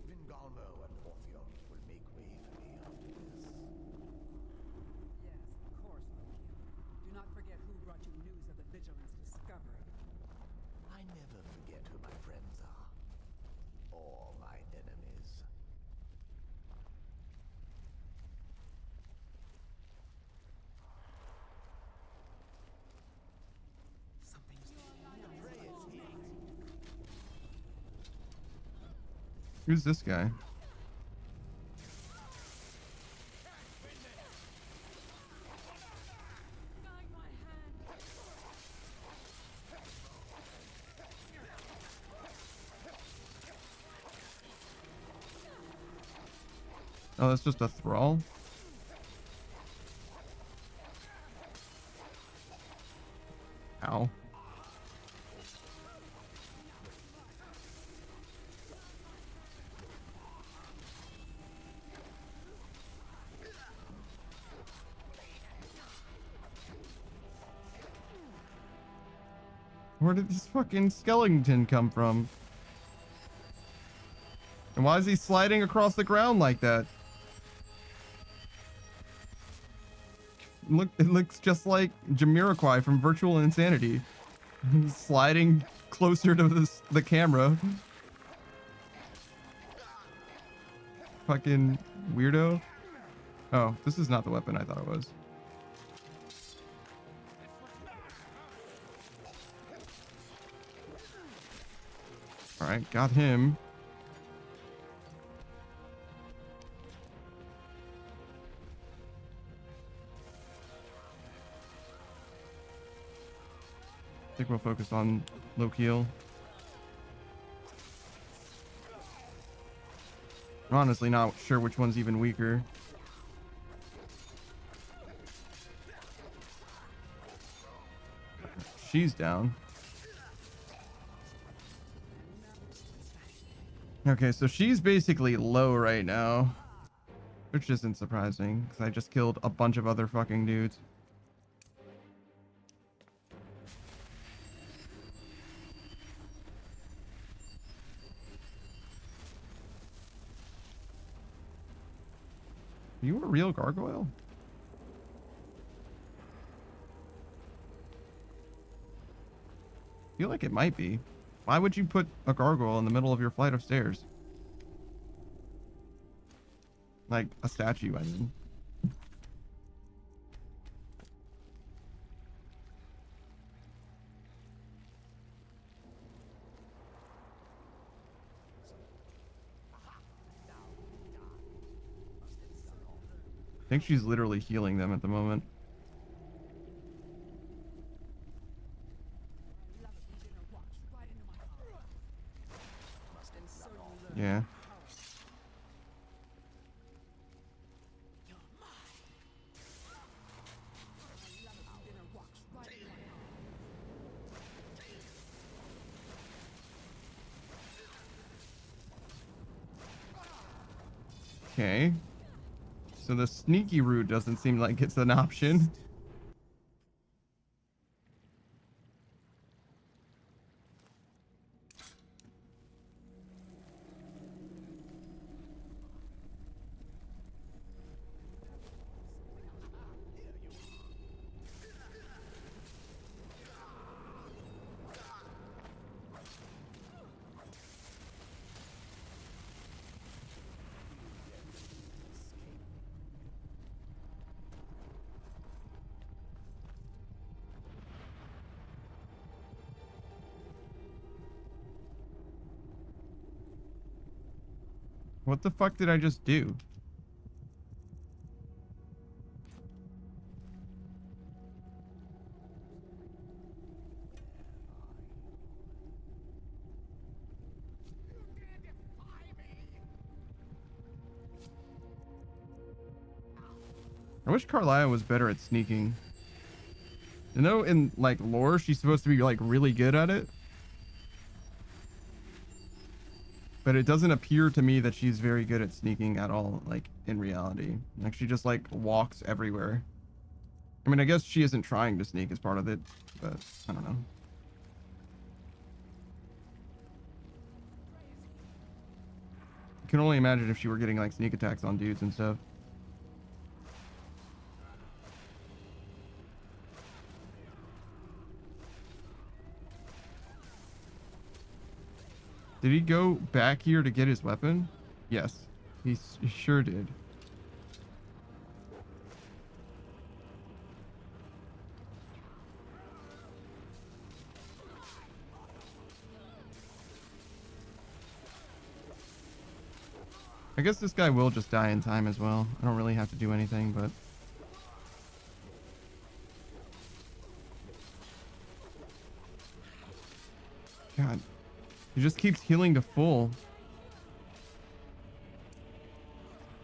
Vingalmo and Orthion will make way for me after this. Yes, of course, Lokiel. Do not forget who brought you news of the Vigilance discovery. I never forget who my friends are, or my enemies. Who's this guy? Oh, that's just a thrall? Ow. Where did this fucking skeleton come from? And why is he sliding across the ground like that? Look, it looks just like Jamiroquai from Virtual Insanity. He's sliding closer to the camera. Fucking weirdo. Oh, this is not the weapon I thought it was. All right, got him. I think we'll focus on Lokiel. I'm honestly not sure which one's even weaker. She's down. Okay, so she's basically low right now, which isn't surprising because I just killed a bunch of other fucking dudes. Are you a real gargoyle? I feel like it might be. Why would you put a gargoyle in the middle of your flight of stairs? Like a statue, I mean. I think she's literally healing them at the moment. Yeah. Okay. So the sneaky route doesn't seem like it's an option. What the fuck did I just do? I wish Carlisle was better at sneaking. You know, in like lore, she's supposed to be like really good at it. But it doesn't appear to me that she's very good at sneaking at all, like in reality. Like she just like walks everywhere. I mean, I guess she isn't trying to sneak as part of it, but I don't know. I can only imagine if she were getting like sneak attacks on dudes and stuff. Did he go back here to get his weapon? Yes, he sure did. I guess this guy will just die in time as well. I don't really have to do anything, but... God. He just keeps healing to full.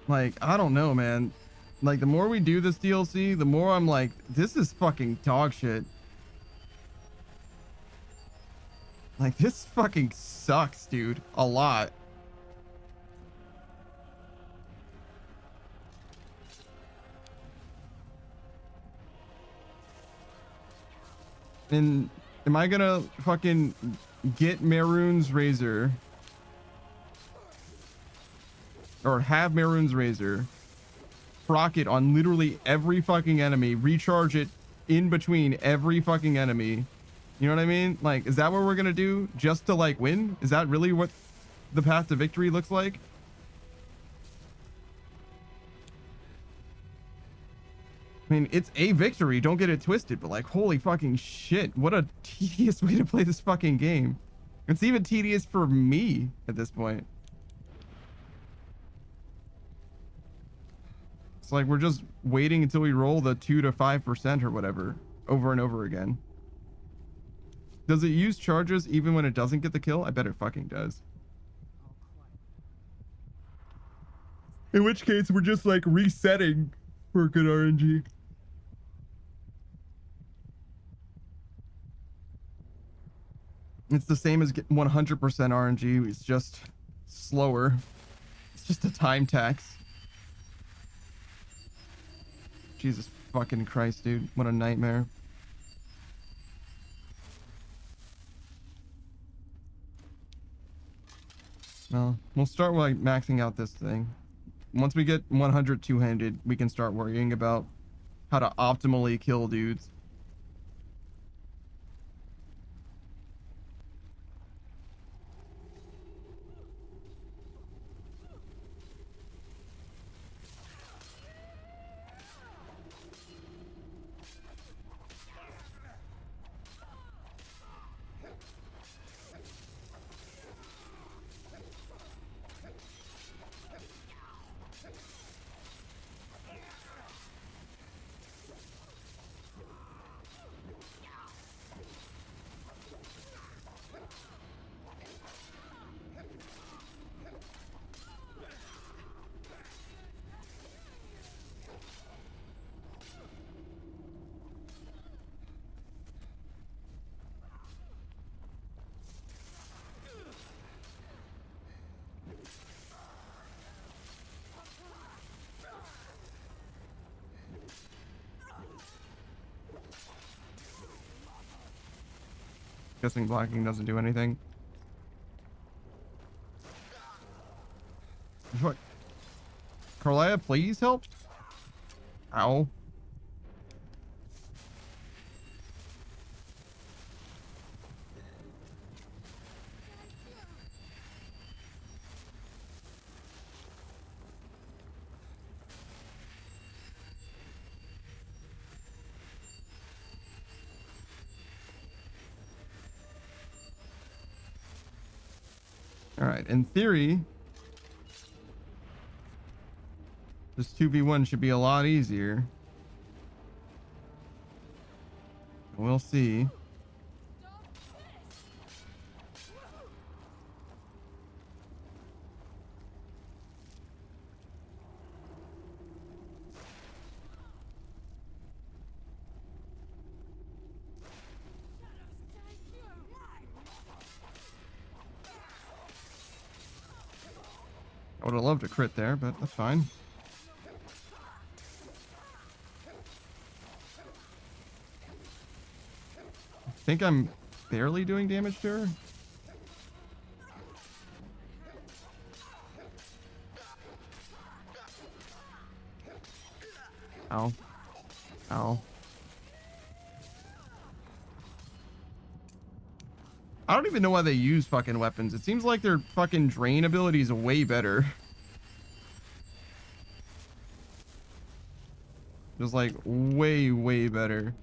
Like, I don't know, man. Like, the more we do this DLC, the more I'm like, this is fucking dog shit. Like, this fucking sucks, dude. A lot. And am I gonna fucking get Maroon's razor? Or have Maroon's razor, proc it on literally every fucking enemy, recharge it in between every fucking enemy. You know what I mean? Like, is that what we're gonna do just to like win? Is that really what the path to victory looks like? I mean, it's a victory, don't get it twisted, but like, holy fucking shit, what a tedious way to play this fucking game. It's even tedious for me at this point. It's like we're just waiting until we roll the 2 to 5% or whatever over and over again. Does it use charges even when it doesn't get the kill? I bet it fucking does. In which case, we're just like resetting for good RNG. It's the same as 100% RNG. It's just slower. It's just a time tax. Jesus fucking Christ, dude. What a nightmare. Well, we'll start like maxing out this thing. Once we get 100 two-handed, we can start worrying about how to optimally kill dudes. Guessing blocking doesn't do anything. What? Carlia, please help. Ow. All right, in theory, this 2v1 should be a lot easier. We'll see. I would have loved a crit there, but that's fine. I think I'm barely doing damage to her. Ow. Ow. I don't even know why they use fucking weapons. It seems like their fucking drain ability is way better. Just like way, way better.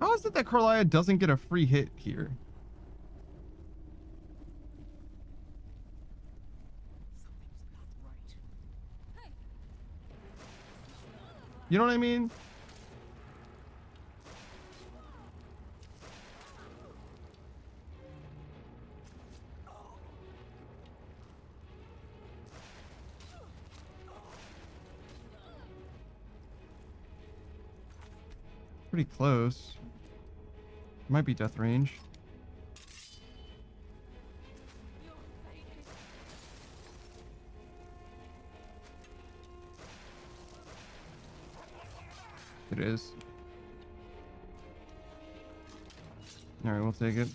How is it that Carlia doesn't get a free hit here? You know what I mean? Pretty close. Might be death range. It is. All right, we'll take it.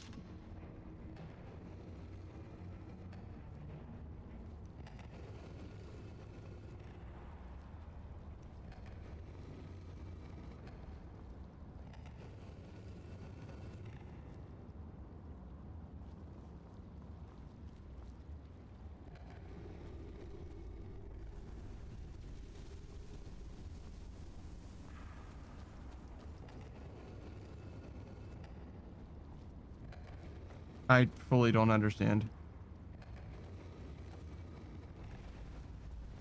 I fully don't understand.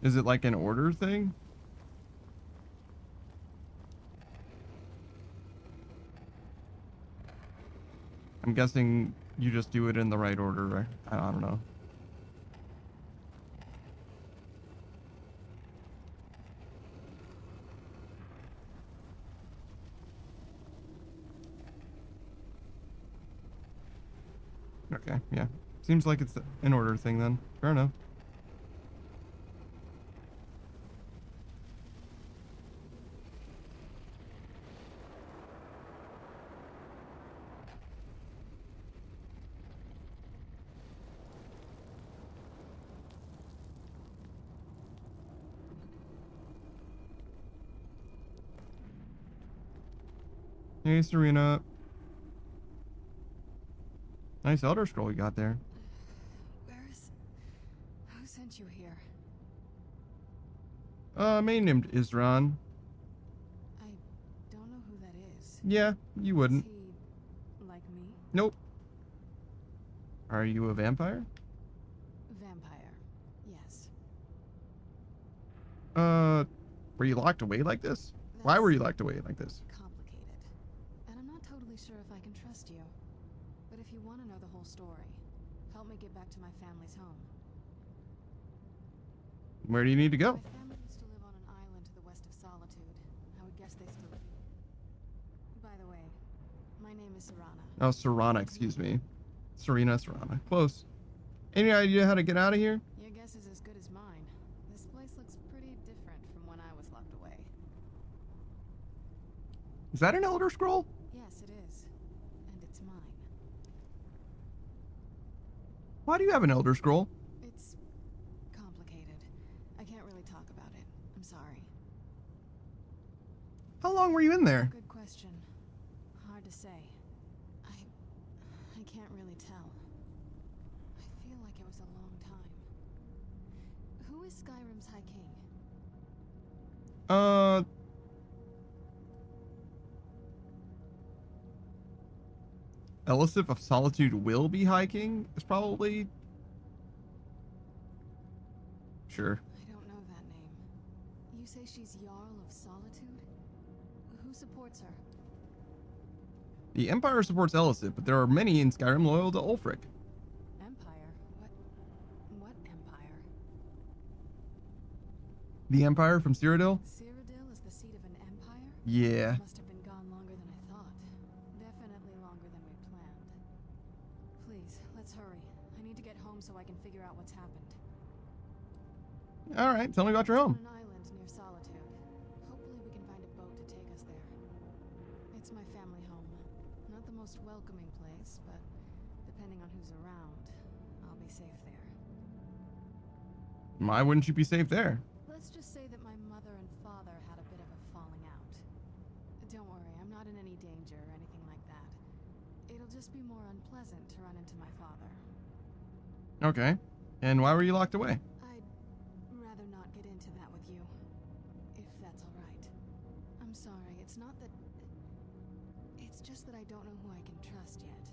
Is it like an order thing? I'm guessing you just do it in the right order, right? I don't know. Okay, yeah. Seems like it's an order thing then. Fair enough. Hey, Serena. Nice Elder Scroll you got there. Who sent you here? Man named Isran. I don't know who that is. Yeah, you wouldn't. Is he like me? Nope. Are you a vampire? Vampire. Yes. Were you locked away like this? Why were you locked away like this? Complicated. And I'm not totally sure if I can trust you. But if you want to know the whole story, help me get back to my family's home. Where do you need to go? My family used to live on an island to the west of Solitude. I would guess they still do. By the way, my name is Serana. Oh, Serana, excuse me. Serena, Serana. Close. Any idea how to get out of here? Your guess is as good as mine. This place looks pretty different from when I was locked away. Is that an Elder Scroll? Yes, it is. And it's mine. Why do you have an Elder Scroll? It's complicated. I can't really talk about it. I'm sorry. How long were you in there? Good question. Hard to say. I can't really tell. I feel like it was a long time. Who is Skyrim's High King? Elisif of Solitude will be High King? Is probably... Sure. I don't know that name. You say she's Jarl of Solitude? Who supports her? The Empire supports Elisif, but there are many in Skyrim loyal to Ulfric. Empire? What empire? The Empire from Cyrodiil? Cyrodiil is the seat of an empire? Yeah. Must have been gone longer than I thought. Definitely longer than we planned. Please, let's hurry. I need to get home so I can figure out what's happened. Alright, tell me about your home. On an island near Solitude. Hopefully we can find a boat to take us there. It's my family home. Not the most welcoming place, but depending on who's around, I'll be safe there. Why wouldn't you be safe there? Let's just say that my mother and father had a bit of a falling out. Don't worry, I'm not in any danger or anything like that. It'll just be more unpleasant to run into my father. Okay. And why were you locked away? I'd rather not get into that with you, if that's all right. I'm sorry, it's not that... It's just that I don't know who I can trust yet.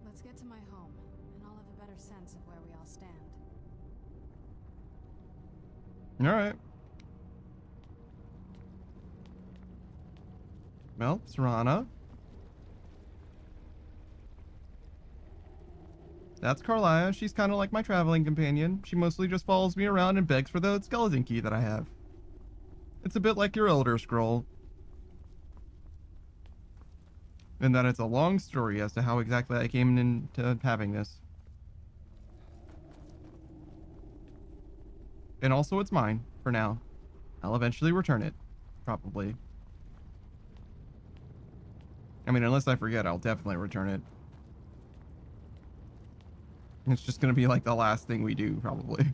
Let's get to my home, and I'll have a better sense of where we all stand. Alright. Well, Serana. That's Carlia. She's kind of like my traveling companion. She mostly just follows me around and begs for the skeleton key that I have. It's a bit like your Elder Scroll. And that it's a long story as to how exactly I came into having this. And also it's mine, for now. I'll eventually return it. Probably. I mean, unless I forget, I'll definitely return it. It's just gonna be like the last thing we do, probably.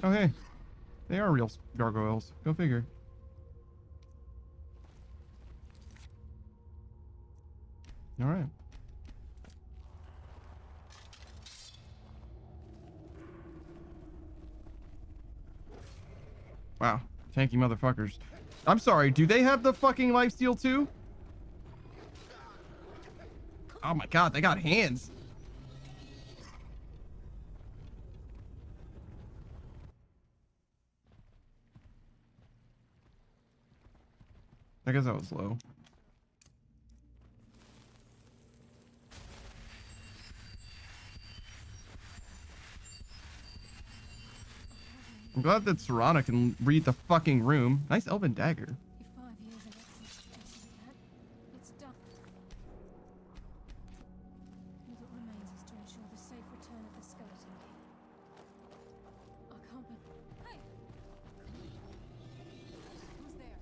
Oh, hey. They are real gargoyles. Go figure. Alright. Wow. Tanky motherfuckers. I'm sorry, do they have the fucking lifesteal too? Oh my god, they got hands. I guess that was low. I'm glad that Serana can read the fucking room. Nice elven dagger. It's done. All that remains is to ensure the safe return of the skeleton key. I can't be... Hey! Who's there?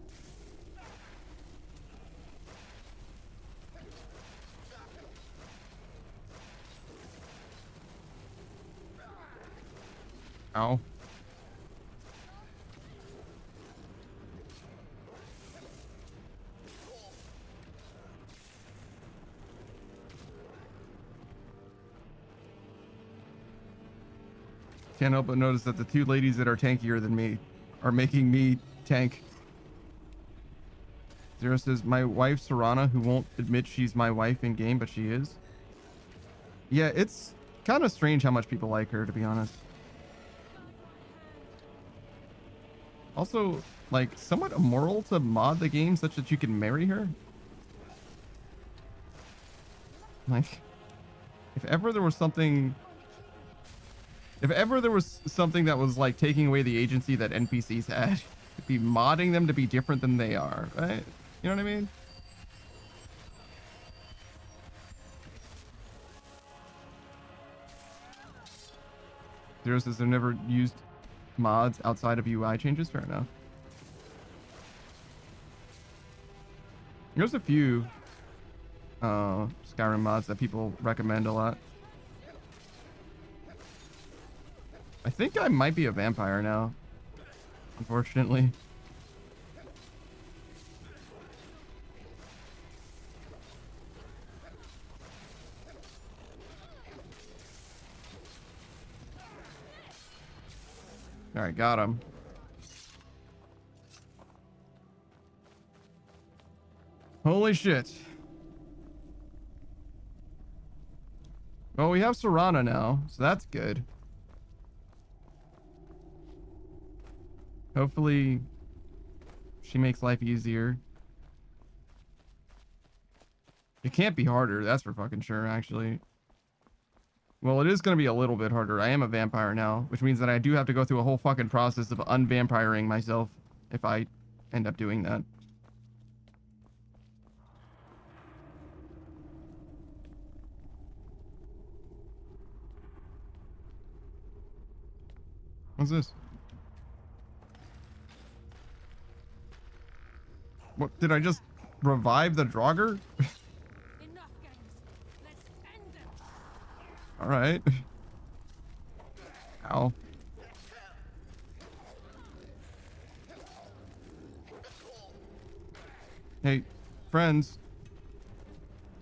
Ow. Can't help but notice that the two ladies that are tankier than me are making me tank. Zero says, my wife Serana, who won't admit she's my wife in game, but she is. Yeah, it's kind of strange how much people like her, to be honest. Also, like, somewhat immoral to mod the game such that you can marry her. Like, if ever there was something that was like taking away the agency that NPCs had, it'd be modding them to be different than they are, right? You know what I mean? Zero says they've never used mods outside of UI changes. Fair enough. There's a few Skyrim mods that people recommend a lot. I think I might be a vampire now, unfortunately. All right, got him. Holy shit. Well, we have Serana now, so that's good. Hopefully, she makes life easier. It can't be harder, that's for fucking sure, actually. Well, it is going to be a little bit harder. I am a vampire now, which means that I do have to go through a whole fucking process of unvampiring myself if I end up doing that. What's this? What, did I just revive the Draugr? All right. Ow. Hey, friends.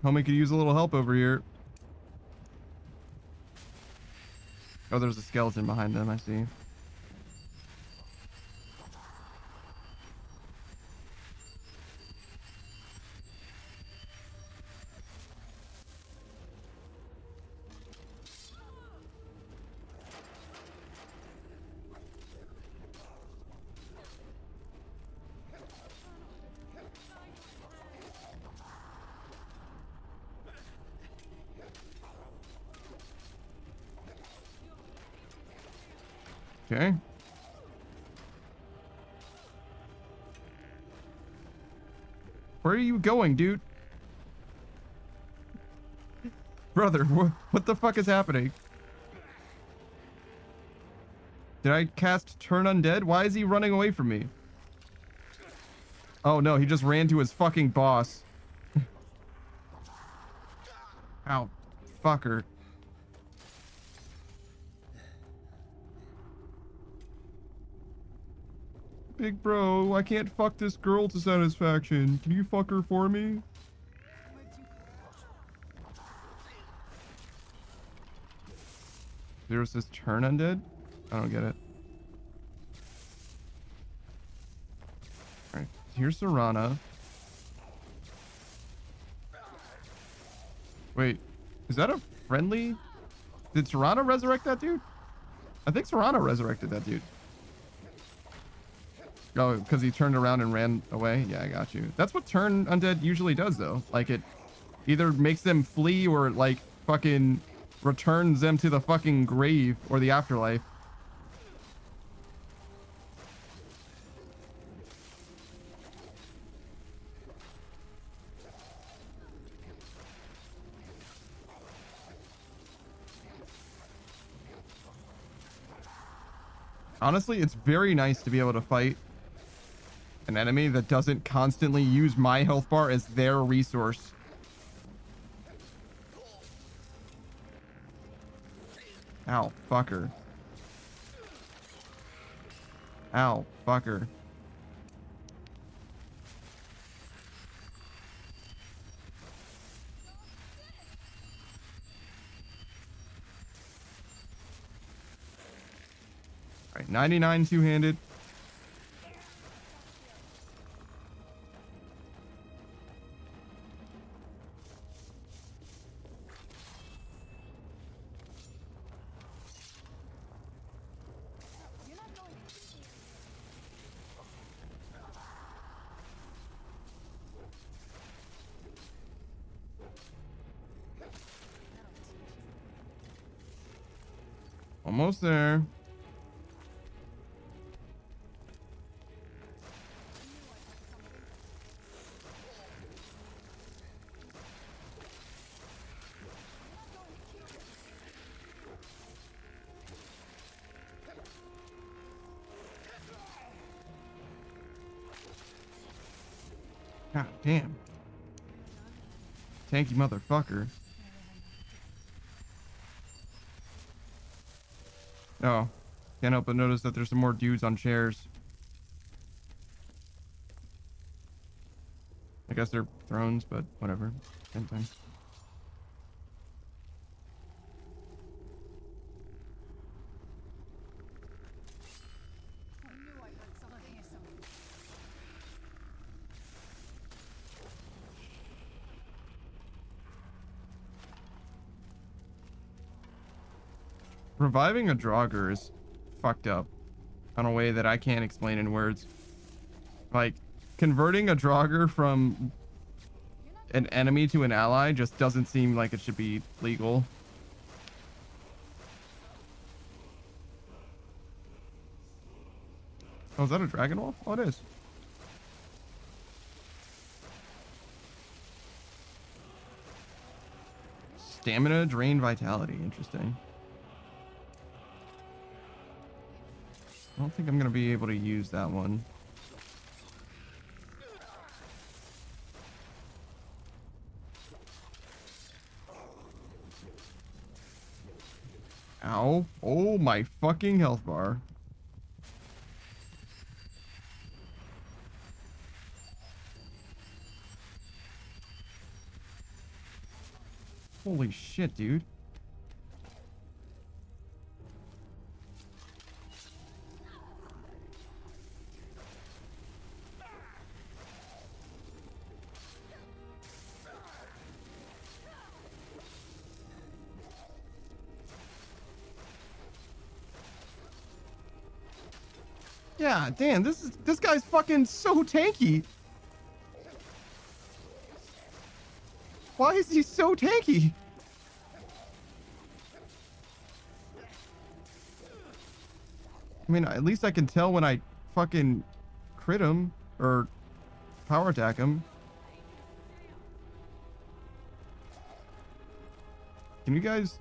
Homie could use a little help over here. Oh, there's a skeleton behind them, I see. Okay. Where are you going, dude? Brother, what the fuck is happening? Did I cast Turn Undead? Why is he running away from me? Oh no, he just ran to his fucking boss. Ow. Fucker. Big bro, I can't fuck this girl to satisfaction. Can you fuck her for me? There's this Turn Undead? I don't get it. Alright, here's Serana. Wait, is that a friendly? Did Serana resurrect that dude? I think Serana resurrected that dude. Oh, because he turned around and ran away? Yeah, I got you. That's what Turn Undead usually does, though. Like, it either makes them flee or, like, fucking returns them to the fucking grave or the afterlife. Honestly, it's very nice to be able to fight an enemy that doesn't constantly use my health bar as their resource. Ow, fucker. Ow, fucker. Alright, 99 two-handed. Almost there. God damn. Tanky motherfucker. Oh. Can't help but notice that there's some more dudes on chairs. I guess they're thrones, but whatever. Same thing. Reviving a Draugr is fucked up in a way that I can't explain in words. Like, converting a Draugr from an enemy to an ally just doesn't seem like it should be legal. Oh, is that a dragon wolf? Oh, it is. Stamina, drain, vitality. Interesting. I don't think I'm going to be able to use that one. Ow. Oh, my fucking health bar. Holy shit, dude. Yeah, damn, this guy's fucking so tanky. Why is he so tanky? I mean, at least I can tell when I fucking crit him or power attack him. Can you guys?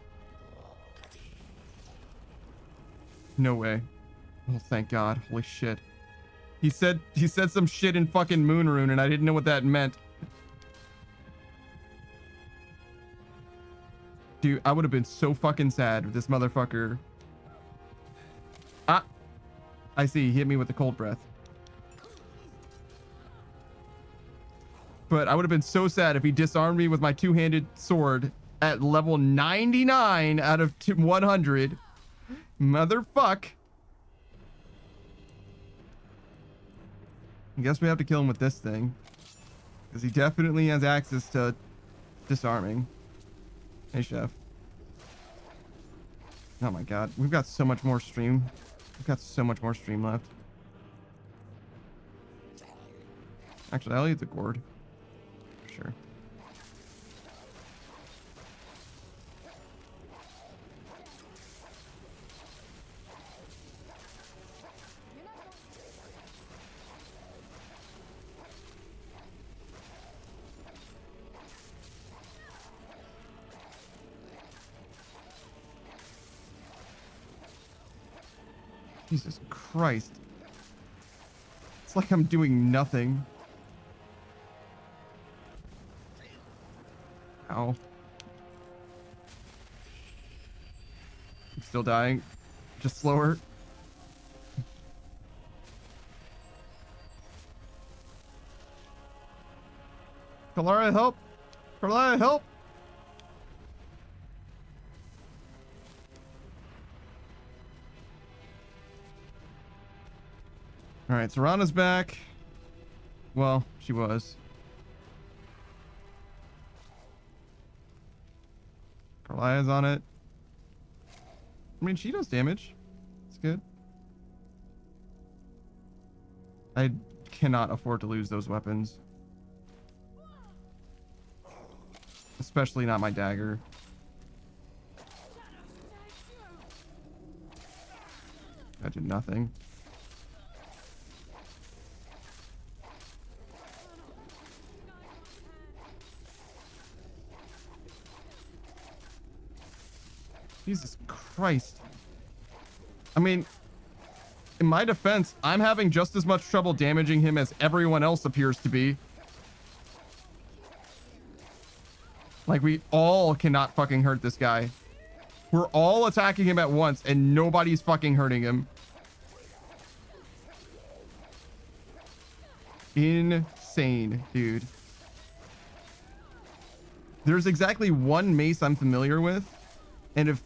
No way. Oh, thank God. Holy shit. He said some shit in fucking Moon Rune and I didn't know what that meant. Dude, I would have been so fucking sad if this motherfucker. Ah, I see. He hit me with the cold breath. But I would have been so sad if he disarmed me with my two-handed sword at level 99 out of 100. Motherfuck. I guess we have to kill him with this thing. Because he definitely has access to disarming. Hey, Chef. Oh my God. We've got so much more stream. We've got so much more stream left. Actually, I'll eat the gourd. For sure. Jesus Christ. It's like I'm doing nothing. Ow. I'm still dying. Just slower. Kalara, help! Kalara, help! Alright, Serana's back. Well, she was. Karlia's on it. I mean, she does damage. It's good. I cannot afford to lose those weapons. Especially not my dagger. I did nothing. Jesus Christ. I mean, in my defense, I'm having just as much trouble damaging him as everyone else appears to be. Like, we all cannot fucking hurt this guy. We're all attacking him at once and nobody's fucking hurting him. Insane, dude. There's exactly one mace I'm familiar with. And if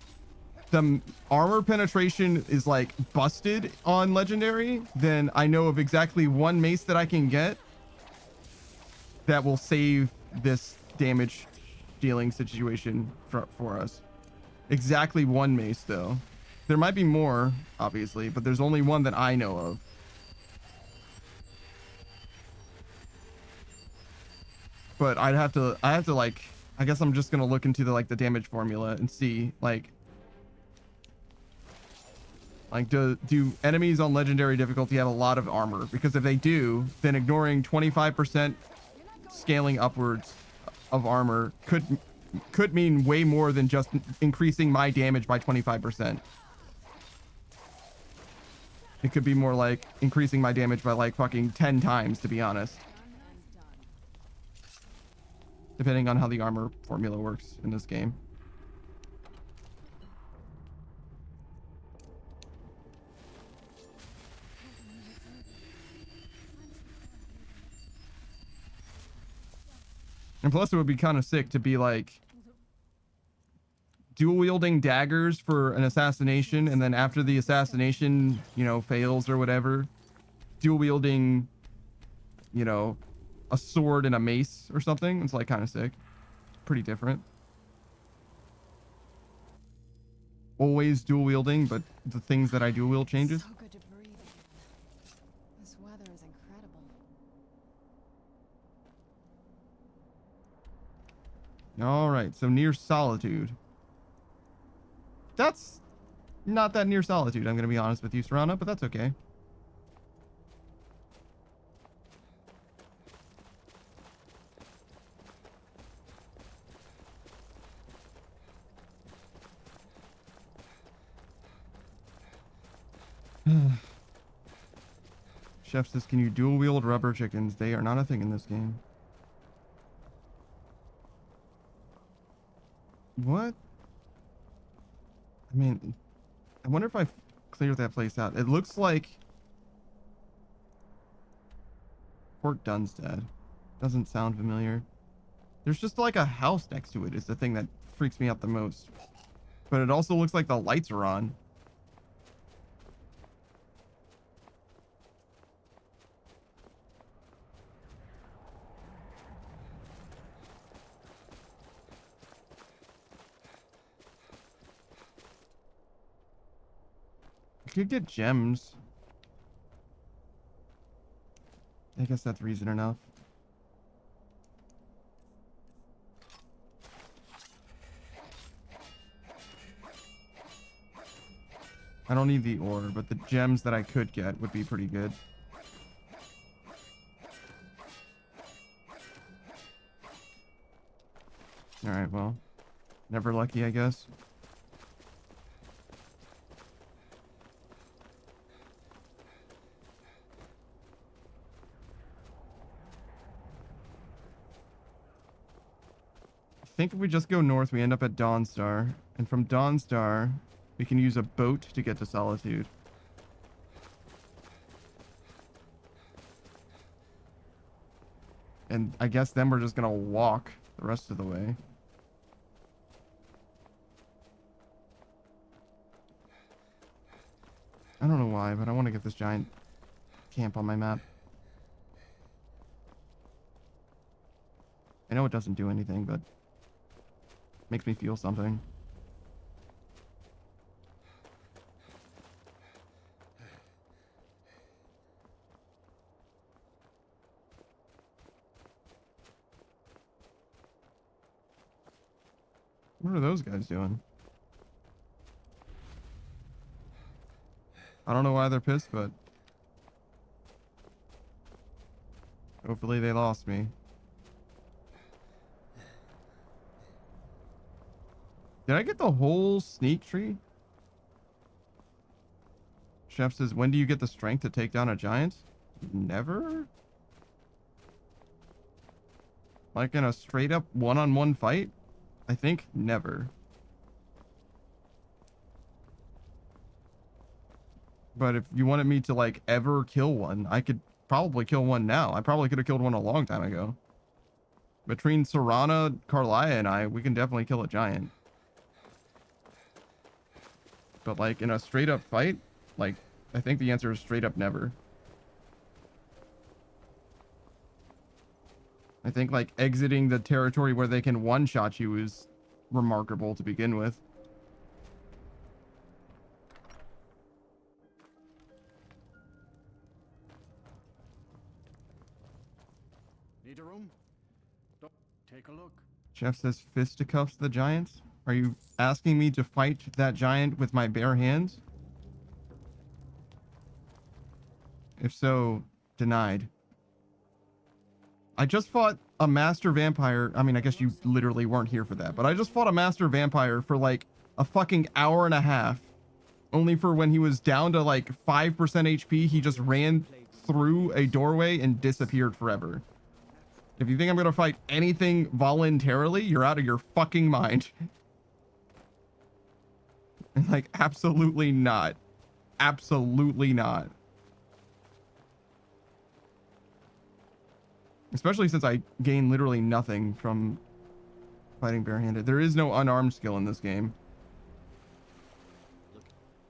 the armor penetration is like busted on legendary, then I know of exactly one mace that I can get that will save this damage dealing situation for us. Exactly one mace though. There might be more, obviously, but there's only one that I know of. But I have to like, I guess I'm just gonna look into the like the damage formula and see like do enemies on legendary difficulty have a lot of armor? Because if they do, then ignoring 25% scaling upwards of armor could mean way more than just increasing my damage by 25%. It could be more like increasing my damage by like fucking 10 times, to be honest. Depending on how the armor formula works in this game. And plus it would be kind of sick to be like dual wielding daggers for an assassination, and then after the assassination, you know, fails or whatever, dual wielding, you know, a sword and a mace or something. It's like kind of sick. Pretty different. Always dual wielding, but the things that I dual wield changes. So good to breathe again. This weather is incredible. All right, so near solitude. That's Not that near Solitude, I'm going to be honest with you, Serrano, but that's okay. Chef says, can you dual wield rubber chickens? They are not a thing in this game. What? I mean, I wonder if I've cleared that place out. It looks like Fort Dunstead. Doesn't sound familiar. There's just like a house next to it is the thing that freaks me out the most. But it also looks like the lights are on. I could get gems. I guess that's reason enough. I don't need the ore, but the gems that I could get would be pretty good. Alright, well. Never lucky, I guess. I think if we just go north, we end up at Dawnstar. And from Dawnstar, we can use a boat to get to Solitude. And I guess then we're just gonna walk the rest of the way. I don't know why, but I want to get this giant camp on my map. I know it doesn't do anything, but makes me feel something. What are those guys doing? I don't know why they're pissed, but hopefully they lost me. Did I get the whole sneak tree? Chef says, when do you get the strength to take down a giant? Never? Like in a straight up one-on-one fight? I think never. But if you wanted me to like ever kill one, I could probably kill one now. I probably could have killed one a long time ago. Between Serrana, Carlia, and I, we can definitely kill a giant. But like in a straight up fight, like I think the answer is straight up never. I think like exiting the territory where they can one-shot you is remarkable to begin with. Need a room? Take a look. Chef says fisticuffs the giants. Are you asking me to fight that giant with my bare hands? If so, denied. I just fought a master vampire. I mean, I guess you literally weren't here for that, but I just fought a master vampire for like a fucking hour and a half. Only for when he was down to like 5% HP, he just ran through a doorway and disappeared forever. If you think I'm gonna fight anything voluntarily, you're out of your fucking mind. Like, absolutely not. Absolutely not. Especially since I gain literally nothing from fighting barehanded. There is no unarmed skill in this game. Look,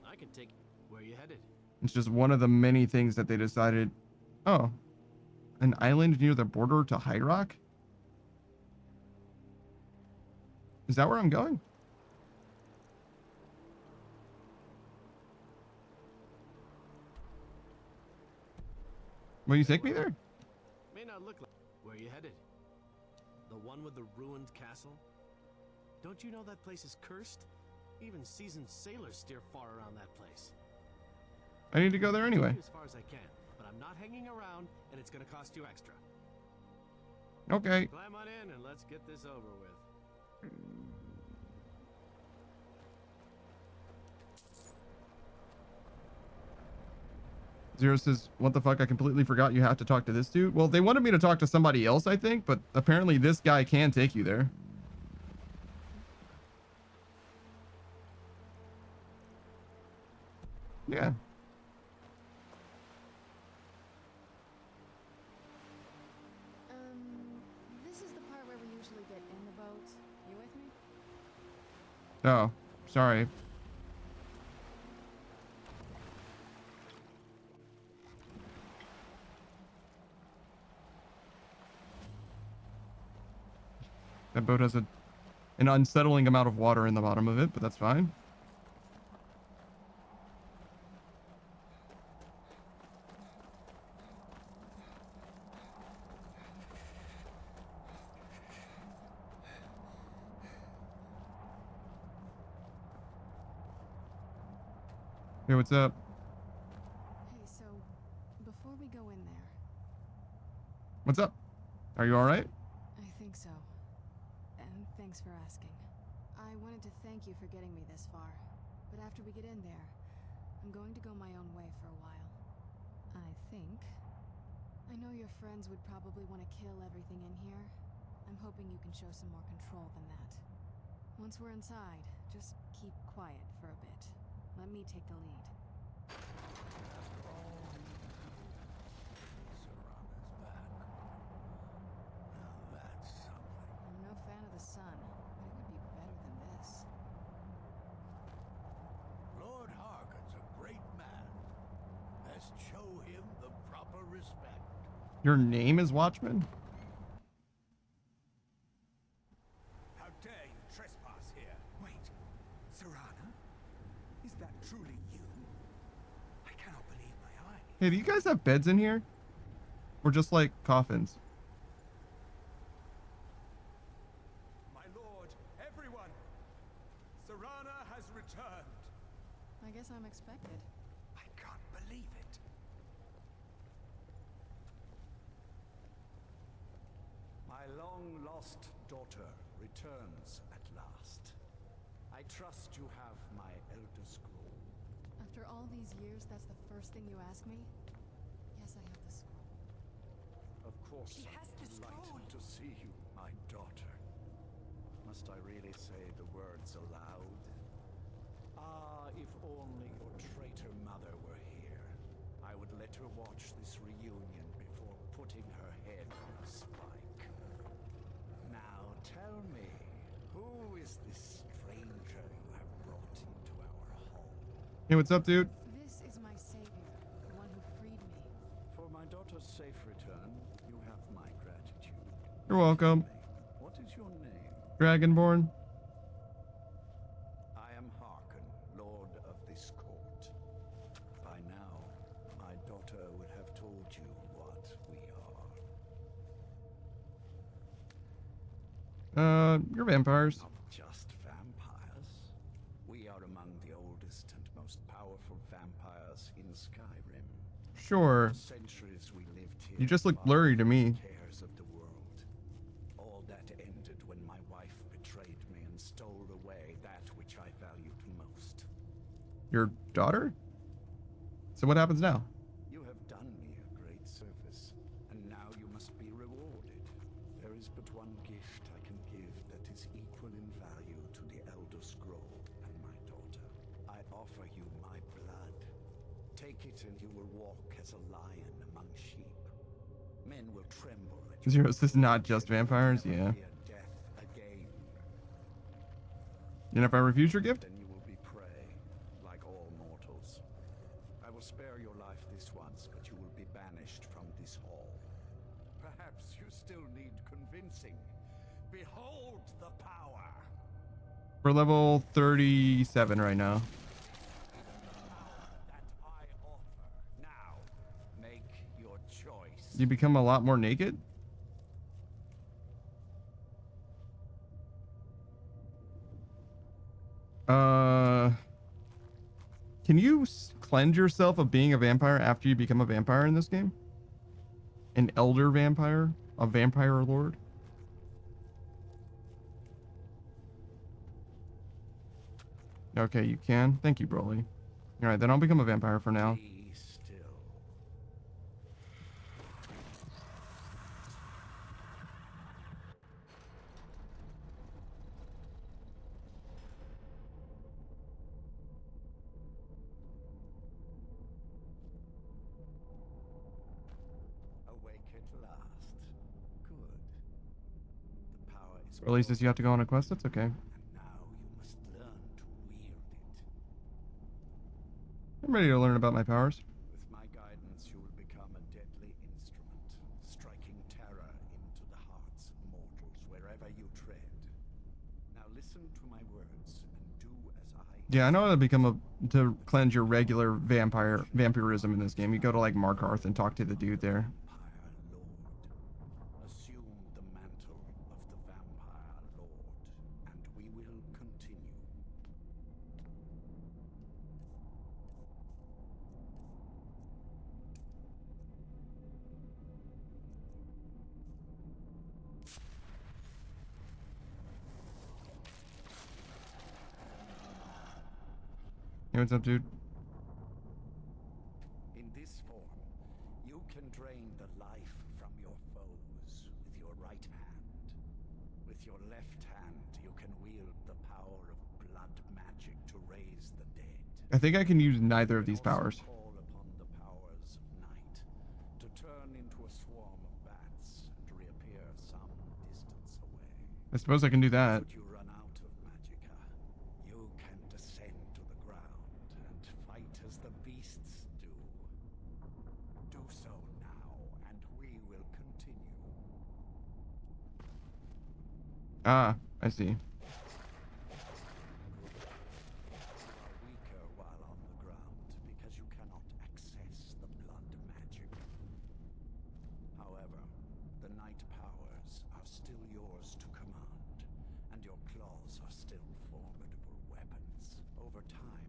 I can take where you headed. It's just one of the many things that they decided. Oh, an island near the border to High Rock? Is that where I'm going? Will you take me there? May not look like where you headed. The one with the ruined castle? Don't you know that place is cursed? Even seasoned sailors steer far around that place. I need to go there I'll anyway. take you as far as I can, but I'm not hanging around, and it's gonna cost you extra. Okay. Climb on in and let's get this over with. Zero says, what the fuck? I completely forgot you have to talk to this dude. Well, they wanted me to talk to somebody else, I think, but apparently this guy can take you there. Yeah. This is the part where we usually get in the boat. You with me? Oh, sorry. That boat has an unsettling amount of water in the bottom of it, but that's fine. Hey, what's up? Hey, so before we go in there, What's up? Are you all right? I think so. And thanks for asking. I wanted to thank you for getting me this far, but after we get in there, I'm going to go my own way for a while. I think. I know your friends would probably want to kill everything in here. I'm hoping you can show some more control than that. Once we're inside, just keep quiet for a bit. Let me take the lead. I'm no fan of the sun, but it would be better than this. Lord Harkon's a great man. Best show him the proper respect. Your name is Watchman? How dare you trespass here? Wait, Serana? Is that truly you? I cannot believe my eyes. Hey, do you guys have beds in here? Or just like coffins? My lord, everyone! Serana has returned. I guess I'm expected. I can't believe it. My long-lost daughter returns at last. I trust you have my Elder Scroll. After all these years, that's the first thing you ask me? Yes, I have the scroll. Of course, She has I'm the delighted scroll. to see you, my daughter. Must I really say the words aloud? Ah, if only your traitor mother were here. I would let her watch this reunion before putting her head on a spike. Now tell me, who is this stranger you have brought into our home? Hey, what's up, dude? This is my savior, the one who freed me. For my daughter's safe return, you have my gratitude. You're welcome. What is your name? Dragonborn. I am Harkon, Lord of this court. By now, my daughter would have told you what we are. You're vampires. Not just vampires. We are among the oldest and most powerful vampires in Skyrim. Sure. For centuries we lived here. You just look far blurry to from me. the cares of the world. All that ended when my wife betrayed me and stole away that which I valued most. Your daughter? So what happens now? You have done me a great service, and now you must be rewarded. There is but one gift I can give that is equal in value to the Elder Scroll and my daughter. I offer you my blood. Take it and you will walk as a lion among sheep. Men will tremble at your Zero says not just vampires, yeah. fear death again. And if I refuse your gift? Then you will be prey, like all mortals. I will spare your life this once, but you will be banished from this hall. Perhaps you still need convincing. Behold the power! We're level 37 right now. That I offer. Now, make your choice. You become a lot more naked? Can you cleanse yourself of being a vampire after you become a vampire in this game? An elder vampire? A vampire lord? Okay, you can. Thank you, Broly. Alright, then I'll become a vampire for now. Be still. Awake at last. Good. The power is Broly says you have to go on a quest. That's okay. now you must learn to wield it. I'm ready to learn about my powers. With my guidance, you will become a deadly instrument, striking terror into the hearts of mortals wherever you tread. Now listen to my words and do as I. Yeah, I know how to to cleanse your regular vampirism in this game. You go to like Markarth and talk to the dude there. Assume the mantle of the Vampire Lord, and we will continue. Hey, what's up, dude? In this form, you can drain the life from your foes with your right hand. With your left hand, you can wield the power of blood magic to raise the dead. I think I can use neither of these powers. Call upon the powers of night to turn into a swarm of bats and reappear some distance away. I suppose I can do that. Should you run out of magicka, you can descend to the ground and fight as the beasts do. Do so now, and we will continue. Ah, I see. Weaker while on the ground because you cannot access the blood magic. However, the night powers are still yours to command, and your claws are still formidable weapons. Over time,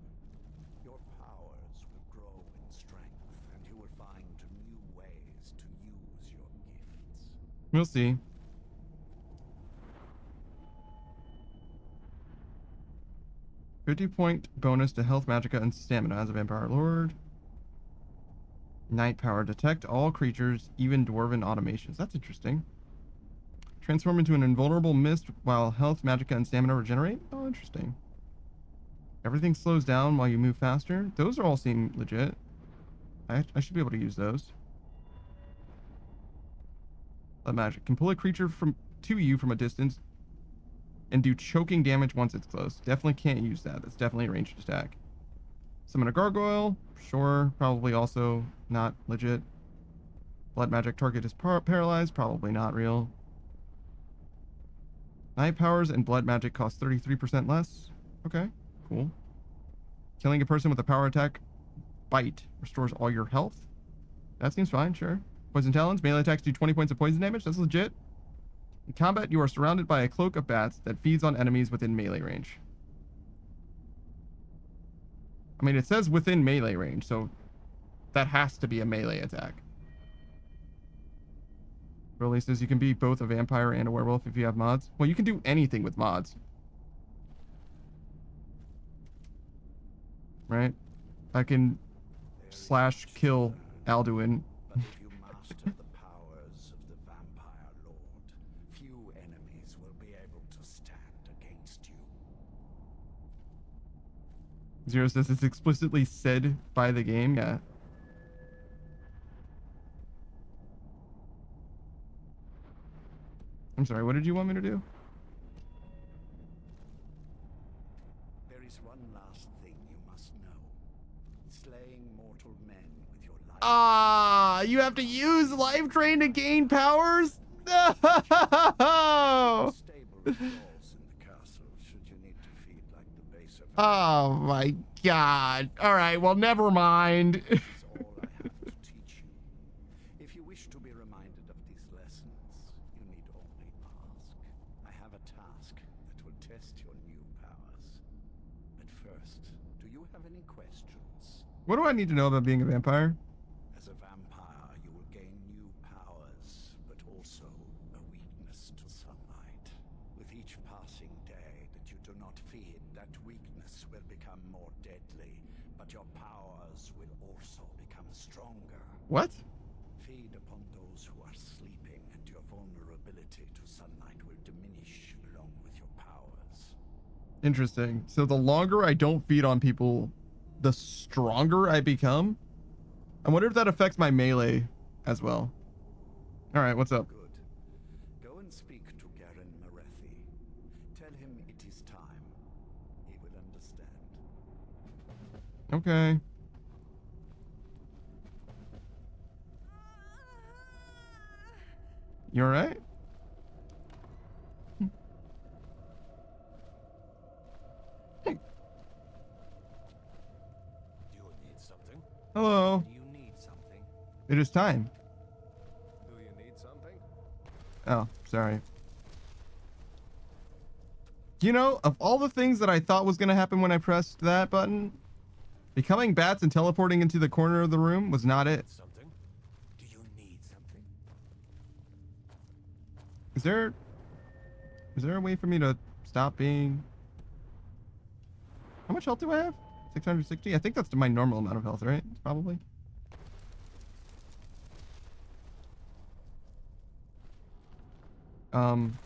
your powers will grow in strength, and you will find new ways to use your gifts. We'll see. $50-point bonus to health, magicka, and stamina as a vampire lord. Night power. Detect all creatures, even dwarven automations. That's interesting. Transform into an invulnerable mist while health, magicka, and stamina regenerate. Oh, interesting. Everything slows down while you move faster. Those are all seem legit. I should be able to use those. Magic. Can pull a creature to you from a distance and do choking damage once it's close. Definitely can't use that. That's definitely a ranged attack. Summon a gargoyle. Sure. Probably also not legit. Blood magic. Target is paralyzed. Probably not real. Night powers and blood magic cost 33% less. Okay. Cool. Killing a person with a power attack. Bite. Restores all your health. That seems fine. Sure. Poison talons. Melee attacks do 20 points of poison damage. That's legit. In combat, you are surrounded by a cloak of bats that feeds on enemies within melee range. I mean, it says within melee range, so that has to be a melee attack. Broly says you can be both a vampire and a werewolf if you have mods. Well, you can do anything with mods. Right? I can slash kill Alduin. But if you master the powers of the Vampire Lord, few enemies will be able to stand against you. Zero says it's explicitly said by the game. Yeah. I'm sorry, what did you want me to do? There is one last thing you must know. Slaying mortal men with your life. Ah, you have to use life drain to gain powers? No! Stable walls in the castle should you need to feed like the base of Oh my god. Alright, well never mind. is all I have to teach you. If you wish to be reminded of these lessons, you need only ask. I have a task that will test your new powers. first. Do you have any questions? What do I need to know about being a vampire? As a vampire, you will gain new powers, but also a weakness to sunlight. With each passing day that you do not feed, that weakness will become more deadly, but your powers will also become stronger. What? Feed upon those who are sleeping, and your vulnerability to sunlight will diminish along with your powers. Interesting. So the longer I don't feed on people, the stronger I become? I wonder if that affects my melee as well. All right, what's up? Good. Go and speak to Garen Marethi. Tell him it is time. He will understand. Okay. You all right? Hello. Do you need something? It is time. Do you need something? Oh, sorry. You know, of all the things that I thought was going to happen when I pressed that button, becoming bats and teleporting into the corner of the room was not it. Something? Do you need something? Is there a way for me to stop being... How much health do I have? 660? I think that's my normal amount of health, right? Probably. Help?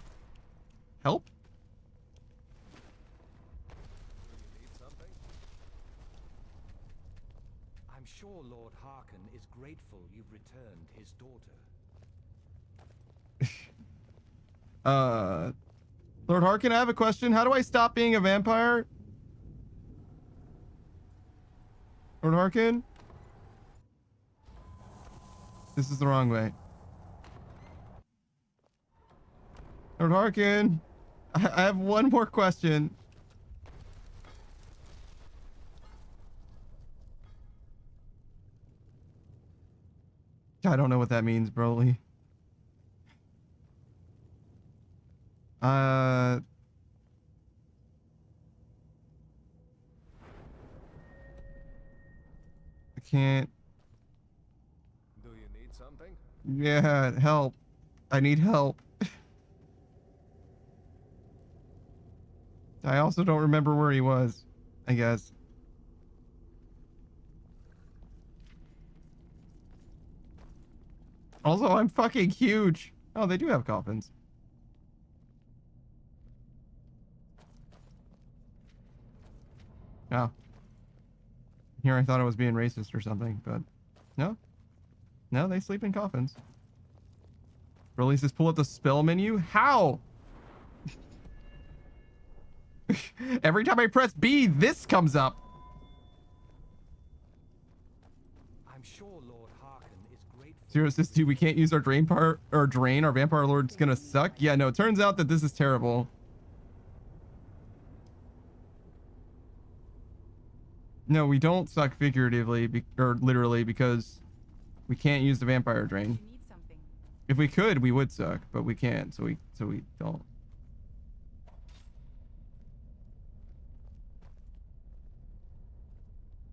I'm sure Lord Harkin is grateful you've returned his daughter. Lord Harkin, I have a question. How do I stop being a vampire? Lord Harkin? This is the wrong way. Lord Harkin, I have one more question. I don't know what that means, Broly. I can't. Do you need something? Yeah, help. I need help. I also don't remember where he was, I guess. Also, I'm fucking huge. Oh, they do have coffins. Oh. Here I thought I was being racist or something, but no. No, they sleep in coffins. Broly says pull up the spell menu? How? Every time I press B, this comes up. I'm sure Lord Harkin is grateful. Zero says, dude, we can't use our drain part or drain. Our vampire lord's gonna suck. Yeah, no, it turns out that this is terrible. No, we don't suck figuratively or literally because we can't use the vampire drain. If we could, we would suck, but we can't, so we don't.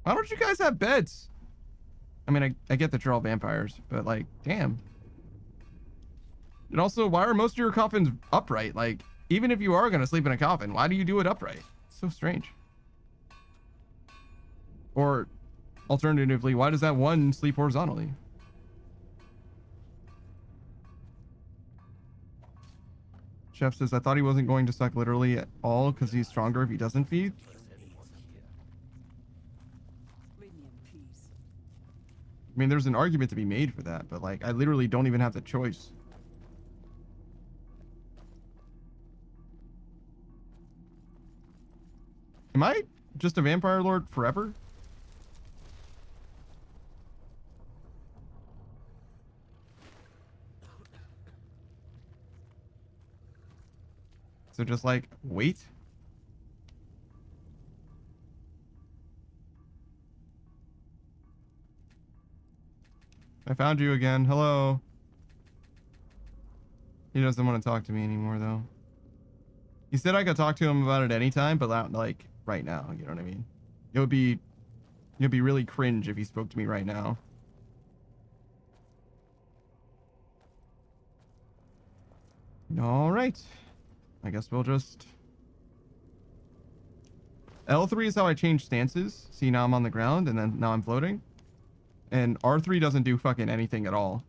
Why don't you guys have beds? I mean, I get that you're all vampires, but like, damn. And also, why are most of your coffins upright? Like, even if you are gonna sleep in a coffin, why do you do it upright? It's so strange. Or alternatively, why does that one sleep horizontally? Chef says, I thought he wasn't going to suck literally at all because he's stronger if he doesn't feed. I mean, there's an argument to be made for that, but like, I literally don't even have the choice. Am I just a vampire lord forever? So just like, wait. I found you again. Hello. He doesn't want to talk to me anymore, though. He said I could talk to him about it anytime, but like right now. You know what I mean? It'd be really cringe if he spoke to me right now. All right. I guess we'll just... L3 is how I change stances. See, now I'm on the ground, and then now I'm floating. And R3 doesn't do fucking anything at all.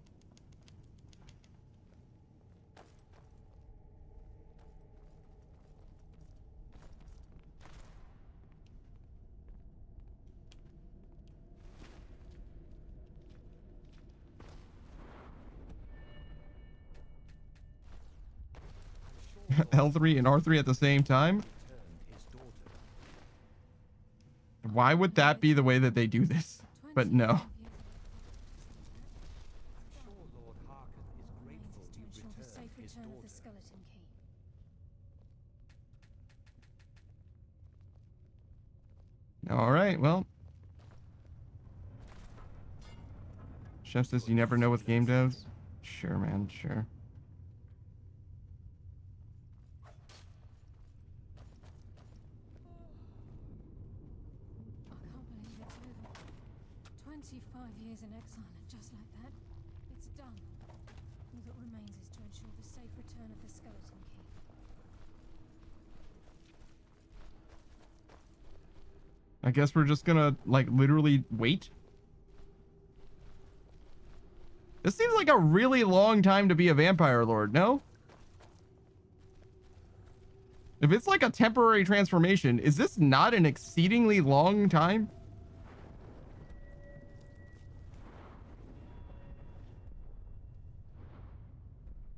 L3 and R3 at the same time? Why would that be the way that they do this? But no. All right, well. Chef says you never know with game devs. Sure, man, sure. I can't believe it's over. 25 years in exile, and just like that, it's done. All that remains is to ensure the safe return of the skeleton key. I guess we're just gonna, like, literally wait. This seems like a really long time to be a vampire lord, no? If it's like a temporary transformation, is this not an exceedingly long time?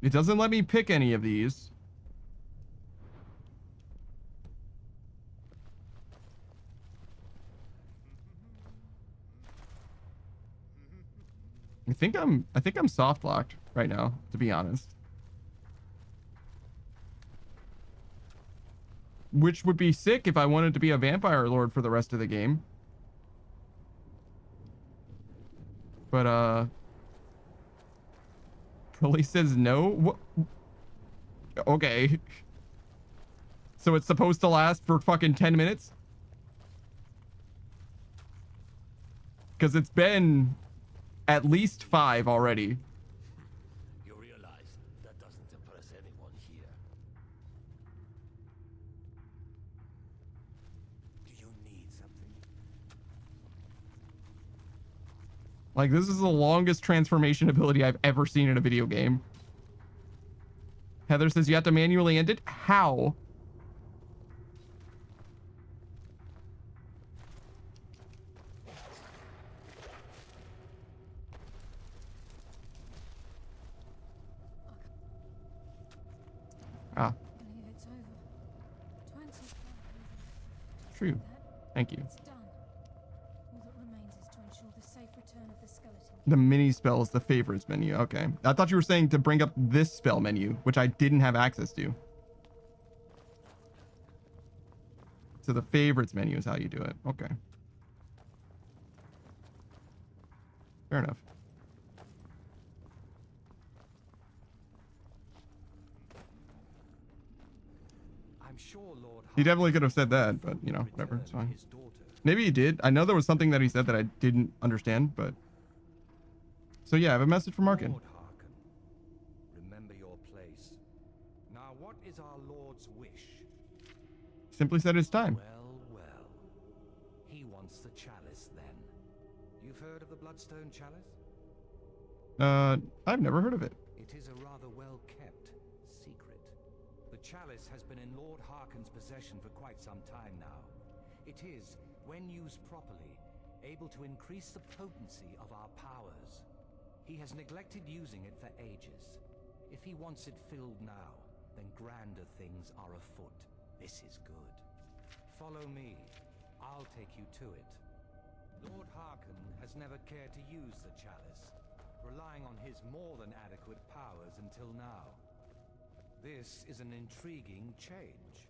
It doesn't let me pick any of these. I think I'm soft locked right now, to be honest. Which would be sick if I wanted to be a vampire lord for the rest of the game. But police says no. What? Okay. So it's supposed to last for fucking 10 minutes? Because it's been at least 5 already. You realize that doesn't impress anyone here. Do you need something? Like, this is the longest transformation ability I've ever seen in a video game. Heather says you have to manually end it. How? Ah. True. Thank you. The mini spell is the favorites menu. Okay. I thought you were saying to bring up this spell menu, which I didn't have access to. So the favorites menu is how you do it. Okay. Fair enough. I'm sure Lord He definitely could have said that, but you know, whatever, it's fine. Maybe he did. I know there was something that he said that I didn't understand, but so yeah, I have a message from Markin. Lord Harkin, remember your place. Now, what is our Lord's wish? Simply said it's time. Well. He wants the chalice then. You've heard of the Bloodstone Chalice? I've never heard of it. It is a rather well-kept secret. The chalice has been in Lord Harkin's possession for quite some time now. It is, when used properly, able to increase the potency of our powers. He has neglected using it for ages. If he wants it filled now, then grander things are afoot. This is good. Follow me. I'll take you to it. Lord Harkin has never cared to use the chalice, relying on his more than adequate powers until now. This is an intriguing change.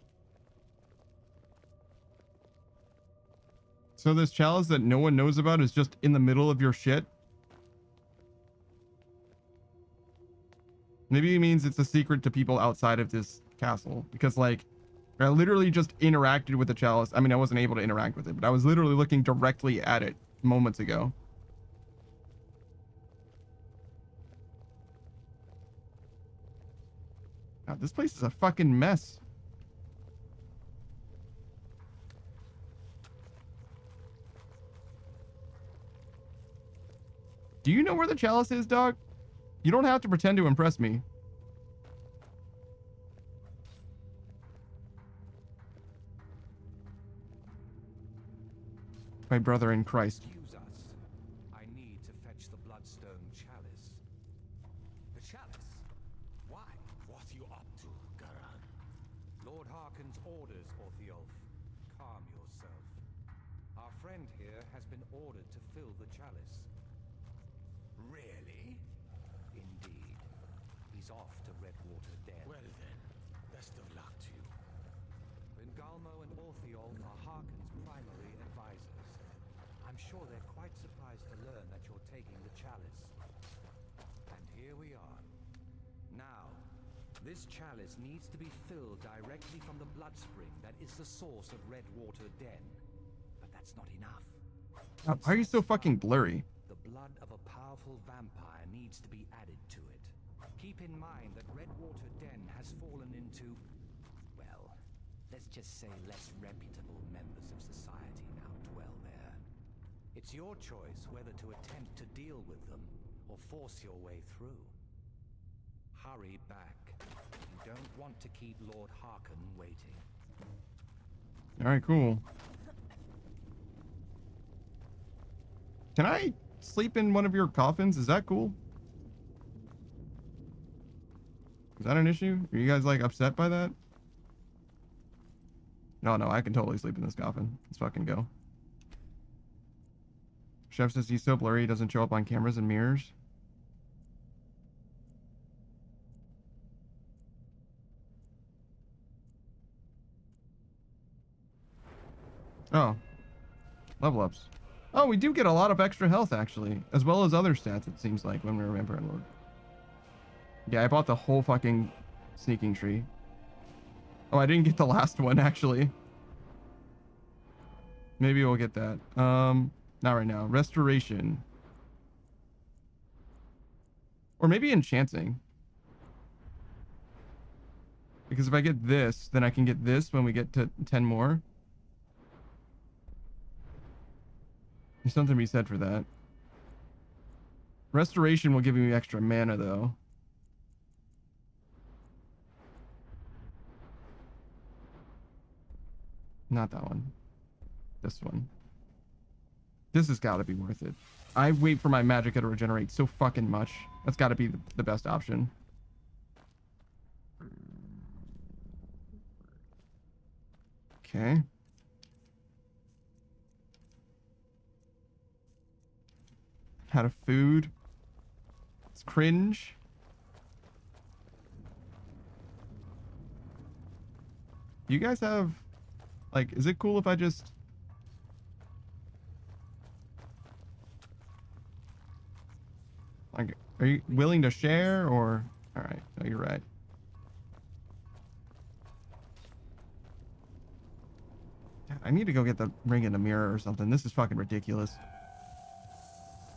So this chalice that no one knows about is just in the middle of your shit? Maybe it means it's a secret to people outside of this castle. Because, like, I literally just interacted with the chalice. I mean, I wasn't able to interact with it, but I was literally looking directly at it moments ago. God, this place is a fucking mess. Do you know where the chalice is, dog? You don't have to pretend to impress me. My brother in Christ. Excuse us. I need to fetch the Bloodstone Chalice. The Chalice? Why? What are you up to, Garan? Lord Harkon's orders, Orthiolf. Calm yourself. Our friend here has been ordered to fill the Chalice. Really? Indeed. He's off to Redwater Den. Well then, best of luck to you. Vingalmo and Orthiolf are Harkon's primary advisors. I'm sure they're quite surprised to learn that you're taking the Chalice. And here we are. Now, this Chalice needs to be filled directly from the blood spring that is the source of Redwater Den. But that's not enough. Why are you so fucking blurry? The blood of a powerful vampire needs to be added to it. Keep in mind that Redwater Den has fallen into, well, let's just say less reputable members of society now dwell there. It's your choice whether to attempt to deal with them or force your way through. Hurry back. You don't want to keep Lord Harkon waiting. All right, cool. Can I sleep in one of your coffins? Is that cool? Is that an issue? Are you guys like upset by that? No, I can totally sleep in this coffin. Let's fucking go. Chef says he's so blurry he doesn't show up on cameras and mirrors. Oh. Level ups. Oh, we do get a lot of extra health, actually. As well as other stats, it seems like, when we remember and load. Yeah, I bought the whole fucking sneaking tree. Oh, I didn't get the last one, actually. Maybe we'll get that. Not right now. Restoration. Or maybe enchanting. Because if I get this, then I can get this when we get to 10 more. There's something to be said for that. Restoration will give me extra mana, though. Not that one. This one. This has got to be worth it. I wait for my magicka to regenerate so fucking much. That's got to be the best option. Okay. Had a food. It's cringe. You guys have, like, is it cool if I just... Like, are you willing to share or... All right. No, you're right. God, I need to go get the ring in the mirror or something. This is fucking ridiculous.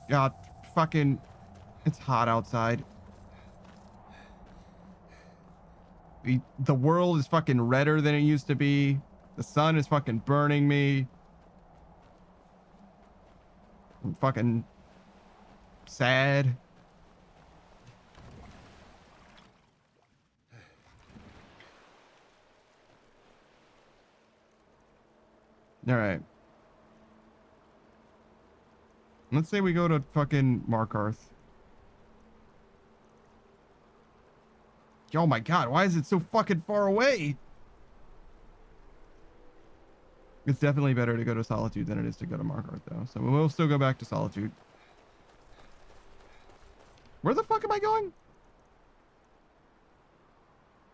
God, fucking... It's hot outside. The world is fucking redder than it used to be. The sun is fucking burning me. I'm fucking sad. All right. Let's say we go to fucking Markarth. Oh my god, why is it so fucking far away? It's definitely better to go to Solitude than it is to go to Markarth, though. So we'll still go back to Solitude. Where the fuck am I going?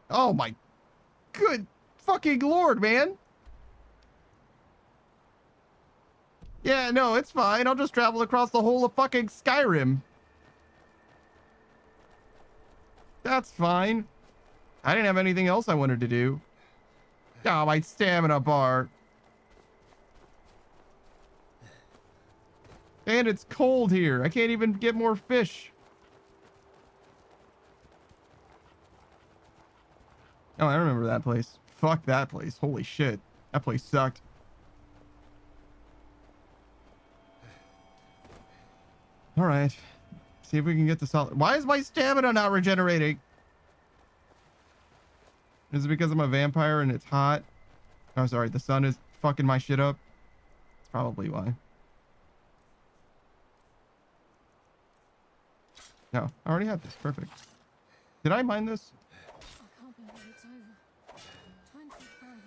Oh my good fucking lord, man. Yeah, no, it's fine. I'll just travel across the whole of fucking Skyrim. That's fine. I didn't have anything else I wanted to do. Oh, my stamina bar. And it's cold here. I can't even get more fish. Oh, I remember that place. Fuck that place. Holy shit. That place sucked. All right. See if we can get the solid. Why is my stamina not regenerating? Is it because I'm a vampire and it's hot? Oh, sorry. The sun is fucking my shit up. That's probably why. No, I already had this. Perfect. Did I mine this? I can't believe it's over. 25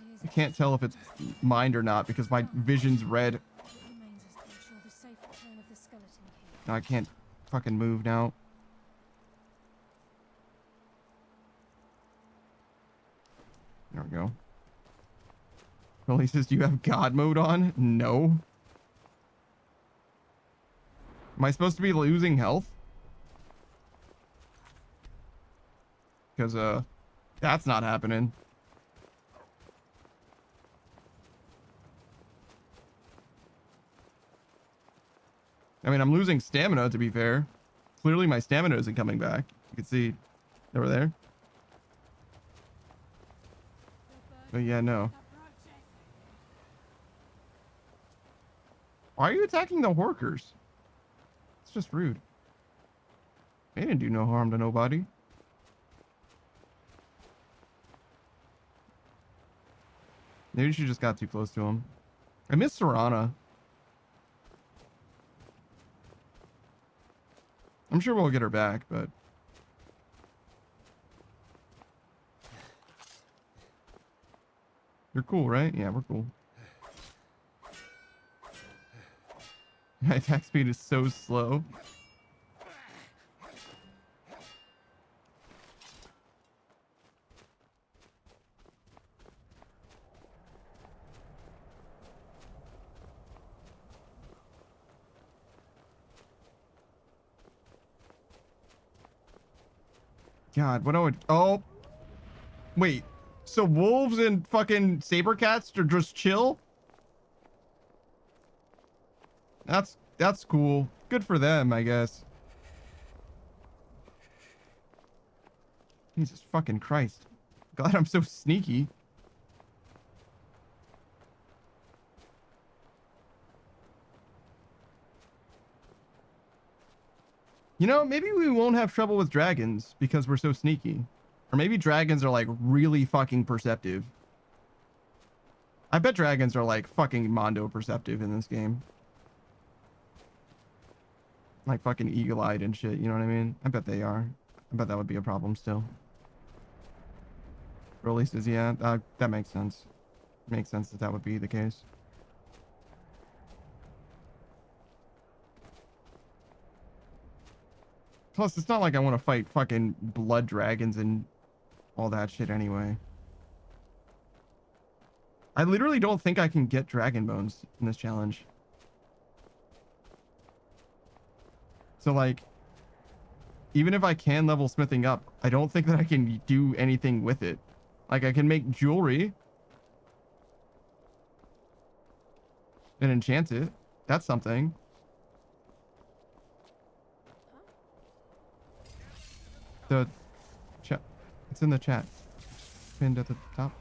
years. I can't tell if it's mined or not because my vision's red. What remains is to ensure the safe return of the skeleton key. No, I can't fucking move now. There we go. Well, he says, do you have God mode on? No. Am I supposed to be losing health? Because, that's not happening. I mean, I'm losing stamina, to be fair. Clearly, my stamina isn't coming back. You can see over there. But yeah, no. Why are you attacking the Horkers? It's just rude. They didn't do no harm to nobody. Maybe she just got too close to him. I miss Serana. I'm sure we'll get her back, but... You're cool, right? Yeah, we're cool. My attack speed is so slow. God, what I would... Oh! Wait. So wolves and fucking saber cats are just chill? That's cool. Good for them, I guess. Jesus fucking Christ. Glad I'm so sneaky. You know, maybe we won't have trouble with dragons because we're so sneaky. Or maybe dragons are like really fucking perceptive. I bet dragons are like fucking mondo perceptive in this game. Like fucking eagle-eyed and shit, you know what I mean? I bet they are. I bet that would be a problem still. Rolly says, yeah, that makes sense. Makes sense that that would be the case. Plus, it's not like I want to fight fucking blood dragons and all that shit anyway. I literally don't think I can get dragon bones in this challenge. So like, even if I can level smithing up, I don't think that I can do anything with it. Like I can make jewelry and enchant it. That's something. The chat. It's in the chat. Pinned at the top.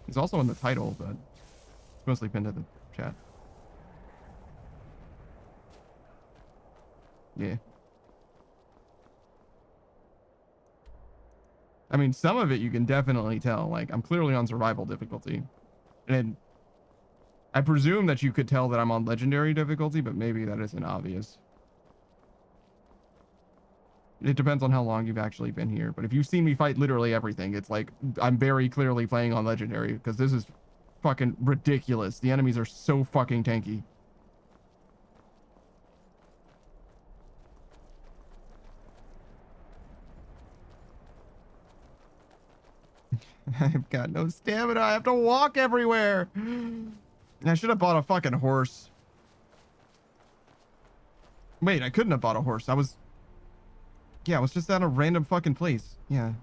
It's also in the title, but it's mostly pinned at the chat. Yeah. I mean, some of it you can definitely tell. Like, I'm clearly on survival difficulty. And I presume that you could tell that I'm on legendary difficulty, but maybe that isn't obvious. It depends on how long you've actually been here. But if you've seen me fight literally everything, it's like I'm very clearly playing on legendary because this is fucking ridiculous. The enemies are so fucking tanky. I've got no stamina. I have to walk everywhere. I should have bought a fucking horse. Wait, I couldn't have bought a horse. I was... Yeah, I was just at a random fucking place. Yeah.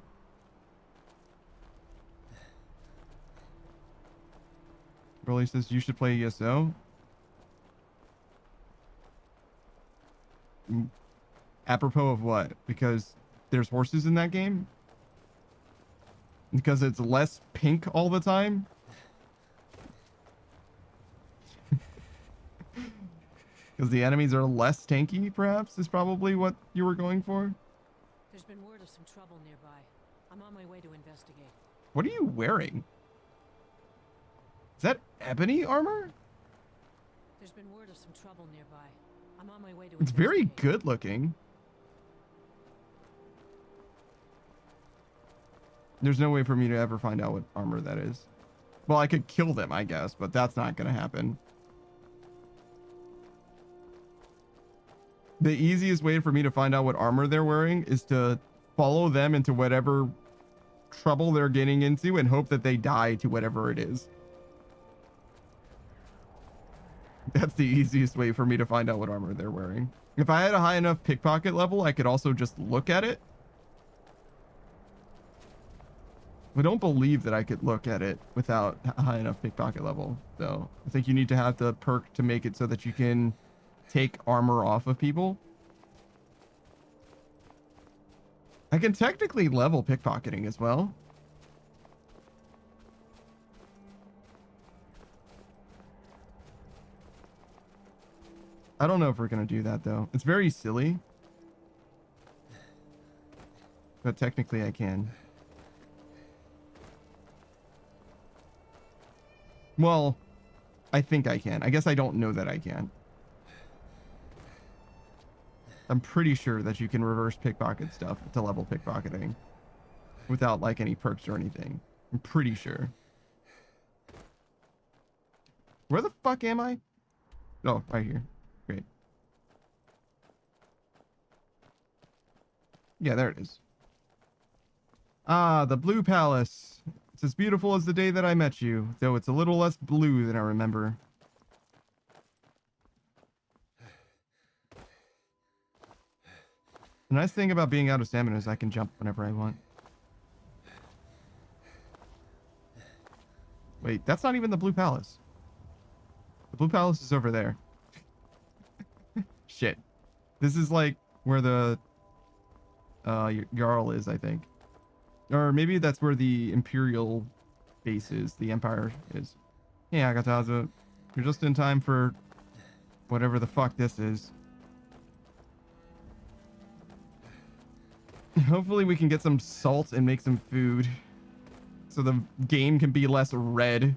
Broly says you should play ESO. Apropos of what? Because there's horses in that game? Because it's less pink all the time? Because the enemies are less tanky, perhaps, is probably what you were going for? There's been word of some trouble nearby. I'm on my way to investigate. What are you wearing? Is that ebony armor? There's been word of some trouble nearby. I'm on my way to It's very good looking. There's no way for me to ever find out what armor that is. Well, I could kill them, I guess, but that's not going to happen. The easiest way for me to find out what armor they're wearing is to follow them into whatever trouble they're getting into and hope that they die to whatever it is. That's the easiest way for me to find out what armor they're wearing. If I had a high enough pickpocket level, I could also just look at it. I don't believe that I could look at it without a high enough pickpocket level, though. I think you need to have the perk to make it so that you can take armor off of people. I can technically level pickpocketing as well. I don't know if we're going to do that, though. It's very silly. But technically I can. Well, I think I can. I guess I don't know that I can. I'm pretty sure that you can reverse pickpocket stuff to level pickpocketing without like any perks or anything. I'm pretty sure. Where the fuck am I? Oh, right here. Great. Yeah, there it is. Ah, the Blue Palace. It's as beautiful as the day that I met you, though it's a little less blue than I remember. The nice thing about being out of stamina is I can jump whenever I want. Wait, that's not even the Blue Palace. The Blue Palace is over there. Shit. This is like where the Jarl is, I think. Or maybe that's where the Imperial base is, the Empire is. Hey, Agataza. You're just in time for whatever the fuck this is. Hopefully we can get some salt and make some food so the game can be less red.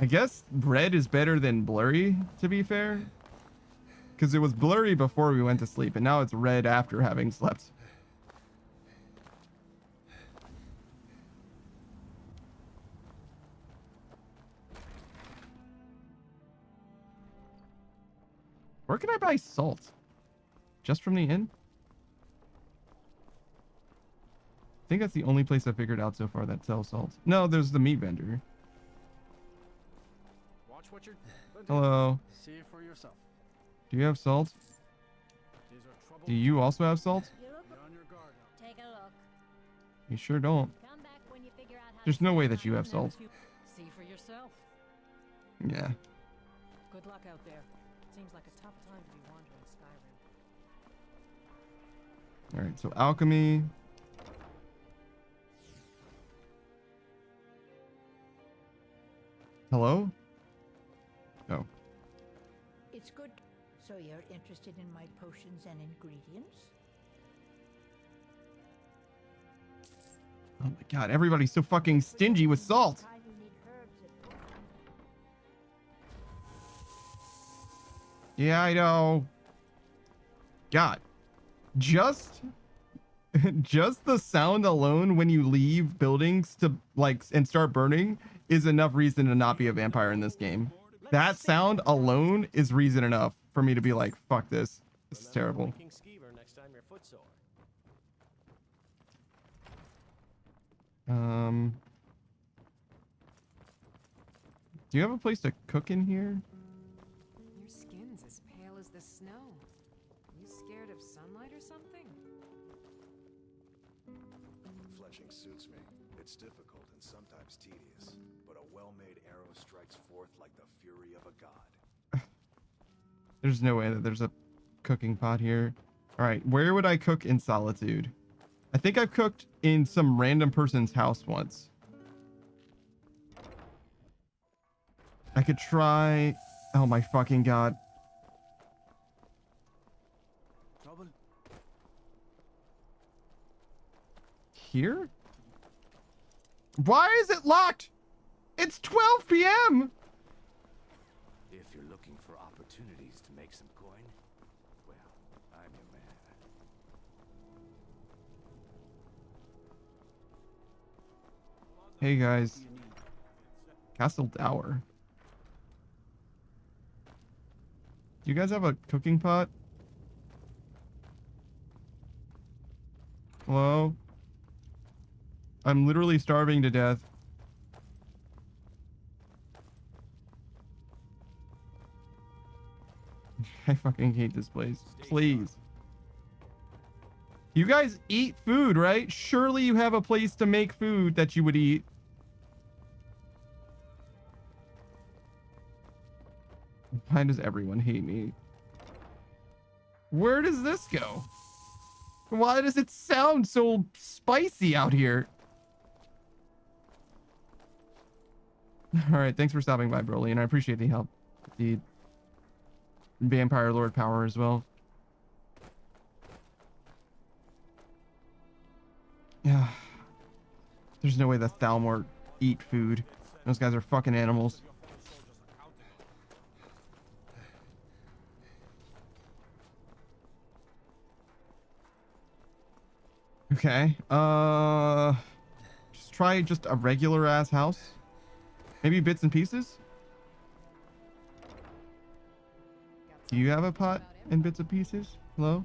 I guess red is better than blurry, to be fair. Because it was blurry before we went to sleep, and now it's red after having slept. Where can I buy salt? Just from the inn? I think that's the only place I figured out so far that sells salt. No, there's the meat vendor. Watch what you're Hello. See it for yourself. Do you have salt? These are trouble. Do you also have salt? You look. Be on your guard. Take a look. You sure don't. Come back when you figure out how There's to no sell way it that you on have the salt. See for yourself. Yeah. Good luck out there. Seems like a tough time to be wandering Skyrim. All right, so alchemy. Hello? Oh. It's good. So you're interested in my potions and ingredients? Oh my god, everybody's so fucking stingy with salt. Yeah, I know. God. Just the sound alone when you leave buildings to like and start burning is enough reason to not be a vampire in this game. That sound alone is reason enough for me to be like, fuck this. This is terrible. Do you have a place to cook in here? Your skin's as pale as the snow. You scared of sunlight or something? Fletching suits me. It's difficult and sometimes tedious, but a well-made arrow strikes forth like the fury of a god. There's no way that there's a cooking pot here. All right, where would I cook in solitude? I think I've cooked in some random person's house once. I could try... Oh my fucking god. Trouble? Here? Why is it locked? It's 12 p.m. If you're looking for opportunities to make some coin, well, I'm your man. Hey guys. Castle Dower. Do you guys have a cooking pot? Hello? I'm literally starving to death. I fucking hate this place. Please. You guys eat food, right? Surely you have a place to make food that you would eat. Why does everyone hate me? Where does this go? Why does it sound so spicy out here? All right, thanks for stopping by, Broly, and I appreciate the help. The Vampire Lord power as well. Yeah. There's no way the Thalmor eat food. Those guys are fucking animals. Okay. Just try just a regular ass house. Maybe bits and pieces. Do you have a pot and bits and pieces? Hello?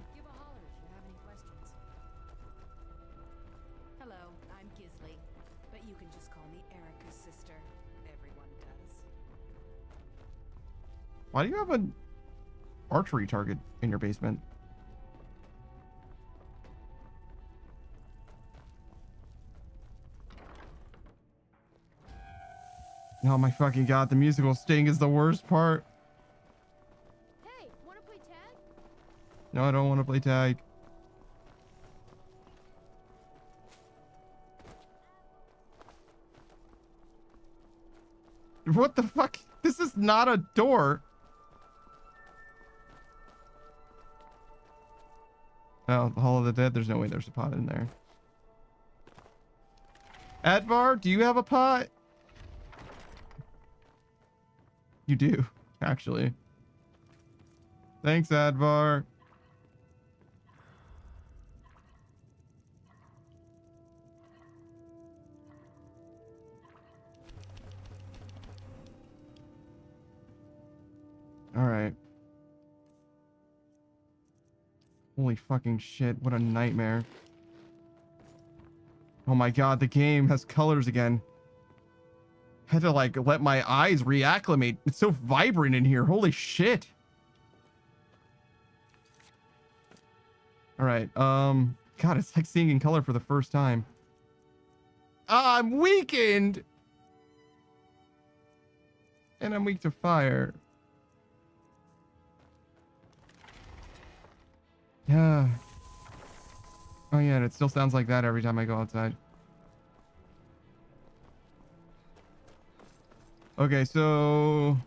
Hello, I'm Gisley, but you can just call me Erica's sister. Everyone does. Why do you have an archery target in your basement? Oh my fucking god, the musical sting is the worst part. Hey, wanna play tag? No, I don't want to play tag. What the fuck? This is not a door. Oh, the Hall of the Dead. There's no way there's a pot in there. Advar, do you have a pot? You do, actually. Thanks, Advar. All right. Holy fucking shit, what a nightmare. Oh my god, the game has colors again. Had to like let my eyes reacclimate. It's so vibrant in here. Holy shit. All right. God, it's like seeing in color for the first time. I'm weakened. And I'm weak to fire. Yeah. Oh yeah, and it still sounds like that every time I go outside. Okay, so...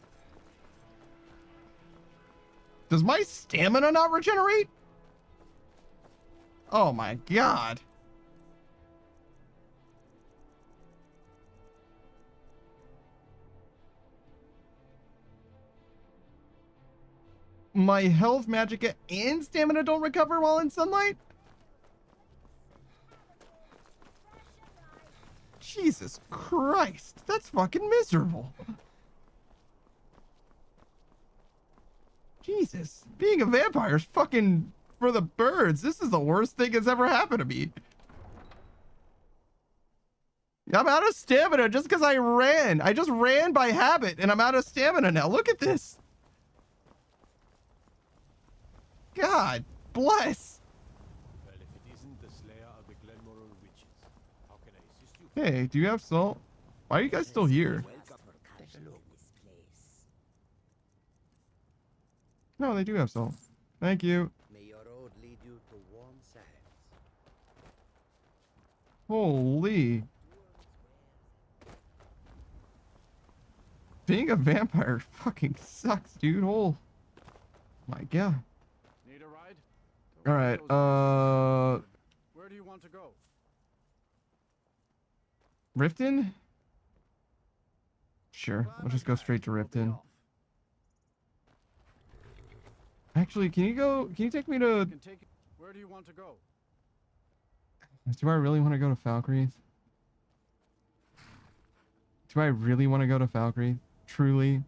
Does my stamina not regenerate? Oh my god. My health, magic, and stamina don't recover while in sunlight? Jesus Christ, that's fucking miserable. Jesus, being a vampire is fucking for the birds. This is the worst thing that's ever happened to me. I'm out of stamina just because I ran. I just ran by habit and I'm out of stamina now. Look at this. God bless. Well, if it isn't the Slayer of the Glenmorrow Witches, how can I assist you? Hey, do you have salt? Why are you guys still here? No, they do have salt. Thank you. May your road lead you to warm sands. Holy. Being a vampire fucking sucks, dude. Oh my god. Need a ride? All right. Where do you want to go? Riften? Sure. We'll just go straight to Riften. Actually, can you take me to... Where do you want to go? Do I really want to go to Valkyrie? Do I really want to go to Valkyrie? Truly?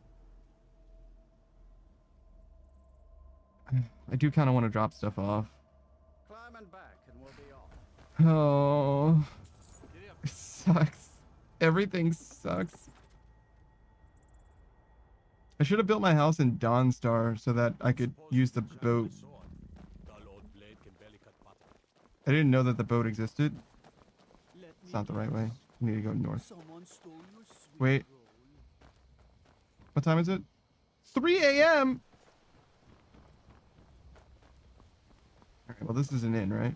I do kind of want to drop stuff off. Climb and back and we'll be off. Oh. It sucks. Everything sucks. I should have built my house in Dawnstar so that I could use the boat. I didn't know that the boat existed. It's not the right way. I need to go north. Wait. What time is it? 3 a.m. Alright, well this is an inn, right?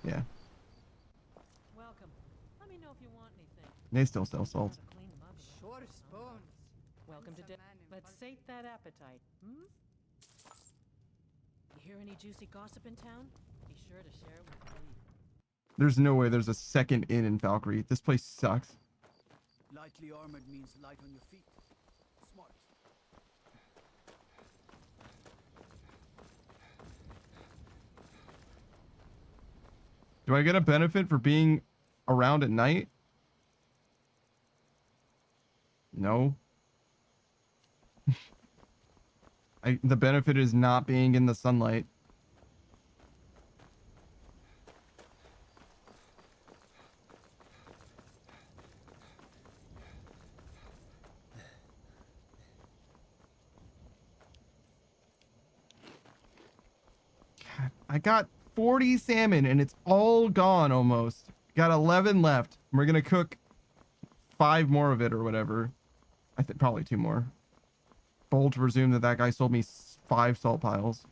Yeah. Welcome. Let me know if you want anything. They still sell salt. Sure spoons. Welcome to Let's sate that appetite. Hmm? You hear any juicy gossip in town? Be sure to share it with me. There's no way there's a second inn in Valkyrie. This place sucks. Lightly armored means light on your feet. Smart. Do I get a benefit for being around at night? No. The benefit is not being in the sunlight. God, I got 40 salmon and it's all gone almost. Got 11 left. We're gonna cook 5 more of it or whatever. I think probably 2 more. Bold to presume that that guy sold me 5 salt piles.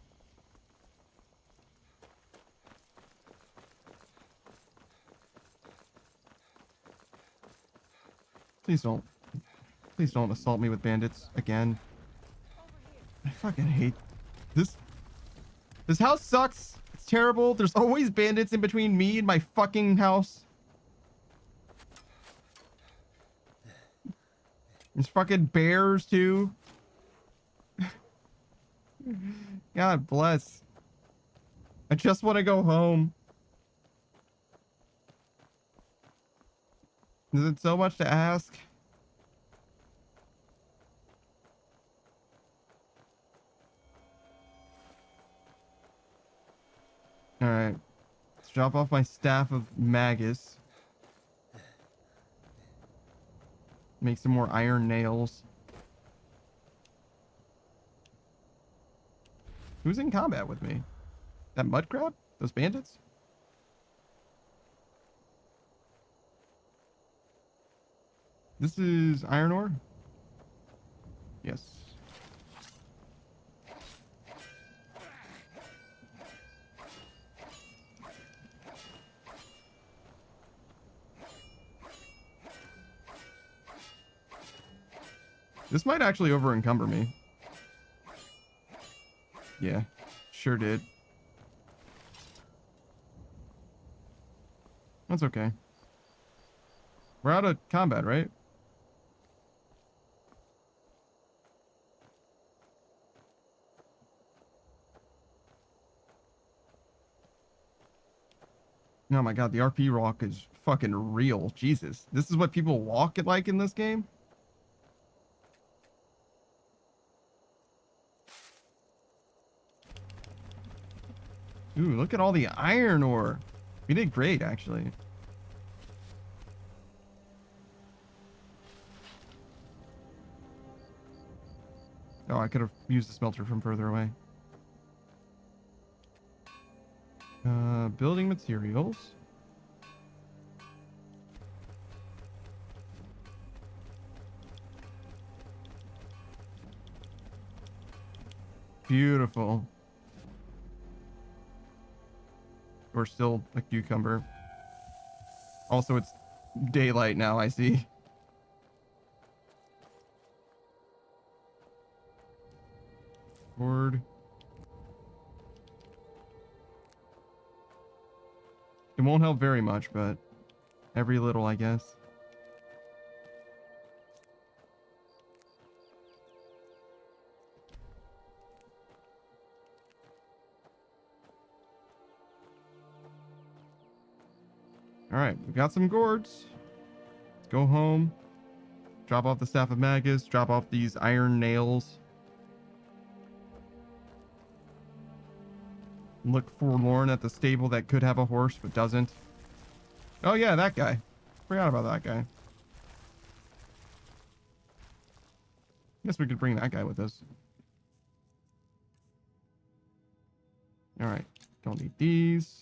Please don't. Please don't assault me with bandits again. I fucking hate this. This house sucks. It's terrible. There's always bandits in between me and my fucking house. There's fucking bears too. God bless. I just want to go home. Is it so much to ask? Alright. Let's drop off my staff of Magus. Make some more iron nails. Who's in combat with me? That mud crab? Those bandits? This is iron ore? Yes. This might actually over encumber me. Yeah, sure did. That's okay. We're out of combat, right? Oh my god, the RP rock is fucking real. Jesus. This is what people walk it like in this game? Ooh, look at all the iron ore. We did great, actually. Oh, I could have used the smelter from further away. Building materials. Beautiful. Or still a cucumber. Also, it's daylight now, I see. Board. It won't help very much, but every little, I guess. All right, we got some gourds. Let's go home. Drop off the Staff of Magus. Drop off these iron nails. Look forlorn at the stable that could have a horse but doesn't. Oh yeah, that guy. Forgot about that guy. Guess we could bring that guy with us. All right, don't need these.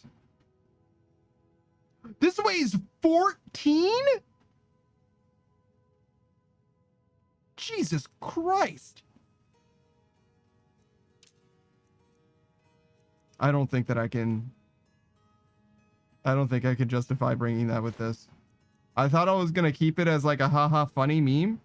This weighs 14? Jesus Christ. I don't think I can justify bringing that with this. I thought I was going to keep it as like a haha funny meme.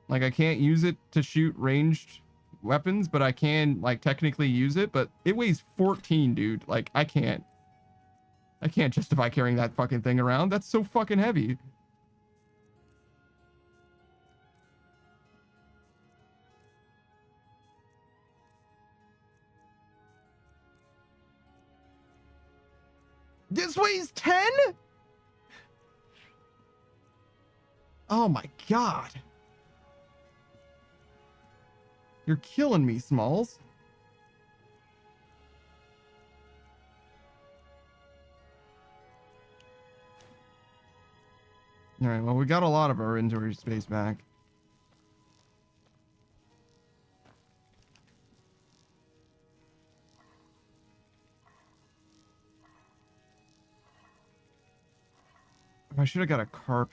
Like I can't use it to shoot ranged weapons, but I can like technically use it, but it weighs 14, dude. Like I can't justify carrying that fucking thing around. That's so fucking heavy. This weighs 10? Oh my god. You're killing me, Smalls. All right, well, we got a lot of our inventory space back. I should have got a carp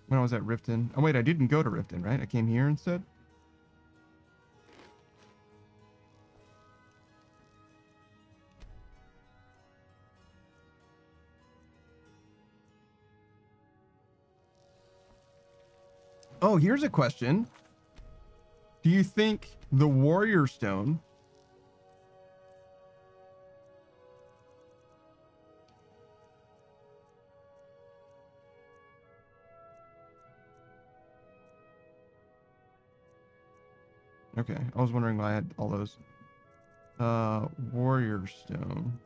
when I was at Riften. Oh, wait, I didn't go to Riften, right? I came here instead? Oh, here's a question. Do you think the Warrior Stone Okay, I was wondering why I had all those. Warrior Stone.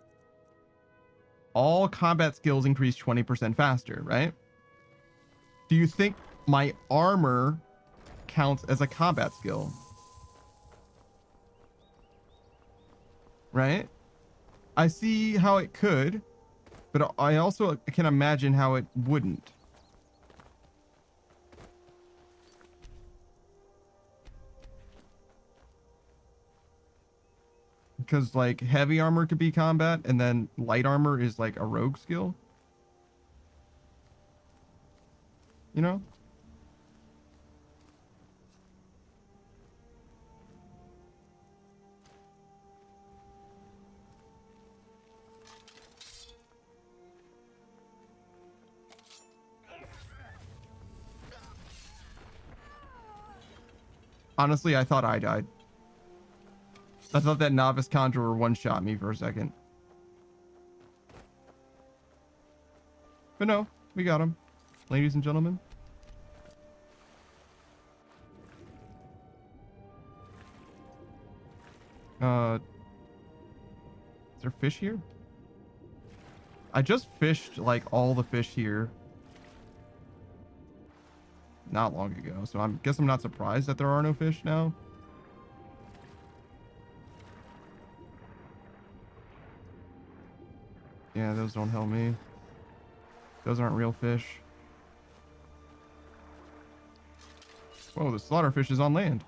All combat skills increase 20% faster, right? Do you think my armor counts as a combat skill? Right? I see how it could, but I also can imagine how it wouldn't. Because like heavy armor could be combat and then light armor is like a rogue skill. You know? Honestly, I thought I died. I thought that novice conjurer one-shot me for a second. But no, we got him. Ladies and gentlemen. Is there fish here? I just fished like all the fish here not long ago, so I guess I'm not surprised that there are no fish now. Yeah, those don't help me. Those aren't real fish. Whoa, the slaughterfish is on land.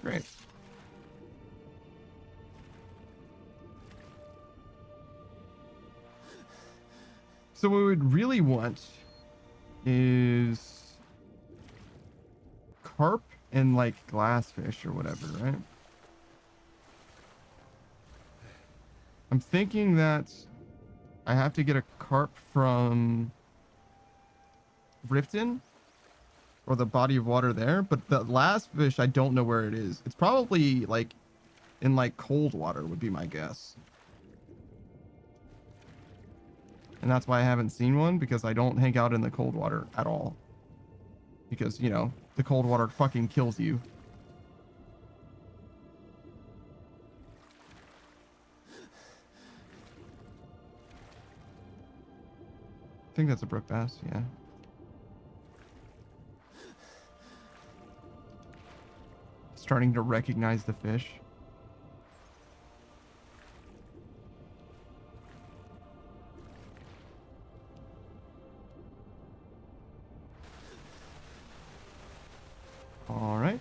Great. So what we would really want is carp and like glassfish or whatever, right? I'm thinking that I have to get a carp from Riften or the body of water there, but the last fish, I don't know where it is. It's probably like in like cold water would be my guess. And that's why I haven't seen one, because I don't hang out in the cold water at all. Because, you know, the cold water fucking kills you. I think that's a brook bass, yeah. Starting to recognize the fish. All right.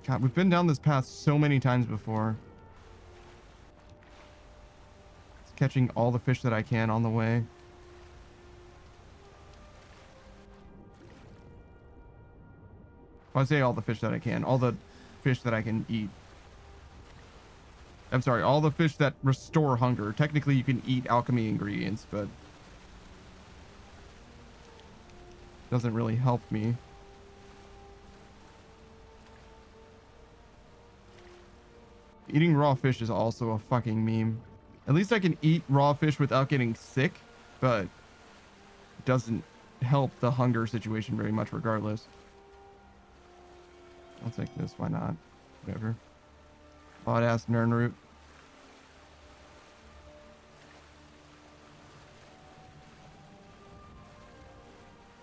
God, we've been down this path so many times before. It's catching all the fish that I can on the way. Well, I say all the fish that I can. All the fish that I can eat. I'm sorry, all the fish that restore hunger. Technically, you can eat alchemy ingredients, but doesn't really help me. Eating raw fish is also a fucking meme. At least I can eat raw fish without getting sick, but it doesn't help the hunger situation very much regardless. I'll take this, why not? Whatever. Odd ass Nern root.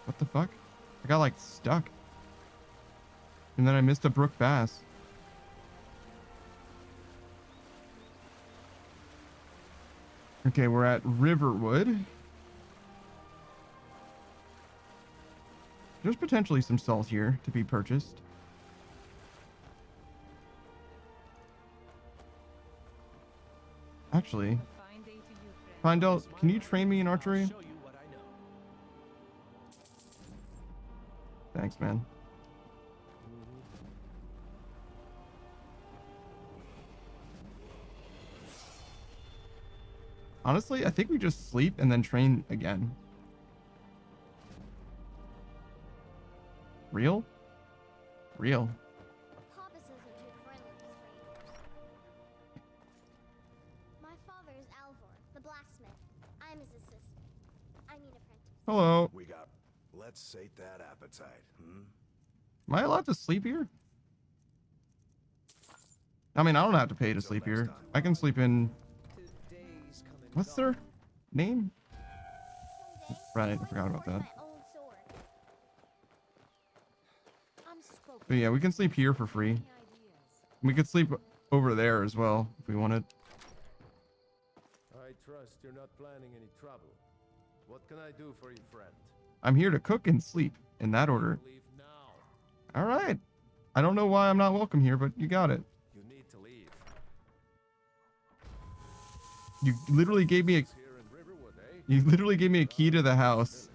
What the fuck? I got like stuck. And then I missed a brook bass. Okay, we're at Riverwood. There's potentially some salt here to be purchased. Actually, Findel, can you train me in archery? Thanks, man. Honestly, I think we just sleep and then train again. Real? Real. Papa says we're too friendly with strangers. My father is Alvor, the blacksmith. I'm his assistant. I mean apprentice. Hello. We got. Let's sate that appetite, hmm? Am I allowed to sleep here? I mean, I don't have to pay to sleep here. I can sleep in... What's their name? Right, I forgot about that. But yeah, we can sleep here for free. We could sleep over there as well, if we wanted. I trust you're not planning any trouble. What can I do for you, friend? I'm here to cook and sleep, in that order. Alright. I don't know why I'm not welcome here, but you got it. You need to leave. You literally gave me a... You literally gave me a key to the house.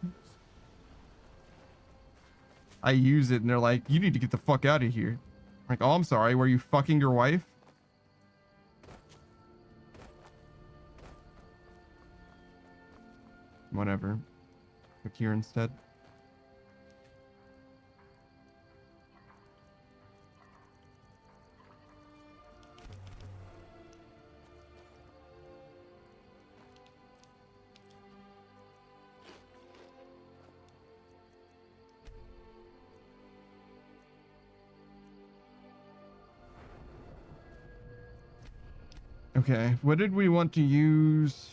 I use it and they're like, you need to get the fuck out of here. I'm like, oh, I'm sorry. Were you fucking your wife? Whatever. Cook here instead. Okay, what did we want to use?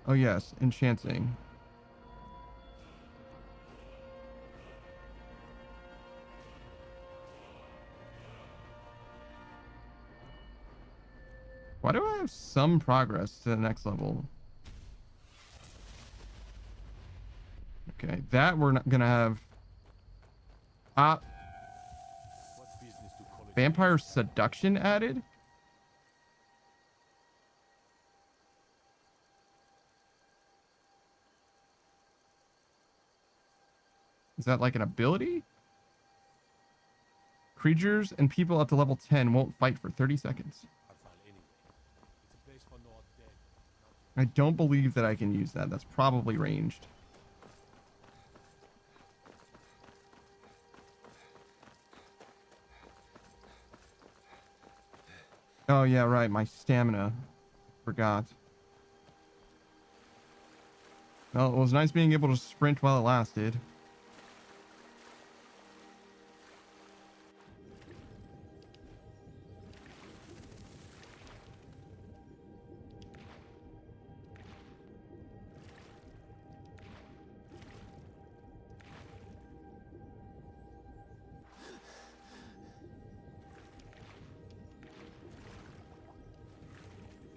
Oh yes, enchanting. Why do I have some progress to the next level? Okay, that we're not gonna have. Vampire seduction added? Is that like an ability? Creatures and people up to level 10 won't fight for 30 seconds. I don't believe that I can use that. That's probably ranged. Oh, yeah, right. My stamina. Forgot. Well, it was nice being able to sprint while it lasted.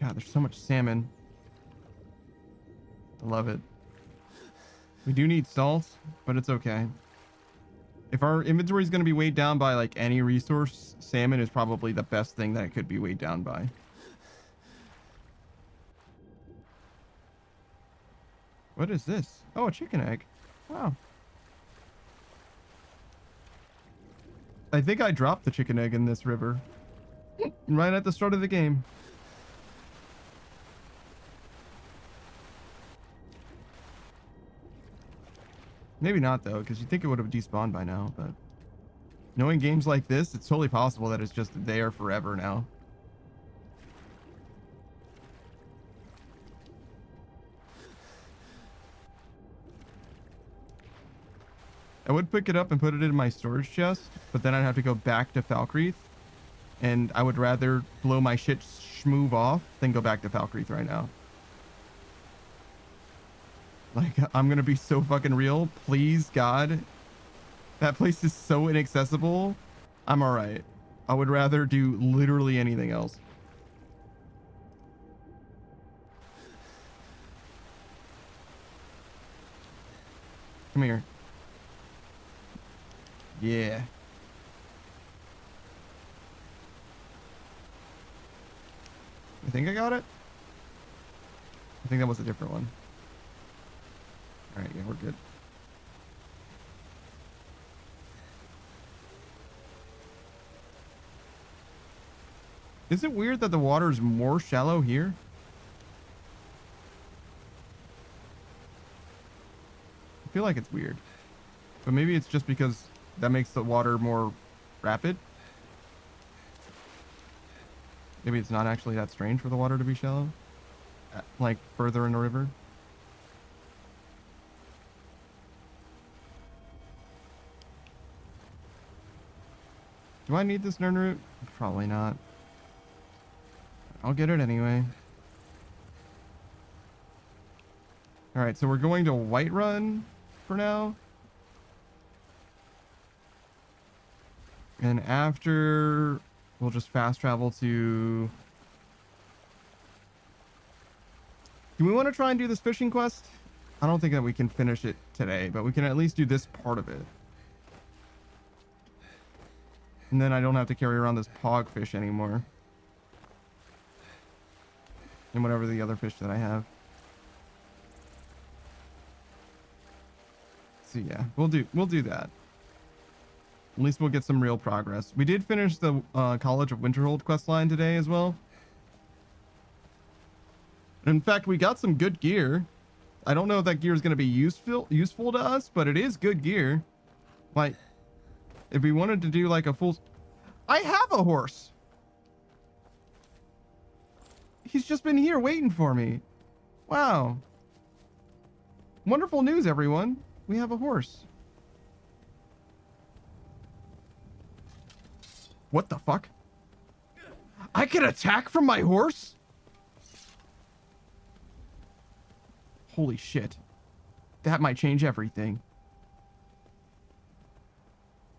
God, there's so much salmon. I love it. We do need salt, but it's okay. If our inventory is going to be weighed down by like any resource, salmon is probably the best thing that it could be weighed down by. What is this? Oh, a chicken egg. Wow. I think I dropped the chicken egg in this river. Right at the start of the game. Maybe not, though, because you'd think it would have despawned by now, but... Knowing games like this, it's totally possible that it's just there forever now. I would pick it up and put it in my storage chest, but then I'd have to go back to Falkreath, and I would rather blow my shit schmoove off than go back to Falkreath right now. Like, I'm gonna be so fucking real. Please, God. That place is so inaccessible. I'm alright. I would rather do literally anything else. Come here. Yeah. I think I got it. I think that was a different one. Alright, yeah, we're good. Is it weird that the water is more shallow here? I feel like it's weird. But maybe it's just because that makes the water more rapid. Maybe it's not actually that strange for the water to be shallow. Like further in the river. Do I need this Nern root? Probably not. I'll get it anyway. Alright, so we're going to Whiterun for now. And after, we'll just fast travel to... Do we want to try and do this fishing quest? I don't think that we can finish it today, but we can at least do this part of it. And then I don't have to carry around this pog fish anymore. And whatever the other fish that I have. So yeah, we'll do that. At least we'll get some real progress. We did finish the College of Winterhold questline today as well. In fact, we got some good gear. I don't know if that gear is going to be useful to us, but it is good gear. Like, if we wanted to do like a full... I have a horse! He's just been here waiting for me. Wow. Wonderful news, everyone. We have a horse. What the fuck? I can attack from my horse? Holy shit. That might change everything.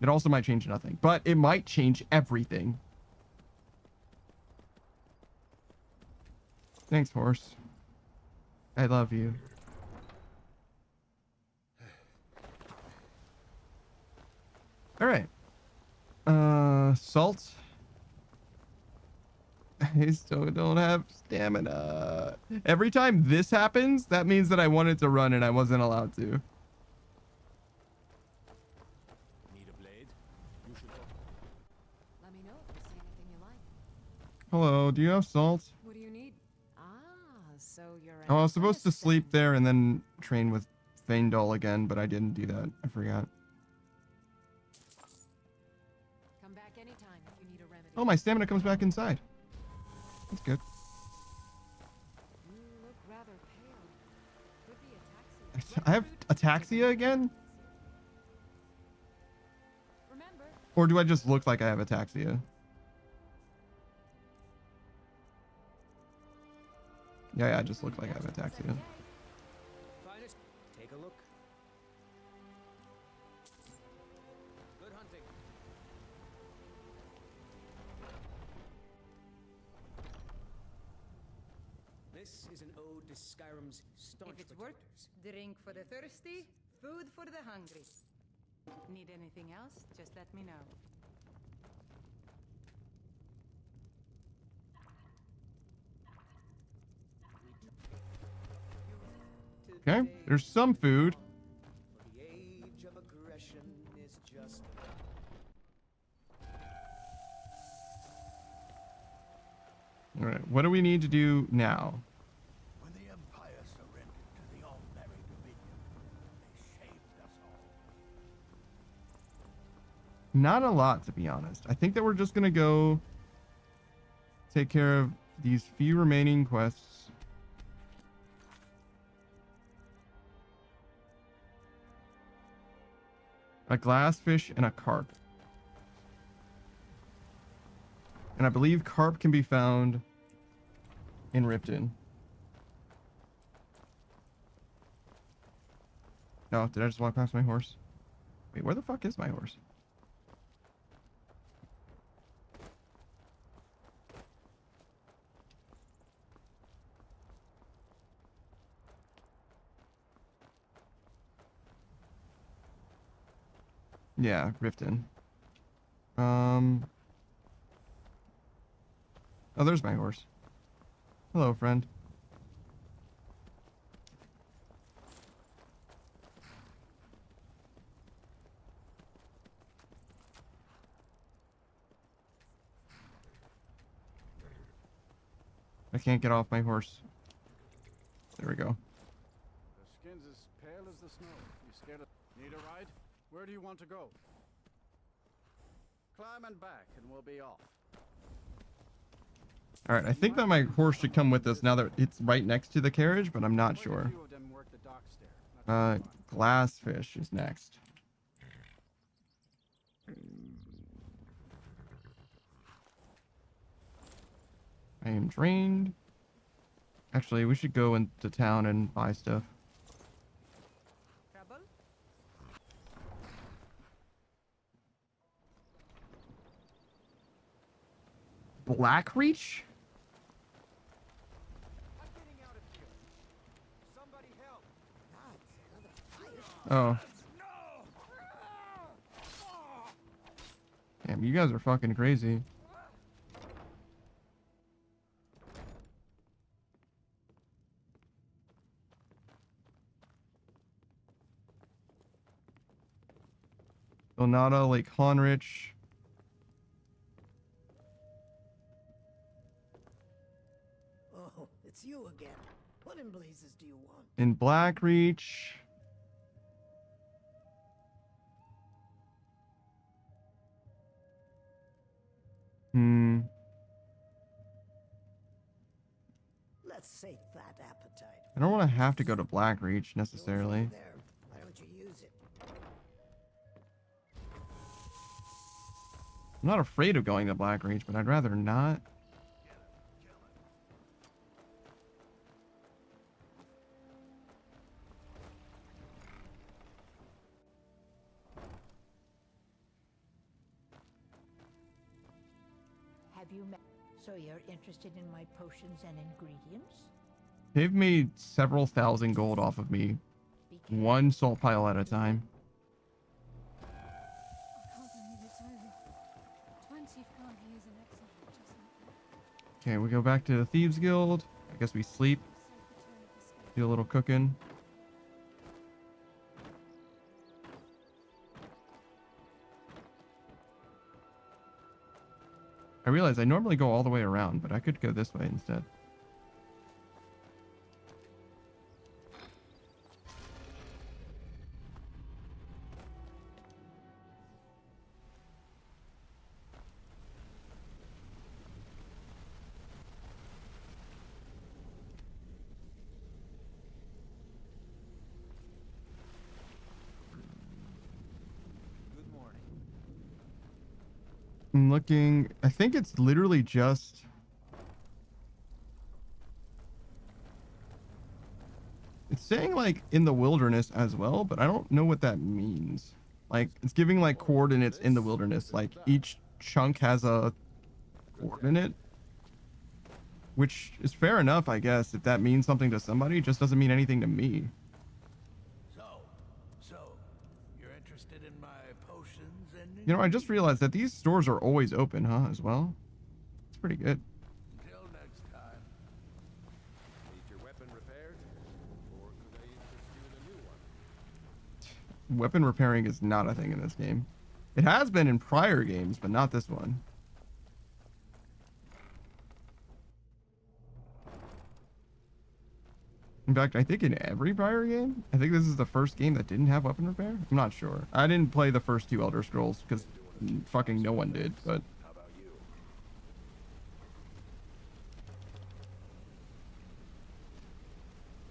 It also might change nothing, but it might change everything. Thanks, horse. I love you. All right. Salt. I still don't have stamina. Every time this happens, that means that I wanted to run and I wasn't allowed to. Need a blade? You should go. Let me know if you see anything you like. Hello, do you have salt? What do you need? Ah, so you're an Oh, I was supposed to alchemist sleep then. there and then train with Faendal again, but I didn't do that. I forgot. Come back anytime if you need a remedy. Oh, my stamina comes back inside. That's good. You look rather pale. Could be ataxia. I have ataxia again? Remember, Or do I just look like I have ataxia? Yeah, I just look like I have ataxia. Finest, take a look. Good hunting. This is an ode to Skyrim's staunch If it's worth, protectors. drink for the thirsty, food for the hungry. Need anything else? Just let me know. Okay, there's some food. For the age of aggression is just All right, what do we need to do now? When the Empire surrendered to the All-Merry Dominion, they shamed us all. Not a lot, to be honest. I think that we're just gonna go take care of these few remaining quests. A glassfish and a carp. And I believe carp can be found in Ripton. No, did I just walk past my horse? Wait, where the fuck is my horse? Yeah, Riften. Oh, there's my horse. Hello, friend. I can't get off my horse. There we go. Their skin's as pale as the snow. You scared of... Need a ride? Where do you want to go? Climb and back, and we'll be off. All right, I think that my horse should come with us now that it's right next to the carriage, but I'm not sure. Few of them work the dock stair. Glassfish is next. I am drained. Actually, we should go into town and buy stuff. Trouble? Blackreach? I'm getting out of here. Somebody help. Oh. Damn, you guys are fucking crazy. Donata, Lake Honrich. Oh, it's you again. What in blazes do you want? In Blackreach. Let's sate that appetite. I don't want to have to go to Blackreach necessarily. There. Why don't you use it? I'm not afraid of going to Blackreach, but I'd rather not. Have you met? So you're interested in my potions and ingredients? They've made several thousand gold off of me. One salt pile at a time. I can't believe it's over. 25 years in exile, just like that. Okay, we go back to the Thieves Guild. I guess we sleep. Do a little cooking. I realize I normally go all the way around, but I could go this way instead. I'm looking. I think it's literally just. It's saying like in the wilderness as well, but I don't know what that means. Like it's giving like coordinates in the wilderness. Like each chunk has a coordinate, which is fair enough, I guess. If that means something to somebody, it just doesn't mean anything to me. So, you're interested in my potions and... You know, I just realized that these stores are always open, huh, as well? It's pretty good. Until next time. Need your weapon repaired? Or could I interest you in a new one? Weapon repairing is not a thing in this game. It has been in prior games, but not this one. In fact, I think in every prior game, I think this is the first game that didn't have weapon repair. I'm not sure. I didn't play the first two Elder Scrolls because fucking no one did, but... How about you?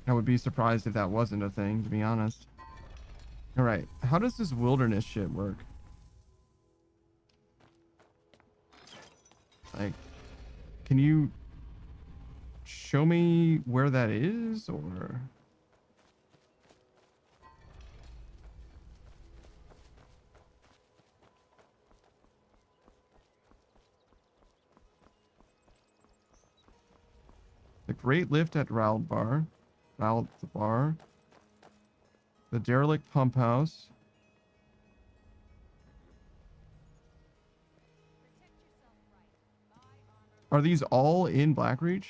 I would be surprised if that wasn't a thing, to be honest. Alright, how does this wilderness shit work? Like, can you show me where that is, or... The Great Lift at Raldbar. Raldbar. The Derelict Pump House. Are these all in Blackreach?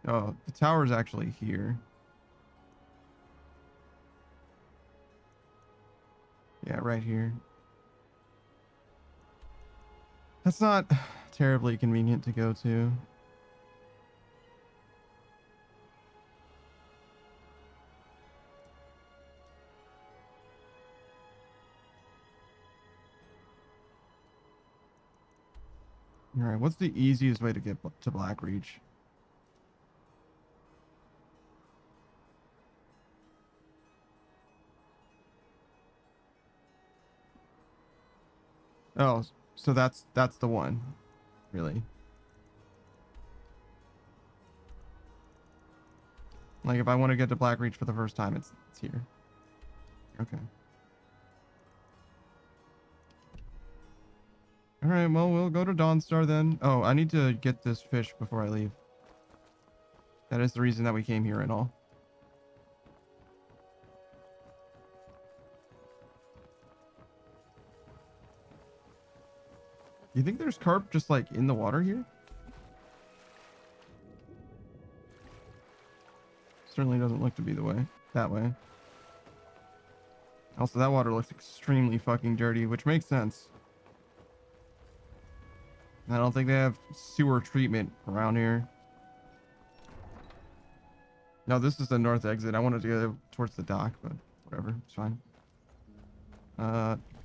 Oh, the tower's actually here. Yeah, right here. That's not terribly convenient to go to. Alright, what's the easiest way to get to Blackreach? Oh, so that's the one, really. Like if I want to get to Blackreach for the first time, it's here. Okay. All right, well, we'll go to Dawnstar then. Oh, I need to get this fish before I leave. That is the reason that we came here and all. You think there's carp just like in the water here? Certainly doesn't look to be the way. That way. Also, that water looks extremely fucking dirty, which makes sense. I don't think they have sewer treatment around here. No, this is the north exit. I wanted to go towards the dock, but whatever. It's fine.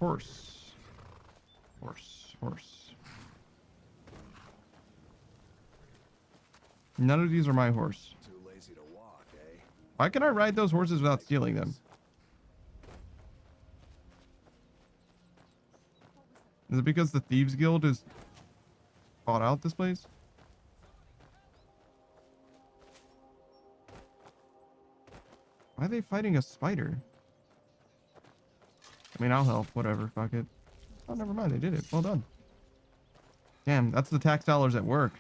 Horse. None of these are my horse. Too lazy to walk, eh? Why can I ride those horses without stealing them? Is it because the Thieves Guild is bought out this place? Why are they fighting a spider? I mean, I'll help. Whatever. Fuck it. Oh, never mind. They did it. Well done. Damn, that's the tax dollars at work.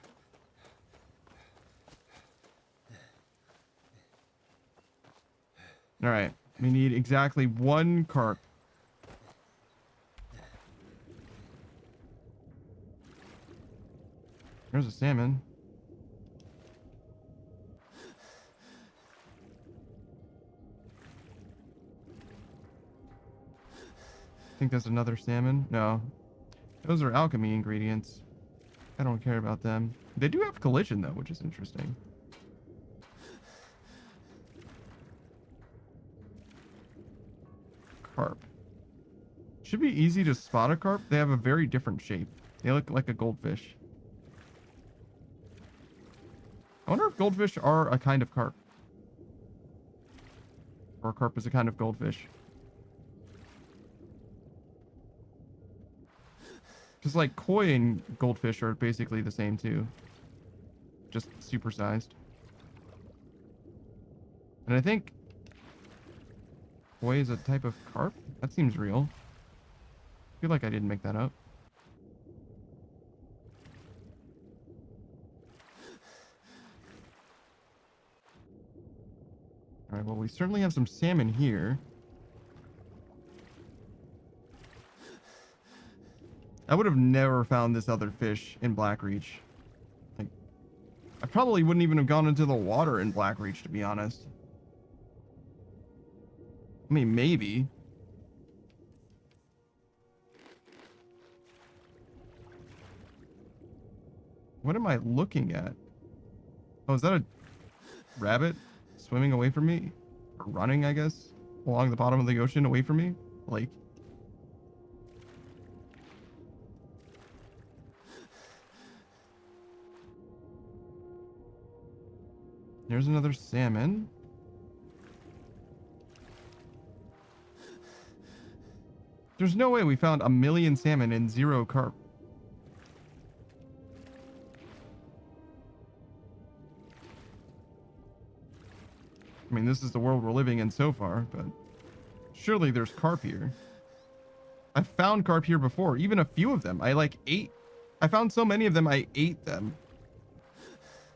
All right, we need exactly 1 carp. There's a salmon. I think that's another salmon. No, those are alchemy ingredients. I don't care about them. They do have collision though, which is interesting. Carp. Should be easy to spot a carp. They have a very different shape. They look like a goldfish. I wonder if goldfish are a kind of carp. Or carp is a kind of goldfish. Because like koi and goldfish are basically the same too. Just supersized. And I think koi is a type of carp? That seems real. I feel like I didn't make that up. Alright, well we certainly have some salmon here. I would have never found this other fish in Blackreach. Like, I probably wouldn't even have gone into the water in Blackreach, to be honest. I mean, maybe. What am I looking at? Oh, is that a rabbit swimming away from me? Or running, I guess, along the bottom of the ocean away from me? Lake. There's another salmon. There's no way we found 1,000,000 salmon and 0 carp. I mean, this is the world we're living in so far, but surely there's carp here. I found carp here before, even a few of them. I found so many of them, I ate them.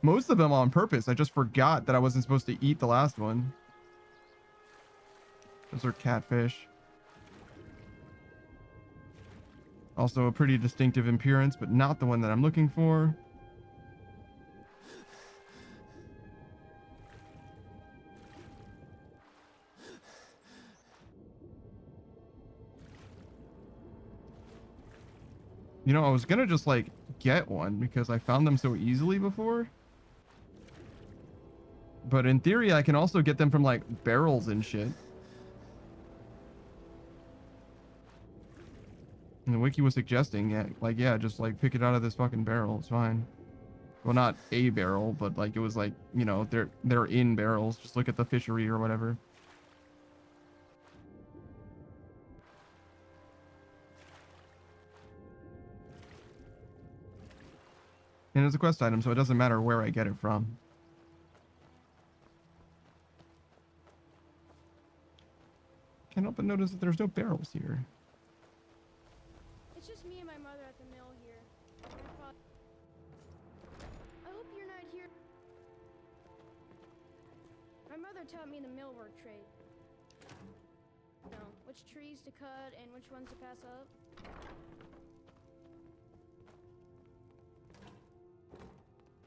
Most of them on purpose. I just forgot that I wasn't supposed to eat the last one. Those are catfish. Also a pretty distinctive appearance, but not the one that I'm looking for. You know, I was gonna just like get one because I found them so easily before. But in theory, I can also get them from like barrels and shit. And the wiki was suggesting, yeah, just like pick it out of this fucking barrel. It's fine. Well, not a barrel, but like it was like, you know, they're in barrels. Just look at the fishery or whatever. And it's a quest item, so it doesn't matter where I get it from. Can't help but notice that there's no barrels here. It's just me and my mother at the mill here. I hope you're not here. My mother taught me the millwork trade. You know, which trees to cut and which ones to pass up.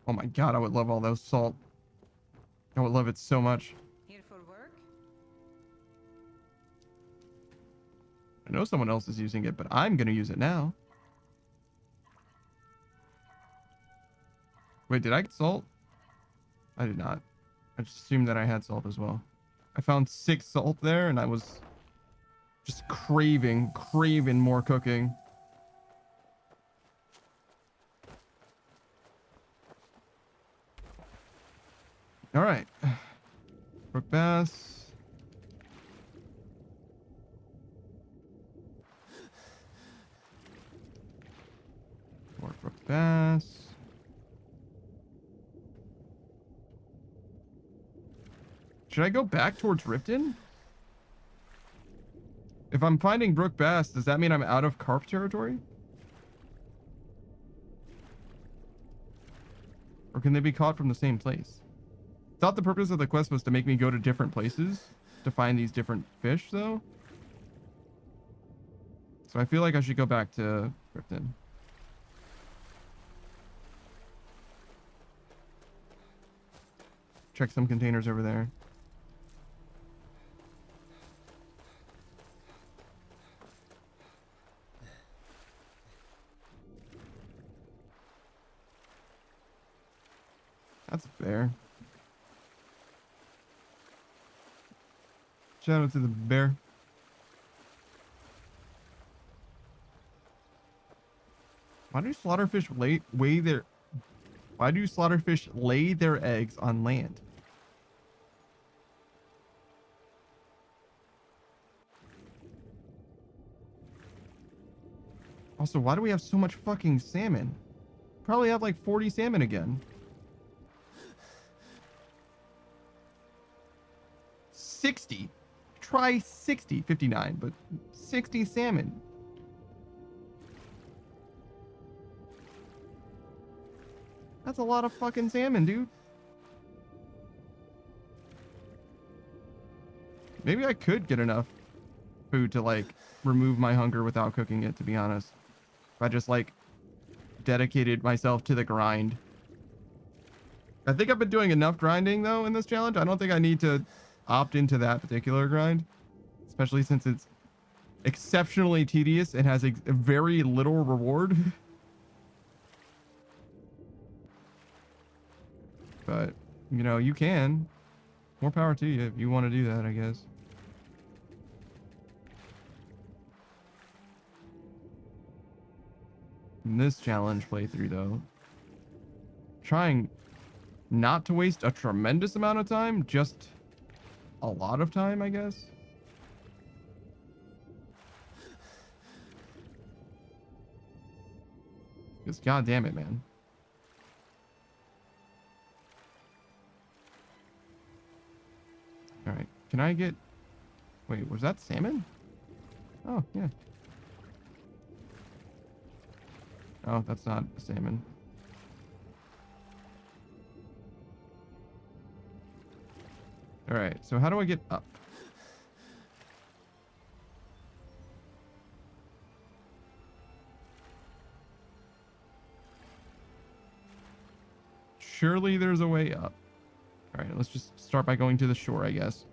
Oh my god, I would love all those salt. I would love it so much. Here for work? I know someone else is using it, but I'm gonna use it now. Wait, did I get salt? I did not. I just assumed that I had salt as well. I found 6 salt there, and I was just craving more cooking. All right. Brook bass. More brook bass. Should I go back towards Riften? If I'm finding brook bass, does that mean I'm out of carp territory? Or can they be caught from the same place? Thought the purpose of the quest was to make me go to different places to find these different fish, though. So I feel like I should go back to Krypton. Check some containers over there. That's fair. Shout out to the bear. Why do slaughterfish lay their eggs on land? Also, why do we have so much fucking salmon? Probably have like 40 salmon again. 60. Try 60. 59, but 60 salmon. That's a lot of fucking salmon, dude. Maybe I could get enough food to like remove my hunger without cooking it, to be honest. If I just like dedicated myself to the grind. I think I've been doing enough grinding though in this challenge. I don't think I need to opt into that particular grind, especially since it's exceptionally tedious and has a very little reward. But, you know, you can. More power to you if you want to do that, I guess. In this challenge playthrough, though, trying not to waste a tremendous amount of time, just a lot of time, I guess. Because, god damn it, man. All right, can I get... Wait, was that salmon? Oh, yeah. Oh, that's not a salmon. All right, so how do I get up? Surely there's a way up. All right, let's just start by going to the shore, I guess.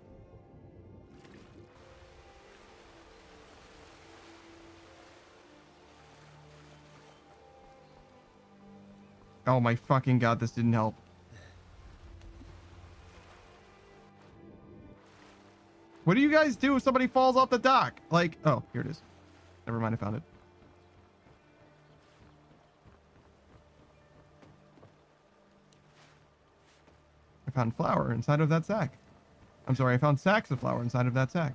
Oh my fucking god, this didn't help. What do you guys do if somebody falls off the dock? Like, oh, here it is. Never mind, I found it. I found flour inside of that sack. I'm sorry, I found sacks of flour inside of that sack.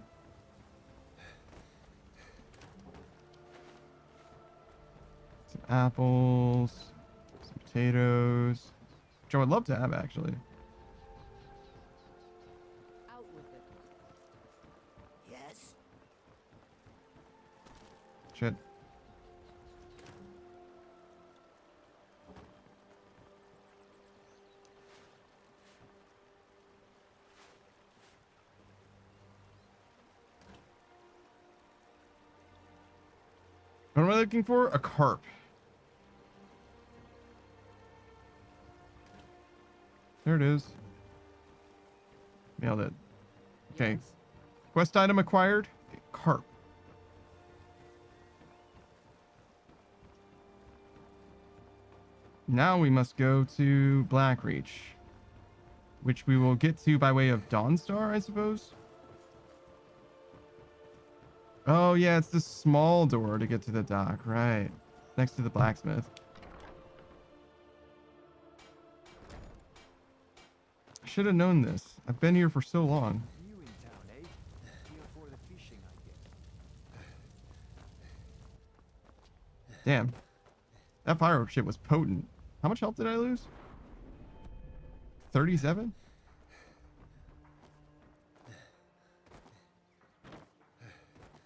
Some apples, some potatoes, which I would love to have, actually. Out with it. Yes. Shit. What am I looking for? A carp. There it is. Nailed it. Okay. Yes. Quest item acquired. Carp. Now we must go to Blackreach, which we will get to by way of Dawnstar, I suppose. Oh, yeah, it's the small door to get to the dock, right? Next to the blacksmith. I should have known this. I've been here for so long. New in town, eh? Here for the fishing, I guess. Damn. That fire shit was potent. How much health did I lose? 37?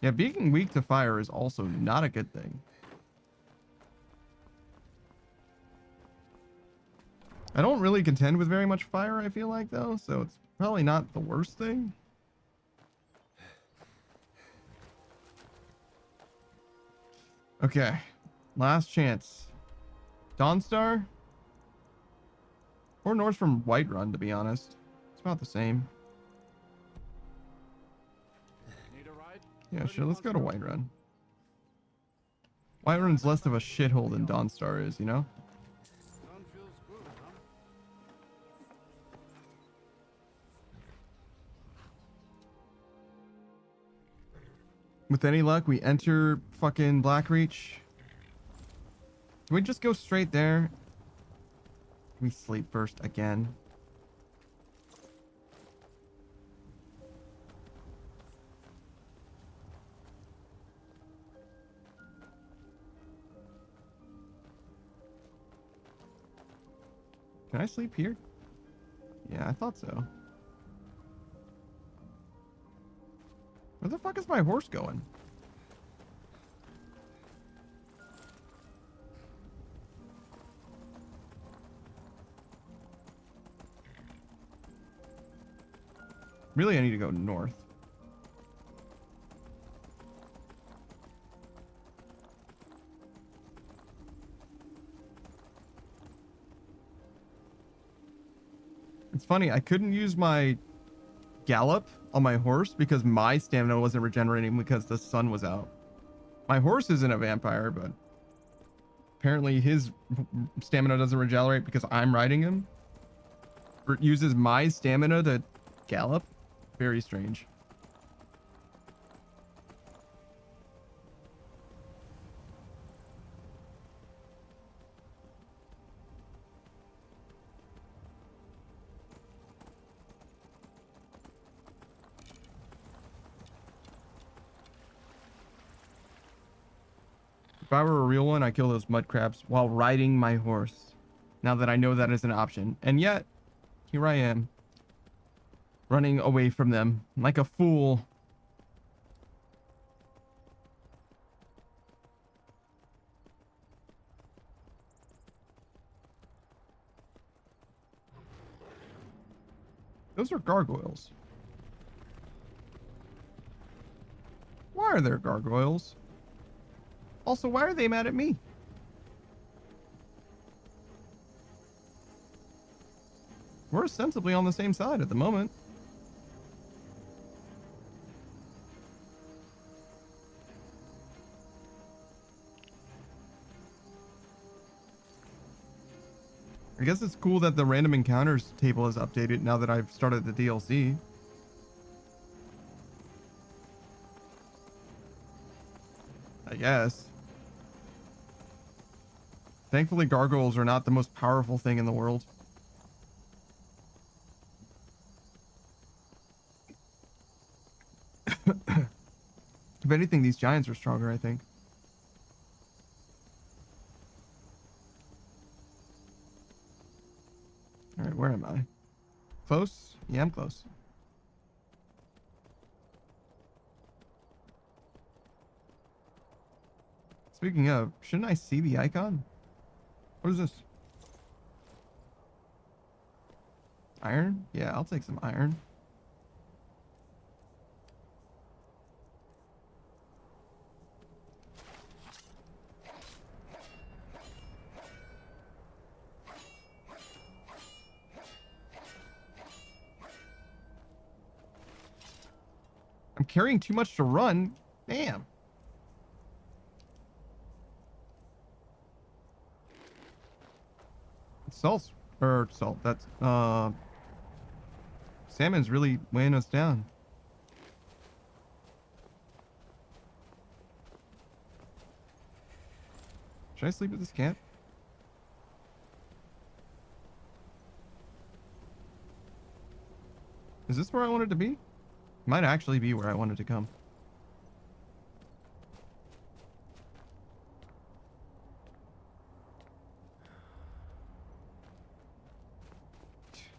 Yeah, being weak to fire is also not a good thing. I don't really contend with very much fire, I feel like, though, so it's probably not the worst thing. Okay. Last chance. Dawnstar? Or north from Whiterun, to be honest. It's about the same. Need a ride? Yeah, sure, let's go to Whiterun. Whiterun's less of a shithole than Dawnstar is, you know? Sun feels good, huh? With any luck, we enter fucking Blackreach. Can we just go straight there? We sleep first again. Can I sleep here? Yeah, I thought so. Where the fuck is my horse going? Really, I need to go north. It's funny, I couldn't use my gallop on my horse because my stamina wasn't regenerating because the sun was out. My horse isn't a vampire, but apparently his stamina doesn't regenerate because I'm riding him. It uses my stamina to gallop. Very strange. If I were a real one, I'd kill those mud crabs while riding my horse. Now that I know that is an option. And yet, here I am. Running away from them like a fool. Those are gargoyles. Why are there gargoyles? Also, why are they mad at me? We're ostensibly on the same side at the moment. I guess it's cool that the random encounters table is updated now that I've started the DLC. I guess. Thankfully, gargoyles are not the most powerful thing in the world. If anything, these giants are stronger, I think. Alright, where am I? Close? Yeah, I'm close. Speaking of, shouldn't I see the icon? What is this? Iron? Yeah, I'll take some iron. I'm carrying too much to run. Damn. Salt's, or salt, that's, salmon's really weighing us down. Should I sleep at this camp? Is this where I wanted to be? Might actually be where I wanted to come.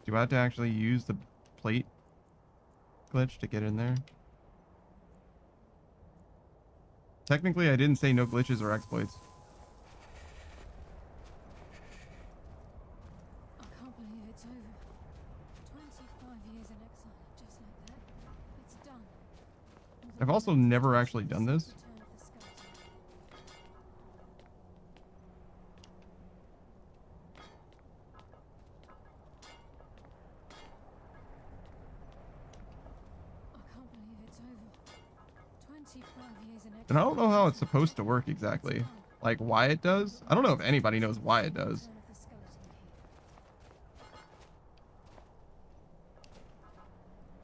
Do I have to actually use the plate glitch to get in there? Technically, I didn't say no glitches or exploits. I can't I've also never actually done this. And I don't know how it's supposed to work exactly. Like why it does. I don't know if anybody knows why it does.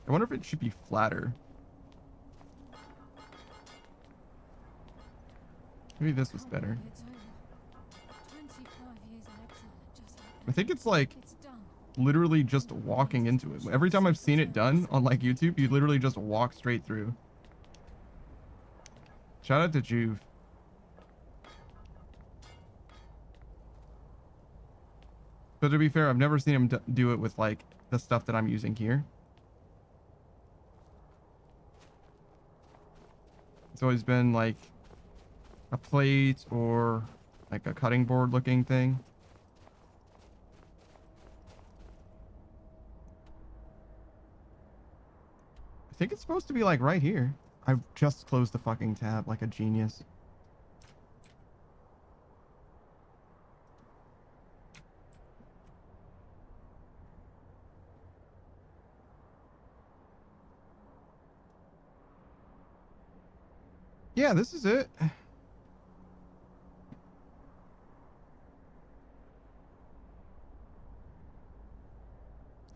I wonder if it should be flatter. Maybe this was better. I think it's like literally just walking into it. Every time I've seen it done on like YouTube, you literally just walk straight through. Shout out to Juve. But to be fair, I've never seen him do it with like the stuff that I'm using here. It's always been like a plate or like a cutting board looking thing. I think it's supposed to be like right here. I just closed the fucking tab like a genius. Yeah, this is it.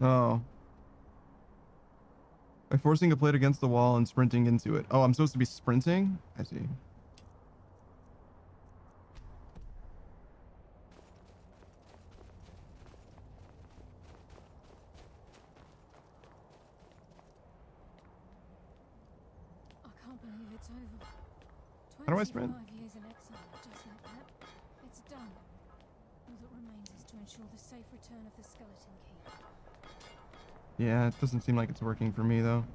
Oh. By forcing a plate against the wall and sprinting into it. Oh, I'm supposed to be sprinting? I see. I can't believe it's over. How do I sprint? 25 years in exile, just like that. It's done. All that remains is to ensure the safe return of the skeleton key. Yeah, it doesn't seem like it's working for me though.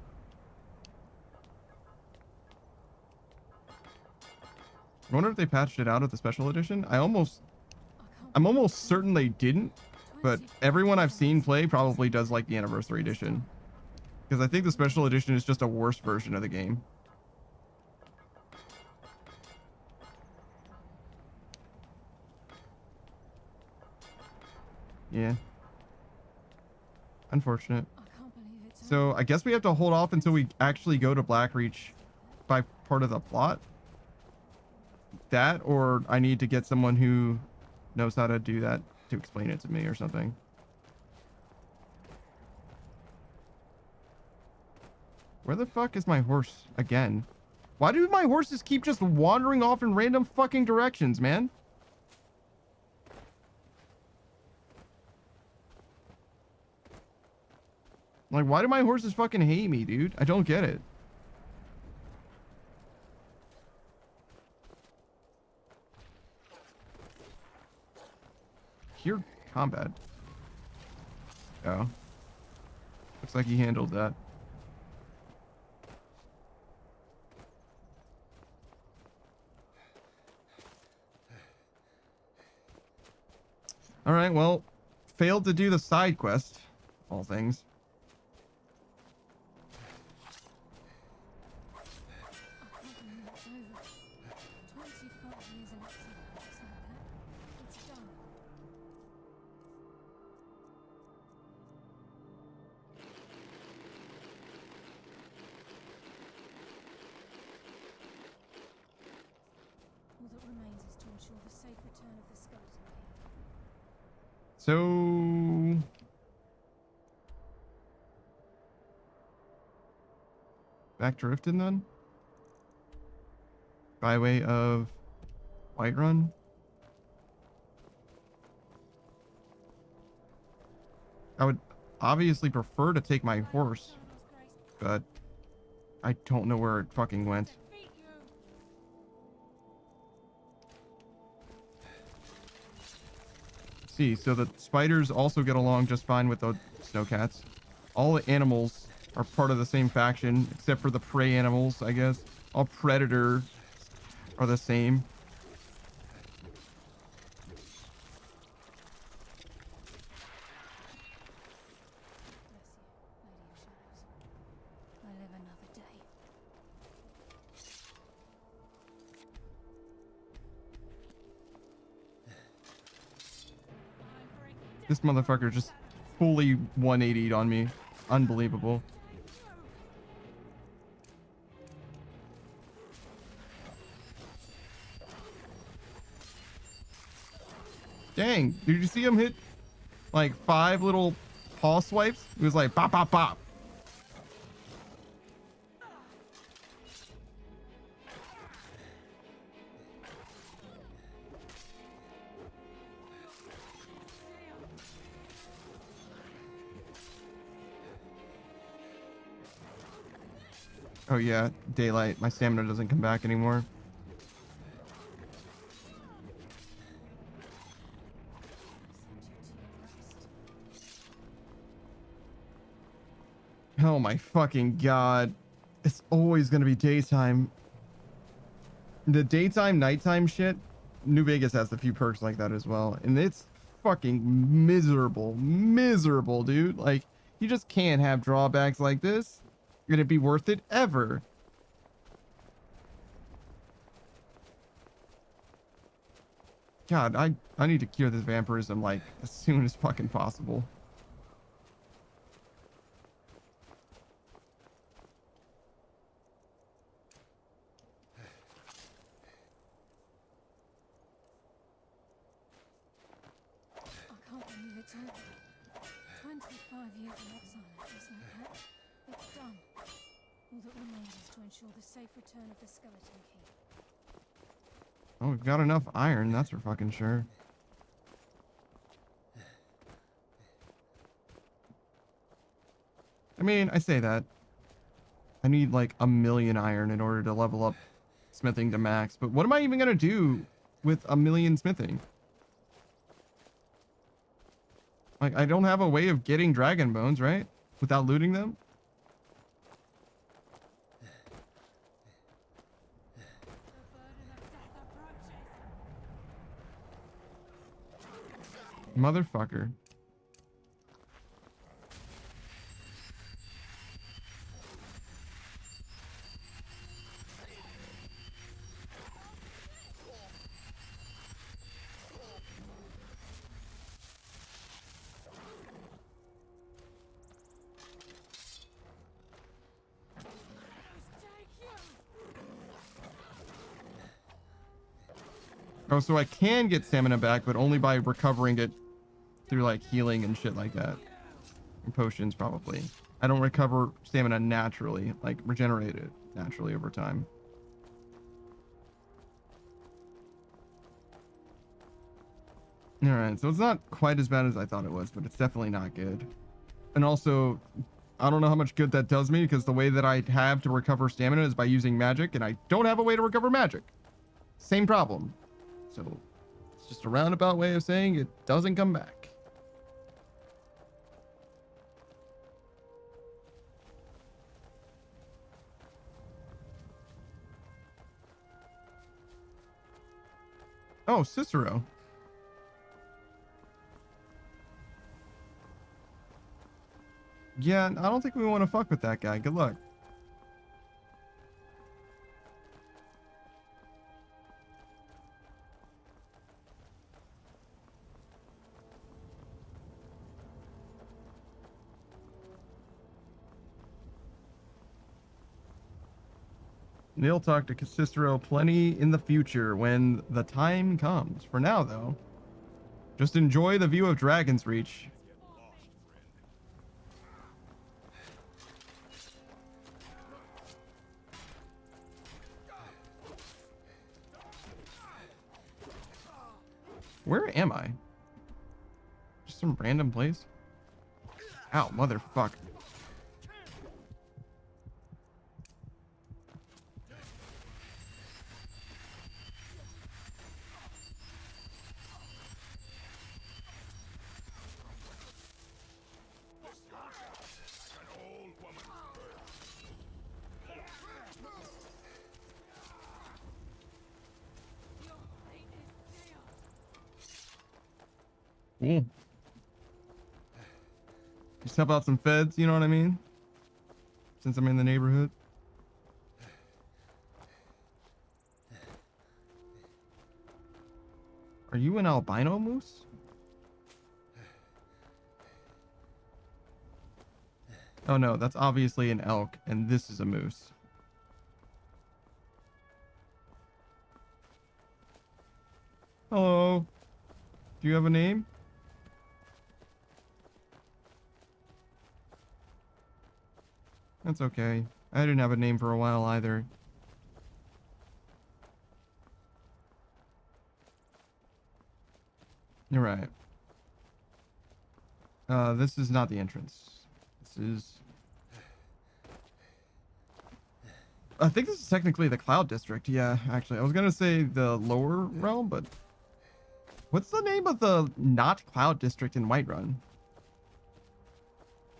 I wonder if they patched it out of the special edition. I'm almost certain they didn't, but everyone I've seen play probably does like the anniversary edition. Because I think the special edition is just a worse version of the game. Yeah. Unfortunate. So I guess we have to hold off until we actually go to Blackreach by part of the plot. That, or I need to get someone who knows how to do that to explain it to me or something. Where the fuck is my horse again? Why do my horses keep just wandering off in random fucking directions, man? Like, why do my horses fucking hate me, dude? I don't get it. Hear combat. Oh. Looks like he handled that. Alright, well, failed to do the side quest, of all things. So back to Riften then? By way of Whiterun? I would obviously prefer to take my horse, but I don't know where it fucking went. See, so the spiders also get along just fine with the snowcats. All the animals are part of the same faction, except for the prey animals, I guess. All predator are the same. This motherfucker just fully 180'd on me. Unbelievable. Dang, did you see him hit like 5 little paw swipes? It was like pop, pop, pop. Oh yeah, daylight. My stamina doesn't come back anymore. Oh my fucking god. It's always gonna be daytime. The daytime, nighttime shit, New Vegas has a few perks like that as well. And it's fucking miserable. Miserable, dude. Like, you just can't have drawbacks like this. Gonna be worth it ever. God, I need to cure this vampirism like as soon as fucking possible. I can't believe it's over. 25 years in exile, just like that. It's done. All that remains is to ensure the safe return of the skeleton key. Oh, we've got enough iron, that's for fucking sure. I mean, I say that. I need like 1,000,000 iron in order to level up smithing to max. But what am I even gonna do with 1,000,000 smithing? Like, I don't have a way of getting dragon bones, right? Without looting them? Motherfucker. Oh, so I can get stamina back, but only by recovering it through like healing and shit like that. And potions, probably. I don't recover stamina naturally, like regenerate it naturally over time. Alright, so it's not quite as bad as I thought it was, but it's definitely not good. And also, I don't know how much good that does me, because the way that I have to recover stamina is by using magic, and I don't have a way to recover magic. Same problem. So, it's just a roundabout way of saying it doesn't come back. Oh, Cicero. Yeah, I don't think we want to fuck with that guy. Good luck. Neil talked to Cicero plenty in the future when the time comes. For now, though, just enjoy the view of Dragon's Reach. Where am I? Just some random place? Ow, motherfucker. Cool. Just help out some feds, you know what I mean? Since I'm in the neighborhood. Are you an albino moose? Oh no, that's obviously an elk, and this is a moose. Hello. Do you have a name? That's okay. I didn't have a name for a while either. You're right. This is not the entrance. This is... I think this is technically the Cloud District. Yeah, actually. I was gonna say the lower realm, but... What's the name of the not Cloud District in Whiterun?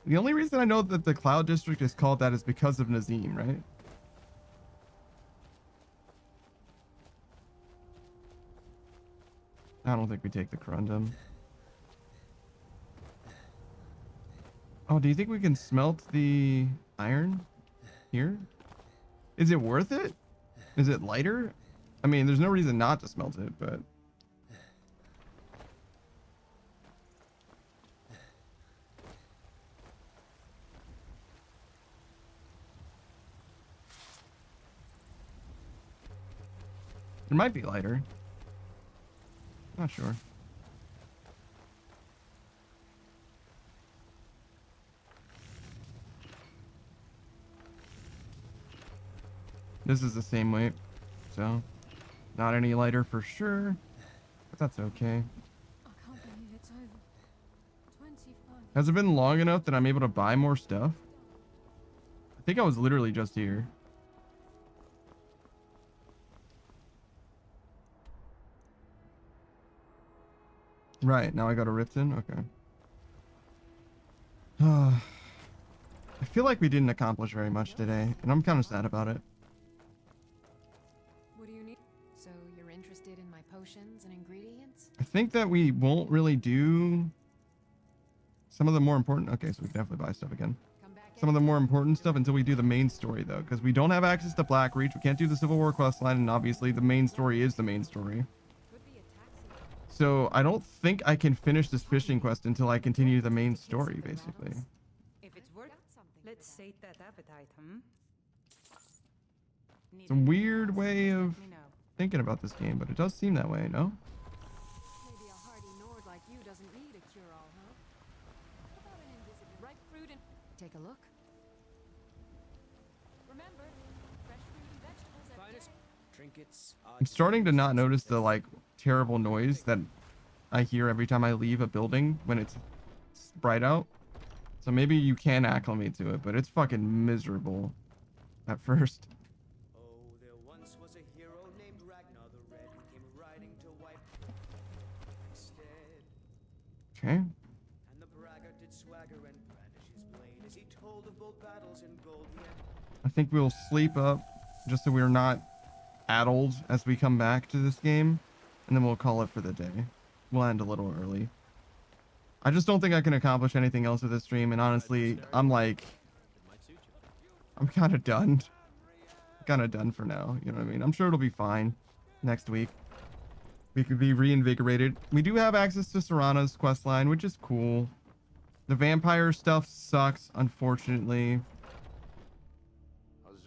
The only reason I know that the Cloud District is called that is because of Nazim, right? I don't think we take the Corundum. Oh, do you think we can smelt the iron here? Is it worth it? Is it lighter? I mean, there's no reason not to smelt it, but... It might be lighter. Not sure. This is the same weight, so not any lighter for sure, but that's okay. I can't believe it's over. 25. Has it been long enough that I'm able to buy more stuff? I think I was literally just here. Right, now I go to Riften? Okay. I feel like we didn't accomplish very much today, and I'm kind of sad about it. What do you need? So you're interested in my potions and ingredients? I think that we won't really do some of the more important... Okay, so we can definitely buy stuff again. Some of the more important stuff until we do the main story, though, because we don't have access to Blackreach. We can't do the Civil War quest line, and obviously the main story is the main story. So I don't think I can finish this fishing quest until I continue the main story, basically. If it's worth, let's sate that appetite, It's a weird way of thinking about this game, but it does seem that way, no? Maybe a hardy Nord like you doesn't need a cure-all, huh? What about an invisible ripe fruit and... Take a look. Remember, fresh fruit and vegetables every day. Trinkets. I'm starting to not notice the, like, terrible noise that I hear every time I leave a building when it's bright out. So maybe you can acclimate to it, but it's fucking miserable at first. Oh, there once was a hero named Ragnar the Red who came riding to wipe instead. Okay. And the braggart did swagger and brandish his blade as he told of bold battles in gold he had. I think we'll sleep up just so we're not addled as we come back to this game, and then we'll call it for the day. We'll end a little early. I just don't think I can accomplish anything else with this stream, and honestly, I'm like, I'm kind of done. Kind of done for now, you know what I mean? I'm sure it'll be fine next week. We could be reinvigorated. We do have access to Serana's questline, which is cool. The vampire stuff sucks, unfortunately.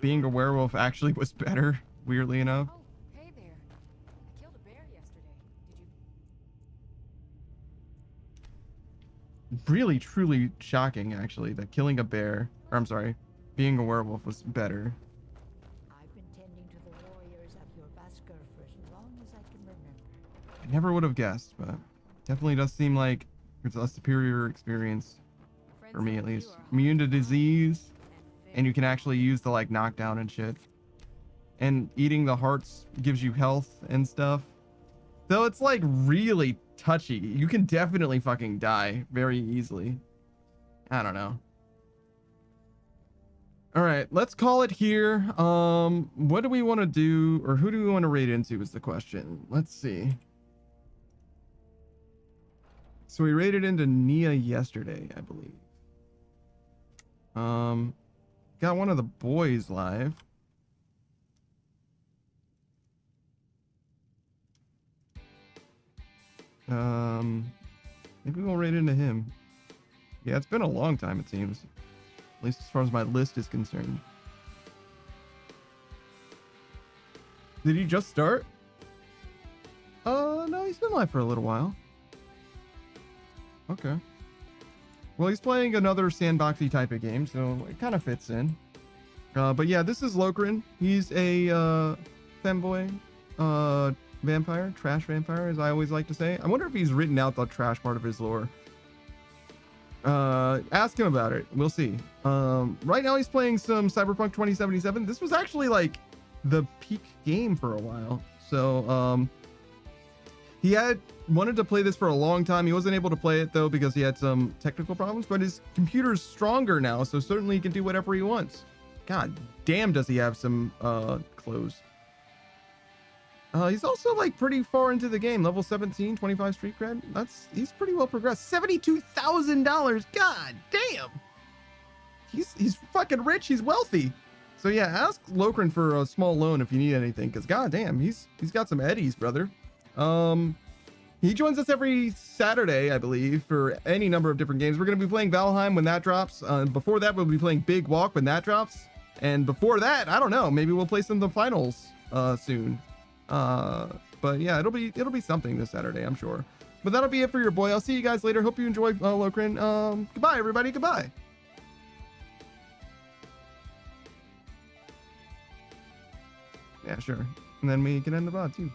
Being a werewolf actually was better, weirdly enough. Oh, hey there. I killed a bear yesterday. Did you? Really, truly shocking, actually, that killing a bear, or I'm sorry, being a werewolf was better. I've been tending to the warriors of your Vasker for as long as I can remember. I never would have guessed, but definitely does seem like it's a superior experience, for me at least. Immune to disease, and you can actually use the, like, knockdown and shit. And eating the hearts gives you health and stuff. Though it's, like, really touchy. You can definitely fucking die very easily. I don't know. All right, let's call it here. What do we want to do, or who do we want to raid into is the question. Let's see. So we raided into Nia yesterday, I believe. Got one of the boys live. Maybe we'll raid into him. Yeah, it's been a long time, it seems. At least as far as my list is concerned. Did he just start? No, he's been live for a little while. Okay. Well, he's playing another sandboxy type of game, so it kind of fits in. But yeah, this is Lokrin. He's a femboy vampire, trash vampire, as I always like to say. I wonder if he's written out the trash part of his lore. Ask him about it. We'll see. Right now he's playing some Cyberpunk 2077. This was actually like the peak game for a while. So he had wanted to play this for a long time. He wasn't able to play it though because he had some technical problems, but his computer's stronger now, so certainly he can do whatever he wants. God damn, does he have some clothes. He's also like pretty far into the game, level 17, 25 street cred. He's pretty well progressed. $72,000. God damn. He's fucking rich. He's wealthy. So yeah, ask Lokrin for a small loan if you need anything, because god damn, he's got some eddies, brother. He joins us every Saturday, I believe, for any number of different games. We're going to be playing Valheim when that drops. Before that, we'll be playing Big Walk when that drops. And before that, I don't know, maybe we'll play some of the finals soon. But yeah, it'll be something this Saturday, I'm sure. But that'll be it for your boy. I'll see you guys later. Hope you enjoy Lokrin. Goodbye, everybody. Goodbye. Yeah, sure. And then we can end the VOD too.